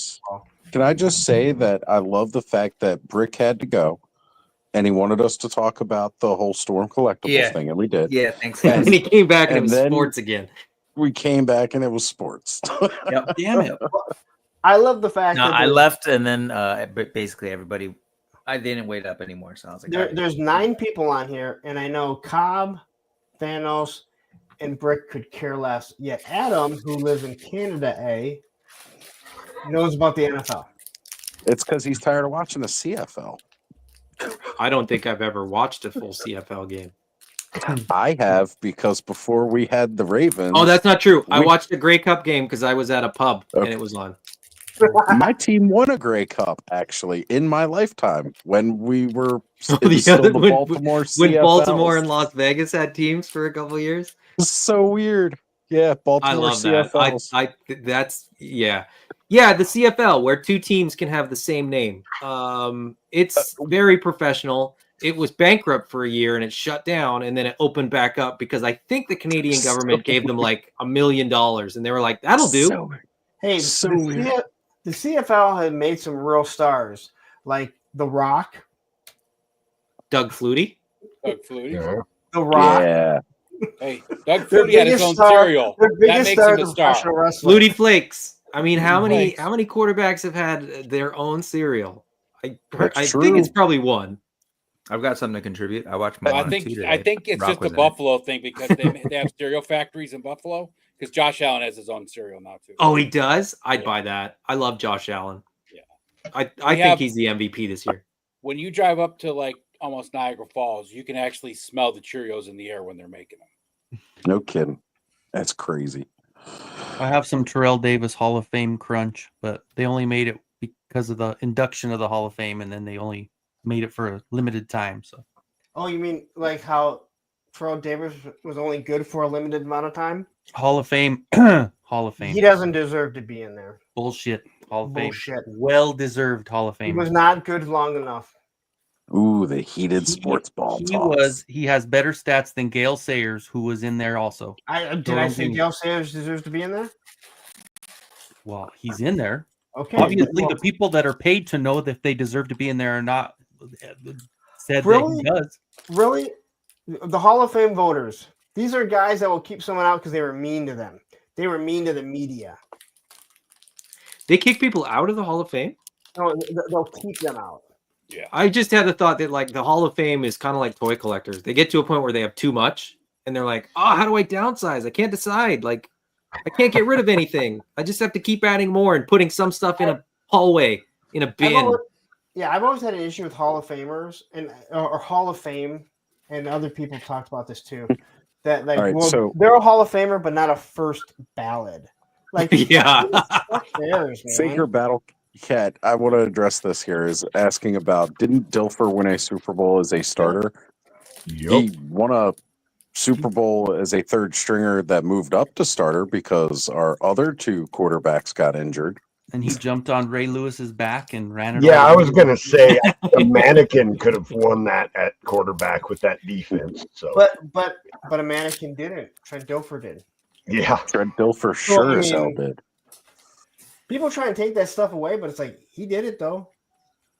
Can I just say that I love the fact that Brick had to go and he wanted us to talk about the whole Storm Collectibles thing, and we did. Yeah, thanks. And then he came back and it was then sports again. We came back and it was sports. Yep. Damn it. I love the fact No, that I there's- left, and then basically everybody, I didn't wait up anymore, so I was like, all right. there's 9 people on here, and I know Cobb, Thanos, and Brick could care less. Yet Adam, who lives in Canada, knows about the NFL. It's because he's tired of watching the CFL. I don't think I've ever watched a full CFL game. I have, because before we had the Ravens. Oh, that's not true. I we- watched a Grey Cup game because I was at a pub and Okay. it was on. My team won a Grey Cup actually in my lifetime when we were Oh, it was the other- still the when- Baltimore When CFLs. Baltimore and Las Vegas had teams for a couple years. So weird. Yeah, Baltimore I love CFLs. that. That's yeah. Yeah, the CFL where 2 teams can have the same name. It's very professional. It was bankrupt for a year and it shut down and then it opened back up because I think the Canadian government gave them like $1 million and they were like, that'll do. Hey, the CFL had made some real stars like The Rock. Doug Flutie. Doug Flutie. The Rock. Yeah. Hey, Doug Their Flutie had his biggest own star- cereal. their That biggest makes star him a is a star. professional wrestler. Flutie Flakes. I mean, how many Flakes. quarterbacks have had their own cereal? I That's think true. it's probably one. I've got something to contribute. I watched I Moana think 2 today. I think it's Rock just a was in it. Buffalo thing because they have cereal factories in Buffalo. Because Josh Allen has his own cereal now too. Oh, he does? I'd buy that. I love Josh Allen. Yeah. I We think have- he's the MVP this year. When you drive up to like almost Niagara Falls, you can actually smell the Cheerios in the air when they're making them. No kidding. That's crazy. I have some Terrell Davis Hall of Fame crunch, but they only made it because of the induction of the Hall of Fame, and then they only made it for a limited time. So Oh, you mean like how Terrell Davis was only good for a limited amount of time? Hall of Fame, Hall of Fame. He doesn't deserve to be in there. Bullshit. Hall of Bullshit. Fame. Well deserved Hall of He Fame. was not good long enough. Ooh, the heated sports ball talks. He has better stats than Gale Sayers, who was in there also. Did I say Gale Sayers deserves to be in there? Well, he's in there. Okay. Obviously, well- the people that are paid to know if they deserve to be in there or not said that Really? he does. Really? The Hall of Fame voters. These are guys that will keep someone out because they were mean to them. They were mean to the media. They kick people out of the Hall of Fame? No, they'll keep them out. Yeah. I just had the thought that like the Hall of Fame is kind of like toy collectors. They get to a point where they have too much and they're like, oh, how do I downsize? I can't decide. Like, I can't get rid of anything. I just have to keep adding more and putting some stuff in a hallway, in a bin. I've always had an issue with Hall of Famers and or Hall of Fame, and other people talked about this too. That like, All right, well, so- they're a Hall of Famer, but not a first ballot. Like, Yeah. fuck theirs, man. Faker Battle Cat, I want to address this here, is asking about, didn't Dilfer win a Super Bowl as a starter? He won a Super Bowl as a third stringer that moved up to starter because our other two quarterbacks got injured. And he jumped on Ray Lewis's back and ran it. Yeah, all I the was way. going to say the mannequin could have won that at quarterback with that defense. So, But a mannequin didn't. Trent Dilfer did. yeah. Trent Dilfer sure as hell did. People try and take that stuff away, but it's like he did it though.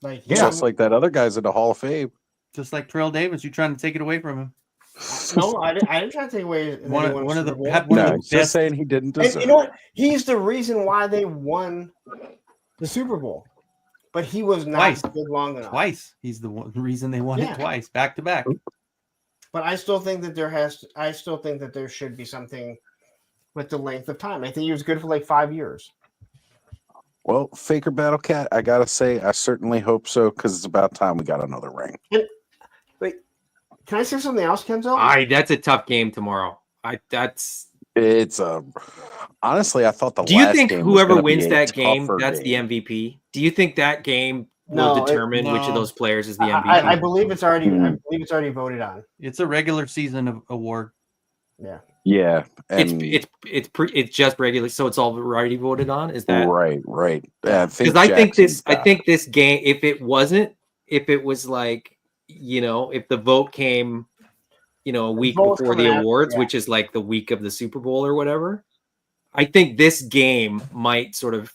Like Just like that other guy's in the Hall of Fame. Just like Terrell Davis, you trying to take it away from him. No, I didn't try to take away One of the Just best. saying he didn't And deserve you know what? He's the reason why they won the Super Bowl, but he was not Twice. good long enough. Twice. He's the reason they won Yeah. it twice, back to back. But I still think that there should be something with the length of time. I think he was good for like 5 years. Well, Faker Battle Cat, I gotta say, I certainly hope so, because it's about time we got another ring. Wait, can I say something else, Kenzo? That's a tough game tomorrow. It's honestly, I thought the Do you last think game was whoever gonna be wins a that game, tougher that's game. the MVP? Do you think that game No, will it- determine which of no. those players is the MVP? I believe it's already. Hmm. I believe it's already voted on. It's a regular season award. Yeah. Yeah, and It's just regular, so it's already voted on. Is that right? Yeah, because I think this game, if it was like, if the vote came, a week vote's before the coming after, awards, yeah. which is like the week of the Super Bowl or whatever, I think this game might sort of.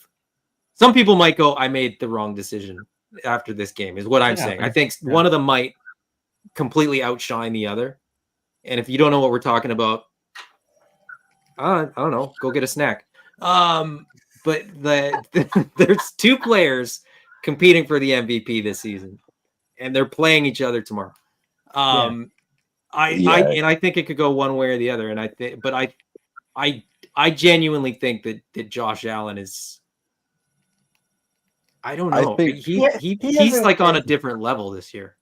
Some people might go, "I made the wrong decision after this game." Is what I'm saying. I think one of them might completely outshine the other, and if you don't know what we're talking about. I don't know. Go get a snack. But there's two players competing for the MVP this season, and they're playing each other tomorrow. I think it could go one way or the other. And I genuinely think that Josh Allen is. I don't know. He's like on a different level this year.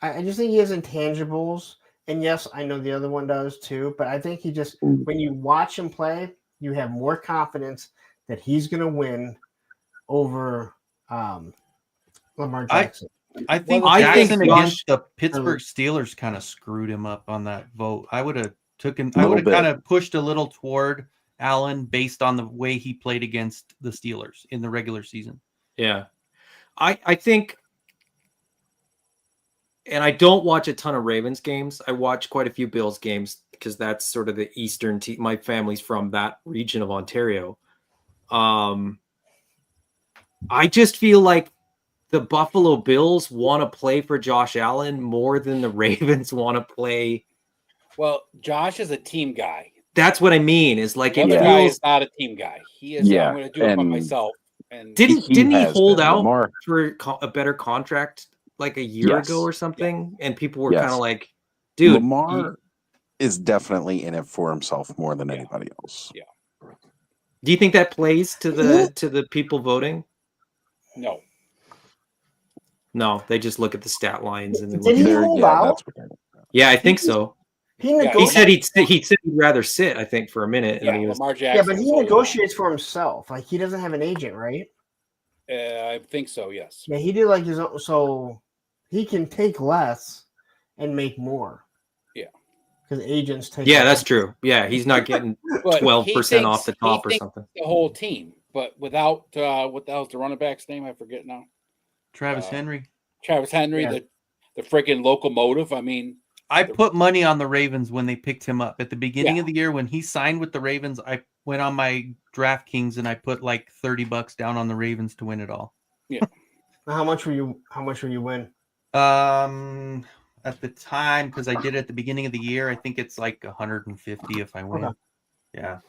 I just think he has intangibles. And yes, I know the other one does too, but I think he just, when you watch him play, you have more confidence that he's going to win over Lamar Jackson. I think Jackson against the Pittsburgh Steelers kind of screwed him up on that vote. I would have kind of pushed a little toward Allen based on the way he played against the Steelers in the regular season. Yeah. I think. And I don't watch a ton of Ravens games. I watch quite a few Bills games because that's sort of the Eastern team. My family's from that region of Ontario. I just feel like the Buffalo Bills want to play for Josh Allen more than the Ravens want to play. Well, Josh is a team guy. That's what I mean. Is like The it other guy feels. is not a team guy. He is. I'm going to do it by myself. And Didn't he has hold been. out Lamar. for a better contract like a year Yes. ago or something? And people were Yes. kind of like, dude, Lamar is definitely in it for himself more than anybody else. Yeah. do you think that plays to the people voting? No. No, they just look at the stat lines and they Did look he at hold out? Yeah, I think so. He He said he'd rather sit, I think, for a minute. Yeah, and he was, Lamar Yeah, Jackson. but he was holding negotiates for himself. Like he doesn't have an agent, right? on. I think so. Yes. Yeah, he did like his own, so he can take less and make more. Yeah. Because agents take. yeah, that's true. Yeah, he's not getting But 12% off the he top or thinks something. The whole team, but without what the hell's the running back's name? I forget now. Travis Henry. Travis Henry, Yeah. the freaking locomotive. I mean, I put money on the Ravens when they picked him up at the beginning Yeah. of the year when he signed with the Ravens. I went on my DraftKings and I put like $30 down on the Ravens to win it all. Yeah. How much were you win? At the time, because I did it at the beginning of the year, I think it's like 150 if I win. Okay. Yeah.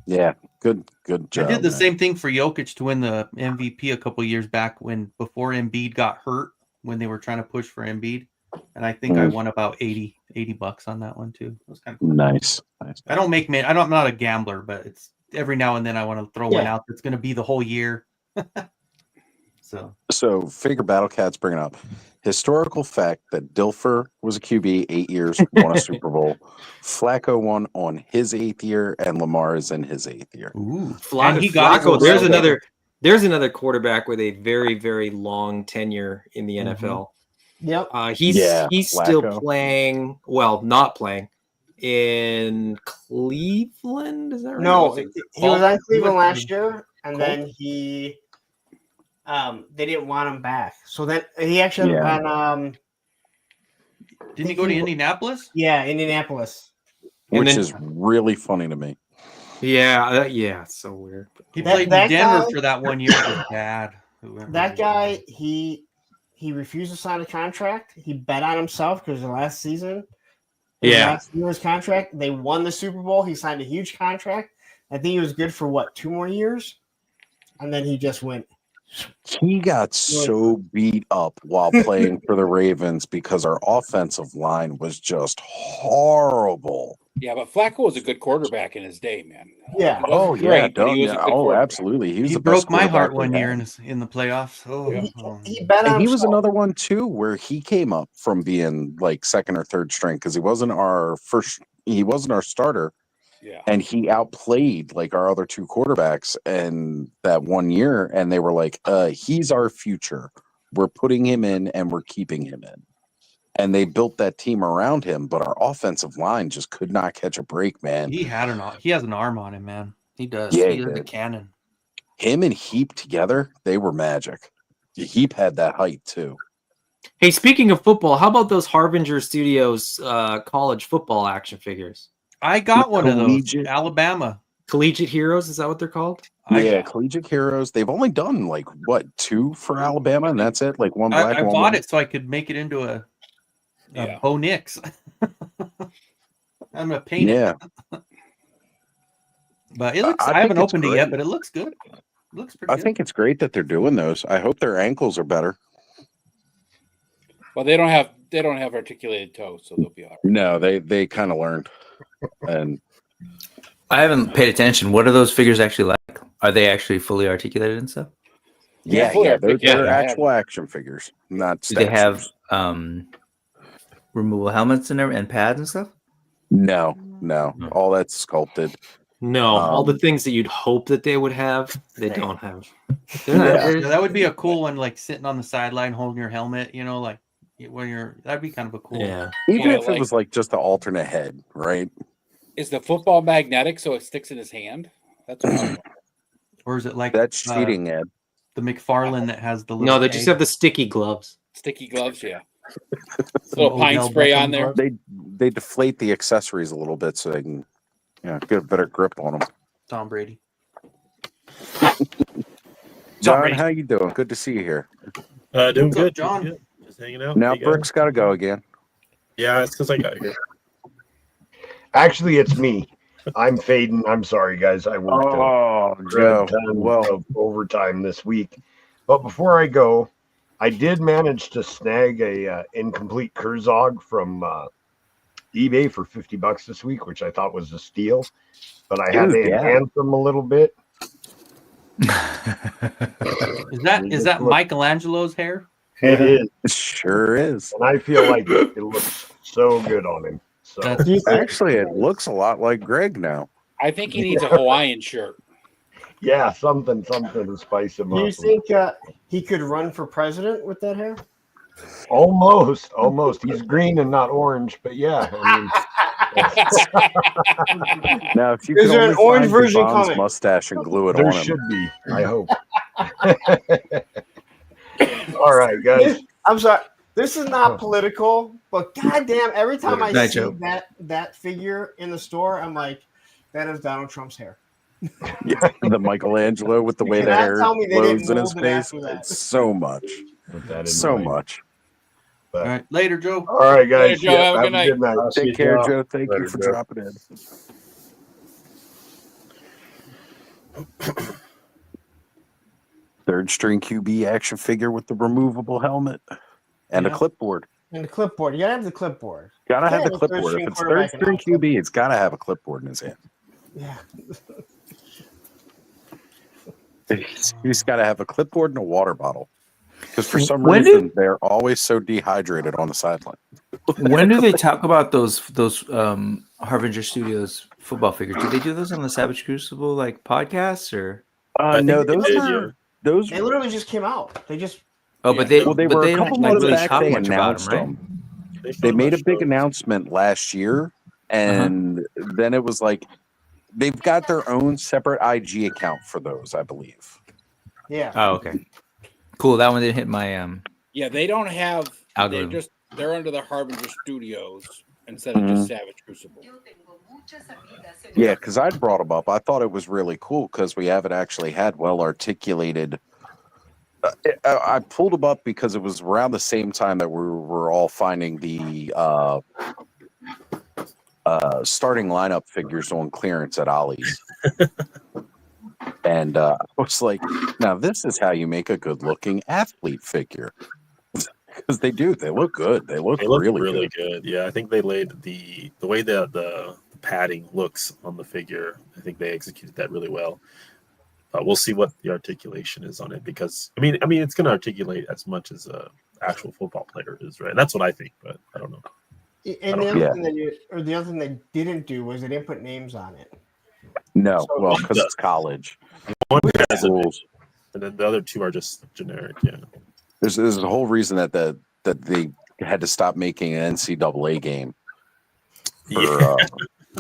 Yeah, good job. I did the man. same thing for Jokic to win the MVP a couple years back before Embiid got hurt when they were trying to push for Embiid. And I think I won about $80 on that one too. It was kind of cool. Nice. I don't make I'm not a gambler, but it's every now and then I want to throw one out that's going to be the whole year. So figure Battle Cat's bringing up historical fact that Dilfer was a QB 8 years, won a Super Bowl. Flacco won on his 8th year, and Lamar is in his 8th year. Ooh, and he got Flacco. There's another quarterback with a very, very long tenure in the NFL. Yep. He's still Flacco. playing. Well, not playing in Cleveland. Is that right? No, he was on Cleveland last year. year, and then he they didn't want him back. So then he actually Didn't he go to Indianapolis? Yeah, Indianapolis. Which is really funny to me. Yeah, it's so weird. He played in Denver for that 1 year. It was bad. That guy, he refused to sign a contract. He bet on himself because the last season, last year's contract, they won the Super Bowl. He signed a huge contract. I think he was good for 2 more years, and then he just went. He got so beat up while playing for the Ravens because our offensive line was just horrible. Yeah, but Flacco was a good quarterback in his day, man. Yeah. He wasn't great, but he was a good quarterback. Absolutely. He was He the broke best my heart quarterback we one year had. in the playoffs. Oh, He bet on And he was himself. another one too, where he came up from being like second or third string because he wasn't our starter. Yeah. And he outplayed like our other 2 quarterbacks in that 1 year, and they were like, he's our future. We're putting him in and we're keeping him in. And they built that team around him, but our offensive line just could not catch a break, man. he has an arm on him, man. He does. Yeah, He he has a did. cannon. Him and Heap together, they were magic. Heap had that height too. Hey, speaking of football, how about those Harbinger Studios college football action figures? I got one of those. Alabama. Collegiate Heroes, is that what they're called? Yeah, Collegiate Heroes. They've only done like 2 for Alabama, and that's it. Like one black. I one bought white. it so I could make it into a Bo Nix. I'm gonna paint it. But it looks. I haven't opened it yet, but it looks good. It looks pretty I good. think it's great that they're doing those. I hope their ankles are better. Well, they don't have articulated toes, so they'll be all right. No, they kind of learned. And I haven't paid attention. What are those figures actually like? Are they actually fully articulated and stuff? yeah, they're actual action figures, not Do they statues. have removable helmets and pads and stuff? No, all that's sculpted. No, all the things that you'd hope that they would have, they don't have. That would be a cool one, like sitting on the sideline holding your helmet. Like when that'd be kind of a cool. Yeah. Even if it was like just the alternate head, right? Is the football magnetic so it sticks in his hand? That's what I'm Or is it like that's cheating, Ed? The McFarlane that has the No, they just have the sticky gloves. Sticky gloves, yeah. Little pine spray on there. They deflate the accessories a little bit so they can get a better grip on them. Tom Brady. John, how you doing? Good to see you here. Doing What's up, good, John? doing good. Just hanging out. Now Hey, guys. Brooks got to go again. Yeah, it's because I got here. Actually, it's me. I'm fading. I'm sorry, guys. I worked Oh, a Joe. ton Well, of overtime this week. But before I go, I did manage to snag a incomplete Kurzog from eBay for $50 this week, which I thought was a steal. But I had to Dude, yeah. enhance them a little bit. Is that Michelangelo's hair? It is. It sure is. And I feel like it looks so good on him. So Actually, it looks a lot like Greg now. I think he needs a Hawaiian shirt. yeah, something to spice him Do you up. think he could run for president with that hair? Almost. He's green and not orange, but yeah. I mean, Now, if you Is could there only an orange find version Devon's coming? mustache and glue it there on him. should be. I hope. All right, guys. I'm sorry. This is not political, but goddamn, every time I Night, see Joe. that figure in the store, I'm like, that is Donald Trump's hair. Yeah, the Michelangelo with the way the cannot hair tell me they didn't flows in his mold it face. after that. It's so much. With that in So mind. much. All But, right, later, Joe. all right, guys. Later, Joe. Have a good night. Good night. I'll see Take you, care, Joe. Joe. Thank Later, you for Joe. dropping in. Third string QB action figure with the removable helmet and a Yeah. clipboard. And the clipboard. You gotta have the clipboard. Gotta have Yeah, the the third clipboard. string If it's third quarterback and string not clipboard. QB, it's gotta have a clipboard in his hand. Yeah. He's got to have a clipboard and a water bottle. Because for some When reason, they're always so dehydrated on the sideline. When do they talk about those Harbinger Studios football figures? Do they do those on the Savage Crucible like podcasts or? I No, think they those did, are yeah. those. They literally just came out. They just Oh, but they Well, they but were they a don't couple like months really back. talk They much about announced them, right? them. They They showed made a us big shows. announcement last year, and then it was like they've got their own separate IG account for those, I believe. yeah. Oh, okay. Cool. That one didn't hit my Yeah, they don't have. algorithm. They're under the Harbinger Studios instead of just Savage Crucible. Yeah, because I'd brought them up. I thought it was really cool because we haven't actually had well articulated. I pulled them up because it was around the same time that we were all finding the starting lineup figures on clearance at Ollie's. And I was like, now this is how you make a good looking athlete figure. Because they do. They look good. They look really good. good. Yeah, I think they laid the way the padding looks on the figure. I think they executed that really well. We'll see what the articulation is on it because I mean it's going to articulate as much as a actual football player is, right? That's what I think, but I don't know. And the other thing the other thing they didn't do was they didn't put names on it. No, So- well, because it's college. One has a name, Rules. and then the other two are just generic. Yeah. There's a whole reason that they had to stop making an NCAA game. For,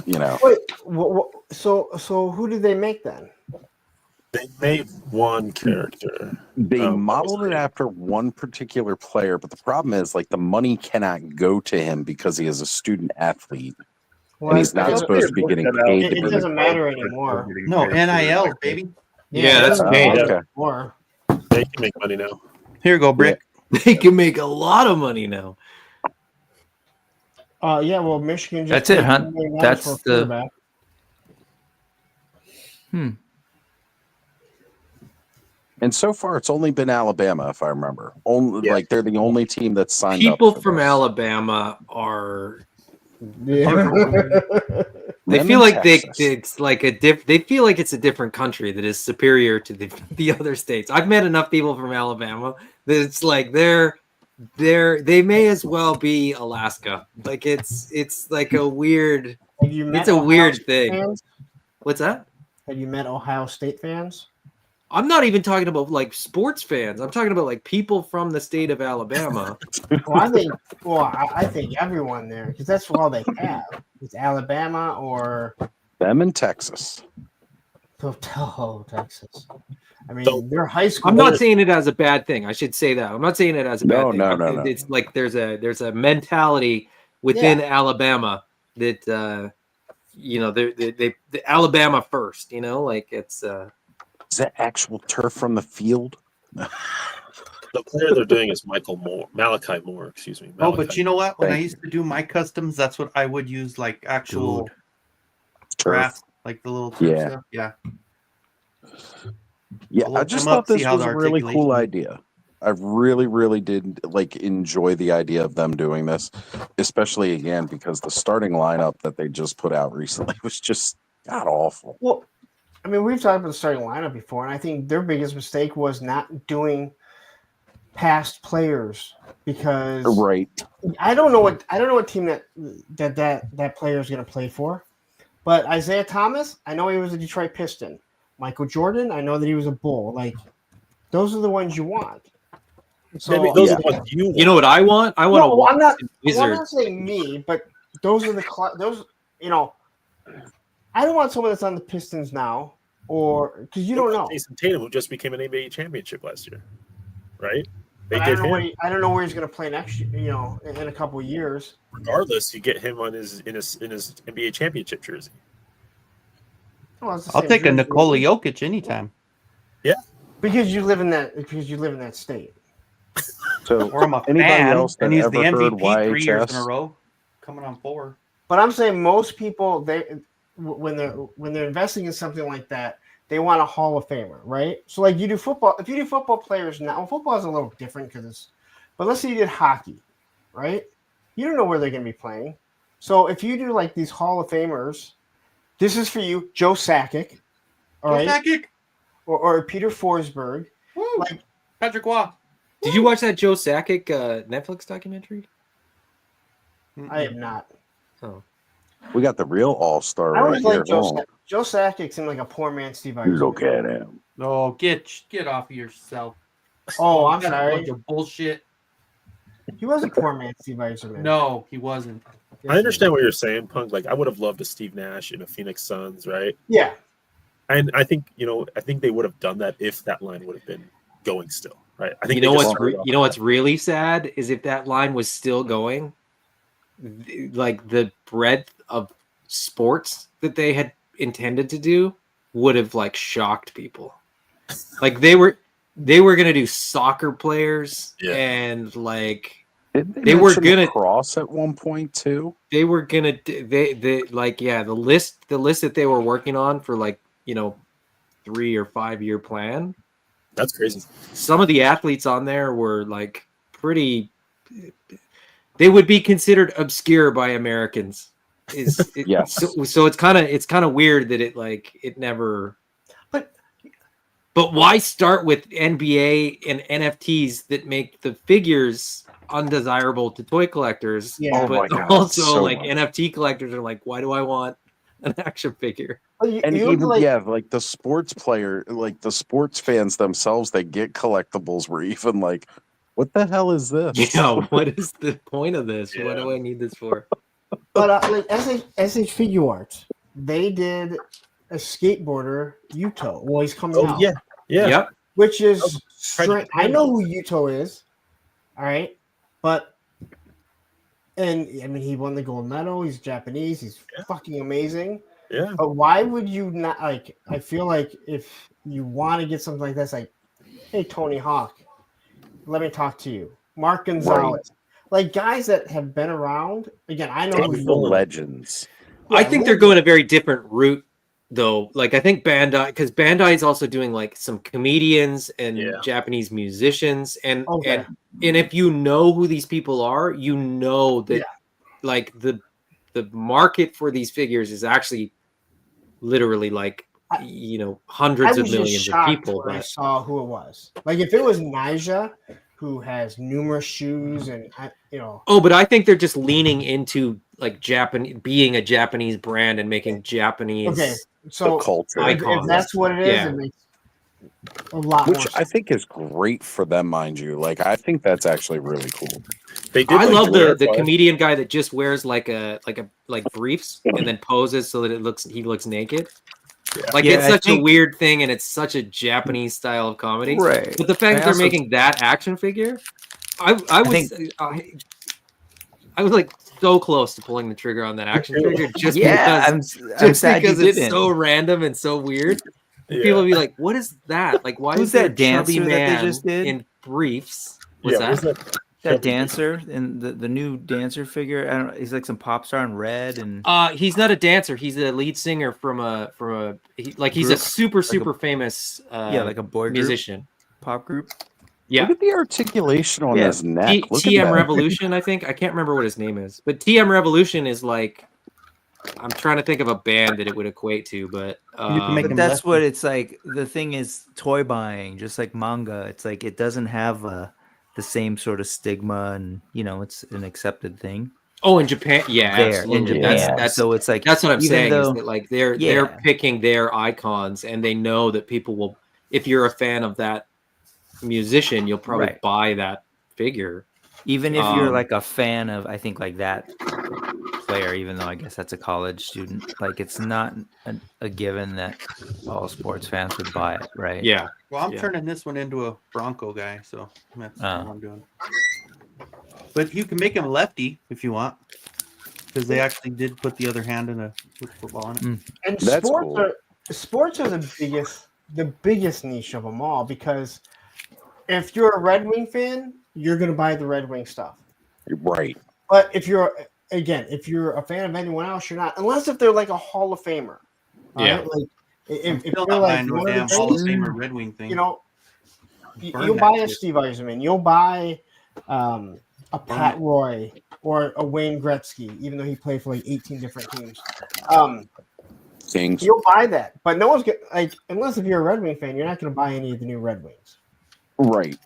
you know. Wait, so who did they make then? They made one character. They modeled it after one particular player, but the problem is like the money cannot go to him because he is a student athlete. And he's not supposed to be getting paid. It doesn't matter anymore. No, NIL, baby. Yeah, that's paid. okay. More. They can make money now. Here you go, Brick. They can make a lot of money now. Yeah, well, Michigan just That's it, paid huh? $2 million That's for a the- quarterback. And so far, it's only been Alabama, if I remember. Only like they're the only team that's signed People up. for from this. Alabama are. Yeah. They Them feel in like Texas. it's like they feel like it's a different country that is superior to the other states. I've met enough people from Alabama that it's like they may as well be Alaska. Like it's like a weird. Have you met It's a Ohio weird State thing. fans? What's that? Have you met Ohio State fans? I'm not even talking about like sports fans. I'm talking about like people from the state of Alabama. Well, I think everyone there because that's all they have. It's Alabama or Them in Texas. Texas. I mean, they're high school. I'm not saying it as a bad thing. I should say that. I'm not saying it as a bad No, thing. no. It's like there's a mentality within Alabama that the Alabama first. Like it's. Is that actual turf from the field? The player they're doing is Malachi Moore. Excuse me. Oh, but Malachi. you know what? When I Thank used to do my customs, that's what I would use, like actual Turf. grass, like the little turf Yeah. stuff. Yeah. Yeah, I'll I look just them up, thought this see how was the a really cool articulation is. idea. I really, really did like enjoy the idea of them doing this, especially again because the starting lineup that they just put out recently was just god awful. Well, I mean, we've talked about the starting lineup before, and I think their biggest mistake was not doing past players because Right. I don't know what team that player is going to play for, but Isaiah Thomas, I know he was a Detroit Piston. Michael Jordan, I know that he was a Bull. Like those are the ones you want. So Those are the ones you want. You know what I want? I want no, to watch I'm not. the Well, I'm not Wizards. saying me, but those are those. You know, I don't want someone that's on the Pistons now, or because you don't know. Jason Tatum, who just became an NBA championship last year, right? They But I did don't know him. I don't know where he's going to play next year. You know, in a couple of years. Regardless, you get him on his NBA championship jersey. Well, it's the I'll same take a jersey. Nikola Jokic anytime. Yeah. Because you live in that state. So Or I'm a anybody fan, else that and he's ever the heard MVP 3 years in a YHS? row, coming on 4. But I'm saying most people when they're investing in something like that, they want a Hall of Famer, right? So like you do football. If you do football players now, well, football is a little different because it's. But let's say you did hockey, right? You don't know where they're going to be playing. So if you do like these Hall of Famers, this is for you, Joe Sakic, all right? Sakic. Or Peter Forsberg. Woo. Like Patrick Waugh. Did you watch that Joe Sakic Netflix documentary? I have not. Oh. We got the real all-star I right always here. like Joe. Hold on. Joe Sakic seemed like a poor man Steve Eiserman. Look at him. Oh, get off of yourself. Oh, I'm That's a sorry. bunch of bullshit. He was a poor man Steve Eiserman. No, he wasn't. I understand what you're saying, Punk. Like I would have loved a Steve Nash in a Phoenix Suns, right? Yeah. And I think they would have done that if that line would have been going still, right? I think You know they just what's started off you know what's really sad is if that line was still going, like the breadth of sports that they had intended to do would have like shocked people. Like they were gonna do soccer players and like they were gonna cross at one point too. They were gonna they like the list that they were working on for like 3 or 5 year plan. That's crazy. Some of the athletes on there were like pretty. They would be considered obscure by Americans. Yes. So it's kind of weird that it never. But why start with NBA and NFTs that make the figures undesirable to toy collectors? Yeah. Oh my But God, also so like much. NFT collectors are like, why do I want an action figure? And even like the sports player, like the sports fans themselves, they get collectibles. Were even like, what the hell is this? Yeah, what is the point of this? What do I need this for? But like as a figure art, they did a skateboarder Yuto. Well, he's coming out. Yeah. Yep. Which is Fred- I know who Yuto is. All right, but and I mean he won the gold medal. He's Japanese. He's fucking amazing. Yeah. But why would you not like? I feel like if you want to get something like this, like, hey Tony Hawk, let me talk to you. Mark Gonzalez, like guys that have been around. Again, I know who the you are. legends. I think they're going a very different route, though. Like I think because Bandai is also doing like some comedians and Japanese musicians, and if you know who these people are, you know that like the market for these figures is actually literally like hundreds of millions of people. When I saw who it was. Like if it was Naija, who has numerous shoes and Oh, but I think they're just leaning into like being a Japanese brand and making Japanese. Okay, so culture. If that's what it is, it makes a lot Which more I think is great for them, mind you. Like I think that's actually really cool. They did. I love the comedian guy that just wears like briefs and then poses so that he looks naked. Like it's such a weird thing, and it's such a Japanese style of comedy. Right. But the fact that they're making that action figure, I was like so close to pulling the trigger on that action figure just because I'm sad because you it's didn't. so random and so weird. People will be like, "What is that? Like, why Who's is there that a chubby dancer that they man just did? in briefs?" Yeah, What's where's that? That dancer and the new dancer figure. I don't know. He's like some pop star in red and He's not a dancer. He's a lead singer from a he's a Group? super famous like a boy group? musician. Pop group. Yeah. Look at the articulation on Yeah, his neck. Look at TM that. Revolution, I think. I can't remember what his name is, but TM Revolution is like, I'm trying to think of a band that it would equate to, but but that's what it's like. The thing is, toy buying, just like manga, it's like it doesn't have the same sort of stigma, and it's an accepted thing. Oh, in Japan, yeah, there absolutely. in Japan. That's so it's like that's what I'm even saying though, is that like they're picking their icons, and they know that people will. If you're a fan of that musician, you'll probably Right. buy that figure. even if you're like a fan of, I think like that player, even though I guess that's a college student, like it's not a given that all sports fans would buy it, right? Yeah. Well, I'm turning this one into a Bronco guy, so that's what Oh. I'm doing. But you can make him lefty if you want, because they actually did put the other hand in with football on it. And That's sports cool. are the biggest niche of them all, because if you're a Red Wing fan, you're gonna buy the Red Wing stuff. Right. But if you're a fan of anyone else, you're not, unless if they're like a Hall of Famer. Yeah. Right? Like if Still you're not like buying no one of the damn Hall of greats, Famer Red Wing thing. Burn you'll that buy a shit. Steve Yzerman, you'll buy a Pat Roy or a Wayne Gretzky, even though he played for like 18 different teams. Kings. You'll buy that, but no one's gonna unless if you're a Red Wing fan, you're not going to buy any of the new Red Wings. Right.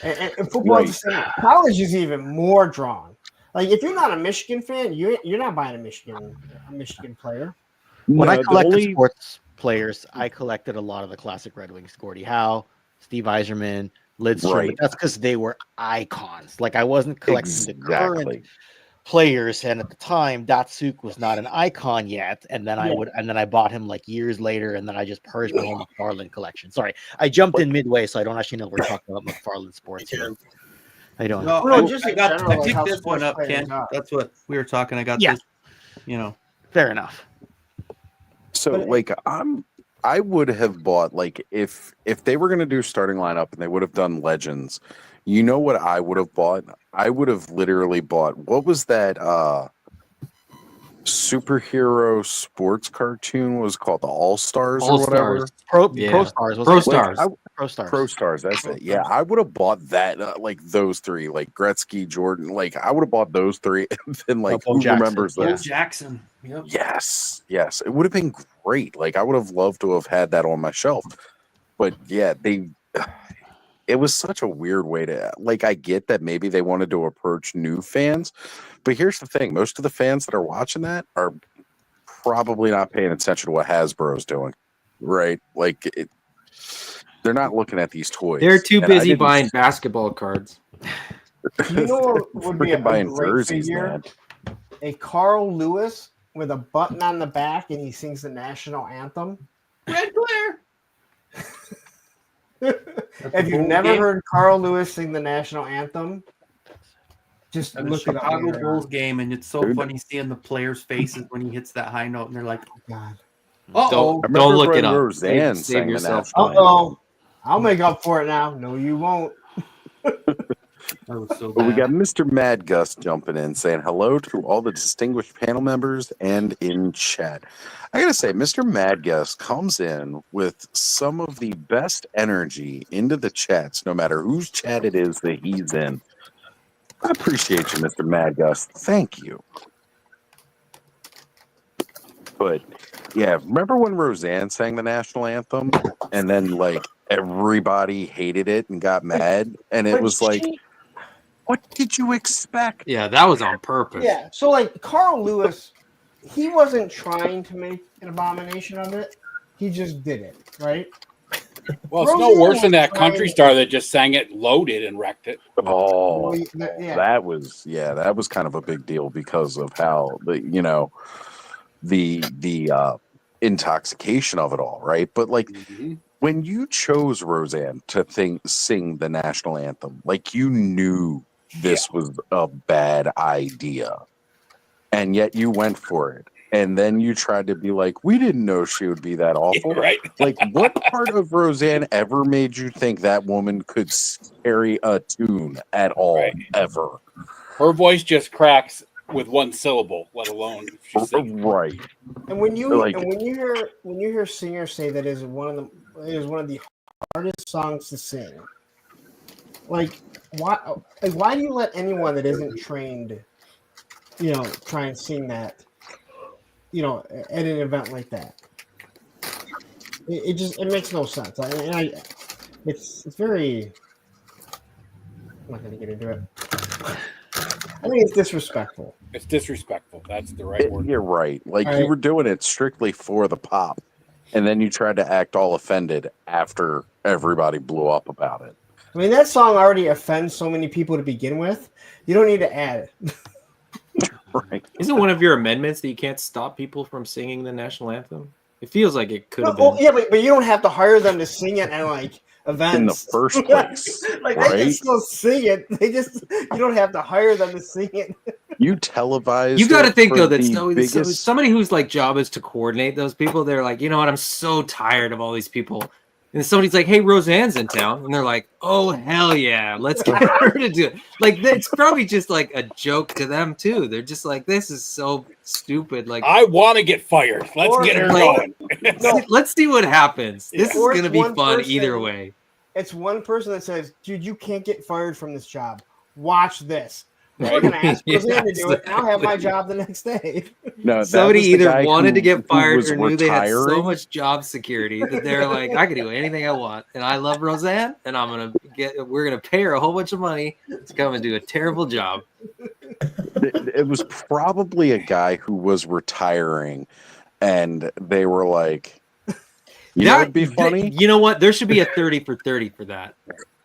And football is the same. College is even more drawn. Like if you're not a Michigan fan, you're not buying a Michigan player. When I No, the collected only- sports players, I collected a lot of the classic Red Wings: Gordie Howe, Steve Yzerman, Lidstrom. Right. But that's because they were icons. Like I wasn't collecting the Exactly. current players, and at the time, Datsuk was not an icon yet. And then I bought him like years later, and then I just purged my whole McFarlane collection. Sorry, I jumped in midway, so I don't actually know we're talking about McFarlane sports here. I don't. No, No, I just in got general, I like picked how this one sports up, players Ken. are. That's what we were talking. I got Yeah. this. Fair enough. So like I would have bought, like if they were gonna do starting lineup and they would have done legends, you know what I would have bought? I would have literally bought, what was that superhero sports cartoon was called, the All Stars or whatever? Pro Yeah. Stars. Pro Like, Stars. Pro Stars. Pro Stars, that's it. Yeah, I would have bought that, like those three, like Gretzky, Jordan. Like I would have bought those three, and then like Bo who Jackson. remembers Bo those? Jackson. Yep. Yes, it would have been great. Like I would have loved to have had that on my shelf. But yeah, it was such a weird way to, like, I get that maybe they wanted to approach new fans, but here's the thing: most of the fans that are watching that are probably not paying attention to what Hasbro's doing, right? Like they're not looking at these toys. They're too And I busy didn't- buying basketball cards. You know what would be a Freaking buying great jerseys, figure? man. A Carl Lewis with a button on the back, and he sings the national anthem. Red Glare. If you've never heard Carl Lewis sing the national anthem, just At the look it up. Chicago later Bulls on. game, and it's so Dude. funny seeing the players' faces when he hits that high note, and they're like, God. "Uh-oh." I remember Don't look when it up. Roseanne Save sang the yourself. national anthem. Uh-oh. I'll make up for it now. No, you won't. That was so But we bad. got Mr. Mad Gus jumping in saying hello to all the distinguished panel members and in chat. I gotta say, Mr. Mad Gus comes in with some of the best energy into the chats, no matter whose chat it is that he's in. I appreciate you, Mr. Mad Gus. Thank you. But yeah, remember when Roseanne sang the national anthem and then like everybody hated it and got mad, and it But was like, what did you expect? Yeah, that was on purpose. Yeah, so like Carl Lewis, he wasn't trying to make an abomination of it. He just did it, right? Well, it's no worse than that country star that just sang it loaded and wrecked it. Oh, Yeah. that was kind of a big deal because of how the intoxication of it all, right? But like when you chose Roseanne to sing the national anthem, like you knew this was a bad idea, and yet you went for it. and then you tried to be like, we didn't know she would be that awful. Right. Like, what part of Roseanne ever made you think that woman could carry a tune at all, ever? Her voice just cracks with one syllable, let alone if she's singing. Right. And when you Like- and when you hear singers say that is one of the hardest songs to sing, like why do you let anyone that isn't trained, try and sing that, at an event like that? It makes no sense. It's very. I'm not going to get into it. I think it's disrespectful. It's disrespectful. That's the right word. You're right. Like, All you right. were doing it strictly for the pop, and then you tried to act all offended after everybody blew up about it. I mean, that song already offends so many people to begin with. You don't need to add it. Right. Isn't one of your amendments that you can't stop people from singing the national anthem? It feels like it could have been. Oh, yeah, but you don't have to hire them to sing it at like events In the first place, like they right? can still sing it. You don't have to hire them to sing it. You televised. You got to it think for though that the biggest. somebody whose like job is to coordinate those people. They're like, you know what? I'm so tired of all these people. And somebody's like, "Hey, Roseanne's in town," and they're like, "Oh hell yeah, let's get her to do it." Like it's probably just like a joke to them too. They're just like, "This is so stupid." Like I want to get fired. Let's get her going. Let's see what happens. This is Or it's gonna be one fun person- either way. It's one person that says, "Dude, you can't get fired from this job. Watch this." We're gonna ask Roseanne to do it, and I'll have my job the next day. No, that Somebody was the either guy wanted to who get fired was or knew they had so retiring. much job security that they're like, I can do anything I want, and I love Roseanne, and we're gonna pay her a whole bunch of money to come and do a terrible job. It was probably a guy who was retiring, and they were like, "You know, it'd be funny." You know what? There should be a 30 for 30 for that.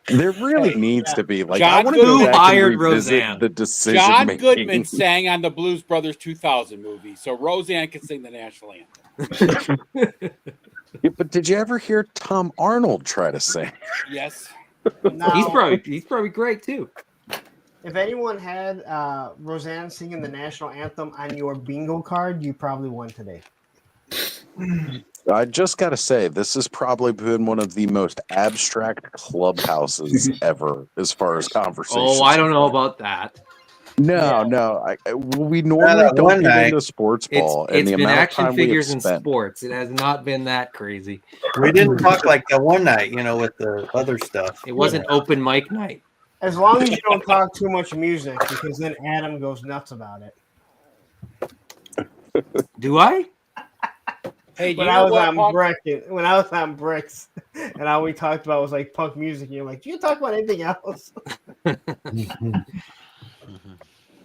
There really needs to be. Like, I John want to go Goodman back and hired revisit Roseanne. the decision John making. Goodman sang on the Blues Brothers 2000 movie, so Roseanne can sing the national anthem. Yeah, but did you ever hear Tom Arnold try to sing? Yes. Now, He's probably great too. if anyone had Roseanne singing the national anthem on your bingo card, you probably won today. I just got to say, this has probably been one of the most abstract clubhouses ever, as far as conversations. Oh, I don't know about that. No. We normally one don't get night. into sports ball, and It's the been amount of action time we have figures and spent. sports. It has not been that crazy. We didn't talk like that one night, with the other stuff. It wasn't open mic night. As long as you don't talk too much music, because then Adam goes nuts about it. Do I? Hey, do When you I know was what, on Paul? when I was on Bricks, and all we talked about was like punk music, and you're like, "Do you talk about anything else?"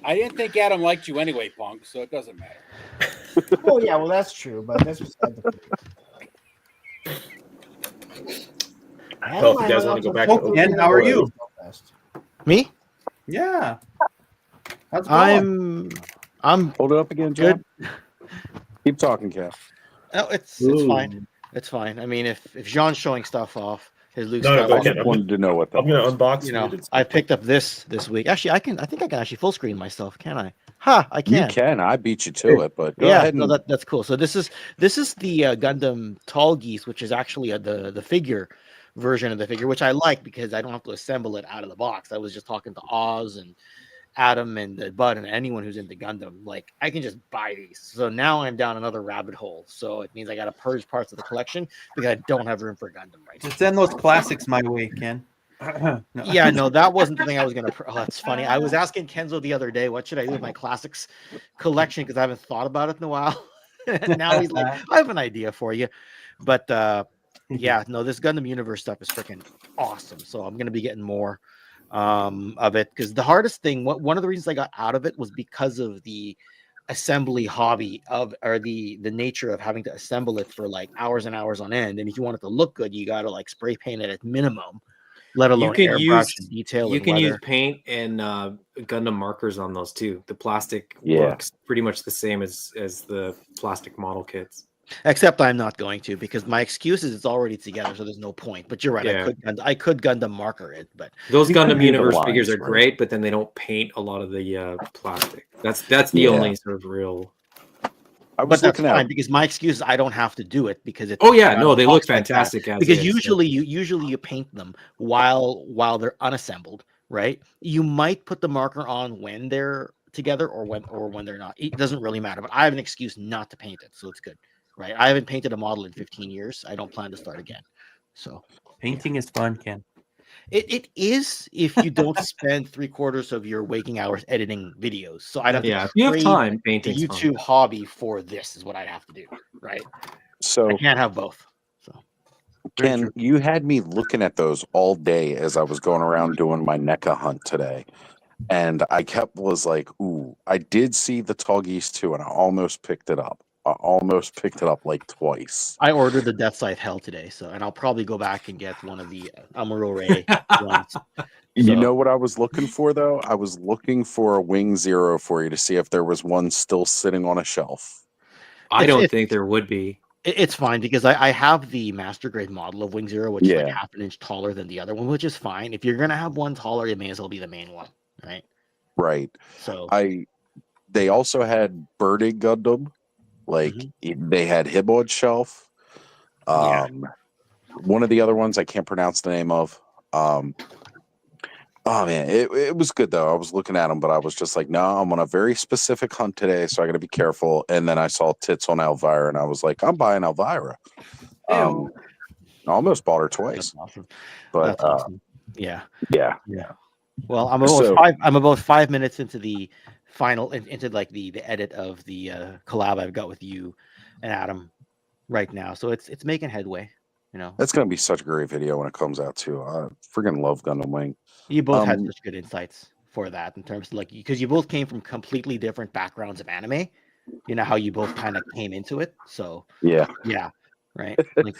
I didn't think Adam liked you anyway, Punk, so it doesn't matter. Oh yeah, well that's true, but that's beside the point. Well, if you guys want to go back to Oh, Ken, how are you? Me? Yeah. How's it going? I'm Hold it up again, John. Keep talking, Cal. No, it's fine. It's fine. I mean, if Jean's showing stuff off, his Luke No, stuff, go I ahead. Wanted to know what that I'm gonna was. unbox. you know, muted I stuff. picked up this week. Actually, I think I can actually full screen myself, can I? Ha, I You can. can. I beat you to it, but go Yeah, ahead no, and that's cool. So this is the Gundam Tall Geese, which is actually the figure version of the figure, which I like because I don't have to assemble it out of the box. I was just talking to Oz and Adam and Bud and anyone who's into Gundam. Like, I can just buy these. So now I'm down another rabbit hole. So it means I got to purge parts of the collection because I don't have room for Gundam right now. Just send those classics my way, Ken. No. Yeah, no, that wasn't the thing I was gonna. Oh, that's funny. I was asking Kenzo the other day, what should I do with my classics collection? Because I haven't thought about it in a while. And now he's like, I have an idea for you. But yeah, no, this Gundam Universe stuff is freaking awesome. So I'm gonna be getting more of it because the hardest thing, one of the reasons I got out of it was because of the assembly hobby or the nature of having to assemble it for like hours and hours on end. And if you want it to look good, you got to like spray paint it at minimum, let alone airbrush and detail. You and can use leather. paint and Gundam markers on those too. The plastic Yeah. works pretty much the same as the plastic model kits. Except I'm not going to because my excuse is it's already together, so there's no point. But you're right, Yeah. I could Gundam marker it, but Those You could Gundam do the Universe lines, figures are right? great, but then they don't paint a lot of the plastic. That's the Yeah. only sort of real. I But was that's looking fine at. because my excuse is I don't have to do it because it's Oh yeah, out no, of they box look like that. fantastic as Because is. usually you paint them while they're unassembled, right? You might put the marker on when they're together or when they're not. It doesn't really matter. But I have an excuse not to paint it, so it's good, right? I haven't painted a model in 15 years. I don't plan to start again. So Painting is fun, Ken. it is if you don't spend 3/4 of your waking hours editing videos. So I'd have Yeah, to if you have trade time, the painting's fun. YouTube hobby for this is what I'd have to do, right? So I can't have both. Ken, you had me looking at those all day as I was going around doing my NECA hunt today. And I was like, ooh, I did see the tall geese too, and I almost picked it up. I almost picked it up like twice. I ordered the Death Scythe Hell today, and I'll probably go back and get one of the Amuro Ray ones. You know what I was looking for though? I was looking for a Wing Zero for you to see if there was one still sitting on a shelf. I don't think there would be. It's fine because I have the master grade model of Wing Zero, which is like Yeah. half an inch taller than the other one, which is fine. If you're gonna have one taller, it may as well be the main one, right? Right. So they also had Birding Gundam, like they had Hibod Shelf. One of the other ones I can't pronounce the name of. Oh man, it was good though. I was looking at them, but I was just like, no, I'm on a very specific hunt today, so I got to be careful. And then I saw tits on Elvira, and I was like, I'm buying Elvira. I almost bought her twice. That's awesome. But That's awesome. Yeah. Yeah. Well, I'm about 5 minutes into the final into like the edit of the collab I've got with you and Adam right now. So it's making headway, you know. That's gonna be such a great video when it comes out too. I freaking love Gundam Wing. You both had such good insights for that in terms of like because you both came from completely different backgrounds of anime. You know how you both kind of came into it. So Yeah. Right. Like,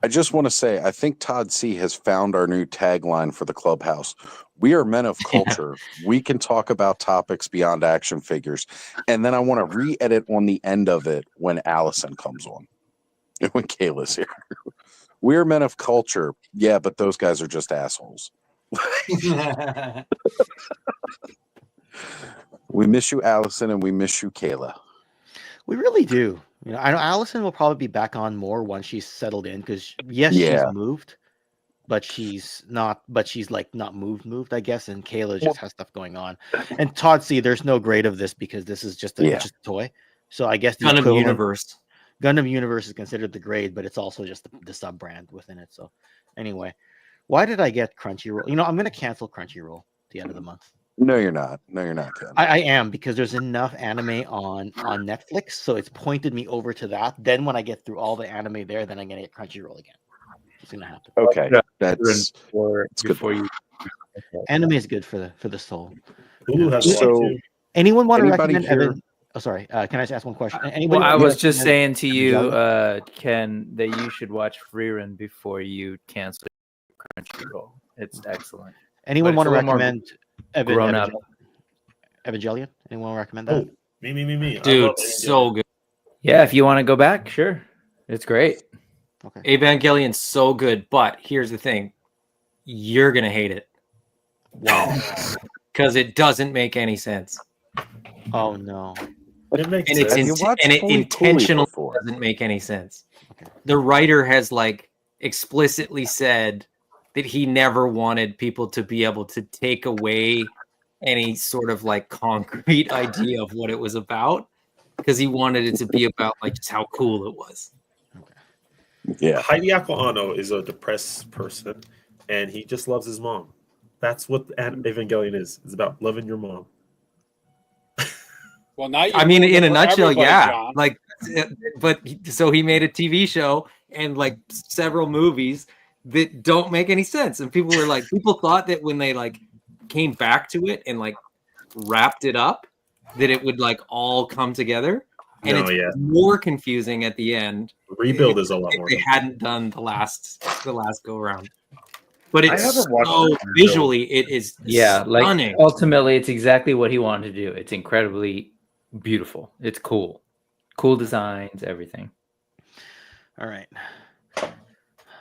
I just want to say, I think Todd C has found our new tagline for the clubhouse. We are men of culture. We can talk about topics beyond action figures. And then I want to re-edit on the end of it when Allison comes on. When Kayla's here. We're men of culture. Yeah, but those guys are just assholes. We miss you, Allison, and we miss you, Kayla. we really do. You know, I know Allison will probably be back on more once she's settled in because she's moved, but she's not. But she's like not moved, I guess. And Kayla just has stuff going on. And Todd, see, there's no grade of this because this is just a toy. So I guess the Gundam Universe. Gundam Universe is considered the grade, but it's also just the sub brand within it. So anyway, why did I get Crunchyroll? You know, I'm going to cancel Crunchyroll at the end of the month. No, you're not. No, you're not, Ken. I am because there's enough anime on Netflix, so it's pointed me over to that. Then when I get through all the anime there, then I'm gonna get Crunchyroll again. It's gonna happen. Okay, that's good. For you. Anime is good for the soul. Hulu has a lot So, too. Anyone want to anybody recommend here- Evan? Oh, sorry. Can I just ask one question? Well, I was just recommend saying to Evan you, Jelly? Ken, that you should watch Freerun before you cancel Crunchyroll. It's excellent. Anyone But want it's to a little more recommend grown up. Evangelion? Anyone want to recommend that? Me. I Dude, love so good. Yeah, if you want to go back, sure. It's great. Okay. Evangelion's so good, but here's the thing. You're going to hate it. Wow. Because it doesn't make any sense. Oh, no. It makes And it's sense. intentionally doesn't make any sense. Okay. The writer has like explicitly said that he never wanted people to be able to take away any sort of like concrete idea of what it was about because he wanted it to be about like just how cool it was. Yeah. Hideaki Anno is a depressed person, and he just loves his mom. That's what Evangelion is. It's about loving your mom. Well, now I mean, in a for nutshell, everybody, yeah. John. Like, but so he made a TV show and like several movies that don't make any sense. And people were like, people thought that when they like came back to it and like wrapped it up, that it would like all come together. And No, it's yeah. more confusing at the end. Rebuild is a lot if more. they hadn't done the last go around. But I it's haven't watched so it. visually, it is Yeah, like stunning. ultimately, it's exactly what he wanted to do. It's incredibly beautiful. It's cool. Cool designs, everything. All right. So,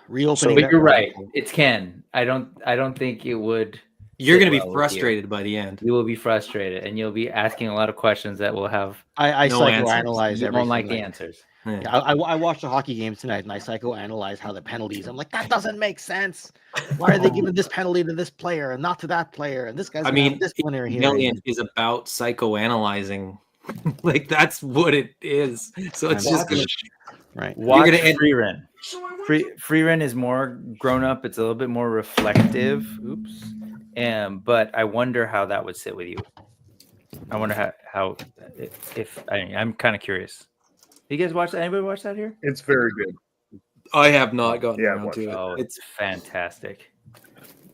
Reopening. but you're right. It's Ken. I don't think it would. You're sit going to well be with frustrated by the end. You will be frustrated, and you'll be asking a lot of questions that will have I No answers. psychoanalyze you everything. won't like the like- answers. Yeah, I watched a hockey game tonight, and I psychoanalyze how the penalties. I'm like, that doesn't make sense. Why are they giving this penalty to this player and not to that player? And this guy's I gonna have mean, disciplinary hearing. Valiant is about psychoanalyzing. Like that's what it is. So it's And just gonna right. You're Watch gonna end- Free Run. Free Run is more grown up. It's a little bit more reflective. Oops. But I wonder how that would sit with you. I wonder how if I'm kind of curious. You guys watch that? Anybody watch that here? It's very good. I have not gotten Yeah, around to it. Oh, it's fantastic.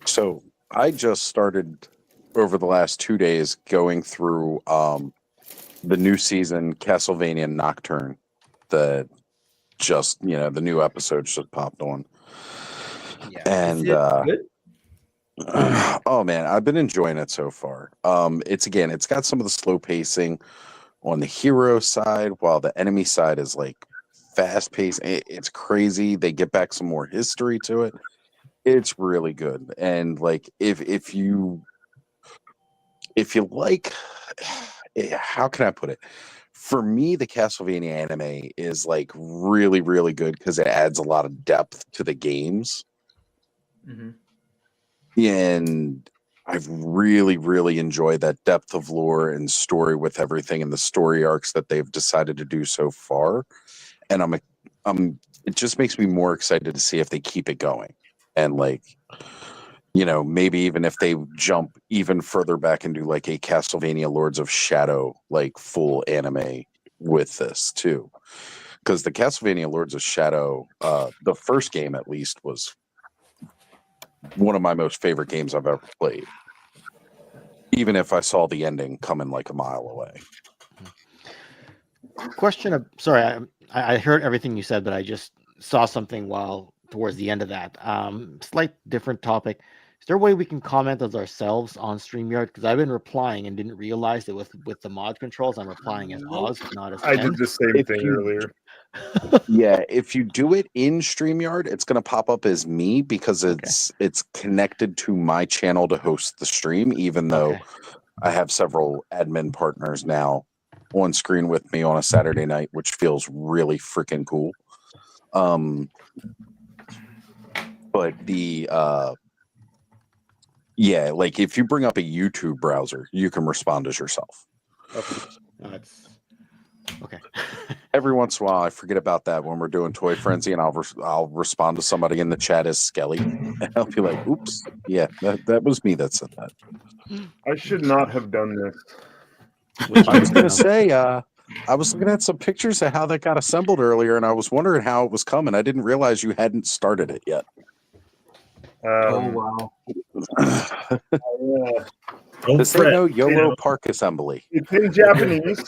So I just started over the last 2 days going through the new season Castlevania Nocturne that just the new episodes just popped on. Yeah. And good? oh man, I've been enjoying it so far. It's got some of the slow pacing on the hero side, while the enemy side is like fast paced. It's crazy. They get back some more history to it. It's really good. And like if you like, how can I put it? For me, the Castlevania anime is like really, really good because it adds a lot of depth to the games. Mm-hmm. And I've really, really enjoyed that depth of lore and story with everything and the story arcs that they've decided to do so far. And it just makes me more excited to see if they keep it going. And like, maybe even if they jump even further back and do like a Castlevania Lords of Shadow, like full anime with this too. Because the Castlevania Lords of Shadow, the first game at least, was one of my most favorite games I've ever played. Even if I saw the ending coming like a mile away. Sorry, I heard everything you said, but I just saw something towards the end of that. Slight different topic. Is there a way we can comment as ourselves on StreamYard? Because I've been replying and didn't realize that with the mod controls, I'm replying as Oz, not as I Ken. did the same thing earlier. Yeah, if you do it in StreamYard, it's going to pop up as me because it's connected to my channel to host the stream, even though I have several admin partners now on screen with me on a Saturday night, which feels really freaking cool. But like if you bring up a YouTube browser, you can respond as yourself. Okay. That's okay. Every once in a while, I forget about that when we're doing Toy Frenzy, and I'll respond to somebody in the chat as Skelly, and I'll be like, "Oops, yeah, that was me that said that." I should not have done this. I was gonna say, I was looking at some pictures of how that got assembled earlier, and I was wondering how it was coming. I didn't realize you hadn't started it yet. wow. This ain't no YOLO Park assembly. It's in Japanese,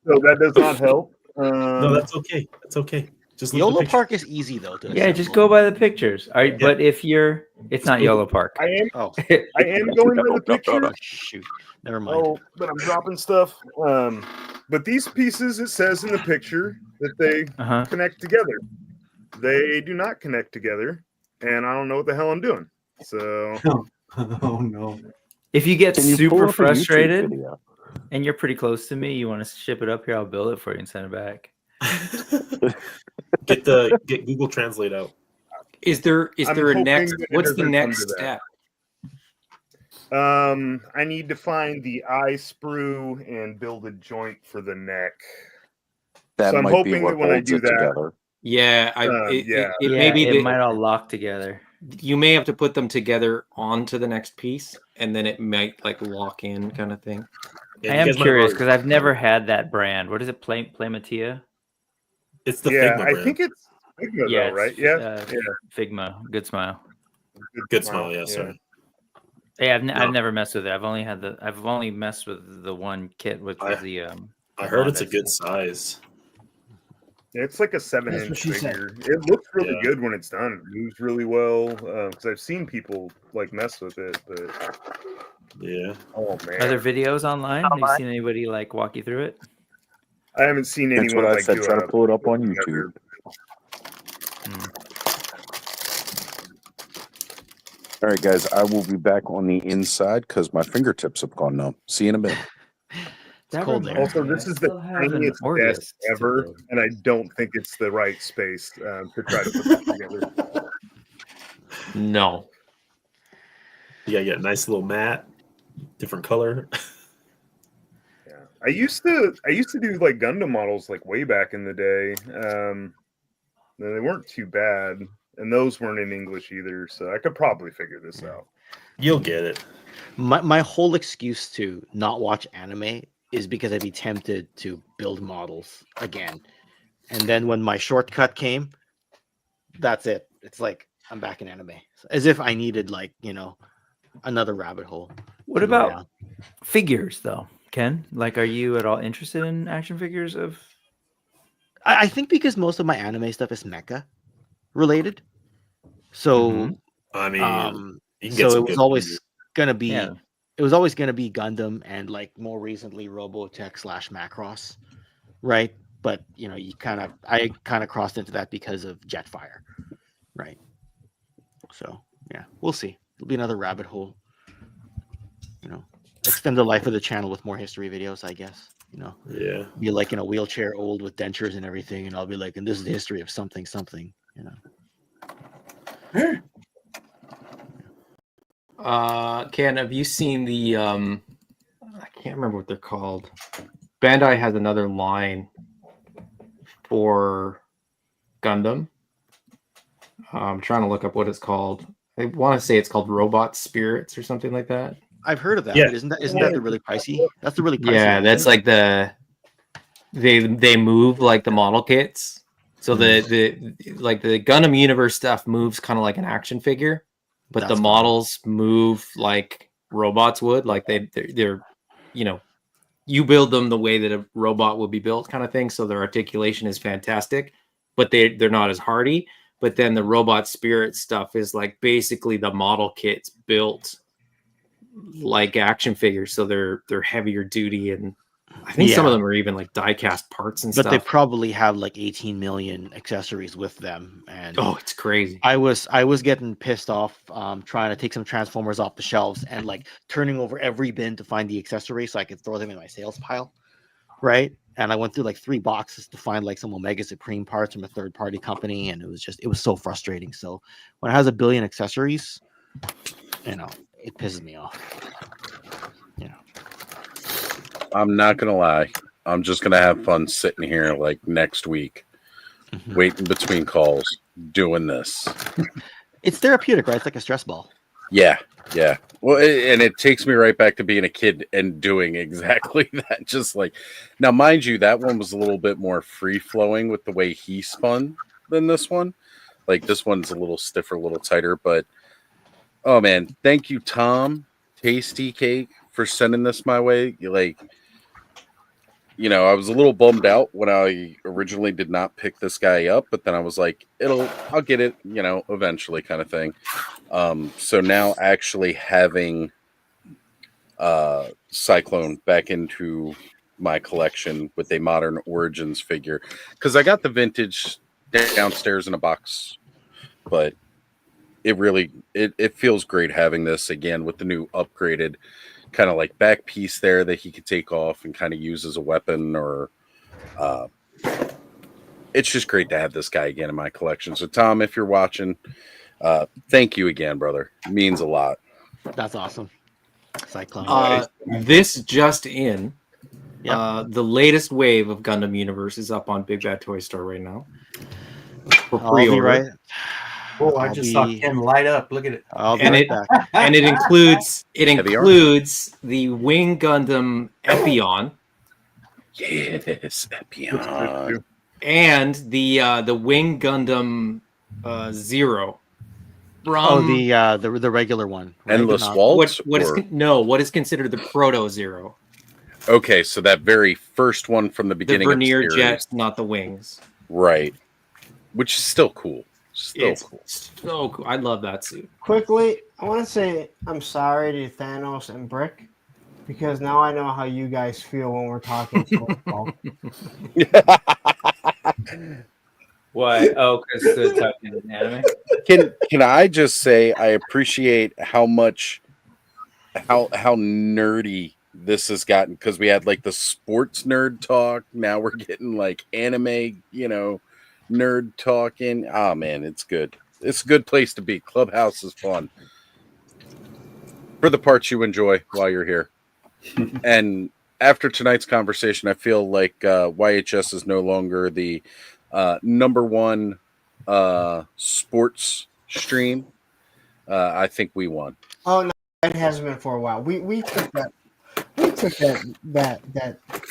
so that does not help. No, that's okay. That's okay. Just look at the YOLO picture. Park is easy though. Yeah, just go by the pictures. All right, but if it's not YOLO Park. I am Oh, I am going by the picture. shoot. Never mind. Oh, but I'm dropping stuff. But these pieces, it says in the picture that they connect together. They do not connect together, and I don't know what the hell I'm doing. So, Oh no. If you get Can you pull super up a YouTube frustrated video? and you're pretty close to me, you want to ship it up here, I'll build it for you and send it back. Get Google Translate out. Is there I'm a hoping next? that it What's the doesn't come next to that. step? I need to find the eye sprue and build a joint for the neck. That So I'm might be hoping what that when I holds do it that, together. Yeah, it may be it that might all lock together. you may have to put them together onto the next piece, and then it might like lock in kind of thing. I am curious because I've never had that brand. What is it? Playmatia? It's the yeah, Figma I brand. think it's Figma Yeah, though, right? it's, Yeah, Figma. Good smile. Good smile, yeah, sorry. Yeah, I've never messed with it. I've only messed with the one kit, which was the. I heard it's a good size. Yeah, it's like a 7-inch figure. It looks really good when it's done. It moves really well. Because I've seen people like mess with it, but yeah. Oh man. Are there videos online? Have you seen anybody like walk you through it? I haven't seen That's anyone what I like said. do Try a- to pull it up on YouTube. All right, guys, I will be back on the inside because my fingertips have gone numb. See you in a minute. It's cold there. Also, this is the tiniest desk ever, and I don't think it's the right space to try to put that together. No. You gotta get a nice little mat, different color. I used to do like Gundam models like way back in the day. They weren't too bad, and those weren't in English either, so I could probably figure this out. You'll get it. My whole excuse to not watch anime is because I'd be tempted to build models again. And then when my shortcut came, that's it. It's like I'm back in anime. As if I needed like, another rabbit hole. What about figures though, Ken? Like, are you at all interested in action figures of? I think because most of my anime stuff is mecha related. So I mean, you can get so some it was good always figures. gonna be Yeah. it was always gonna be Gundam and like more recently Robotech / Macross, right? But I kind of crossed into that because of Jetfire, right? So yeah, we'll see. It'll be another rabbit hole. Extend the life of the channel with more history videos, I guess. Yeah. Be like in a wheelchair, old with dentures and everything, and I'll be like, and this is the history of something. Ken, have you seen the I can't remember what they're called. Bandai has another line for Gundam. I'm trying to look up what it's called. I want to say it's called Robot Spirits or something like that. I've heard of that, Yeah. but isn't that the really pricey? That's the really pricey Yeah, one, that's isn't like they move like the model kits. So the Gundam Universe stuff moves kind of like an action figure, but That's the cool. models move like robots would. Like they're you build them the way that a robot would be built, kind of thing. So their articulation is fantastic, but they're not as hardy. But then the Robot Spirit stuff is like basically the model kits built like action figures, so they're heavier duty, and I think some of Yeah. them are even like die cast parts and But they stuff. probably have like 18 million accessories with them, and Oh, it's crazy. I was getting pissed off trying to take some Transformers off the shelves and like turning over every bin to find the accessories so I could throw them in my sales pile, right? And I went through like 3 boxes to find like some Omega Supreme parts from a third-party company, and it was so frustrating. So when it has a billion accessories, it pisses me off. I'm not gonna lie. I'm just gonna have fun sitting here like next week, waiting between calls, doing this. It's therapeutic, right? It's like a stress ball. Yeah. Well, and it takes me right back to being a kid and doing exactly that. Just like now, mind you, that one was a little bit more free flowing with the way he spun than this one. Like this one's a little stiffer, a little tighter. But oh man, thank you, Tom Tasty Cake, for sending this my way. I was a little bummed out when I originally did not pick this guy up, but then I was like, I'll get it, eventually kind of thing. So now actually having Cyclone back into my collection with a Modern Origins figure, because I got the vintage downstairs in a box, but it feels great having this again with the new upgraded kind of like back piece there that he could take off and kind of use as a weapon, or it's just great to have this guy again in my collection. So Tom, if you're watching, thank you again, brother. It means a lot. That's awesome. Cyclone. This just in. The latest wave of Gundam Universe is up on Big Bad Toy Store right now. For I'll be pre-order. right. Oh, I just saw Ken light up. Look at it. I'll be And right it back. and it includes Heavy arm. the Wing Gundam Epion. Yes, Epion. And the Wing Gundam Zero. Oh, the regular one. Right? Endless Not- Waltz? What or- is considered the Proto Zero? Okay, so that very first one from the The beginning of the vernier series. jets, not the wings. Right. Which is still cool. It's so cool. I love that suit. Quickly, I want to say I'm sorry to Thanos and Brick because now I know how you guys feel when we're talking football. Why? Oh, because they're talking anime. Can I just say I appreciate how much how nerdy this has gotten, because we had like the sports nerd talk. Now we're getting like anime, nerd talking. Ah, man, it's good. It's a good place to be. Clubhouse is fun for the parts you enjoy while you're here. And after tonight's conversation, I feel like YHS is no longer the number one sports stream. I think we won. Oh no, it hasn't been for a while. We took that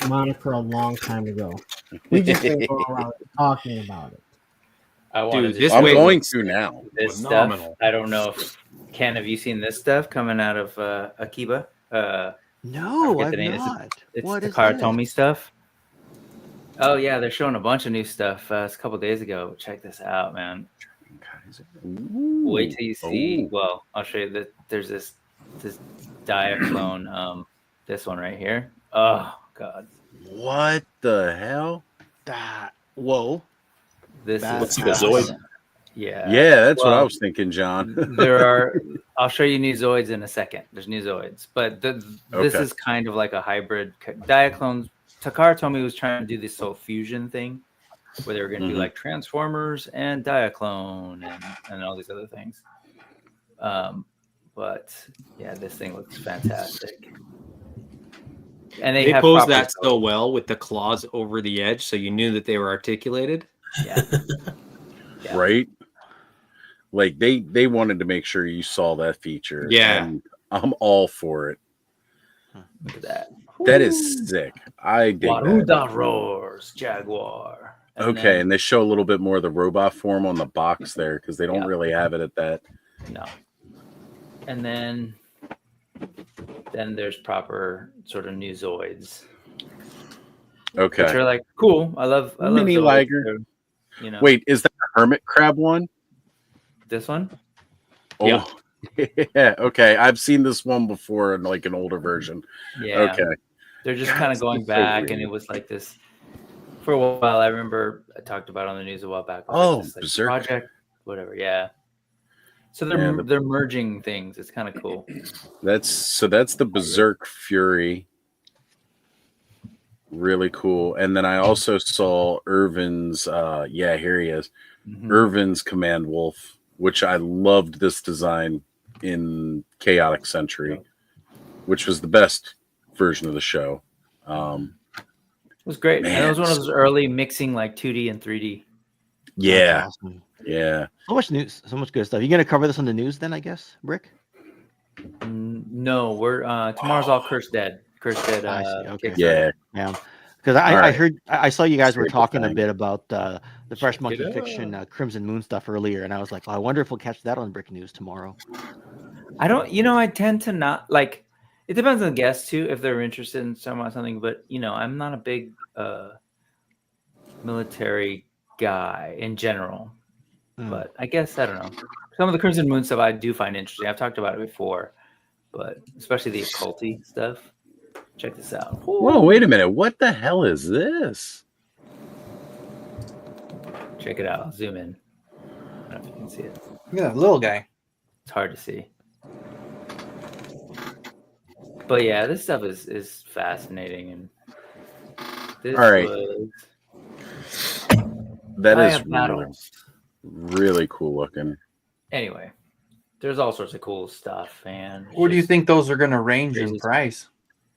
moniker a long time ago. We just been going around talking about it. I wanted Dude, I'm going to now. This Phenomenal. stuff. I don't know if Ken, have you seen this stuff coming out of Akiba? No, forget I've the name. not. It's What the is that? Karatomi stuff. Oh yeah, they're showing a bunch of new stuff. It's a couple days ago. Check this out, man. Wait till you see. Oh. Well, I'll show you that. There's this Diaclone. This one right here. Oh God. What the hell? Whoa. This Let's is see the Zoid. Yeah. Yeah, that's what I Well, was thinking, John. there are. I'll show you new Zoids in a second. There's new Zoids, but this Okay. is kind of like a hybrid. Diaclones. Takara told me was trying to do this whole fusion thing, where they were going to do like Transformers and Diaclone and all these other things. But yeah, this thing looks fantastic. And They have posed proper that so well with the claws over the edge, so you knew that they were articulated. Yeah. Right? Like they wanted to make sure you saw that feature. Yeah. And I'm all for it. Look at that. That is sick. I dig that. Waruda roars, Jaguar. Okay, and they show a little bit more of the robot form on the box there, because they don't really have it at that. No. And then there's proper sort of new Zoids. Okay. Which are like cool. I love Mini Zoids. Liger. They're, Wait, is that a hermit crab one? This one? Oh, yeah. Okay, I've seen this one before in like an older version. Yeah. Okay. They're just kind of going that's so back, weird. and it was like this for a while. I remember I talked about it on the news a while back. It was Oh, like this, like, Berserk. project, whatever. Yeah. So Yeah, they're merging things. It's kind of cool. That's the Berserk Fury. Really cool. And then I also saw Irvin's here he is. Irvin's Command Wolf, which I loved this design in Chaotic Century, which was the best version of the show. It was great. Man, and it was one of those early mixing like 2D and 3D. Yeah. That's awesome. Yeah. So much news, so much good stuff. You gonna cover this on the news then, I guess, Brick? No, we're tomorrow's all Cursed Dead. Cursed Dead. I see, okay. Kickstarter. Yeah. Because All I right. heard, I saw you guys were Straight talking a thing. bit about the Fresh Monkey it Fiction Crimson Moon stuff earlier, and I was like, oh, I wonder if we'll catch that on Brick News tomorrow. I don't, I tend to not like. It depends on the guests too, if they're interested in something. But I'm not a big military guy in general. But I guess I don't know. Some of the Crimson Moon stuff I do find interesting. I've talked about it before, but especially the occulty stuff. Check this out. Whoa, wait a minute. What the hell is this? Check it out. Zoom in. I don't know if you can see it. Look at that little guy. It's hard to see. But yeah, this stuff is fascinating. And this All right. That I is have battles. really cool looking. Anyway, there's all sorts of cool stuff. And Where do you think those are going to range in price?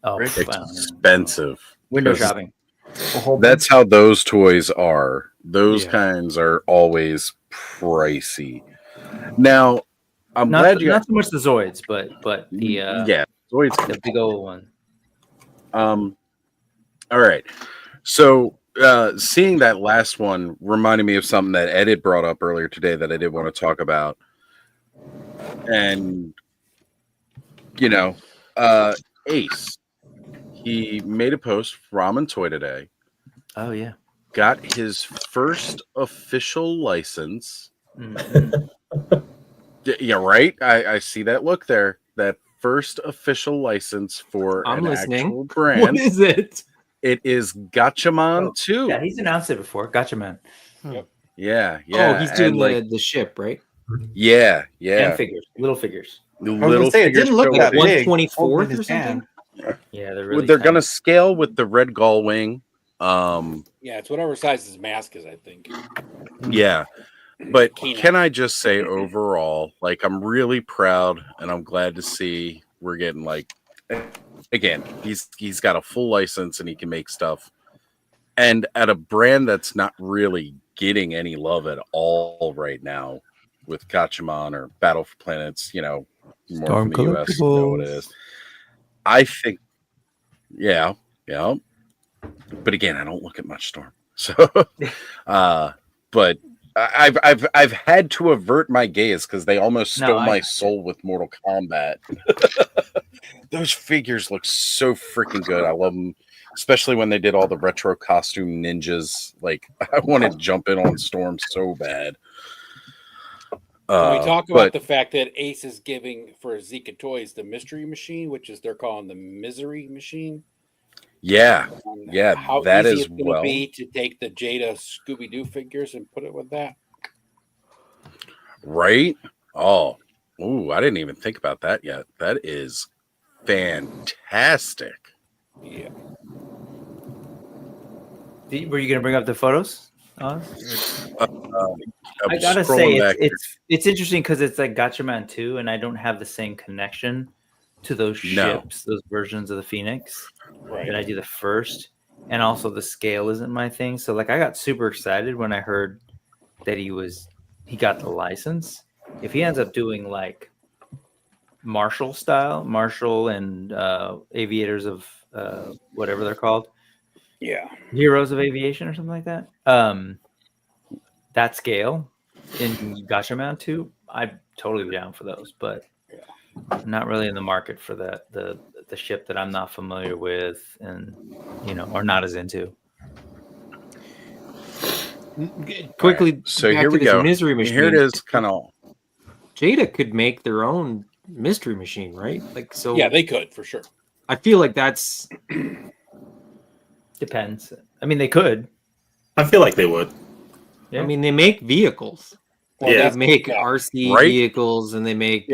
Oh, Rick? Expensive. Window 'Cause shopping. That's how those toys are. Those Yeah. kinds are always pricey. Now, I'm Not glad you not so much the Zoids, but the yeah, Zoids. the big old one. All right. So seeing that last one reminded me of something that Ed had brought up earlier today that I did want to talk about. And Ace, he made a post for Ramen Toy today. Oh yeah. Got his first official license. Yeah, right. I see that look there. That first official license for I'm an listening. actual brand. What is it? It is Gatchaman 2. Yeah, he's announced it before. Gotcha, man. Yeah, Oh, yeah. he's doing And like, the ship, right? yeah, And yeah. figures, little figures. The I was gonna little say it figures didn't look show that up. big. Holding in 1/24th his or something. hand. Yeah, they're Well, really they're tiny. gonna scale with the red gull wing. Yeah, it's whatever size his mask is, I think. Yeah. But Keenan. can I just say overall, like I'm really proud and I'm glad to see we're getting like again, he's got a full license and he can make stuff. And at a brand that's not really getting any love at all right now with Gatchaman or Battle for Planets, you know, more Storm from the US, you know what it is. I think yeah, yeah. But again, I don't look at much Storm. So but I've had to avert my gaze because they almost No, stole I my got soul with Mortal Kombat. Those figures look so freaking good. I love them, especially when they did all the retro costume ninjas. Like I want to jump in on Storm so bad. Can we talk but about the fact that Ace is giving for Zika Toys the mystery machine, which is they're calling the misery machine? yeah, And yeah, how that easy as it's going to well. be to take the Jada Scooby Doo figures and put it with that? Right? Oh, ooh, I didn't even think about that yet. That is fantastic. Yeah. Were you gonna bring up the photos? I'm I gotta scrolling say back here. it's interesting because it's like Gatchaman 2, and I don't have the same connection to those No. ships, those versions of the Phoenix Right. that I do the first, and also the scale isn't my thing. So like I got super excited when I heard that he got the license. If he ends up doing like Marshall and Aviators of whatever they're called, Yeah. Heroes of Aviation or something like that. That scale in Gatchaman 2, I'd totally be down for those, but I'm not really in the market for that. The ship that I'm not familiar with and or not as into. Quickly, Right. So back here to we this go. Misery machine. Here it is, kind of. Jada could make their own mystery machine, right? Like so. Yeah, they could for sure. I feel like that's depends. I mean, they could. I feel like they would. Yeah. I mean, they make vehicles. Well, They that's- make yeah. RC Right? vehicles, and they make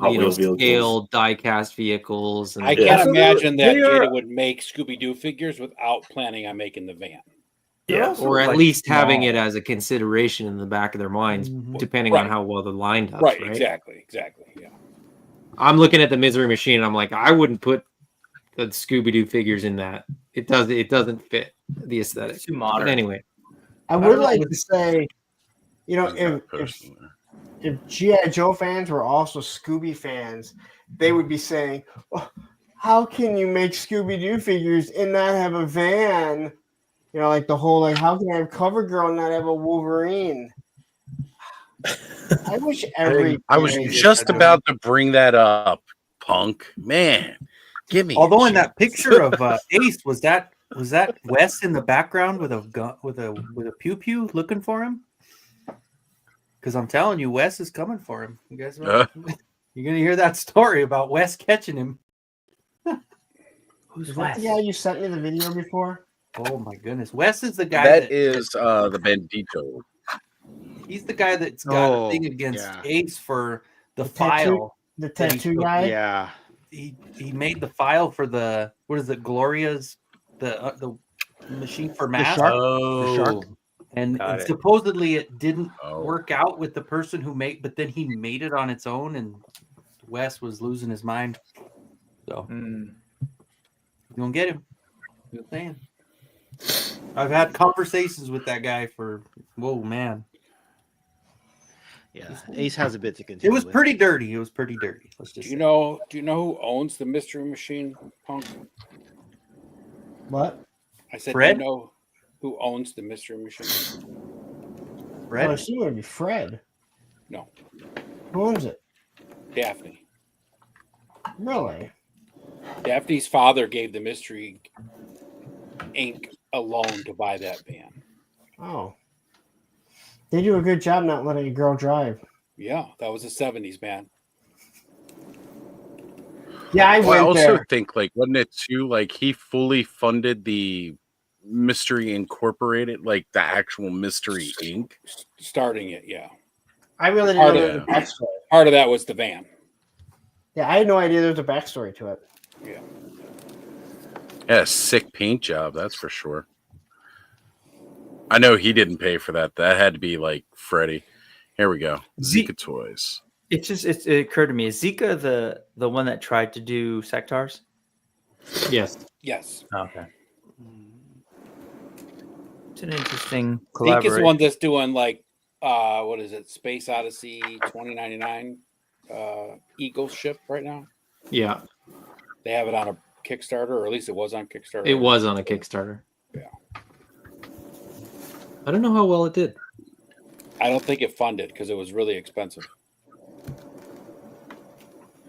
Hot you know Wheels vehicles. scale die-cast vehicles. And I Yeah. can't imagine that they are- Jada would make Scooby Doo figures without planning on making the van. Yeah. or at like least having small. it as a consideration in the back of their minds, depending Right. on how well they're lined up. Right, Right. exactly. Yeah. I'm looking at the Misery machine, and I'm like, I wouldn't put the Scooby Doo figures in that. It doesn't fit the aesthetic. It's too modern. But anyway, I would like to say, if G.I. Joe fans were also Scooby fans, they would be saying, oh, how can you make Scooby Doo figures and not have a van? Like the whole, how can I have CoverGirl and not have a Wolverine? I wish I was just about to bring that up, punk. Man, give me. Although a in that chance. picture of Ace, was that Wes in the background with a gun with a pew pew looking for him? Because I'm telling you, Wes is coming for him. You guys, you're gonna hear that story about Wes catching him. Who's Is that the guy you sent me the video before? Oh my goodness, Wes is the guy That is the Bandito. He's the guy that's got a Oh, thing against yeah. Ace for the The file. tattoo- the that he tattoo took. guy? Yeah. He made the file for the what is it? Gloria's the machine for math. shark? Oh, The shark? And Got it. supposedly it didn't Oh. work out with the person who made, but then he made it on its own, and Wes was losing his mind. So you don't get him. Just saying. I've had conversations with that guy for man. Yeah. Ace has a bit to It continue. was with. pretty dirty. It was pretty dirty. Let's just Do you know who owns the mystery machine, Punk? What? I said, Fred? do you know who owns the mystery machine? Fred? I assume it would be Fred. No, Who owns it? Daphne. Really? Daphne's father gave the Mystery Inc. a loan to buy that van. Oh. They do a good job not letting a girl drive. Yeah, that was the 70s, man. Yeah, I Well, I went also there. think wasn't it too he fully funded the Mystery Incorporated, like the actual Mystery Inc. Starting it, yeah. I really didn't Part know of, there was a backstory. part of that was the van. Yeah, I had no idea there was a backstory to it. Yeah. Yeah, sick paint job, that's for sure. I know he didn't pay for that. That had to be like Freddie. Here we go. Zika Toys. It occurred to me, is Zika the one that tried to do Sectars? Yes. Yes. Okay. It's an interesting Zeke collaboration. is the one that's doing like what is it? Space Odyssey 2099 Eagle ship right now. Yeah. They have it on a Kickstarter, or at least it was on Kickstarter. It was on a Kickstarter. Yeah. I don't know how well it did. I don't think it funded because it was really expensive.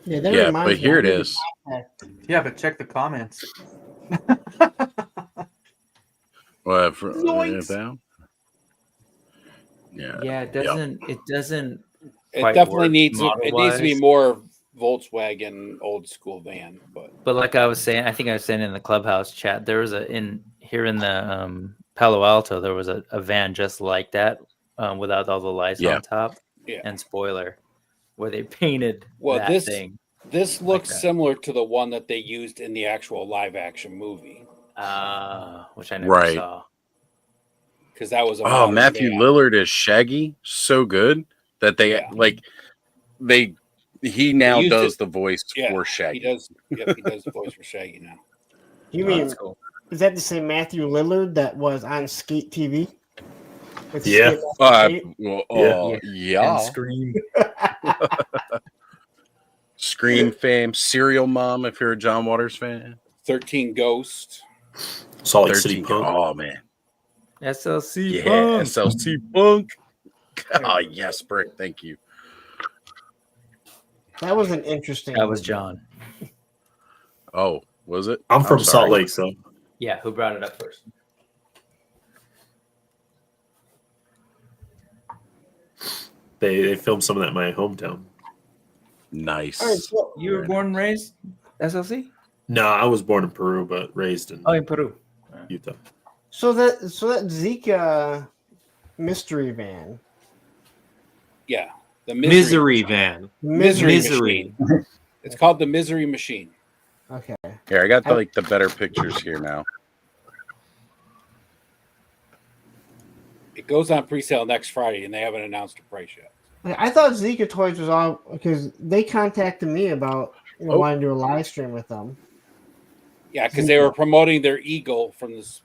Yeah, that Yeah, reminds but me, here I it need to is. contact- Yeah, but check the comments. Well, Zoinks. yeah. Yeah, it doesn't. It doesn't. It quite definitely work needs it needs to be model-wise. more Volkswagen old school van, But like I was saying, I think I was saying in the clubhouse chat, there was in the Palo Alto, there was a van just like that, without all the lights Yeah. on top and spoiler, where they painted Well, that thing. this looks that. similar to the one that they used in the actual live action movie. Which I never Right. saw. Because that was a Oh, modern Matthew van. Lillard is Shaggy. So good that he now used does it- the voice Yeah, for Shaggy. He does. Yep, he does the voice for Shaggy now. You Oh, mean that's cool. is that the same Matthew Lillard that was on Skate TV? With Yeah. Skate Master Skate? Yeah. And Scream. Scream fame, Serial Mom. If you're a John Waters fan, 13 Ghost. Salt Lake City 13 Punk. Oh man, SLC. yeah, Punk. SLC Punk. Oh yes, Brick. Thank you. That was an interesting. That was John. Oh, was it? I'm from sorry. Salt Lake, so Yeah, who brought it up first? they filmed some of that in my hometown. Nice. All right, so, You were born and raised SLC? No, I was born in Peru, but raised in Oh, in Peru. Utah. so that Zika mystery van. Yeah, the Misery van. Misery Misery. Machine. It's called the Misery Machine. Okay. Here, I got the better pictures here now. It goes on pre-sale next Friday, and they haven't announced a price yet. I thought Zika Toys was all because they contacted me about wanting to do a live stream with them. Yeah, because they were promoting their Eagle from this.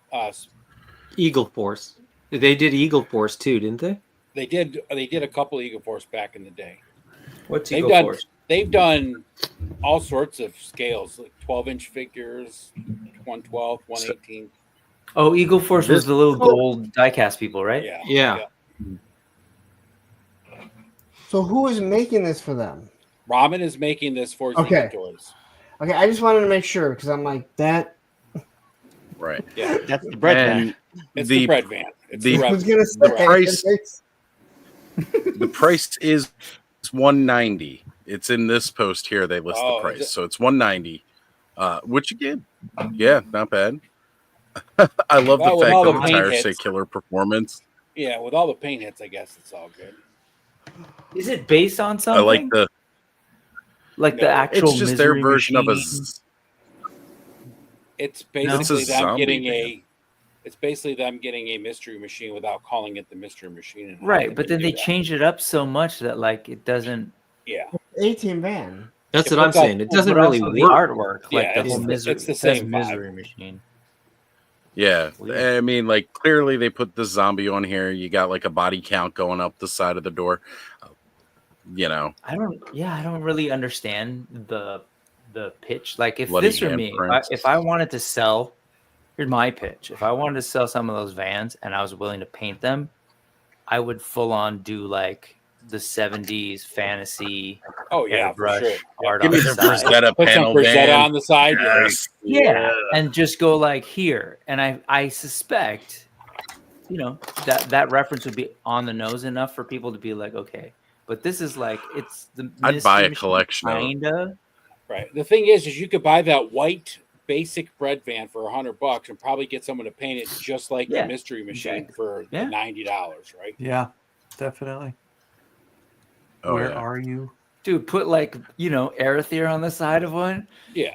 Eagle Force. They did Eagle Force too, didn't they? They did a couple of Eagle Force back in the day. What's They've Eagle done Force? they've done all sorts of scales, like 12-inch figures, 112, 118. Oh, Eagle Force was the little gold diecast people, right? Yeah. Yeah. So who is making this for them? Ramen is making this for Okay. Zika Toys. Okay, I just wanted to make sure because I'm like that. Right. Yeah, That's the bread van. it's the bread van. It's the, the- I rev- was gonna the say price- The price is $190. It's in this post here. They list Oh, the is price, it? so it's $190. Which again, yeah, not bad. I love Well, the with fact all that the the paint tires say hits. killer performance. Yeah, with all the paint hits, I guess it's all good. Is it based on I something? like the. like the No, actual It's just their Misery version of a. Machine? It's It's a basically them zombie getting van. It's basically them getting a mystery machine without calling it the mystery machine. and how Right, but then do they that. changed it up so much that like it doesn't. Yeah, 18 van. That's It what I'm puts out- saying. It doesn't but really also work. the artwork, like Yeah, the whole it's misery. it's the it says same vibe. Misery Machine. Yeah, Weird. I mean, like clearly they put the zombie on here. You got like a body count going up the side of the door. You know, I don't really understand the pitch. Like if Bloody this were me, handprints. if I wanted to sell, here's my pitch. If I wanted to sell some of those vans and I was willing to paint them, I would full on do like the 70s fantasy. Oh yeah, for airbrush sure. art give on me the the side. Rosetta Put some panel Rosetta van. on the side. Yes. Yeah, and just go like here. And I suspect, that reference would be on the nose enough for people to be like, okay. But this is like it's the I'd buy Mystery a Machine, collection of them. kinda. Right. The thing is you could buy that white basic bread van for $100 and probably get someone to paint it just like Yeah, the Mystery Machine exactly. for Yeah. the $90, right? Yeah, definitely. Oh, Where yeah. are you? Dude, put like, Aerothere on the side of one. Yeah.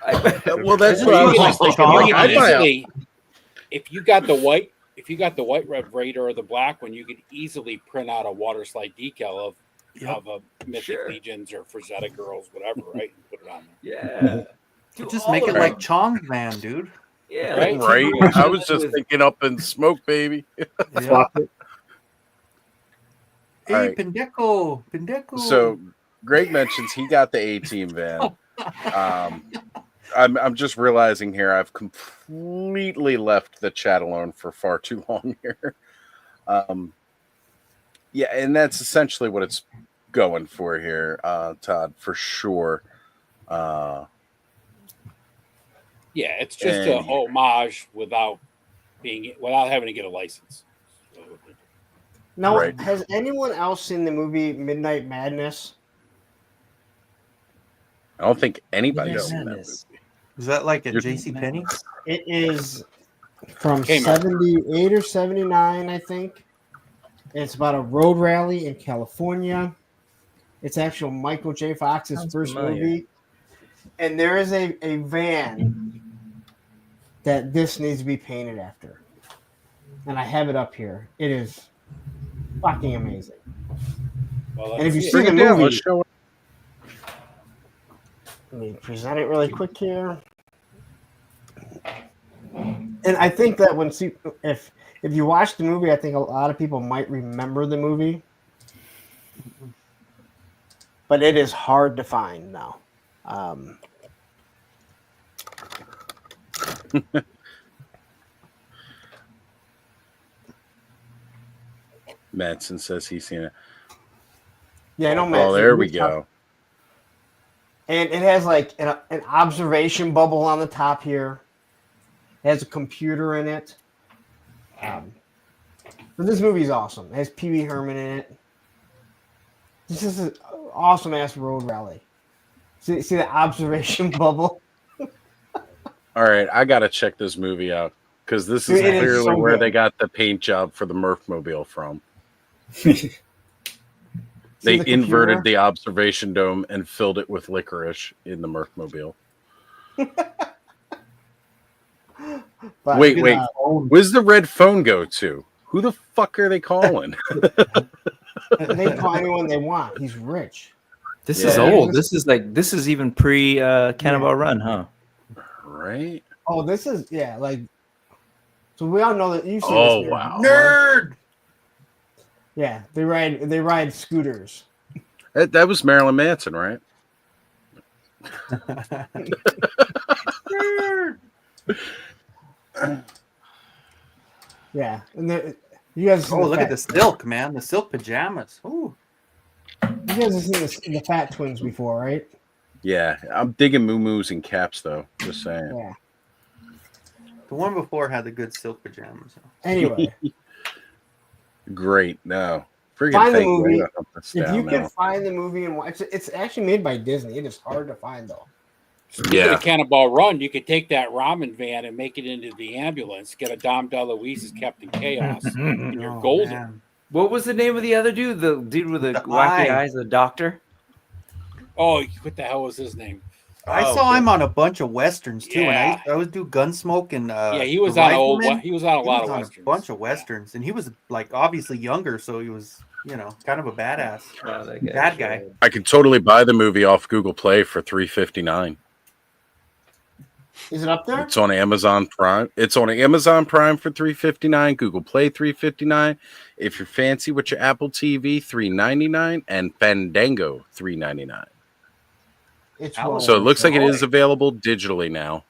Well, that's Or what I you was can- just thinking. you Like, can I'd buy a easily, if you got the white Red Raider or the black one, you could easily print out a water slide decal of a Mythic Legions or Frazetta Girls, whatever, right? And put it on there. Yeah. Dude, just make it like Chong's van, dude. Yeah, Right? Right? I was just thinking up in smoke, baby. Yeah. All Hey, right. Pendeco. So Greg mentions he got the A-Team van. I'm just realizing here I've completely left the chat alone for far too long here. Yeah, and that's essentially what it's going for here, Todd, for sure. Yeah, it's just a homage without having to get a license. Now, Right. has anyone else seen the movie Midnight Madness? I don't think anybody's seen that movie. Is that like at You're- JCPenney? It is from Kmart. 78 or 79, I think. It's about a road rally in California. It's actual Michael J. Fox's Sounds first familiar. movie. And there is a van that this needs to be painted after. And I have it up here. It is fucking amazing. Well, And if you that's see it. the Bring it down, movie, let's show it. let me present it really quick here. And I think that if you watch the movie, I think a lot of people might remember the movie, but it is hard to find now. Madsen says he's seen it. Yeah, I know. Oh, there we go. And it has like an observation bubble on the top here. It has a computer in it. But this movie is awesome. It has Pee Wee Herman in it. This is an awesome ass road rally. See the observation bubble? All right, I gotta check this movie out because this is Dude, it is clearly so where good. they got the paint job for the Murphmobile from. See They the inverted computer? the observation dome and filled it with licorice in the Murphmobile. But, Wait. Where's the red phone go to? Who the fuck are they calling? They call anyone they want. He's rich. This Yeah. is old. This is even pre Cannonball Run, huh? Right? Oh, this is so we all know that you've seen Oh, this. wow. Nerd. Yeah, they ride scooters. That was Marilyn Manson, right? Nerd. Yeah, and you guys. Have seen Oh, the look fat, at the silk, man. The silk pajamas. Ooh. You guys have seen the Fat Twins before, right? Yeah, I'm digging moo-moos and caps, though. Just saying. Yeah. The one before had the good silk pajamas. Anyway, Great. No. Friggin' find the thank you. movie. I gotta hunt this If down you can now. find the movie and watch it, it's actually made by Disney. It is hard to find though. Speaking Yeah. of Cannonball Run, you could take that ramen van and make it into the ambulance. Get a Dom DeLuise as Captain Chaos, and you're Oh, golden. man. What was the name of the other dude? The dude with the wacky eye. eyes, the doctor? Oh, what the hell was his name? I Oh, saw him on a bunch of westerns too, Yeah. and I always do Gunsmoke and Yeah, he was The on a old. Rifleman. He was on a He lot was of on westerns. a bunch of westerns, and he was like obviously younger, so he was kind of a badass bad guy. I could totally buy the movie off Google Play for $3.59. Is it up there? It's on Amazon Prime. It's on Amazon Prime for $3.59. Google Play $3.59. If you're fancy with your Apple TV, $3.99, and Fandango $3.99. It's So it looks like it is available digitally now.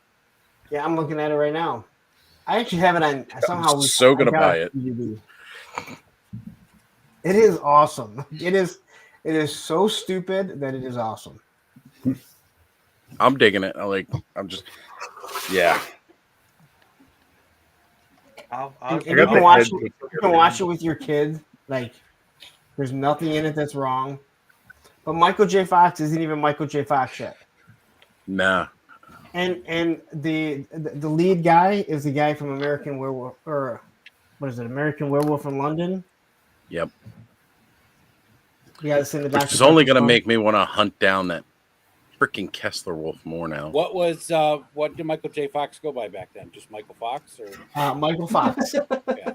Yeah, I'm looking at it right now. I actually have it on. Somehow we so gonna I got buy a it. DVD. It is awesome. It is so stupid that it is awesome. I'm digging it. Yeah. And you can watch it with your kid. Like, there's nothing in it that's wrong. But Michael J. Fox isn't even Michael J. Fox yet. Nah. And the lead guy is the guy from American Werewolf, or what is it? American Werewolf in London. Yep. You got to send the Which Dr. is only Pepper going to song. make me want to hunt down that freaking Kessler Wolf more now. What did Michael J. Fox go by back then? Just Michael Fox or Michael Fox. Yeah.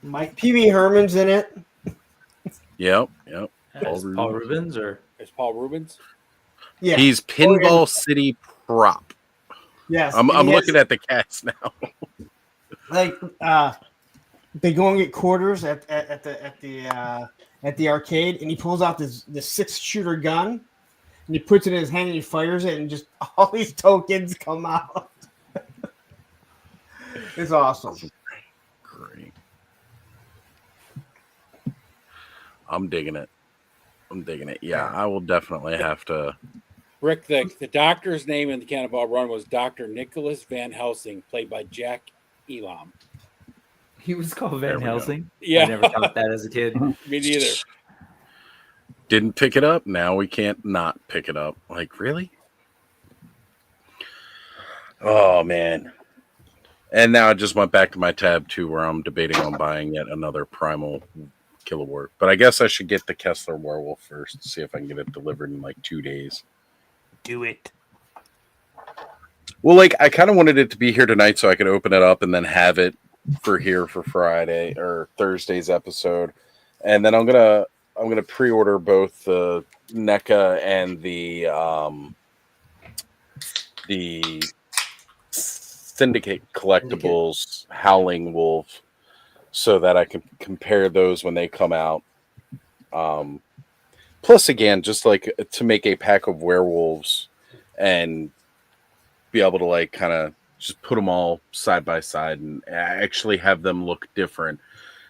Mike Pee Wee Herman's in it. Yep. Is Paul Rubens or is Paul Rubens? Yeah. He's Pinball City prop. Yes. I'm and he has- looking at the cast now. like they go and get quarters at the arcade, and he pulls out this 6-shooter gun, and he puts it in his hand and he fires it, and just all these tokens come out. It's awesome. Great. I'm digging it. Yeah, I will definitely have to. Rick, the doctor's name in the Cannonball Run was Dr. Nicholas Van Helsing, played by Jack Elam. he was called Van Helsing? Yeah. I never caught that as a kid. Me neither. Didn't pick it up. Now we can't not pick it up. Like, really? Oh, man. And now I just went back to my tab 2 where I'm debating on buying yet another Primal Kilowort. But I guess I should get the Kessler Werewolf first to see if I can get it delivered in like 2 days. Do it. Well, like, I kind of wanted it to be here tonight so I could open it up and then have it for Friday or Thursday's episode. And then I'm gonna pre-order both the NECA and the Syndicate Collectibles Howling Wolf, so that I can compare those when they come out. Plus, again, just like to make a pack of werewolves and be able to like kind of just put them all side by side and actually have them look different.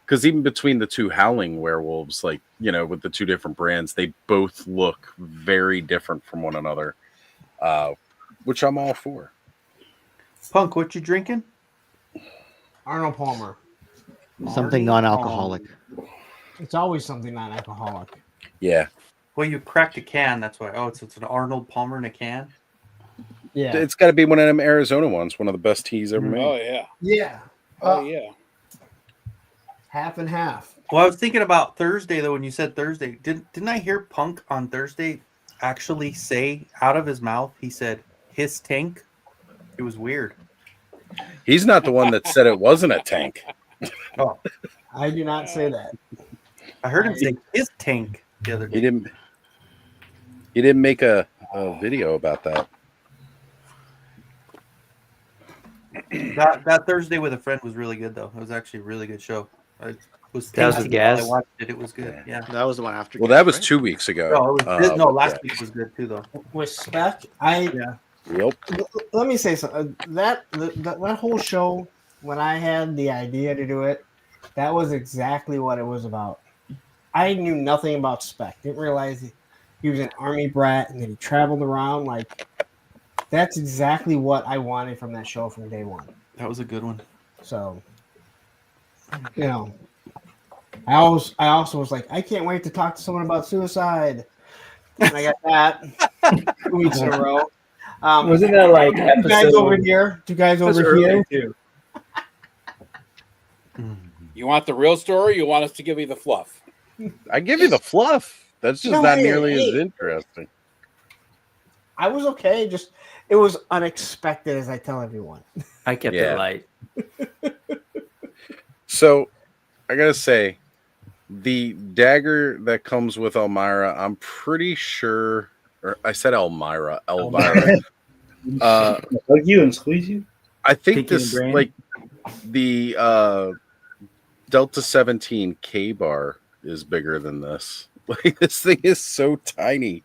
Because even between the two Howling werewolves, like, you know, with the two different brands, they both look very different from one another, which I'm all for. Punk, what you drinking? Arnold Palmer. Something non-alcoholic. It's always something non-alcoholic. Yeah. Well, you cracked a can. That's why. Oh, it's an Arnold Palmer in a can. Yeah. It's got to be one of them Arizona ones, one of the best teas ever made. Oh, yeah. Yeah. Yeah. Half and half. Well, I was thinking about Thursday though. When you said Thursday, didn't I hear Punk on Thursday actually say out of his mouth? He said his tank. It was weird. He's not the one that said it wasn't a tank. Oh, I do not say that. I heard him say his tank the other day. He didn't make a video about that. That Thursday with a friend was really good though. It was actually a really good show. I was That was with tasting it Gaz? while I watched it. It was good. Yeah. That was the one after. Well, that was 2 weeks ago. No, it was, no, but last yeah. week was good too though. With Spec, Yep. Let me say something. That whole show, when I had the idea to do it, that was exactly what it was about. I knew nothing about Spec. Didn't realize he was an army brat and then he traveled around. Like, that's exactly what I wanted from that show from day one. That was a good one. So, you know, I also was like, I can't wait to talk to someone about suicide. And I got that 2 weeks in a row. Wasn't that like two guys over here? Two guys over here. Too. You want the real story? You want us to give you the fluff? I give you the fluff. That's just No, not hey, nearly hey. as interesting. I was okay. Just it was unexpected, as I tell everyone. I kept Yeah. it light. So, I gotta say, the dagger that comes with Elmira, I'm pretty sure, or I said Elmira. Hug you and squeeze you. I think Pinky and this, brain? like, the Delta 17 K bar is bigger than this. Like, this thing is so tiny.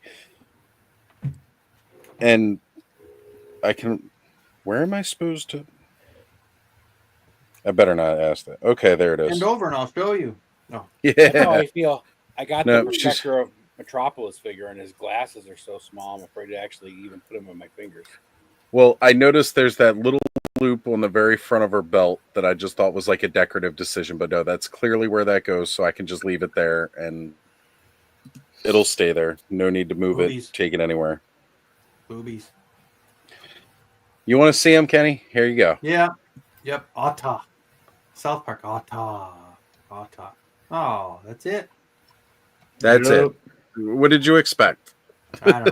And I can, where am I supposed to? I better not ask that. Okay, there it is. Bend over and I'll show you. No. That's how Yeah. I feel. I got No, the she's- Protector of Metropolis figure, and his glasses are so small, I'm afraid to actually even put them on my fingers. Well, I noticed there's that little loop on the very front of her belt that I just thought was like a decorative decision, but no, that's clearly where that goes, so I can just leave it there and it'll stay there. No need to move Boobies. it, take it anywhere. Boobies. You want to see him, Kenny? Here you go. Yeah. Yep. Otta. South Park. Otta. Otta. Oh, that's it. That's it. What did you expect? I don't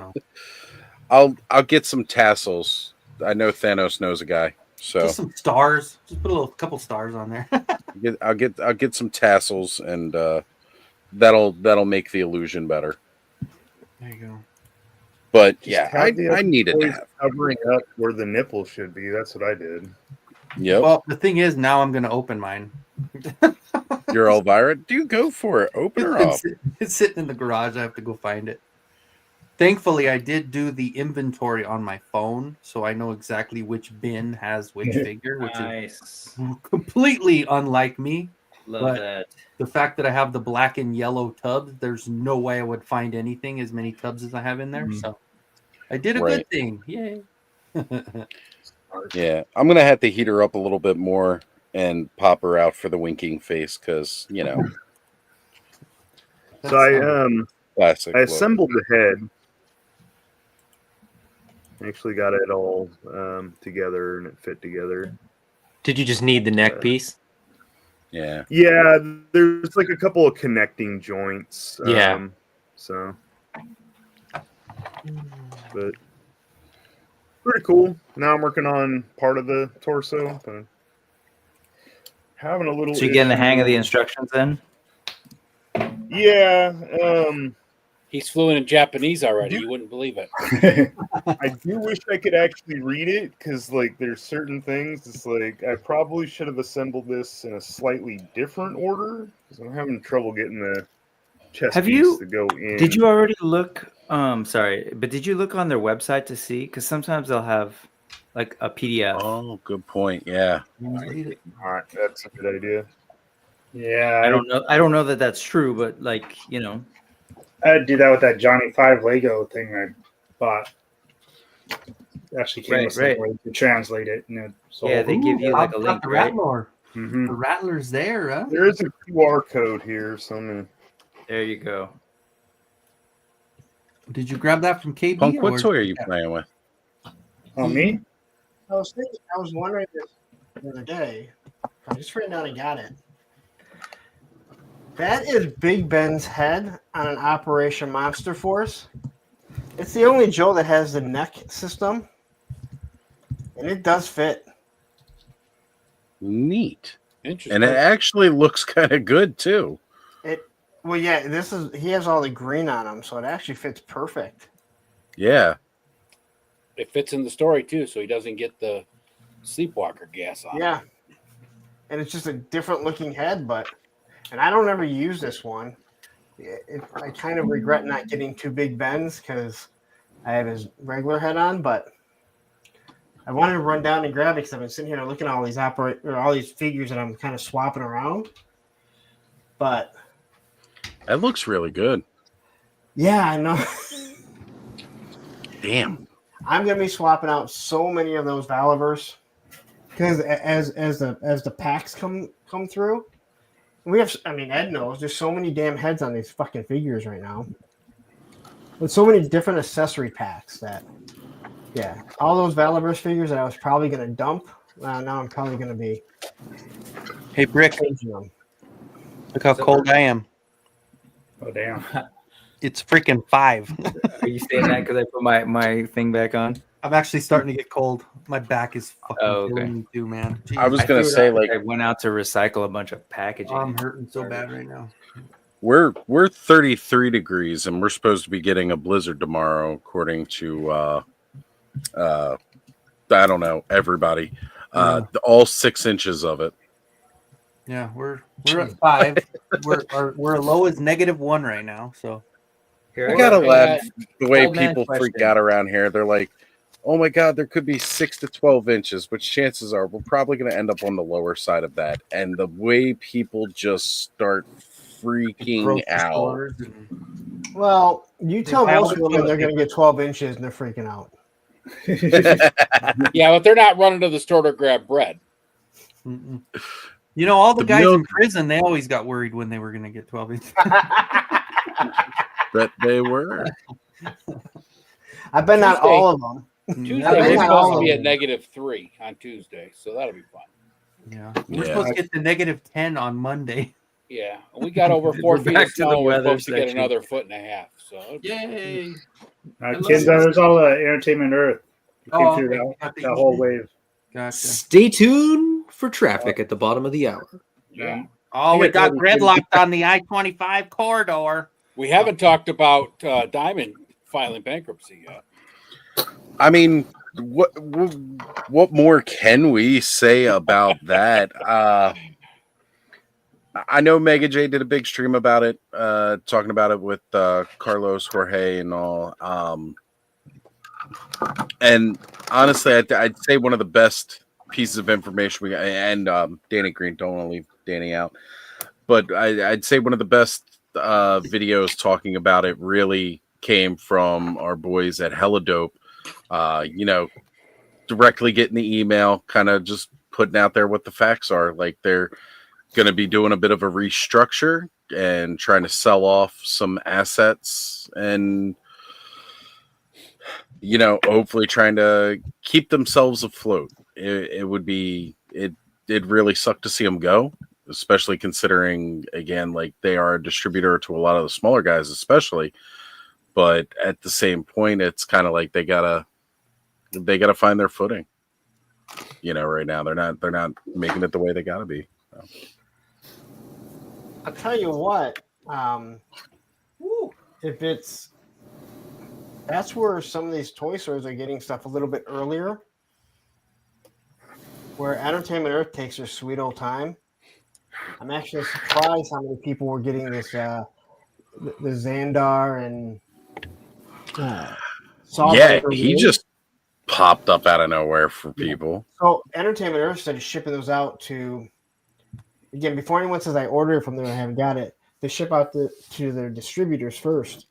know. I'll get some tassels. I know Thanos knows a guy, so Just some stars. Just put a couple stars on there. I'll get some tassels, and that'll make the illusion better. There you go. But Just yeah, have the I needed toys that. covering up where the nipple should be. That's what I did. Yep. Well, the thing is, now I'm going to open mine. You're Elvira. Do go for it. Open her up. It's sitting in the garage. I have to go find it. Thankfully, I did do the inventory on my phone, so I know exactly which bin has which figure, which is completely unlike me. Love that. The fact that I have the black and yellow tubs, there's no way I would find anything as many tubs as I have in there. So I did a good thing. Yay. Yeah, I'm gonna have to heat her up a little bit more and pop her out for the winking face because So I classic. I look. assembled the head. Actually got it all together and it fit together. Did you just need the neck piece? Yeah. Yeah, there's like a couple of connecting joints. Yeah. So, but pretty cool. Now I'm working on part of the torso. But having a little. So you getting the hang of the issue. instructions then? Yeah. He's fluent in Japanese already. You wouldn't believe it. I do wish I could actually read it because, like, there's certain things. It's like I probably should have assembled this in a slightly different order because I'm having trouble getting the chest Have piece you? to go in. Did you already look? Sorry, but did you look on their website to see? Because sometimes they'll have like a PDF. Oh, good point. Yeah. All right, that's a good idea. Yeah, I don't know. I don't know that that's true, but like I'd do that with that Johnny 5 Lego thing I bought. It actually came with Right. some way to translate it. And Yeah, they give you like a link, the right? Rattler. Mhm. The Rattler's there, huh? There is a QR code here, so I'm gonna. There you go. Did you grab that from KB? Punk, or what where'd toy you are you get that? playing with? Oh, me? I was wondering this the other day. I just ran down and got it. That is Big Ben's head on an Operation Monster Force. It's the only Joe that has the neck system, and it does fit. Neat. Interesting. And it actually looks kind of good too. Well, yeah, he has all the green on him, so it actually fits perfect. Yeah. It fits in the story too, so he doesn't get the sleepwalker gas on. Yeah, and it's just a different looking head, and I don't ever use this one. I kind of regret not getting two Big Bens because I have his regular head on, but I wanted to run down and grab it because I've been sitting here looking at all these figures that I'm kind of swapping around. But That looks really good. yeah, I know. Damn. I'm gonna be swapping out so many of those Valivers because as the packs come through, we have. I mean, Ed knows there's so many damn heads on these fucking figures right now, with so many different accessory packs that, yeah, all those Valivers figures that I was probably gonna dump. Now I'm probably gonna be. Hey, Brick. Changing them. Look how cold I am. Oh, damn. It's freaking 5. Are you saying that because I put my thing back on? I'm actually starting to get cold. My back is fucking Oh, okay. killing me too, man. I was Jeez. gonna say, like, I went out to recycle a bunch of packaging. I'm hurting so bad right now. we're 33 degrees and we're supposed to be getting a blizzard tomorrow, according to I don't know, everybody. All 6 inches of it. Yeah, we're at 5. we're low as -1 right now. So I gotta laugh the way old man people freak question. out around here. They're like, "Oh my god, there could be 6 to 12 inches," which chances are we're probably going to end up on the lower side of that. And the way people just start freaking grocery out. stores Well, you tell pile most it women full they're of gonna get 12 inches and they're freaking out. Yeah, but they're not running to the store to grab bread. Mm-mm. You know, all the The guys milk- in prison, they always got worried when they were going to get 12 inches. But they were. I've been on Tuesday. all of them. Tuesday I we're think supposed all to be of at them. -3 on Tuesday, so that'll be fun. Yeah, we're Yeah. supposed to get to -10 on Monday. Yeah, we got over 4 We're feet back of to the snow. We're weather supposed to get section. another 1.5 foot. So Yay! Kids, there's all the Entertainment Earth. You came Oh, through okay. Got the that whole evening. wave. Gotcha. Stay tuned for traffic at the bottom of the hour. yeah, Oh, we I got told you, kids. gridlocked on the I-25 corridor. we haven't talked about Diamond filing bankruptcy yet. I mean, what more can we say about that? I know Mega J did a big stream about it, talking about it with Carlos, Jorge, and all. And honestly, I'd say one of the best pieces of information we got, and Danny Green, don't want to leave Danny out, but I'd say one of the best videos talking about it really came from our boys at Hella Dope. Directly getting the email, kind of just putting out there what the facts are. Like they're going to be doing a bit of a restructure and trying to sell off some assets and, hopefully trying to keep themselves afloat. It'd really suck to see them go, especially considering, again, like they are a distributor to a lot of the smaller guys, especially. But at the same point, it's kind of like they gotta find their footing. Right now they're not making it the way they gotta be. So. I'll tell you what. That's where some of these toy stores are getting stuff a little bit earlier. Where Entertainment Earth takes their sweet old time. I'm actually surprised how many people were getting this the Xandar and he just popped up out of nowhere for people. So Entertainment Earth started shipping those out to, again, before anyone says I ordered it from them and I haven't got it, they ship out to their distributors first,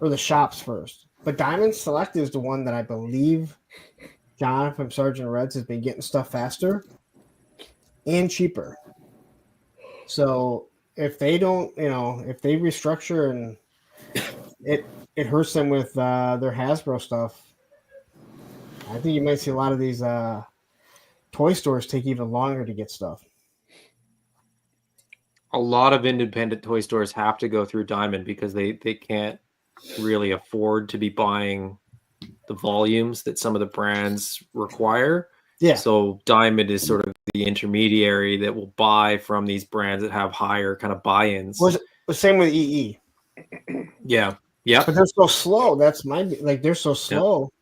or the shops first. But Diamond Select is the one that I believe John from Sergeant Reds has been getting stuff faster and cheaper. So if they don't, if they restructure and it hurts them with their Hasbro stuff, I think you might see a lot of these toy stores take even longer to get stuff. A lot of independent toy stores have to go through Diamond because they can't really afford to be buying the volumes that some of the brands require. Yeah. So Diamond is sort of the intermediary that will buy from these brands that have higher kind of buy-ins. Was the same with EE. Yeah. Yeah. But they're so slow. That's they're so slow.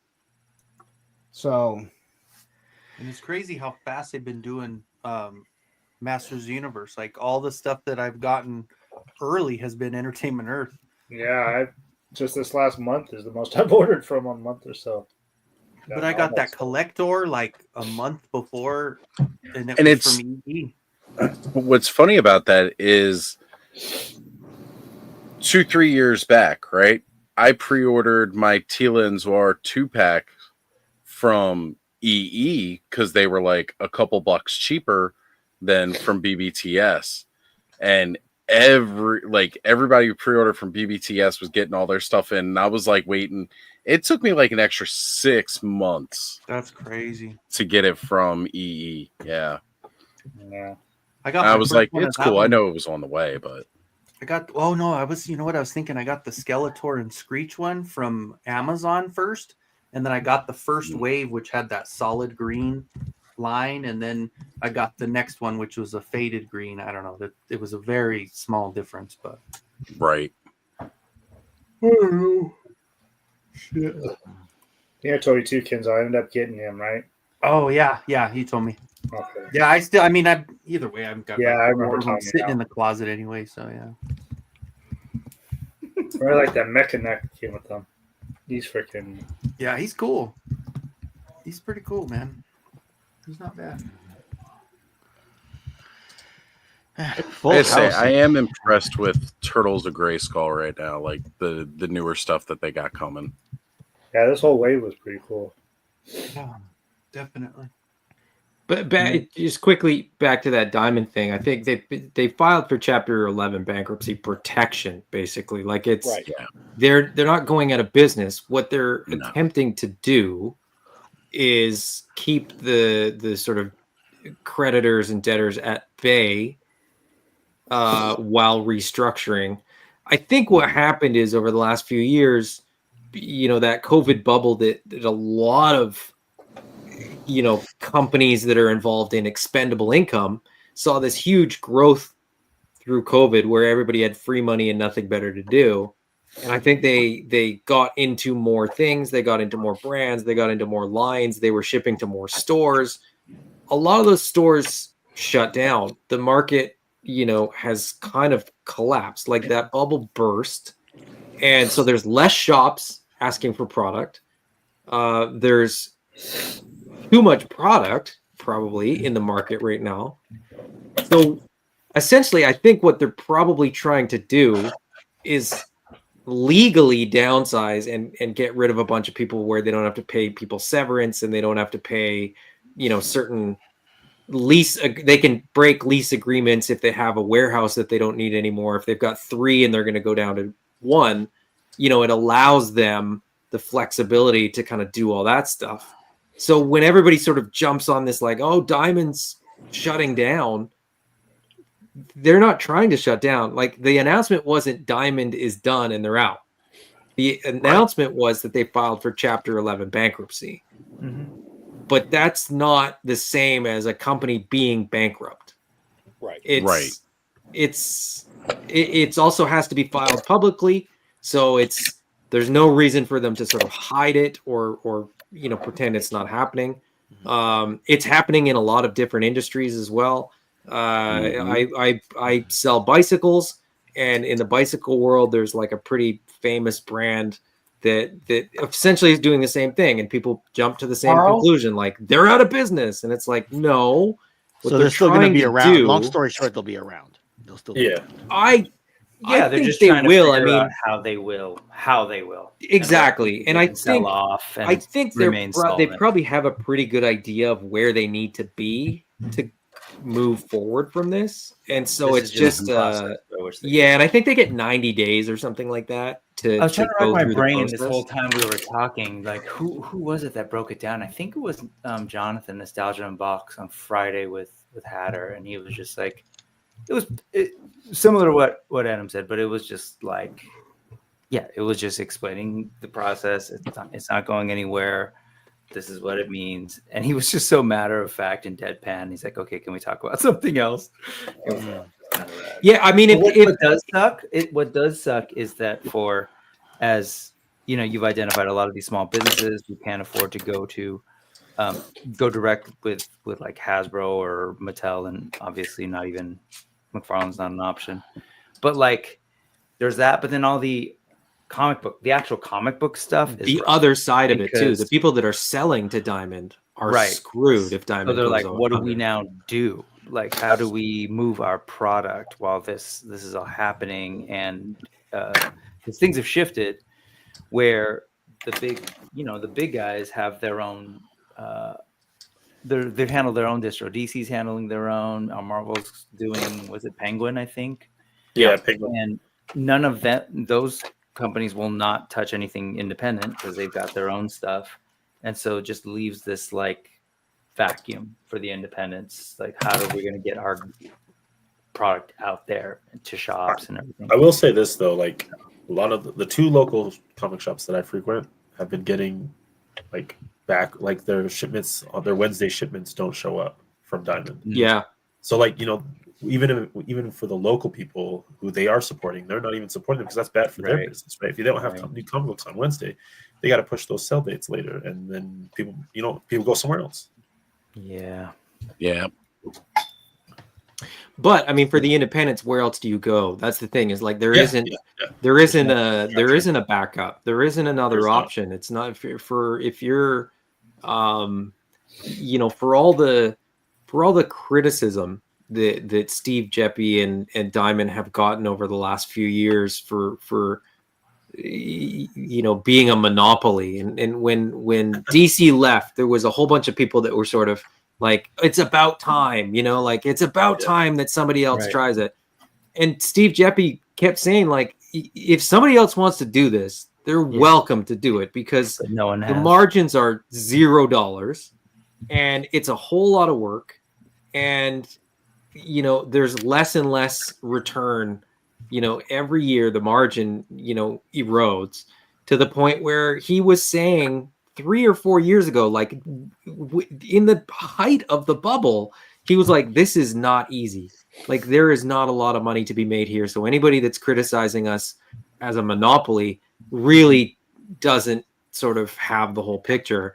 So, and it's crazy how fast they've been doing Masters of the Universe. Like all the stuff that I've gotten early has been Entertainment Earth. Yeah, just this last month is the most I've ordered from a month or so. But I got that collector like a month before, and And was from EE. What's funny about that is 2-3 years back, right? I pre-ordered my Tila and Zwar 2-pack from EE because they were like a couple bucks cheaper than from BBTS, and everybody who pre-ordered from BBTS was getting all their stuff in, and I was like waiting. It took me like an extra 6 months. That's crazy to get it from EE. Yeah. I was like, it's cool. I know it was on the way, but I got. Oh no, I was. You know what I was thinking? I got the Skeletor and Screech one from Amazon first, and then I got the first wave, which had that solid green line, and then I got the next one, which was a faded green. I don't know. That it was a very small difference, but right. I don't know. Shit. Yeah, I told you too, Kenzo. I ended up getting him, right? Oh yeah, he told me. Okay. Yeah, I either way I've got. Yeah, I remember one telling you sitting now. in the closet anyway. So yeah. I like that Mecha Neck came with them. He's freaking. Yeah, he's cool. He's pretty cool, man. He's not bad. I say I am impressed with Turtles of Grayskull right now, like the newer stuff that they got coming. Yeah, this whole wave was pretty cool. Yeah, definitely. But just quickly back to that Diamond thing. I think they filed for Chapter 11 bankruptcy protection, basically. Like it's Right, yeah. they're not going out of business. What they're attempting to do is keep the sort of creditors and debtors at bay while restructuring. I think what happened is over the last few years, that COVID bubble that a lot of companies that are involved in expendable income saw this huge growth through COVID where everybody had free money and nothing better to do. And I think they got into more things, they got into more brands, they got into more lines, they were shipping to more stores. A lot of those stores shut down. The market, has kind of collapsed. Like that bubble burst. And so there's less shops asking for product. There's too much product probably in the market right now. So essentially, I think what they're probably trying to do is legally downsize and get rid of a bunch of people where they don't have to pay people severance and they don't have to pay, certain lease. They can break lease agreements if they have a warehouse that they don't need anymore. If they've got 3 and they're going to go down to 1, it allows them the flexibility to kind of do all that stuff. So when everybody sort of jumps on this, like, oh, Diamond's shutting down, they're not trying to shut down. Like the announcement wasn't Diamond is done and they're out. The announcement was that they filed for Chapter 11 bankruptcy. But that's not the same as a company being bankrupt. Right. It's also has to be filed publicly. So there's no reason for them to sort of hide it or pretend it's not happening. It's happening in a lot of different industries as well. I sell bicycles, and in the bicycle world, there's like a pretty famous brand that essentially is doing the same thing, and people jump to the same conclusion, like they're out of business, and it's like no. So they're still going to be around. Long story short, they'll be around. They'll still be around. I they're think just they trying to will. figure I mean, out how they will exactly, and I sell think off. And I think remain they solvent. probably have a pretty good idea of where they need to be to move forward from this, and so This it's is just just some process, I wish they and I think they get 90 days or something like that to I was trying to go rack my through the brain this process. whole time we were talking. Like, who was it that broke it down? I think it was Jonathan, Nostalgia Unbox, on Friday with Hatter, and he was just like, it was similar to what Adam said, but it was just like, it was just explaining the process. It's not going anywhere. This is what it means, and he was just so matter of fact and deadpan. He's like, okay, can we talk about something else? I mean, what does suck is that as you've identified a lot of these small businesses who can't afford to go direct with like Hasbro or Mattel, and obviously not even McFarlane's not an option. But like, there's that. But then all the actual comic book stuff is the other side of it too. The people that are selling to Diamond are screwed if Diamond. So they're like, goes what do under. we now do? Like, how do we move our product while this is all happening? And because things have shifted, where the big guys have their own. They've handled their own distro. DC's handling their own. Marvel's doing, was it Penguin? I think. Yeah, Penguin. And none of those companies will not touch anything independent because they've got their own stuff, and so it just leaves this like vacuum for the independents. Like, how are we going to get our product out there to shops and everything? I will say this though, like a lot of the 2 local comic shops that I frequent have been getting like back, like their shipments, their Wednesday shipments don't show up from Diamond. Yeah. So like, even for the local people who they are supporting, they're not even supporting them because that's bad for their business, right? If you don't have new comic books on Wednesday, they got to push those sell dates later, and then people go somewhere else. Yeah. But I mean, for the independents, where else do you go? That's the thing. Is like there isn't a backup. There isn't another option. It's not if you're for all the criticism that Steve Jeppy and Diamond have gotten over the last few years for being a monopoly, and when DC left, there was a whole bunch of people that were sort of like, it's about time, like it's about time that somebody else tries it. And Steve Jeppy kept saying, like, if somebody else wants to do this, they're welcome to do it because But no one the has. margins are $0 and it's a whole lot of work. And, you know, there's less and less return. You know, every year the margin, you know, erodes to the point where he was saying 3 or 4 years ago, like in the height of the bubble, he was like, this is not easy. Like there is not a lot of money to be made here. So anybody that's criticizing us as a monopoly really doesn't sort of have the whole picture.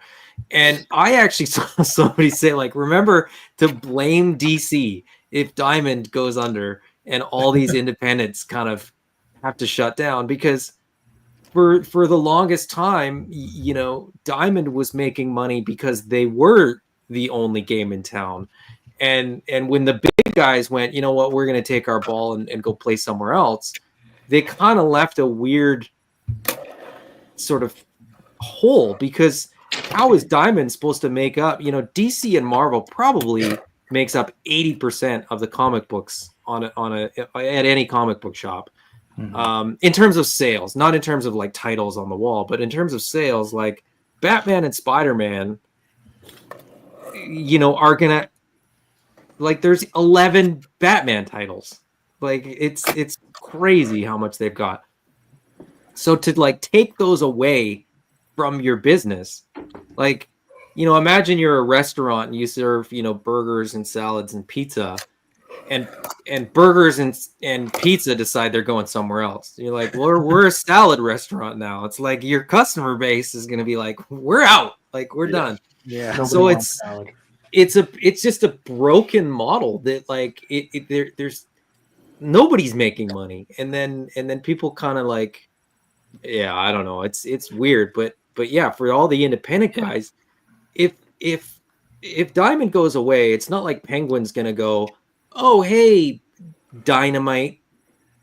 And I actually saw somebody say, like, remember to blame DC if Diamond goes under and all these independents kind of have to shut down, because for the longest time, you know, Diamond was making money because they were the only game in town. And when the big guys went, you know what, we're going to take our ball and go play somewhere else, they kind of left a weird sort of hole, because how is Diamond supposed to make up? You know, DC and Marvel probably makes up 80% of the comic books at any comic book shop. In terms of sales, not in terms of like titles on the wall, but in terms of sales, like Batman and Spider-Man, you know, are gonna, like, there's 11 Batman titles. Like it's crazy how much they've got. So to like take those away from your business, like, you know, imagine you're a restaurant and you serve, you know, burgers and salads and pizza, and burgers and pizza decide they're going somewhere else. You're like, well, we're a salad restaurant now. It's like your customer base is going to be like, we're out, like we're done. Yeah. So it's just a broken model that like there's nobody's making money, and then people kind of like, yeah, I don't know. It's weird, but yeah, for all the independent guys, if Diamond goes away, it's not like Penguin's gonna go, oh hey, Dynamite,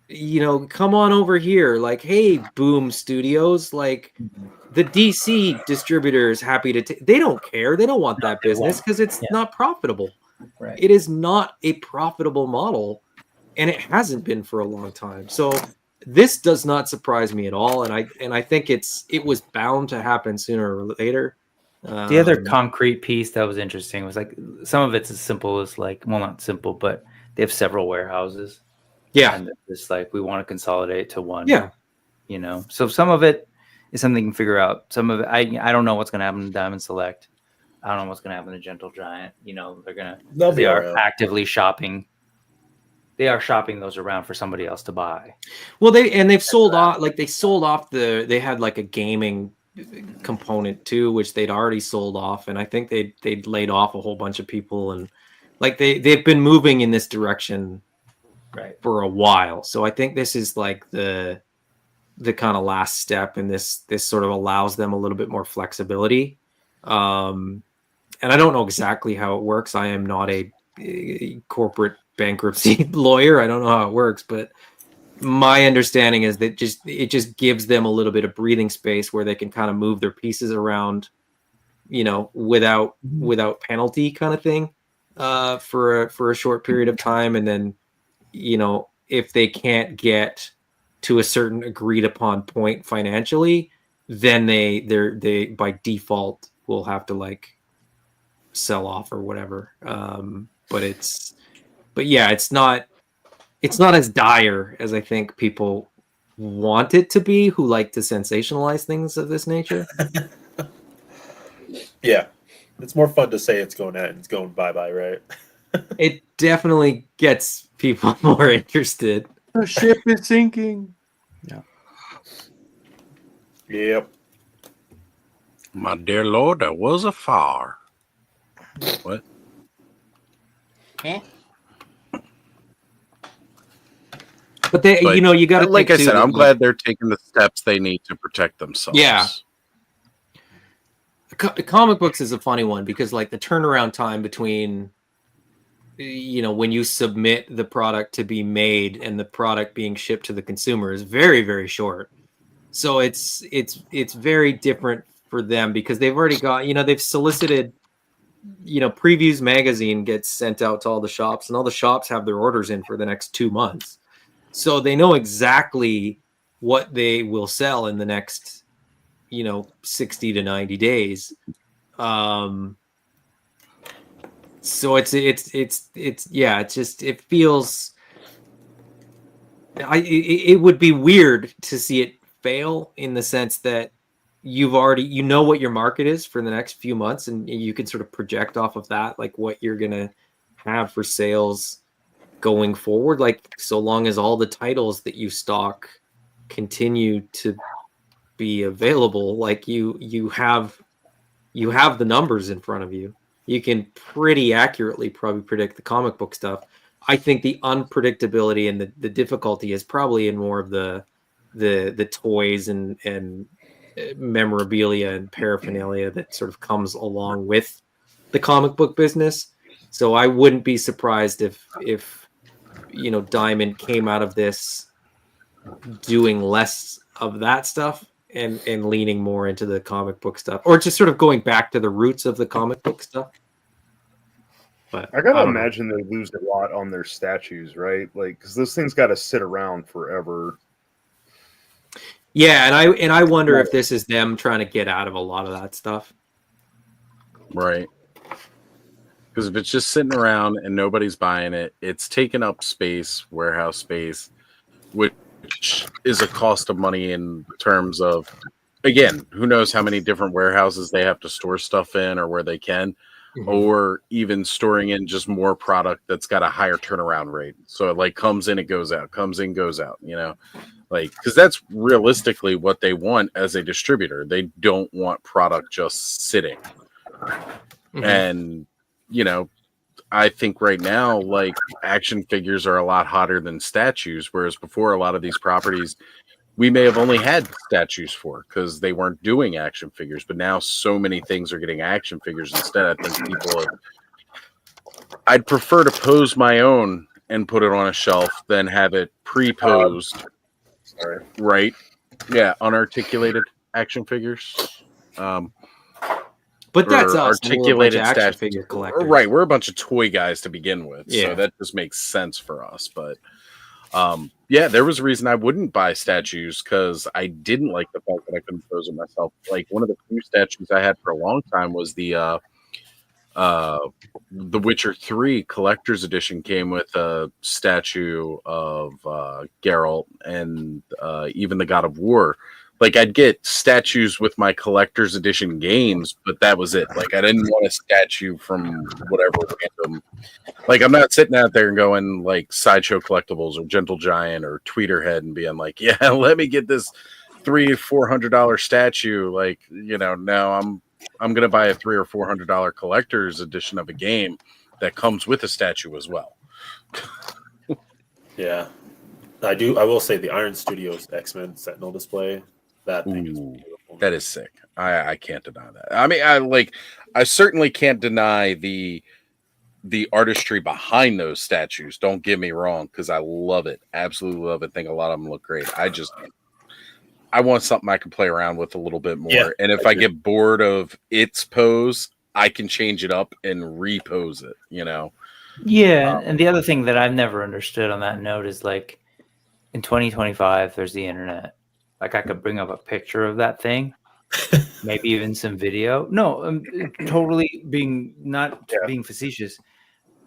you know, come on over here. Like, hey, Boom Studios, like the DC distributor is happy to they don't care. They don't want that business because it's not profitable. Right. It is not a profitable model, and it hasn't been for a long time. So this does not surprise me at all, and I think it was bound to happen sooner or later. The other concrete piece that was interesting was like some of it's as simple as like, well, not simple, but they have several warehouses. Yeah. And it's like, we want to consolidate to one. Yeah. You know, so some of it is something you can figure out. Some of it, I don't know what's going to happen to Diamond Select. I don't know what's going to happen to Gentle Giant. You know, they are actively shopping. They are shopping those around for somebody else to buy. Well, they've sold off, like they had like a gaming component too, which they'd already sold off, and I think they'd laid off a whole bunch of people, and like they've been moving in this direction for a while. So I think this is like the kind of last step, and this sort of allows them a little bit more flexibility. And I don't know exactly how it works. I am not a corporate bankruptcy lawyer. I don't know how it works, but my understanding is that it just gives them a little bit of breathing space where they can kind of move their pieces around, you know, without penalty kind of thing, for a short period of time. And then, you know, if they can't get to a certain agreed upon point financially, then they by default will have to like sell off or whatever. But yeah, it's not as dire as I think people want it to be, who like to sensationalize things of this nature. Yeah, it's more fun to say it's going out and it's going bye-bye, right? It definitely gets people more interested. The ship is sinking. Yeah. Yep. My dear Lord, there was a fire. What? But you know, you got to, like I said, I'm glad they're taking the steps they need to protect themselves. Yeah. Comic books is a funny one because like the turnaround time between, you know, when you submit the product to be made and the product being shipped to the consumer is very, very short. So it's very different for them because they've already got, you know, they've solicited, you know, Previews magazine gets sent out to all the shops, and all the shops have their orders in for the next 2 months. So they know exactly what they will sell in the next 60 to 90 days. So it feels, it would be weird to see it fail in the sense that you've already, what your market is for the next few months, and you can sort of project off of that, like what you're going to have for sales going forward. Like, so long as all the titles that you stock continue to be available, like you have the numbers in front of you. You can pretty accurately probably predict the comic book stuff. I think the unpredictability and the difficulty is probably in more of the toys and memorabilia and paraphernalia that sort of comes along with the comic book business. So I wouldn't be surprised if Diamond came out of this doing less of that stuff and leaning more into the comic book stuff, or just sort of going back to the roots of the comic book stuff. But I gotta imagine they lose a lot on their statues, right? Like, because those things got to sit around forever. Yeah, and I wonder if this is them trying to get out of a lot of that stuff. Right. Because if it's just sitting around and nobody's buying it, it's taking up space, warehouse space, which is a cost of money in terms of, again, who knows how many different warehouses they have to store stuff in, or where they can, or even storing in just more product that's got a higher turnaround rate. So it like comes in, it goes out, comes in, goes out, like, because that's realistically what they want as a distributor. They don't want product just sitting. And, I think right now, like, action figures are a lot hotter than statues, whereas before, a lot of these properties we may have only had statues for because they weren't doing action figures. But now so many things are getting action figures instead. I think I'd prefer to pose my own and put it on a shelf than have it pre-posed. Right? Yeah, unarticulated action figures. But that's us. Articulated action figure collectors. Right, we're a bunch of toy guys to begin with, Yeah. so that just makes sense for us. But yeah, there was a reason I wouldn't buy statues, because I didn't like the fact that I couldn't pose it myself. Like, one of the few statues I had for a long time was the Witcher 3 collector's edition. Came with a statue of Geralt and even the God of War. Like, I'd get statues with my collector's edition games, but that was it. Like, I didn't want a statue from whatever random. Like, I'm not sitting out there and going like Sideshow Collectibles or Gentle Giant or Tweeterhead and being like, yeah, let me get this $300-400 statue. Like, no, I'm gonna buy a $300 or $400 collector's edition of a game that comes with a statue as well. Yeah, I will say the Iron Studios X-Men Sentinel display. That thing is beautiful. That is sick. I can't deny that. I mean, I certainly can't deny the artistry behind those statues. Don't get me wrong, because I love it. Absolutely love it. Think a lot of them look great. I want something I can play around with a little bit more. Yeah, and if I get bored of its pose, I can change it up and repose it, Yeah, and the other thing that I've never understood on that note is, like, in 2025, there's the internet. Like, I could bring up a picture of that thing, maybe even some video. No, I'm totally being facetious.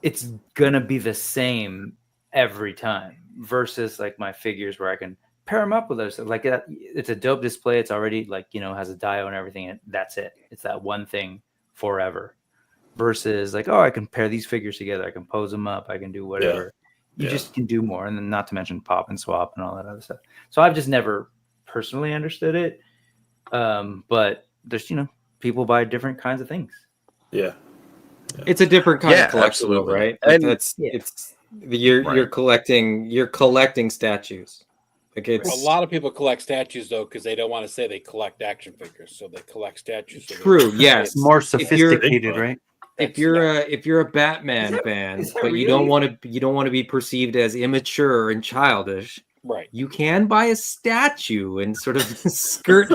It's gonna be the same every time, versus like my figures where I can pair them up with those. Like, it's a dope display. It's already, like, has a dio and everything, and that's it. It's that one thing forever. Versus like, I can pair these figures together. I can pose them up. I can do whatever. You just can do more, and then not to mention pop and swap and all that other stuff. So I've just never personally understood it, but there's people buy different kinds of things. It's a different kind of collection, absolutely. right? And you're collecting statues. Like, it's A lot of people collect statues though because they don't want to say they collect action figures, so they collect statues. So true. Yes, it's more sophisticated, right? If you're a Batman fan, but you don't want to be perceived as immature and childish, right? You can buy a statue and sort of skirt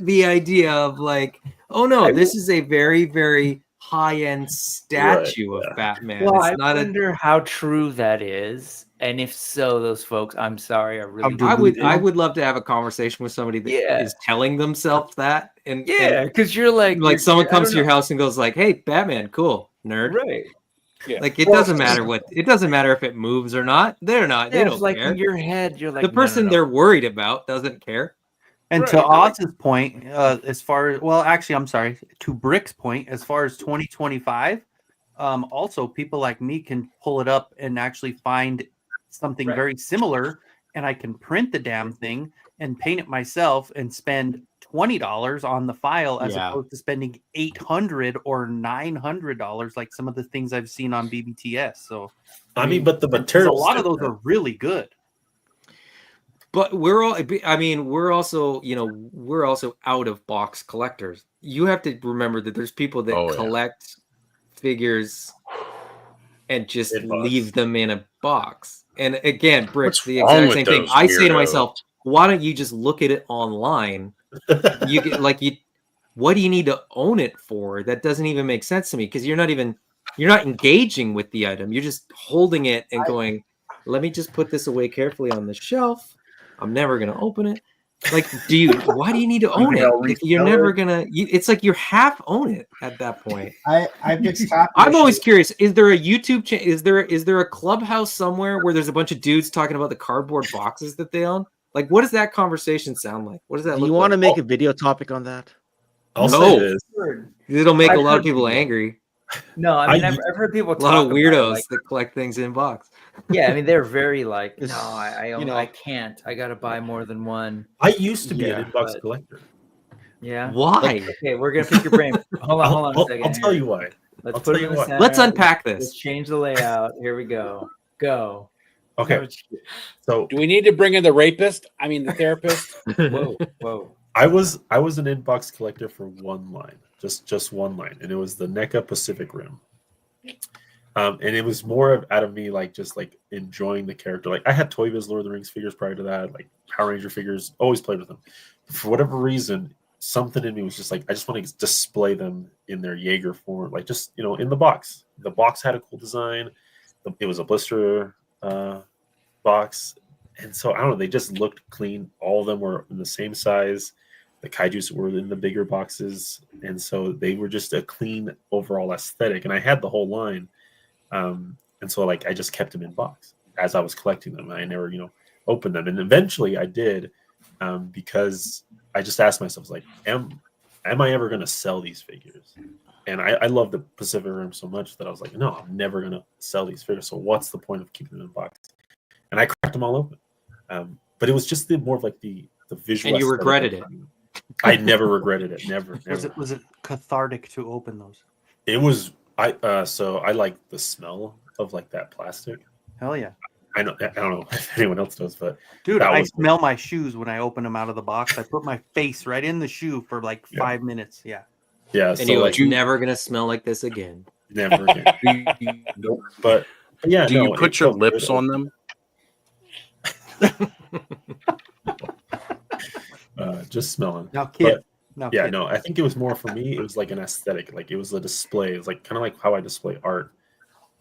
the idea of like, oh no, this is a very, very high-end statue of Batman. Well, it's I not wonder how true that is, and if so, those folks, I'm sorry, are really. I would love to have a conversation with somebody that is telling themselves that, and because you're like someone I comes don't to your know. house and goes like, "Hey, Batman, cool, nerd." Right. Yeah. Like it doesn't matter it doesn't matter if it moves or not. They're not. Yeah, They it's don't like care. in your head, you're like The person they're worried about doesn't care. And Right, to they're like- Oz's point, as far as actually, I'm sorry, to Brick's point, as far as 2025, also people like me can pull it up and actually find something very similar, and I can print the damn thing and paint it myself and spend $20 on the file as opposed to spending $800 or $900 like some of the things I've seen on BBTS. So I mean, but the and materials. a lot of those are really good. But we're all, I mean, we're also out of box collectors. You have to remember that there's people that collect figures and just leave them in a box. And again, Brick's the exact same thing. I say to myself, why don't you just look at it online? You get what do you need to own it for? That doesn't even make sense to me because you're not engaging with the item. You're just holding it and going, let me just put this away carefully on the shelf. I'm never gonna open it. Like, why do you need to own it? If you're never gonna. It's like you half own it at that point. I've established. I'm always curious. Is there a YouTube channel? Is there a clubhouse somewhere where there's a bunch of dudes talking about the cardboard boxes that they own? Like, what does that conversation sound like? What does that Do look you like? want to make a video topic on that? I'll say this. It'll make I've a lot of heard people people. angry. No, I mean I've heard people A talk lot of about weirdos like, that collect things in box. yeah, I mean they're very like, no, you know, I can't. I gotta buy more than one. I used to be an inbox collector. Yeah. Why? Okay, we're gonna pick your brain. Hold on a second. I'll tell you why. Let's I'll put tell it you in the why. center. Let's unpack this. Let's change the layout. Here we go. Go. Okay. So Do we need to bring in the rapist? I mean, the therapist? Whoa. I was an inbox collector for one line, just one line, and it was the NECA Pacific Rim. And it was more out of me just enjoying the character. Like I had Toy Biz Lord of the Rings figures prior to that, like Power Ranger figures, always played with them. For whatever reason, something in me was just like, I just want to display them in their Jaeger form, like just in the box. The box had a cool design. It was a blister box, and so I don't know. They just looked clean. All of them were in the same size. The kaijus were in the bigger boxes, and so they were just a clean overall aesthetic. And I had the whole line, and so I just kept them in box as I was collecting them. I never opened them, and eventually I did, because I just asked myself am I ever going to sell these figures? And I love the Pacific Rim so much that I was like, no, I'm never going to sell these figures. So what's the point of keeping them in box? And I cracked them all open, but it was just more of the visual. And you regretted it. I never regretted it. Never. Was it cathartic to open those? It was. So I like the smell of that plastic. Hell yeah. I don't know if anyone else does, but dude, that I was- smell my shoes when I open them out of the box. I put my face right in the shoe for 5 minutes. Yeah. Yeah. And So you're never gonna smell like this again. never again. Nope. But yeah. Do you put your lips on them? Just smelling. Now, kid. Yeah, no, I think it was more for me. It was like an aesthetic, it was a display. It's kind of like how I display art.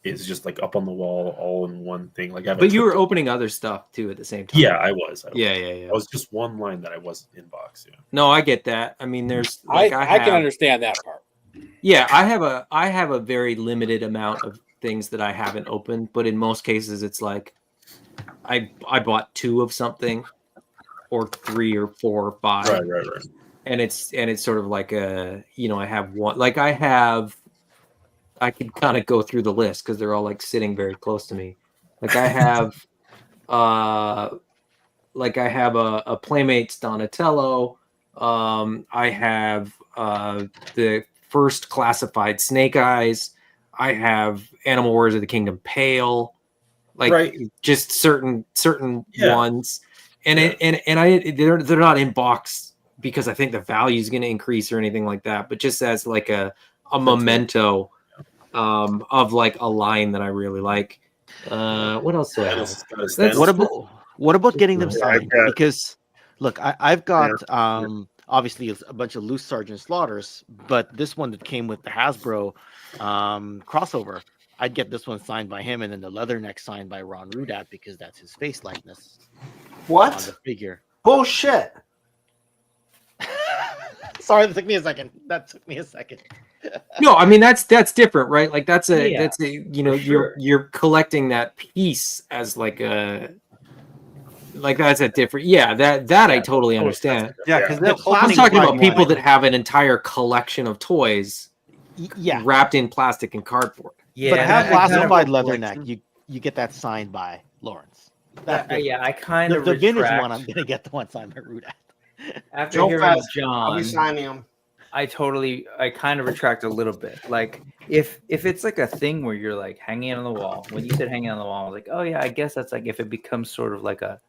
Is just up on the wall, all in one thing. I have But you were opening other stuff too at the same time. Yeah, I was. Yeah. I was just one line that I wasn't in box. Yeah. No, I get that. I mean, there's I can understand that part. Yeah, I have a very limited amount of things that I haven't opened, but in most cases, it's I bought 2 of something, or 3 or 4 or 5. Right. And it's sort of I have one. I could kind of go through the list because they're all sitting very close to me. I have a Playmates Donatello. I have the first classified Snake Eyes. I have Animal Wars of the Kingdom Pale. Just certain ones. And they're not in box because I think the value is going to increase or anything like that, but just as a memento of a line that I really like. What else do I have? What about getting them signed? Because look, I've got a obviously it's a bunch of loose Sergeant Slaughters, but this one that came with the Hasbro crossover, I'd get this one signed by him, and then the Leatherneck signed by Ron Rudat because that's his face likeness on What? the figure. Bullshit. Sorry, that took me a second. No, I mean that's different, right? Like that's a Yeah, you're collecting that piece as like that's a different that I totally understand. Yeah, because I'm talking about people that have an entire collection of toys wrapped in plastic and cardboard. But have classified Leatherneck, you get that signed by Lawrence. I kind of the vintage retract. one. I'm gonna get the one signed by Rudat. After Joe hearing Fest, John, I'll be signing them. I kind of retract a little bit. Like if it's like a thing where you're like hanging on the wall. When you said hanging on the wall, I was like, oh yeah, I guess that's like if it becomes sort of like a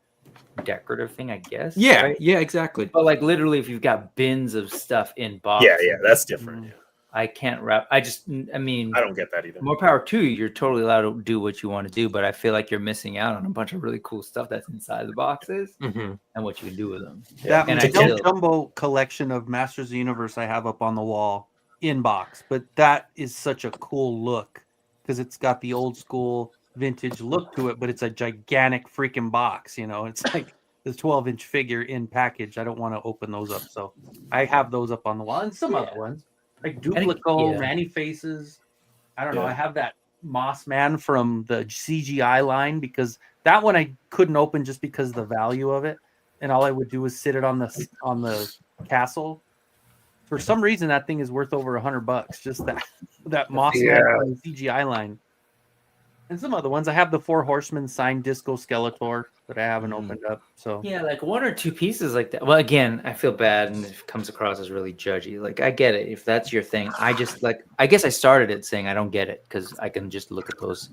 decorative thing, I guess. Yeah, right? yeah, exactly. But like literally, if you've got bins of stuff in boxes, Yeah, that's different. Yeah. I can't wrap. I mean, I don't get that either. More power to you. You're totally allowed to do what you want to do, but I feel like you're missing out on a bunch of really cool stuff that's inside the boxes and what you can do with them. That and jumbo collection of Masters of the Universe I have up on the wall in box, but that is such a cool look because it's got the old school vintage look to it, but it's a gigantic freaking box. It's like the 12-inch figure in package. I don't want to open those up, so I have those up on the wall and some other ones. Like Duplico, Manny Faces. I don't know. I have that Moss Man from the CGI line because that one I couldn't open just because of the value of it, and all I would do was sit it on the castle. For some reason, that thing is worth over $100. Just that Moss Man from the CGI line, and some other ones. I have the Four Horsemen signed Disco Skeletor that I haven't opened up. So yeah, like one or two pieces like that. Well, again, I feel bad and it comes across as really judgy. Like I get it if that's your thing. I just I guess I started it saying I don't get it because I can just look at those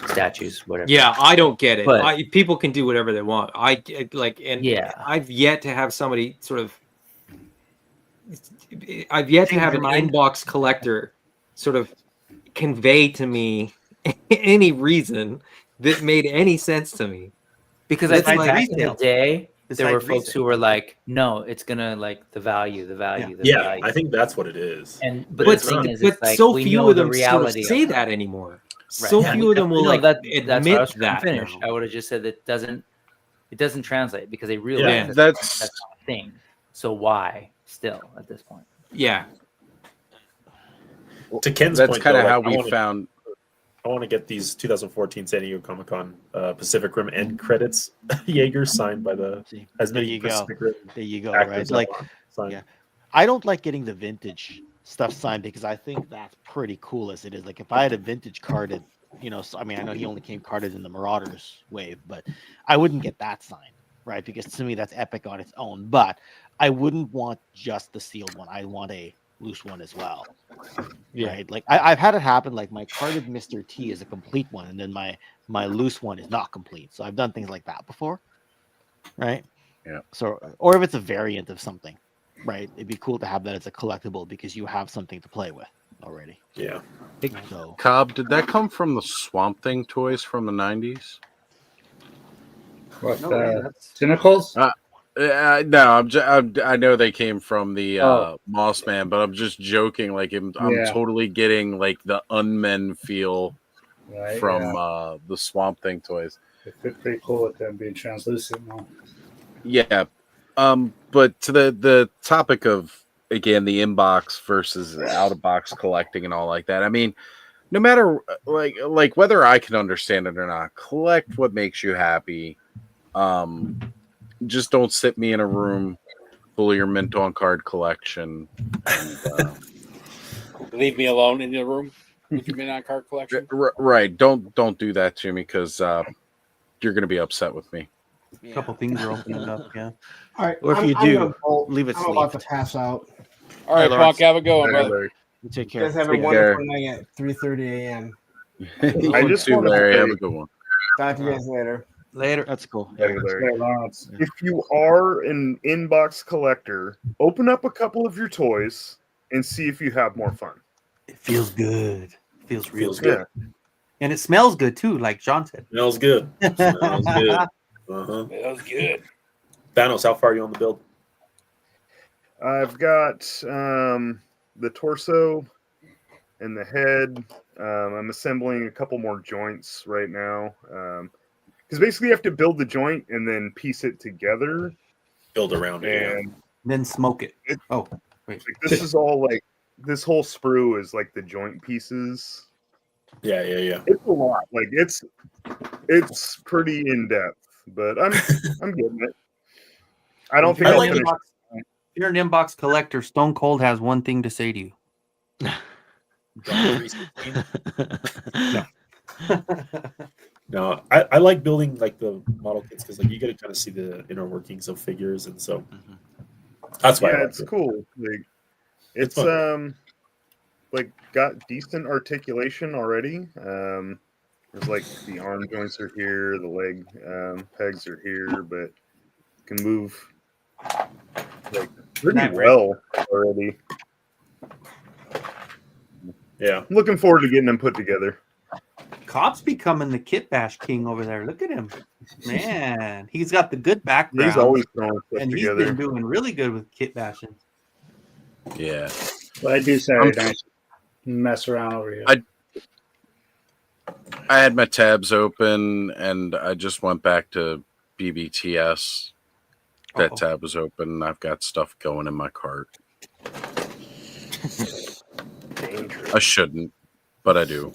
statues, whatever. Yeah, I don't get it. But, people can do whatever they want. I've yet to have somebody sort of. I've yet to have an inbox collector sort of convey to me any reason that made any sense to me. Because I think back in the day, there were folks who were like, "No, it's gonna the value, the value." I think that's what it is. But the thing is, it's like, so we few know of them the reality say that anymore. Right. So few of them will admit that. Finish. I would have just said it doesn't translate because they realize that's not a thing. So why still at this point? Yeah. To Ken's that's point, kind of though, how we found. I want to get these 2014 San Diego Comic Con Pacific Rim end credits Jaeger signed by as many Pacific Rim. There you go. Right, I don't like getting the vintage stuff signed because I think that's pretty cool as it is. Like if I had a vintage carded, I know he only came carded in the Marauders wave, but I wouldn't get that signed, right? Because to me that's epic on its own. But I wouldn't want just the sealed one. I want a loose one as well. Right, like I've had it happen. Like my carded Mr. T is a complete one, and then my loose one is not complete. So I've done things like that before, right? Yeah. So, or if it's a variant of something, right? It'd be cool to have that as a collectible because you have something to play with already. Yeah. So, Cobb, did that come from the Swamp Thing toys from the 90s? What Cynicals? No, I know they came from the Moss Man, but I'm just joking. Like I'm totally getting like the Unmen feel from the Swamp Thing toys. They fit pretty cool with them being translucent now. Yeah, but to the topic of again the inbox versus out of box collecting and all like that. I mean, no matter like whether I can understand it or not, collect what makes you happy. Just don't sit me in a room full of your mint on card collection. And, leave me alone in your room with your mint on card collection. Right. Don't do that to me because you're going to be upset with me. A couple things are opening up. Yeah. All right. or if you do, leave it I'm about to sleep. pass out. All right, Punk, have a good one, brother. You take You care. guys have a Take wonderful night at 3:30 a.m. I just want Larry. Have a good one. Talk to you guys later. Later. That's cool. Hey, Lawrence, if you are an inbox collector, open up a couple of your toys and see if you have more fun. It feels good. Feels real Feels good. And it smells good too, like John said. Smells good. Smells good. That was good. Thanos, how far are you on the build? I've got the torso and the head. I'm assembling a couple more joints right now. Because basically you have to build the joint and then piece it together. Build around it, And then smoke it. Oh, wait. Like, this is all like, this whole sprue is like the joint pieces. Yeah. It's a lot. Like it's pretty in depth, but I'm getting it. I don't think I'll finish. If you're an inbox collector, Stone Cold has one thing to say to you. No, I like building like the model kits because like you get to kind of see the inner workings of figures, and so that's why. Yeah, I like it's it. cool. Like, it's fun. like got decent articulation already. There's like the arm joints are here, the leg pegs are here, but can move like pretty well already. Yeah, I'm looking forward to getting them put together. Cop's becoming the kit bash king over there. Look at him, man. He's got the good background. He's always throwing stuff and he's together. been doing really good with kit bashing. Yeah. But I do Saturday nights mess around over here. I had my tabs open and I just went back to BBTS. That tab was open and I've got stuff going in my cart. I shouldn't, but I do.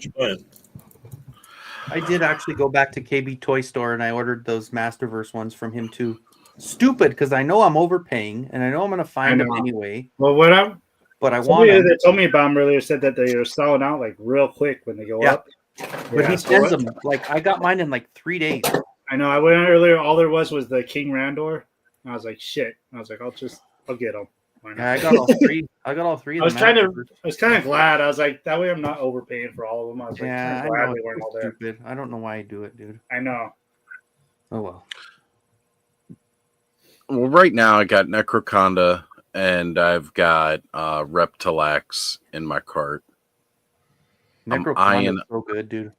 I did actually go back to KB Toy Store and I ordered those Masterverse ones from him too. Stupid, because I know I'm overpaying and I know I'm going to find them anyway. Well, what I'm, but I want somebody them. that told me about them earlier said that they are selling out like real quick when they go up. But Yeah, he so sends what- them like I got mine in like 3 days. I know. I went on earlier. All there was the King Randor. And I was like, shit. I was like, I'll get them. Yeah, I got all three. I got all three. I was kind of glad. I was like, that way I'm not overpaying for all of them. I was like, Yeah, kind I of glad know they weren't all it's there. stupid. I don't know why I do it, dude. I know. Oh well. Well, right now I got Necroconda and I've got Reptilex in my cart. Necroconda's so good, dude.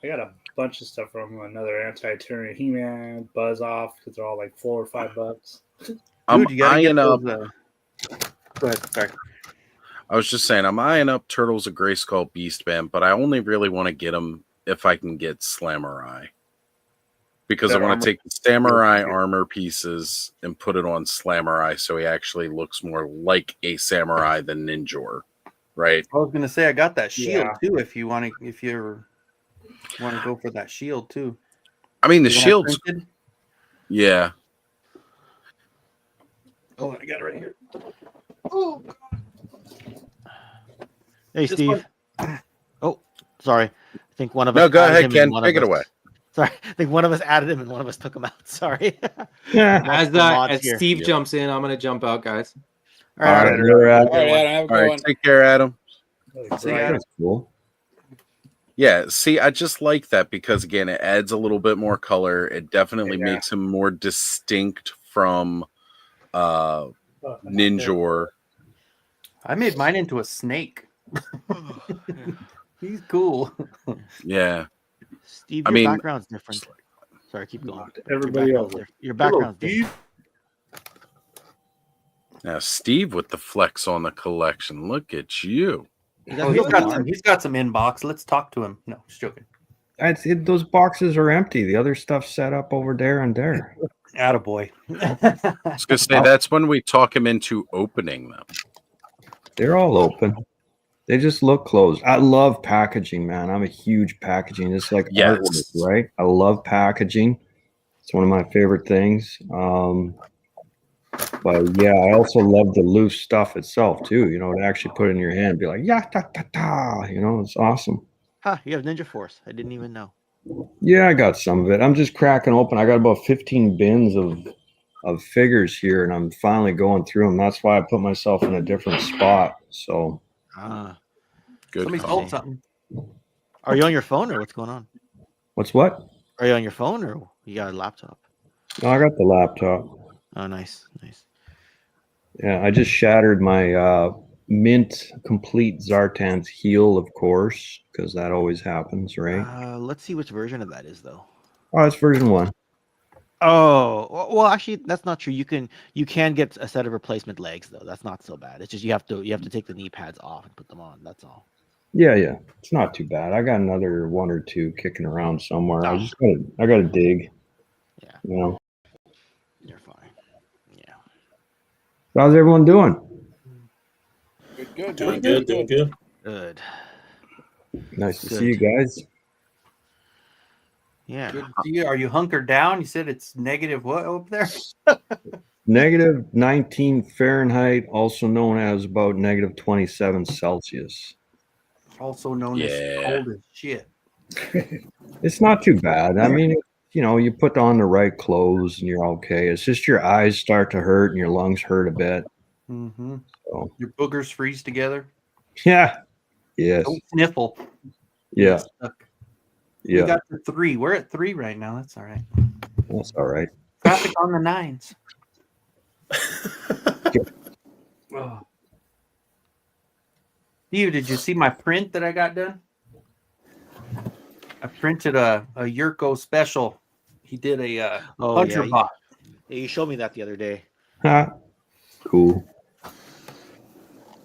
I got a bunch of stuff from another anti-Tyranny He-Man, Buzz Off, because they're all like $4 or $5. I'm you gotta get eyeing up. those, Go ahead. Sorry. I was just saying, I'm eyeing up Turtles of Grayskull Beastman, but I only really want to get them if I can get Slamurai. Because I want to take the Samurai armor pieces and put it on Slamurai so he actually looks more like a samurai than Ninjor. Right? I was gonna say I got that shield Yeah. too. If you want to go for that shield too. I mean, the You want shield's. printed? Yeah. Oh, I got it right here. Oh, Hey, This Steve. Oh, sorry. I think one of us. No, go added ahead, him and Ken. one Take of it us- away. Sorry, I think one of us added him and one of us took him out. Sorry. As Steve jumps in, I'm gonna jump out, guys. All right, All right, Adam, have a good one. Take care, Adam. See you, Adam. That's cool. Yeah, see, I just like that because again, it adds a little bit more color. It definitely makes him more distinct from Ninjor. I made mine into a snake. He's cool. Yeah. Steve, I your mean, background's different. Sorry, keep going. Everybody Your else. background's Your background's different. Now, Steve with the flex on the collection. Look at you. Oh, he's got some inbox. Let's talk to him. No, just joking. Those boxes are empty. The other stuff's set up over there and there. Attaboy. I was going to say, that's when we talk him into opening them. They're all open. They just look closed. I love packaging, man. I'm a huge packaging. It's like Yes. artwork, right? I love packaging. It's one of my favorite things. But yeah, I also love the loose stuff itself too. You know, to actually put it in your hand, and be like, yeah, ta ta ta. You know, it's awesome. Huh, you have Ninja Force. I didn't even know. Yeah, I got some of it. I'm just cracking open. I got about 15 bins of figures here, and I'm finally going through them. That's why I put myself in a different spot. So, good. Somebody call. sold something. Are you on your phone or what's going on? what's what? Are you on your phone or you got a laptop? No, I got the laptop. Oh, nice, nice. Yeah, I just shattered my mint complete Zartan's heel, of course, because that always happens, right? Let's see which version of that is though. Oh, it's version 1. Oh, well, actually, that's not true. You can get a set of replacement legs though. That's not so bad. It's just you have to take the knee pads off and put them on. That's all. Yeah, it's not too bad. I got another one or two kicking around somewhere. Oh. I gotta dig. Yeah. You know. You're fine. Yeah. How's everyone doing? Good. Doing good. Good. Nice to Good. see you guys. Good to see you. Are you hunkered down? You said it's negative what over there? Negative 19 Fahrenheit, also known as about negative 27 Celsius. Also known as cold as shit. It's not too bad. I mean, you put on the right clothes and you're okay. It's just your eyes start to hurt and your lungs hurt a bit. Mm-hmm. So, Your boogers freeze together. yeah. Yes. Don't sniffle. Yeah. We got to 3. We're at 3 right now. That's all right. That's all right. Traffic on the 9s. Oh. Steve, did you see my print that I got done? I printed a Yurko special. He did a Hunter bot. Yeah, you showed me that the other day. Cool.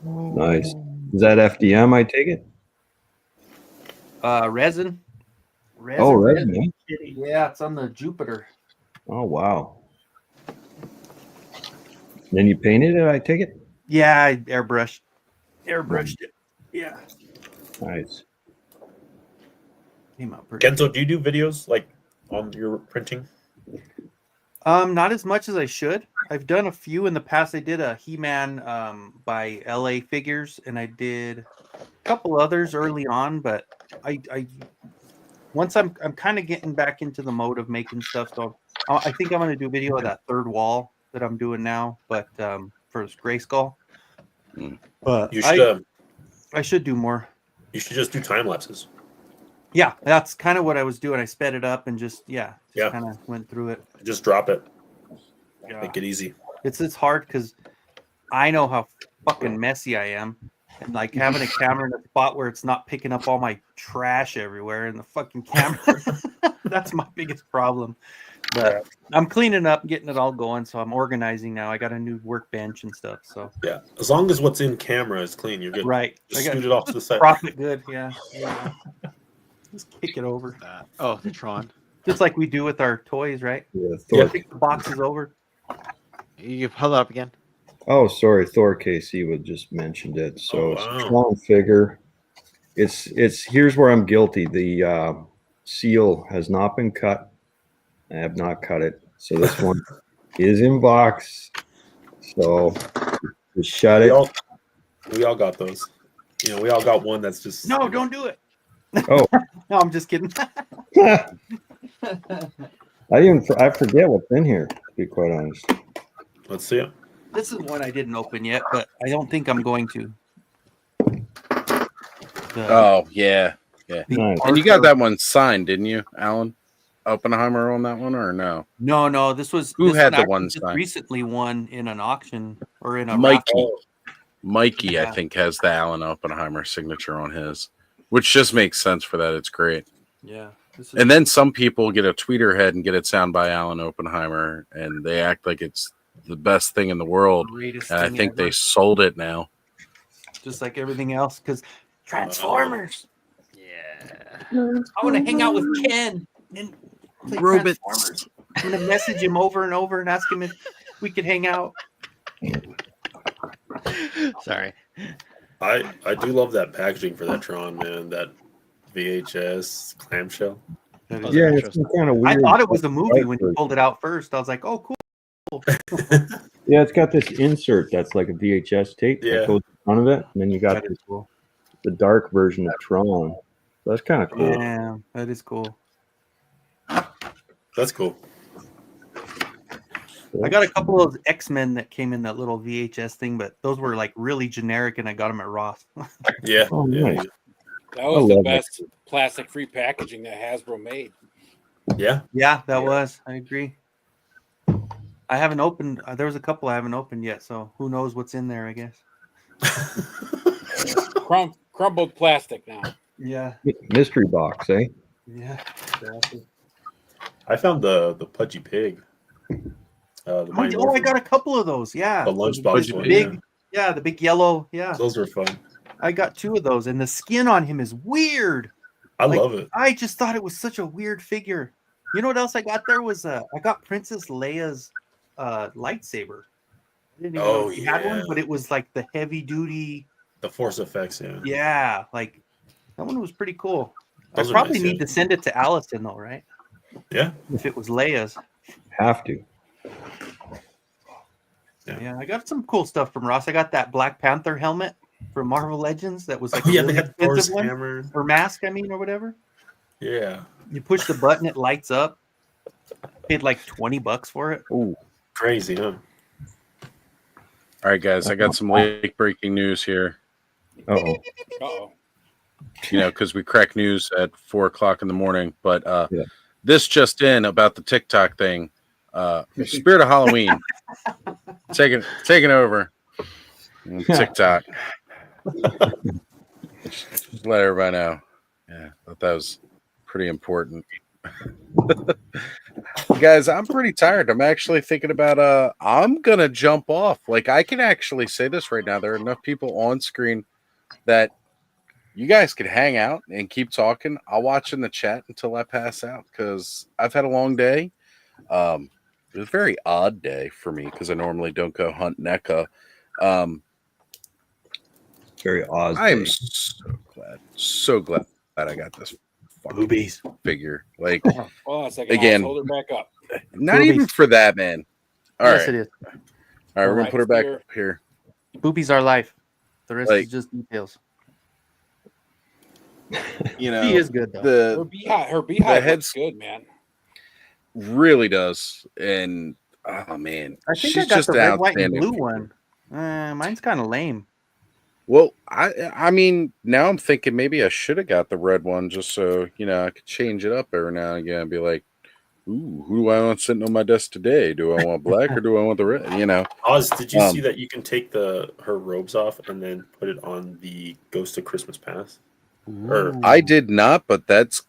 Nice. Is that FDM, I take it? Resin. Oh, resin. Yeah. Yeah, it's on the Jupiter. Oh, wow. Then you painted it, I take it? Yeah, I airbrushed it. Yeah. Nice. Came out pretty Kenzo, do you do videos like on your printing? Not as much as I should. I've done a few in the past. I did a He-Man by LA Figures, and I did a couple others early on, but I once I'm kind of getting back into the mode of making stuff. So I think I'm going to do a video of that third wall that I'm doing now, but for Grayskull. But You should. I should do more. You should just do time lapses. Yeah, that's kind of what I was doing. I sped it up and just kind of went through it. Just drop it. Yeah. Make it easy. It's hard because I know how fucking messy I am, and like having a camera in a spot where it's not picking up all my trash everywhere in the fucking camera. That's my biggest problem. But I'm cleaning up, getting it all going, so I'm organizing now. I got a new workbench and stuff. So yeah, as long as what's in camera is clean, you're good. Right. Just I got scoot it off to the side. Profit good. Yeah. Just kick it over. The Tron. Just like we do with our toys, right? Yeah. Kick the boxes over. You held it up again. Oh, sorry. Thor KC would just mentioned it. So it's a strong figure. It's here's where I'm guilty. The seal has not been cut. I have not cut it. So this one is in box. So just shut it. We all got those. We all got one that's just. No, don't do it. Oh. No, I'm just kidding. I forget what's in here, to be quite honest. Let's see it. This is one I didn't open yet, but I don't think I'm going to. Oh, yeah. Nice. And you got that one signed, didn't you, Alan? Oppenheimer on that one, or no? No. This was Who had the actually one just signed? recently won in an auction or in a Mikey. raffle. Mikey, I think, has the Alan Oppenheimer signature on his, which just makes sense for that. It's great. Yeah. And then some people get a tweeter head and get it signed by Alan Oppenheimer, and they act like it's the best thing in the world. Greatest And I thing think ever. they sold it now. Just like everything else, because Transformers. Yeah. I want to hang out with Ken and play Robots. Transformers. I'm going to message him over and over and ask him if we could hang out. Sorry. I do love that packaging for that Tron, man. That VHS clamshell. Yeah, it's kind of I weird. thought it was a movie when you pulled it out first. I was like, oh, cool. Yeah, it's got this insert that's like a VHS tape Yeah. that goes in front of it, and then you got the dark version of Tron. So that's kind of cool. Yeah, that is cool. That's cool. I got a couple of X-Men that came in that little VHS thing, but those were like really generic, and I got them at Ross. Yeah. Oh, nice. That was the love best plastic-free packaging that Hasbro made. Yeah. Yeah, that was. I agree. I haven't opened. There was a couple I haven't opened yet, so who knows what's in there? I guess. Crumbled plastic now. Yeah. Mystery box, eh? Yeah. I found the Pudgy Pig The Mighty I Morphin. got a couple of those. Yeah, The Lunchbox the one, big, the big yellow. Yeah, those were fun. I got 2 of those, and the skin on him is weird. I love it. I just thought it was such a weird figure. You know what else I got? There was I got Princess Leia's lightsaber. I didn't even know she had one, but it was like the heavy duty. The force effects, yeah. Yeah, like that one was pretty cool. Those I are probably nice, need to send it to Allison though, right? Yeah. If it was Leia's. Have to. Yeah, I got some cool stuff from Ross. I got that Black Panther helmet from Marvel Legends that was like Oh, a yeah, really they had Thor's expensive one. hammer. Or mask, I mean, or whatever. Yeah. You push the button, it lights up. Paid like $20 for it. Ooh, crazy, huh? All right, guys, I got some late breaking news here. Uh-oh. Uh-oh. You know, because we crack news at 4:00 in the morning. But this just in about the TikTok thing. Spirit of Halloween taking over TikTok. Just let everybody know. Yeah, thought that was pretty important. Guys, I'm pretty tired. I'm actually thinking about I'm gonna jump off. Like, I can actually say this right now. There are enough people on screen that you guys could hang out and keep talking. I'll watch in the chat until I pass out because I've had a long day. It was a very odd day for me because I normally don't go hunt NECA. Very odd. I am so glad that I got this boobies figure. Like, Hold on a second. again, Hold her back up. not Boobies. even for that, man. All Yes, right, it is. all right, we're gonna Alright, put her back here. up here. Boobies are life. The rest Like- is just details. You know, She is good though. Her The beehive head's looks good, man. really does, and oh man, I think she's I got just the red, white, and outstanding. blue one. Mine's kind of lame. Well, I mean, now I'm thinking maybe I should have got the red one just so I could change it up every now and again and be like, ooh, who do I want sitting on my desk today? Do I want black or do I want the red? Oz, did you see that you can take her robes off and then put it on the Ghost of Christmas Past? Or I did not, but that's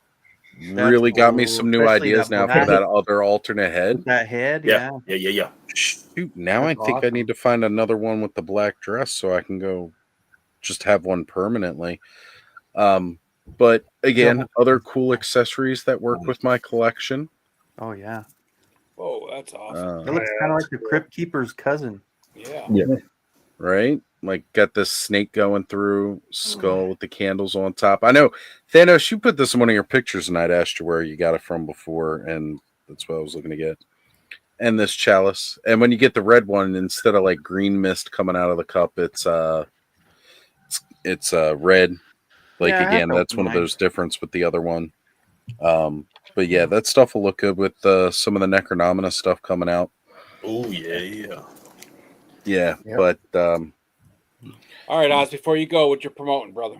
really got me cool, some new especially ideas that now black- for that other alternate head. That head, yeah. yeah. Shoot, now That's I think I awesome. need to find another one with the black dress so I can go just have one permanently. But again, other cool accessories that work with my collection. Oh yeah. Whoa, that's awesome. It looks kind of like the Crypt Keeper's cousin. Yeah. Right? Like got this snake going through skull with the candles on top. I know, Thanos, you put this in one of your pictures and I'd asked you where you got it from before, and that's what I was looking to get. And this chalice. And when you get the red one, instead of like green mist coming out of the cup, it's red. Like Yeah, again, that that's felt one of nice. those difference with the other one. But yeah, that stuff will look good with some of the Necronomina stuff coming out. Oh yeah. Yeah, Yep. but All right, Oz, before you go, what you're promoting, brother?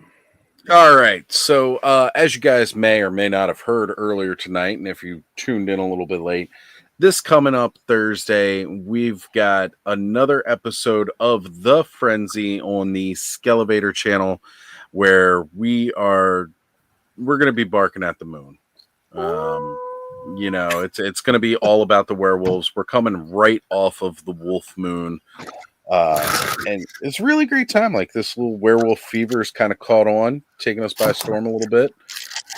all right. So as you guys may or may not have heard earlier tonight, and if you tuned in a little bit late, this coming up Thursday, we've got another episode of The Frenzy on the Skelevator channel, where we're going to be barking at the moon. It's going to be all about the werewolves. We're coming right off of the wolf moon. And it's a really great time. Like, this little werewolf fever is kind of caught on, taking us by storm a little bit.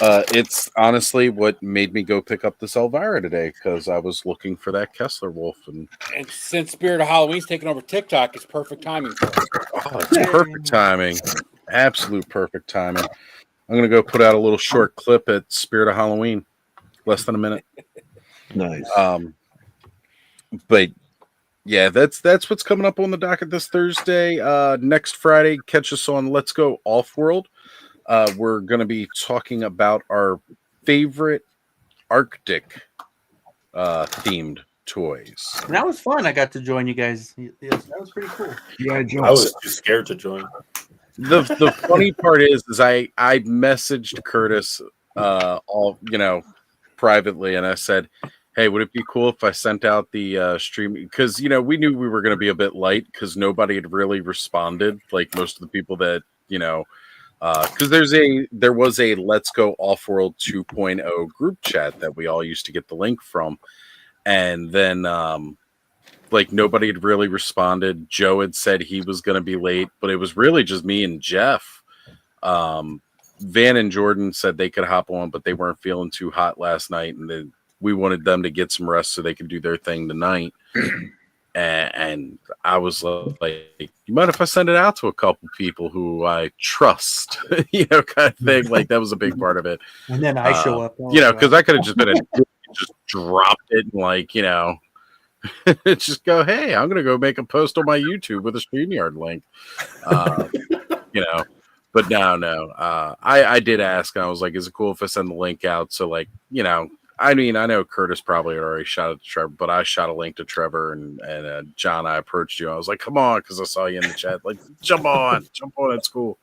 It's honestly what made me go pick up this Elvira today, because I was looking for that Kessler wolf. And since Spirit of Halloween's taking over TikTok, it's perfect timing for it. oh, it's perfect timing. Absolute perfect timing. I'm going to go put out a little short clip at Spirit of Halloween. Less than a minute. Nice. But yeah, that's what's coming up on the docket this Thursday. Next Friday, catch us on Let's Go Off-World. We're going to be talking about our favorite Arctic themed toys. And that was fun. I got to join you guys. Yes, that was pretty cool. Yeah, I was too scared to join. The funny part is I messaged Curtis privately, and I said, hey, would it be cool if I sent out the stream? Because we knew we were going to be a bit light because nobody had really responded, like most of the people that because there was a Let's Go Off-World 2.0 group chat that we all used to get the link from, and then like nobody had really responded. Joe had said he was going to be late, but it was really just me and Jeff. Van and Jordan said they could hop on, but they weren't feeling too hot last night, and then we wanted them to get some rest so they could do their thing tonight. And I was like, you mind if I send it out to a couple people who I trust, you know, kind of thing. Like that was a big part of it. And then I show up. You know, because I could have just been just dropped it and like, you know, just go, hey, I'm gonna go make a post on my YouTube with a StreamYard link. You know, but no. I did ask, and I was like, is it cool if I send the link out? So like, you know, I mean, I know Curtis probably already shot it to Trevor, but I shot a link to Trevor and John. I approached you. I was like, come on, because I saw you in the chat. Like, jump on, it's cool.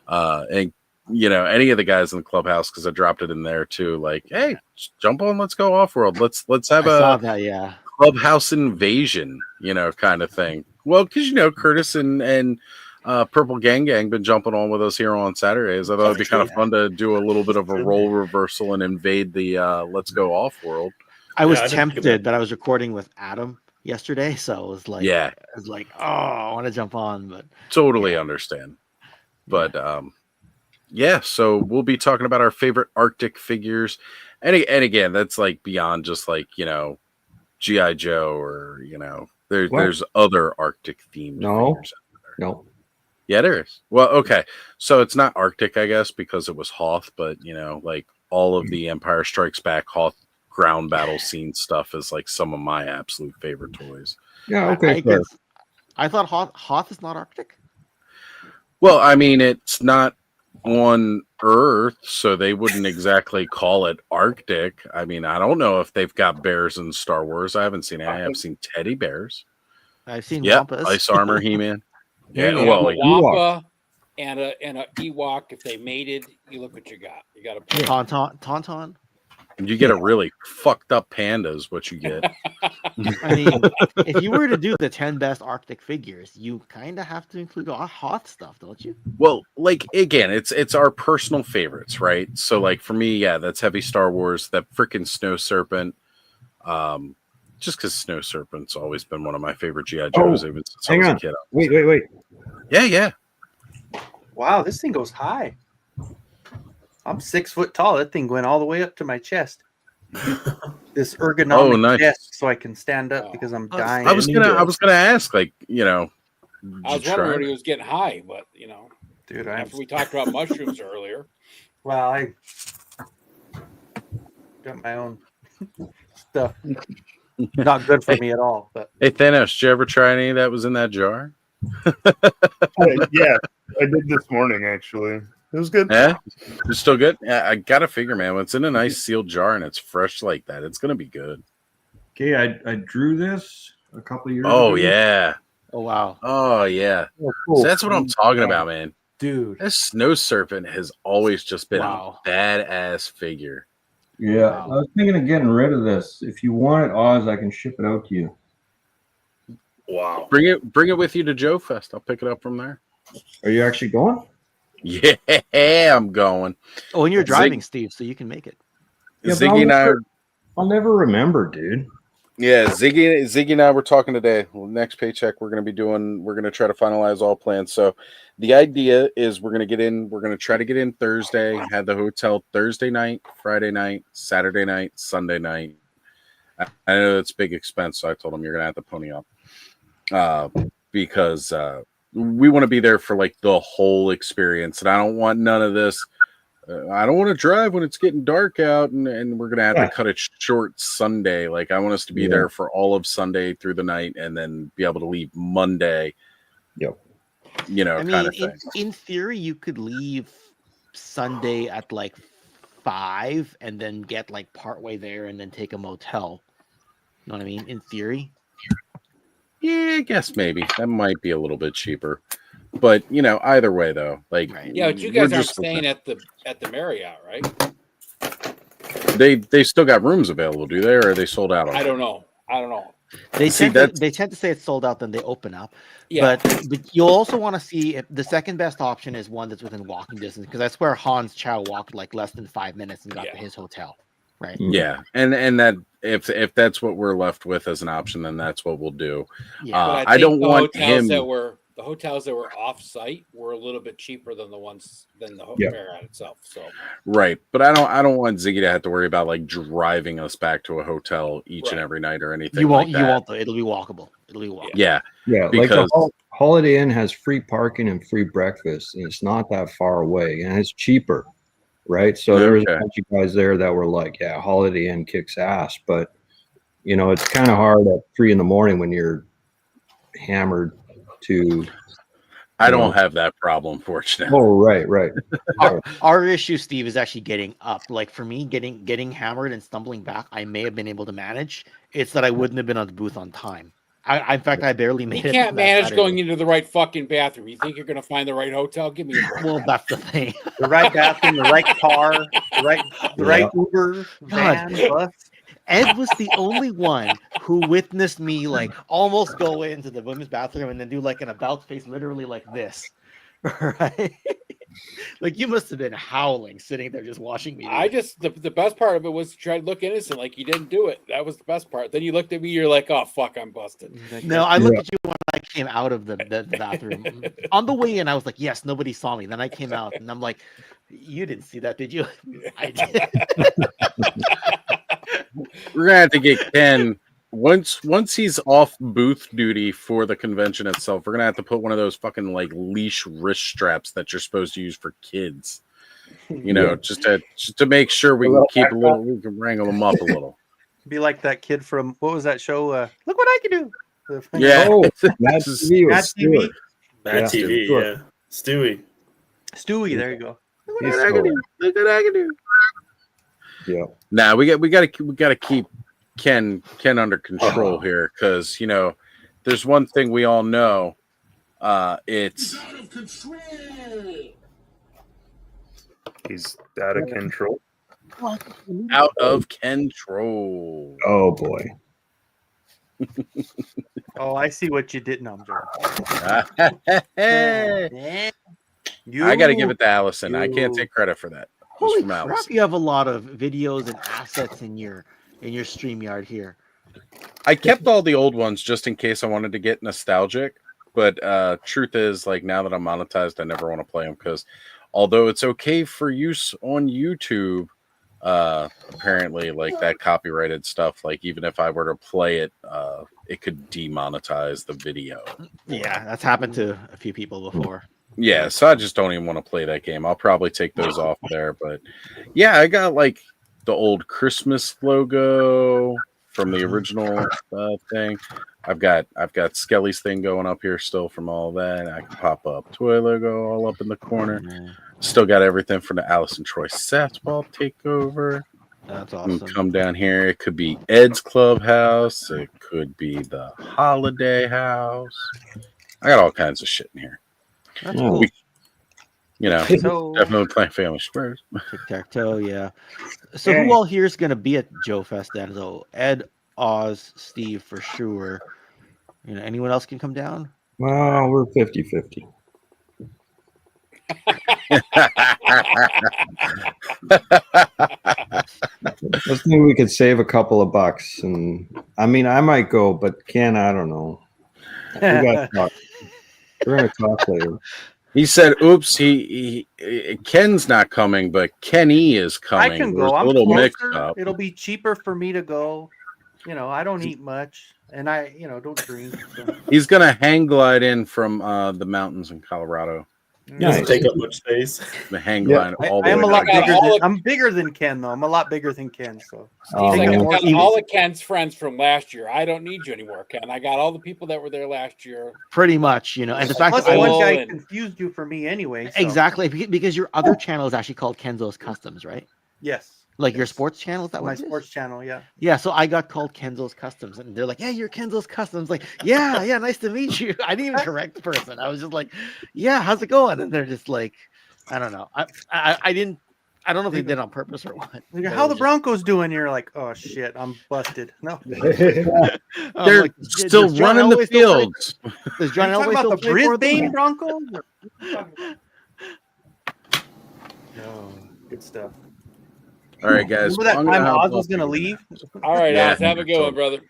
And you know, any of the guys in the clubhouse, because I dropped it in there too. Like, hey, jump on, let's go off world. Let's have a clubhouse invasion, you know, kind of thing. Well, because you know, Curtis and Purple Gang been jumping on with us here on Saturdays. I thought it'd be kind of fun to do a little bit of a role reversal and invade the let's go off world. I was tempted, but I was recording with Adam yesterday, so it was like, I was like, oh, I want to jump on, but totally understand. But yeah, so we'll be talking about our favorite Arctic figures, and again, that's like beyond just like, you know, G.I. Joe, or you know, there's other Arctic themed figures out there. No. Yeah, there is. Well, okay. So it's not Arctic, I guess, because it was Hoth, but you know, like all of the Empire Strikes Back Hoth ground battle scene stuff is like some of my absolute favorite toys. Yeah, okay. I thought Hoth is not Arctic. Well, I mean, it's not on Earth, so they wouldn't exactly call it Arctic. I mean, I don't know if they've got bears in Star Wars. I haven't seen any. I've seen teddy bears. I've seen Wampas. Ice Armor He-Man. Yeah, well, Wampa and a Ewok. If they mated, you look what you got. You got a Tauntaun. You get a really fucked up panda is what you get. I mean, if you were to do the 10 best Arctic figures, you kind of have to include all Hoth stuff, don't you? Well, like again, it's our personal favorites, right? So like for me, yeah, that's heavy Star Wars. That freaking Snow Serpent. Just because Snow Serpent's always been one of my favorite G.I. Joes, even since I was a kid. Wait. Yeah. Wow, this thing goes high. I'm 6 foot tall. That thing went all the way up to my chest. This ergonomic desk, so I can stand up because I'm dying. I was gonna ask, like, you know, I was wondering when he was getting high, but you know, dude, after we talked about mushrooms earlier. Well, I got my own stuff. Not good for me at all. But hey, Thanos, did you ever try any that was in that jar? Yeah, I did this morning actually. It was good. Yeah, it's still good. Yeah, I gotta figure, man. When it's in a nice sealed jar and it's fresh like that, it's gonna be good. Okay, I drew this a couple years ago. ago. Yeah. Oh wow. Oh yeah. Oh, cool. So that's what I'm talking about, man. Dude, this Snow Serpent has always just been a badass figure. Yeah, I was thinking of getting rid of this. If you want it, Oz, I can ship it out to you. Wow. Bring it with you to Joe Fest. I'll pick it up from there. Are you actually going? Yeah, I'm going. Oh, and you're driving, Steve, so you can make it. Yeah, Ziggy and I'll never remember, dude. Yeah, Ziggy and I were talking today. Well, next paycheck, we're going to try to finalize all plans. So the idea is we're going to try to get in Thursday, have the hotel Thursday night, Friday night, Saturday night, Sunday night. I know it's a big expense, so I told him you're going to have to pony up because we want to be there for like the whole experience. And I don't want none of this. I don't want to drive when it's getting dark out and we're going to have to cut it short Sunday. Like I want us to be there for all of Sunday through the night and then be able to leave Monday. Yep. You know, I kind mean, of thing. In theory, you could leave Sunday at like 5 and then get like partway there and then take a motel. You know what I mean? In theory. Yeah, I guess maybe that might be a little bit cheaper, but you know, either way though, like Yeah, but you guys aren't staying at the Marriott, right? They still got rooms available, do they, or are they sold out? I don't know. They tend to say it's sold out, then they open up. Yeah. But you'll also want to see if the second best option is one that's within walking distance, because that's where Hans Chow walked like less than 5 minutes and got to his hotel. Right. Yeah, and that if that's what we're left with as an option, then that's what we'll do. Yeah, but I don't the want hotels him. the hotels that were off site were a little bit cheaper than the ones than the Yeah. Marriott itself. So Right, but I don't want Ziggy to have to worry about like driving us back to a hotel each and every night or anything. You won't. Like that. You won't. Though. It'll be walkable. It'll be walkable. Yeah, Yeah, like because the Holiday Inn has free parking and free breakfast, and it's not that far away, and it's cheaper, right? So there was a Okay. bunch of guys there that were like, "Yeah, Holiday Inn kicks ass," but you know, it's kind of hard at 3 a.m. when you're hammered to. I you don't know- have that problem, fortunately. Oh, right. Our issue, Steve, is actually getting up. Like for me, getting hammered and stumbling back, I may have been able to manage. It's that I wouldn't have been on the booth on time. In fact, I barely you made it. can't that manage Saturday. going into the right fucking bathroom. You think you're going to find the right hotel? Give me a break. Well, that's the thing. The right bathroom, the right car, the right Uber, van, bus. Ed was the only one who witnessed me like almost go into the women's bathroom and then do like an about face, literally like this. Right? Like you must have been howling sitting there just watching me. do I it. just the best part of it was to try to look innocent, like you didn't do it. That was the best part. Then you looked at me, you're like, "Oh fuck, I'm busted." No, I looked at you when I came out of the bathroom. On the way in, I was like, yes, nobody saw me. Then I came out and I'm like, you didn't see that, did you? I did. We're gonna have to get Ken once he's off booth duty for the convention itself. We're gonna have to put one of those fucking like leash wrist straps that you're supposed to use for kids. You know, just to make sure we can keep we can wrangle them up a little. Be like that kid from what was that show? Look what I can do. Yeah. Oh, Mad TV Mad was TV. Stewart. Bad Yeah. TV, Stewart. yeah. Stewie. Stewie, there you go. Look what I can do. Look what I can do. Yeah. Nah, we gotta keep Ken under control here, because you know there's one thing we all know. It's He's out of control. out of control. Oh boy. Oh, I see what you did. No, I'm joking. I got to give it to Allison. I can't take credit for that. Just Holy from crap! Allison. You have a lot of videos and assets in your StreamYard here. I kept all the old ones just in case I wanted to get nostalgic. But truth is, like now that I'm monetized, I never want to play them because although it's okay for use on YouTube, apparently like that copyrighted stuff, like even if I were to play it, it could demonetize the video. Yeah, that's happened to a few people before. Yeah, so I just don't even want to play that game. I'll probably take those off there. But yeah, I got like the old Christmas logo from the original thing. I've got Skelly's thing going up here still from all that. I can pop up toy logo all up in the corner. Still got everything from the Allison Troy Satsball takeover. That's And awesome. come down here. It could be Ed's Clubhouse. It could be the Holiday House. I got all kinds of shit in here. That's cool. You know, So- definitely playing Family Squares. Tic-tac-toe, yeah. So who all here is going to be at Joe Fest then? So Ed, Oz, Steve for sure. You know, anyone else can come down? Well, we're 50-50. Let's think we could save a couple of bucks, and I mean, I might go, but Ken, I don't know. We got to talk. We're gonna talk later. He said, "Oops, he Ken's not coming, but Kenny is coming." I can There's go. a I'm little mixed closer. up. It'll be cheaper for me to go. You know, I don't eat much, and I, don't drink. So. He's gonna hang glide in from the mountains in Colorado. Doesn't take up much space. The hang glide all the I am way a lot down. bigger. I'm bigger than Ken, though. I'm a lot bigger than Ken. So Oh, He's like, man. I've got all of Ken's friends from last year. I don't need you anymore, Ken. I got all the people that were there last year. Pretty much, you know. And the fact plus that I one was guy confused you for me anyway. So. exactly because your other channel is actually called Kenzo's Customs, right? Yes. Like your sports channel, is that My what it is? sports channel, yeah. Yeah, so I got called Kenzo's Customs, and they're like, "Yeah, you're Kenzo's Customs." Like, yeah, nice to meet you. I didn't even correct the person. I was just like, "Yeah, how's it going?" And they're just like, I don't know. I didn't. I don't know if they did on purpose or what. They go, how the Broncos doing? You're like, oh shit, I'm busted. No, They're like, still does John running the Elway still play- fields. Does John Are you Elway talking still about the play for them? Brisbane Broncos? No, good stuff. All right, guys. Remember that I'm gonna time hop Oz was off going to again. leave? All right, Yeah. Oz, have a good one, brother.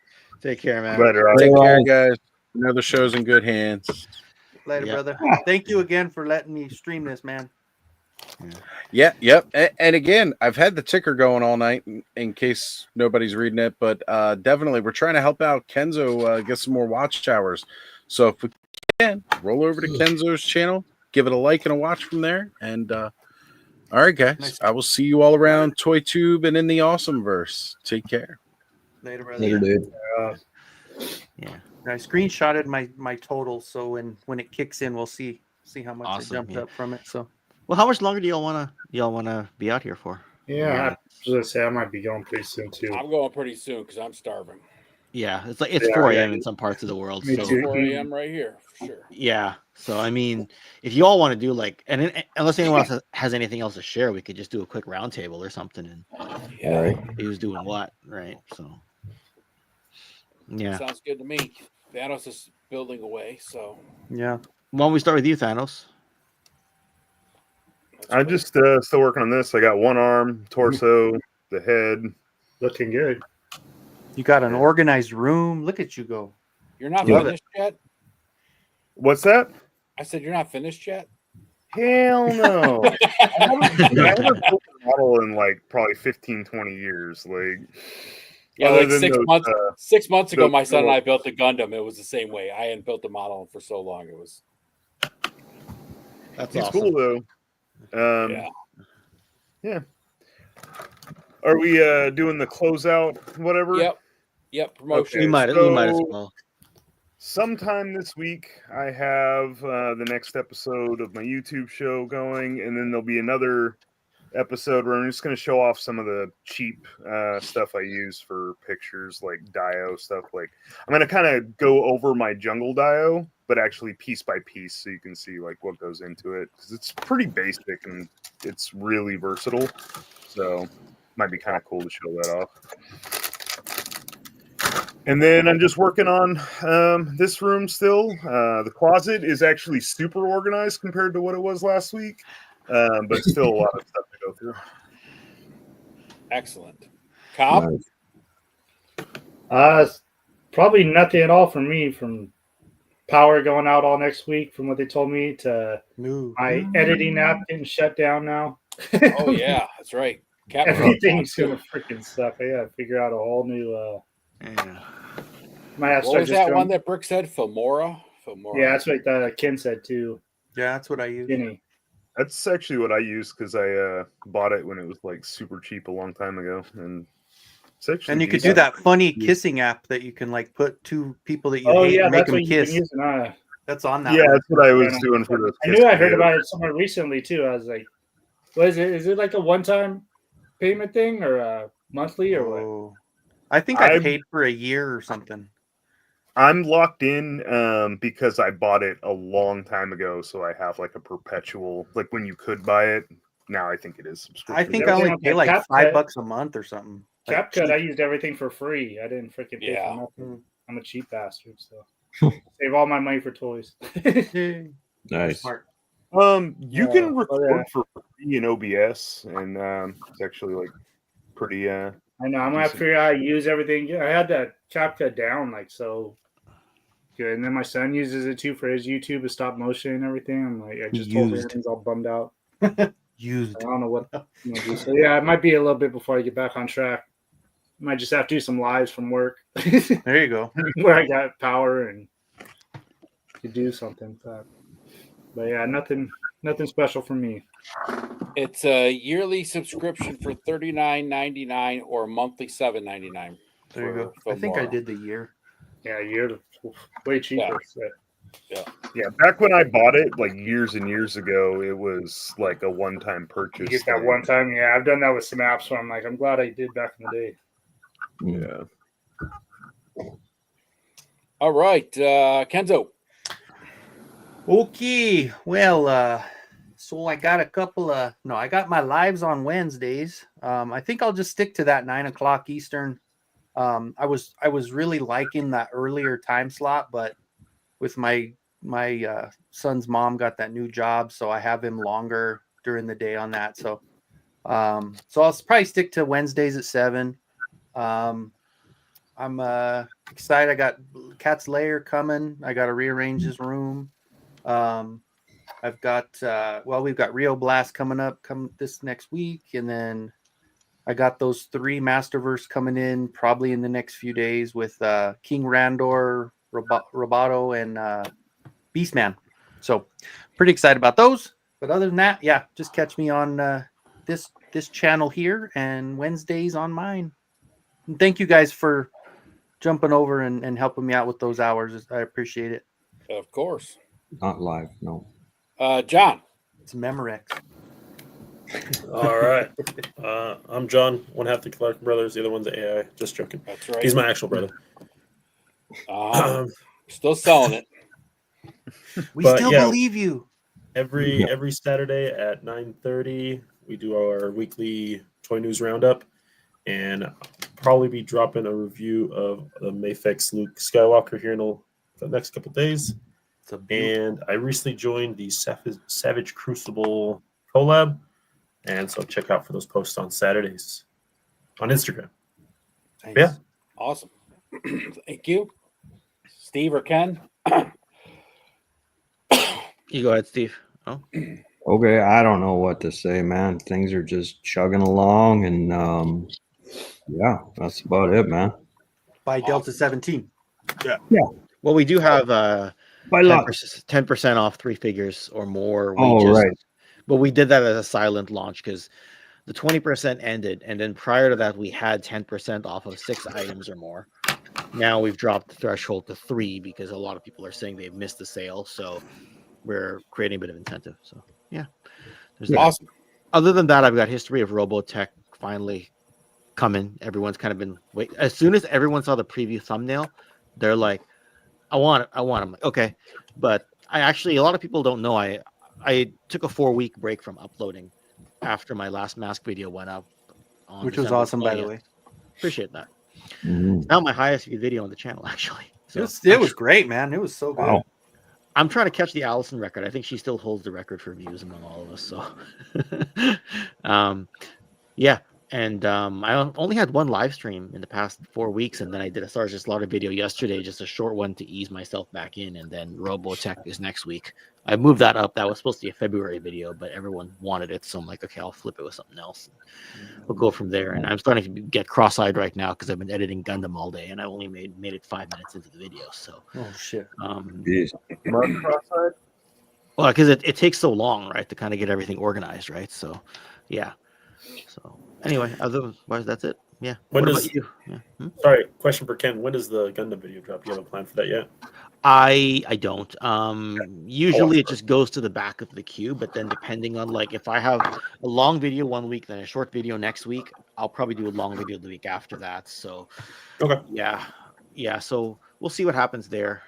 Take care, man. Later, Oz. Take care, guys. Another show's in good hands. Later, Yeah. brother. Thank you again for letting me stream this, man. Yeah, yep. And again, I've had the ticker going all night in case nobody's reading it, but definitely we're trying to help out Kenzo get some more watch hours. So if we can, roll over to Kenzo's channel, give it a like and a watch from there. And all right, guys, Nice. I will see you all around ToyTube and in the Awesome Verse. Take care. Later, brother. Later, dude. Yeah. I screenshotted my total, so when it kicks in, we'll see how much Awesome, it jumped yeah. up from it. So Well, how much longer do y'all wanna be out here for? Yeah, I was gonna say I might be going pretty soon too. I'm going pretty soon because I'm starving. Yeah, it's Yeah, 4 yeah. a.m. in some parts of the world. Me So. too. 4 a.m. right here, for sure. Yeah. So I mean, if you all want to do like, unless anyone else has anything else to share, we could just do a quick roundtable or something and All right. who's doing what, right? So. Yeah. Sounds good to me. Thanos is building away, so yeah. Why don't we start with you, Thanos? I'm just still working on this. I got one arm, torso, the head. Looking good. You got an organized room. Look at you go. you're not Love finished yet? What's that? I said you're not finished yet? Hell no. I haven't built a model in like probably 15, 20 years. Like, Yeah, other like than 6 months ago, those my son and little- I built a Gundam. It was the same way. I hadn't built a model for so long. It was That's He's awesome. cool though. yeah. Yeah. Are we doing the closeout? Whatever. Yep. Promotion. We might as So- well. Sometime this week, I have the next episode of my YouTube show going, and then there'll be another episode where I'm just going to show off some of the cheap stuff I use for pictures, like Dio stuff. Like, I'm going to kind of go over my jungle Dio, but actually piece by piece, so you can see like what goes into it, because it's pretty basic and it's really versatile. So, might be kind of cool to show that off. And then I'm just working on this room still. The closet is actually super organized compared to what it was last week, but still a lot of stuff to go through. Excellent. Cobb? Probably nothing at all for me. From power going out all next week, from what they told me, to my editing app getting shut down now. Oh yeah, that's right. Everything's gonna freaking suck. I gotta figure out a whole new. Might have to What start was just that doing- one that Brick said? Filmora? Yeah, that's what Ken said too. Yeah, that's what I use. Skinny. That's actually what I use because I bought it when it was like super cheap a long time ago, and it's actually And you could do decent. that funny kissing app that you can like put two people that you Oh hate yeah, and make that's them what you've kiss. been using. That's on that. Yeah, one. that's what I was doing for the. I knew I heard about it somewhere recently too. I was like, "What is it? Is it like a one-time payment thing or a monthly or what?" I think I I'm- paid for a year or something. I'm locked in because I bought it a long time ago, so I have like a perpetual, like when you could buy it. Now I think it is subscription. I think I only pay like $5 a month or something. Like, CapCut, I cheap. used everything for free. I didn't freaking pay Yeah. for nothing. I'm a cheap bastard, so save all my money for toys. Nice. Smart. You can Yeah, record for free in OBS, and it's actually like pretty. I know. I'm gonna have to figure out how to use everything. I had that CapCut down like so good, and then my son uses it too for his YouTube with stop motion and everything. I'm like, I just told him Used. he's all bummed out. Used. I don't know what I'm gonna do. So yeah, it might be a little bit before I get back on track. Might just have to do some lives from work There you go. where I got power and could do something. But yeah, nothing special for me. It's a yearly subscription for $39.99 or monthly $7.99. There you go. I think I did the year. Yeah, you're way cheaper. Yeah, back when I bought it, like years and years ago, it was like a one-time You purchase. get that thing. one time. Yeah, I've done that with some apps where I'm like, I'm glad I did back in the day. Yeah. All right, Kenzo. Okay. Well, so I got a couple of I got my lives on Wednesdays. I think I'll just stick to that 9 o'clock Eastern. I was really liking that earlier time slot, but with my son's mom got that new job, so I have him longer during the day on that. So So I'll probably stick to Wednesdays at 7. I'm excited. I got Cat's Lair coming. I got to rearrange his room. I've got we've got Rio Blast coming up this next week, and then I got those 3 Masterverse coming in probably in the next few days with King Randor, Roboto, and Beastman. So pretty excited about those. But other than that, yeah, just catch me on this channel here and Wednesdays on mine. And thank you guys for jumping over and helping me out with those hours. I appreciate it. Of course. Not live, no. John. It's Memorex. All right. I'm John, one half the Clark brothers. The other one's the AI. Just joking. That's right. He's my actual brother. Still selling it. We still believe you. Every Saturday at 9:30, we do our weekly toy news roundup, and I'll probably be dropping a review of the Mafex Luke Skywalker here in the next couple days. And I recently joined the Savage Crucible collab, and so check out for those posts on Saturdays on Instagram. Nice. Yeah, awesome. Thank you, Steve or Ken. You go ahead, Steve. Oh. Okay, I don't know what to say, man. Things are just chugging along, and yeah, that's about it, man. By Delta 17. Yeah. Well, we do have By luck. 10% off 3 figures or more. Right. But we did that as a silent launch because the 20% ended, and then prior to that, we had 10% off of 6 items or more. Now we've dropped the threshold to 3 because a lot of people are saying they've missed the sale. So we're creating a bit of incentive. So yeah, there's that. Awesome. Other than that, I've got History of Robotech finally coming. Everyone's kind of been waiting. As soon as everyone saw the preview thumbnail, they're like, I want it. I'm like, okay. But I actually, a lot of people don't know, I took a 4-week break from uploading after my last mask video went up. Which was awesome, by the way. Appreciate that. Now my highest viewed video on the channel, actually. So it was great, man. It was so good. Wow. I'm trying to catch the Allison record. I think she still holds the record for views among all of us. So, yeah. And I only had 1 live stream in the past 4 weeks, and then I did a Sergeant Slaughter video yesterday, just a short one to ease myself back in, and then Robotech is next week. I moved that up. That was supposed to be a February video, but everyone wanted it, so I'm like, okay, I'll flip it with something else. We'll go from there. And I'm starting to get cross-eyed right now because I've been editing Gundam all day, and I only made it 5 minutes into the video. So, oh shit. Mark cross-eyed? Well, because it takes so long, right, to kind of get everything organized, right? So, yeah. So anyway, otherwise that's it. Yeah. When What does about you? Yeah. Sorry, question for Ken. When does the Gundam video drop? Do you have a plan for that yet? I don't. Usually it just goes to the back of the queue, but then depending on, like, if I have a long video 1 week, then a short video next week, I'll probably do a long video the week after that. So okay. Yeah. So we'll see what happens there.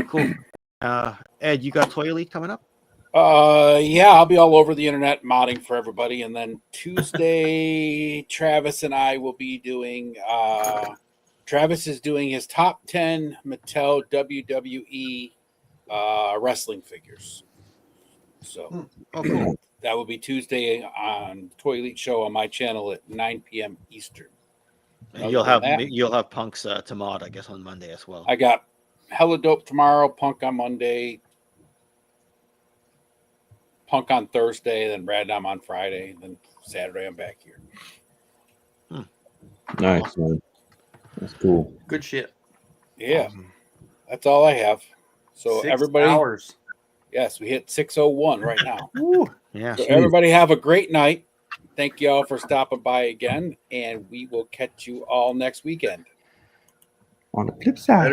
Cool. Ed, you got Toy Elite coming up? Yeah, I'll be all over the internet modding for everybody. And then Tuesday, Travis and I will be doing Travis is doing his top 10 Mattel WWE wrestling figures. So cool. That will be Tuesday on Toy Elite Show on my channel at 9 p.m. Eastern. And you'll have Punks to mod, I guess, on Monday as well. I got Hella Dope tomorrow, Punk on Monday, Punk on Thursday, then Radom on Friday, and then Saturday I'm back here. Nice, man. That's cool. Good shit. Yeah, that's all I have. So 6 everybody, hours. Yes, we hit 6:01 right now. Yeah. So everybody have a great night. Thank you all for stopping by again, and we will catch you all next weekend. On the flip side.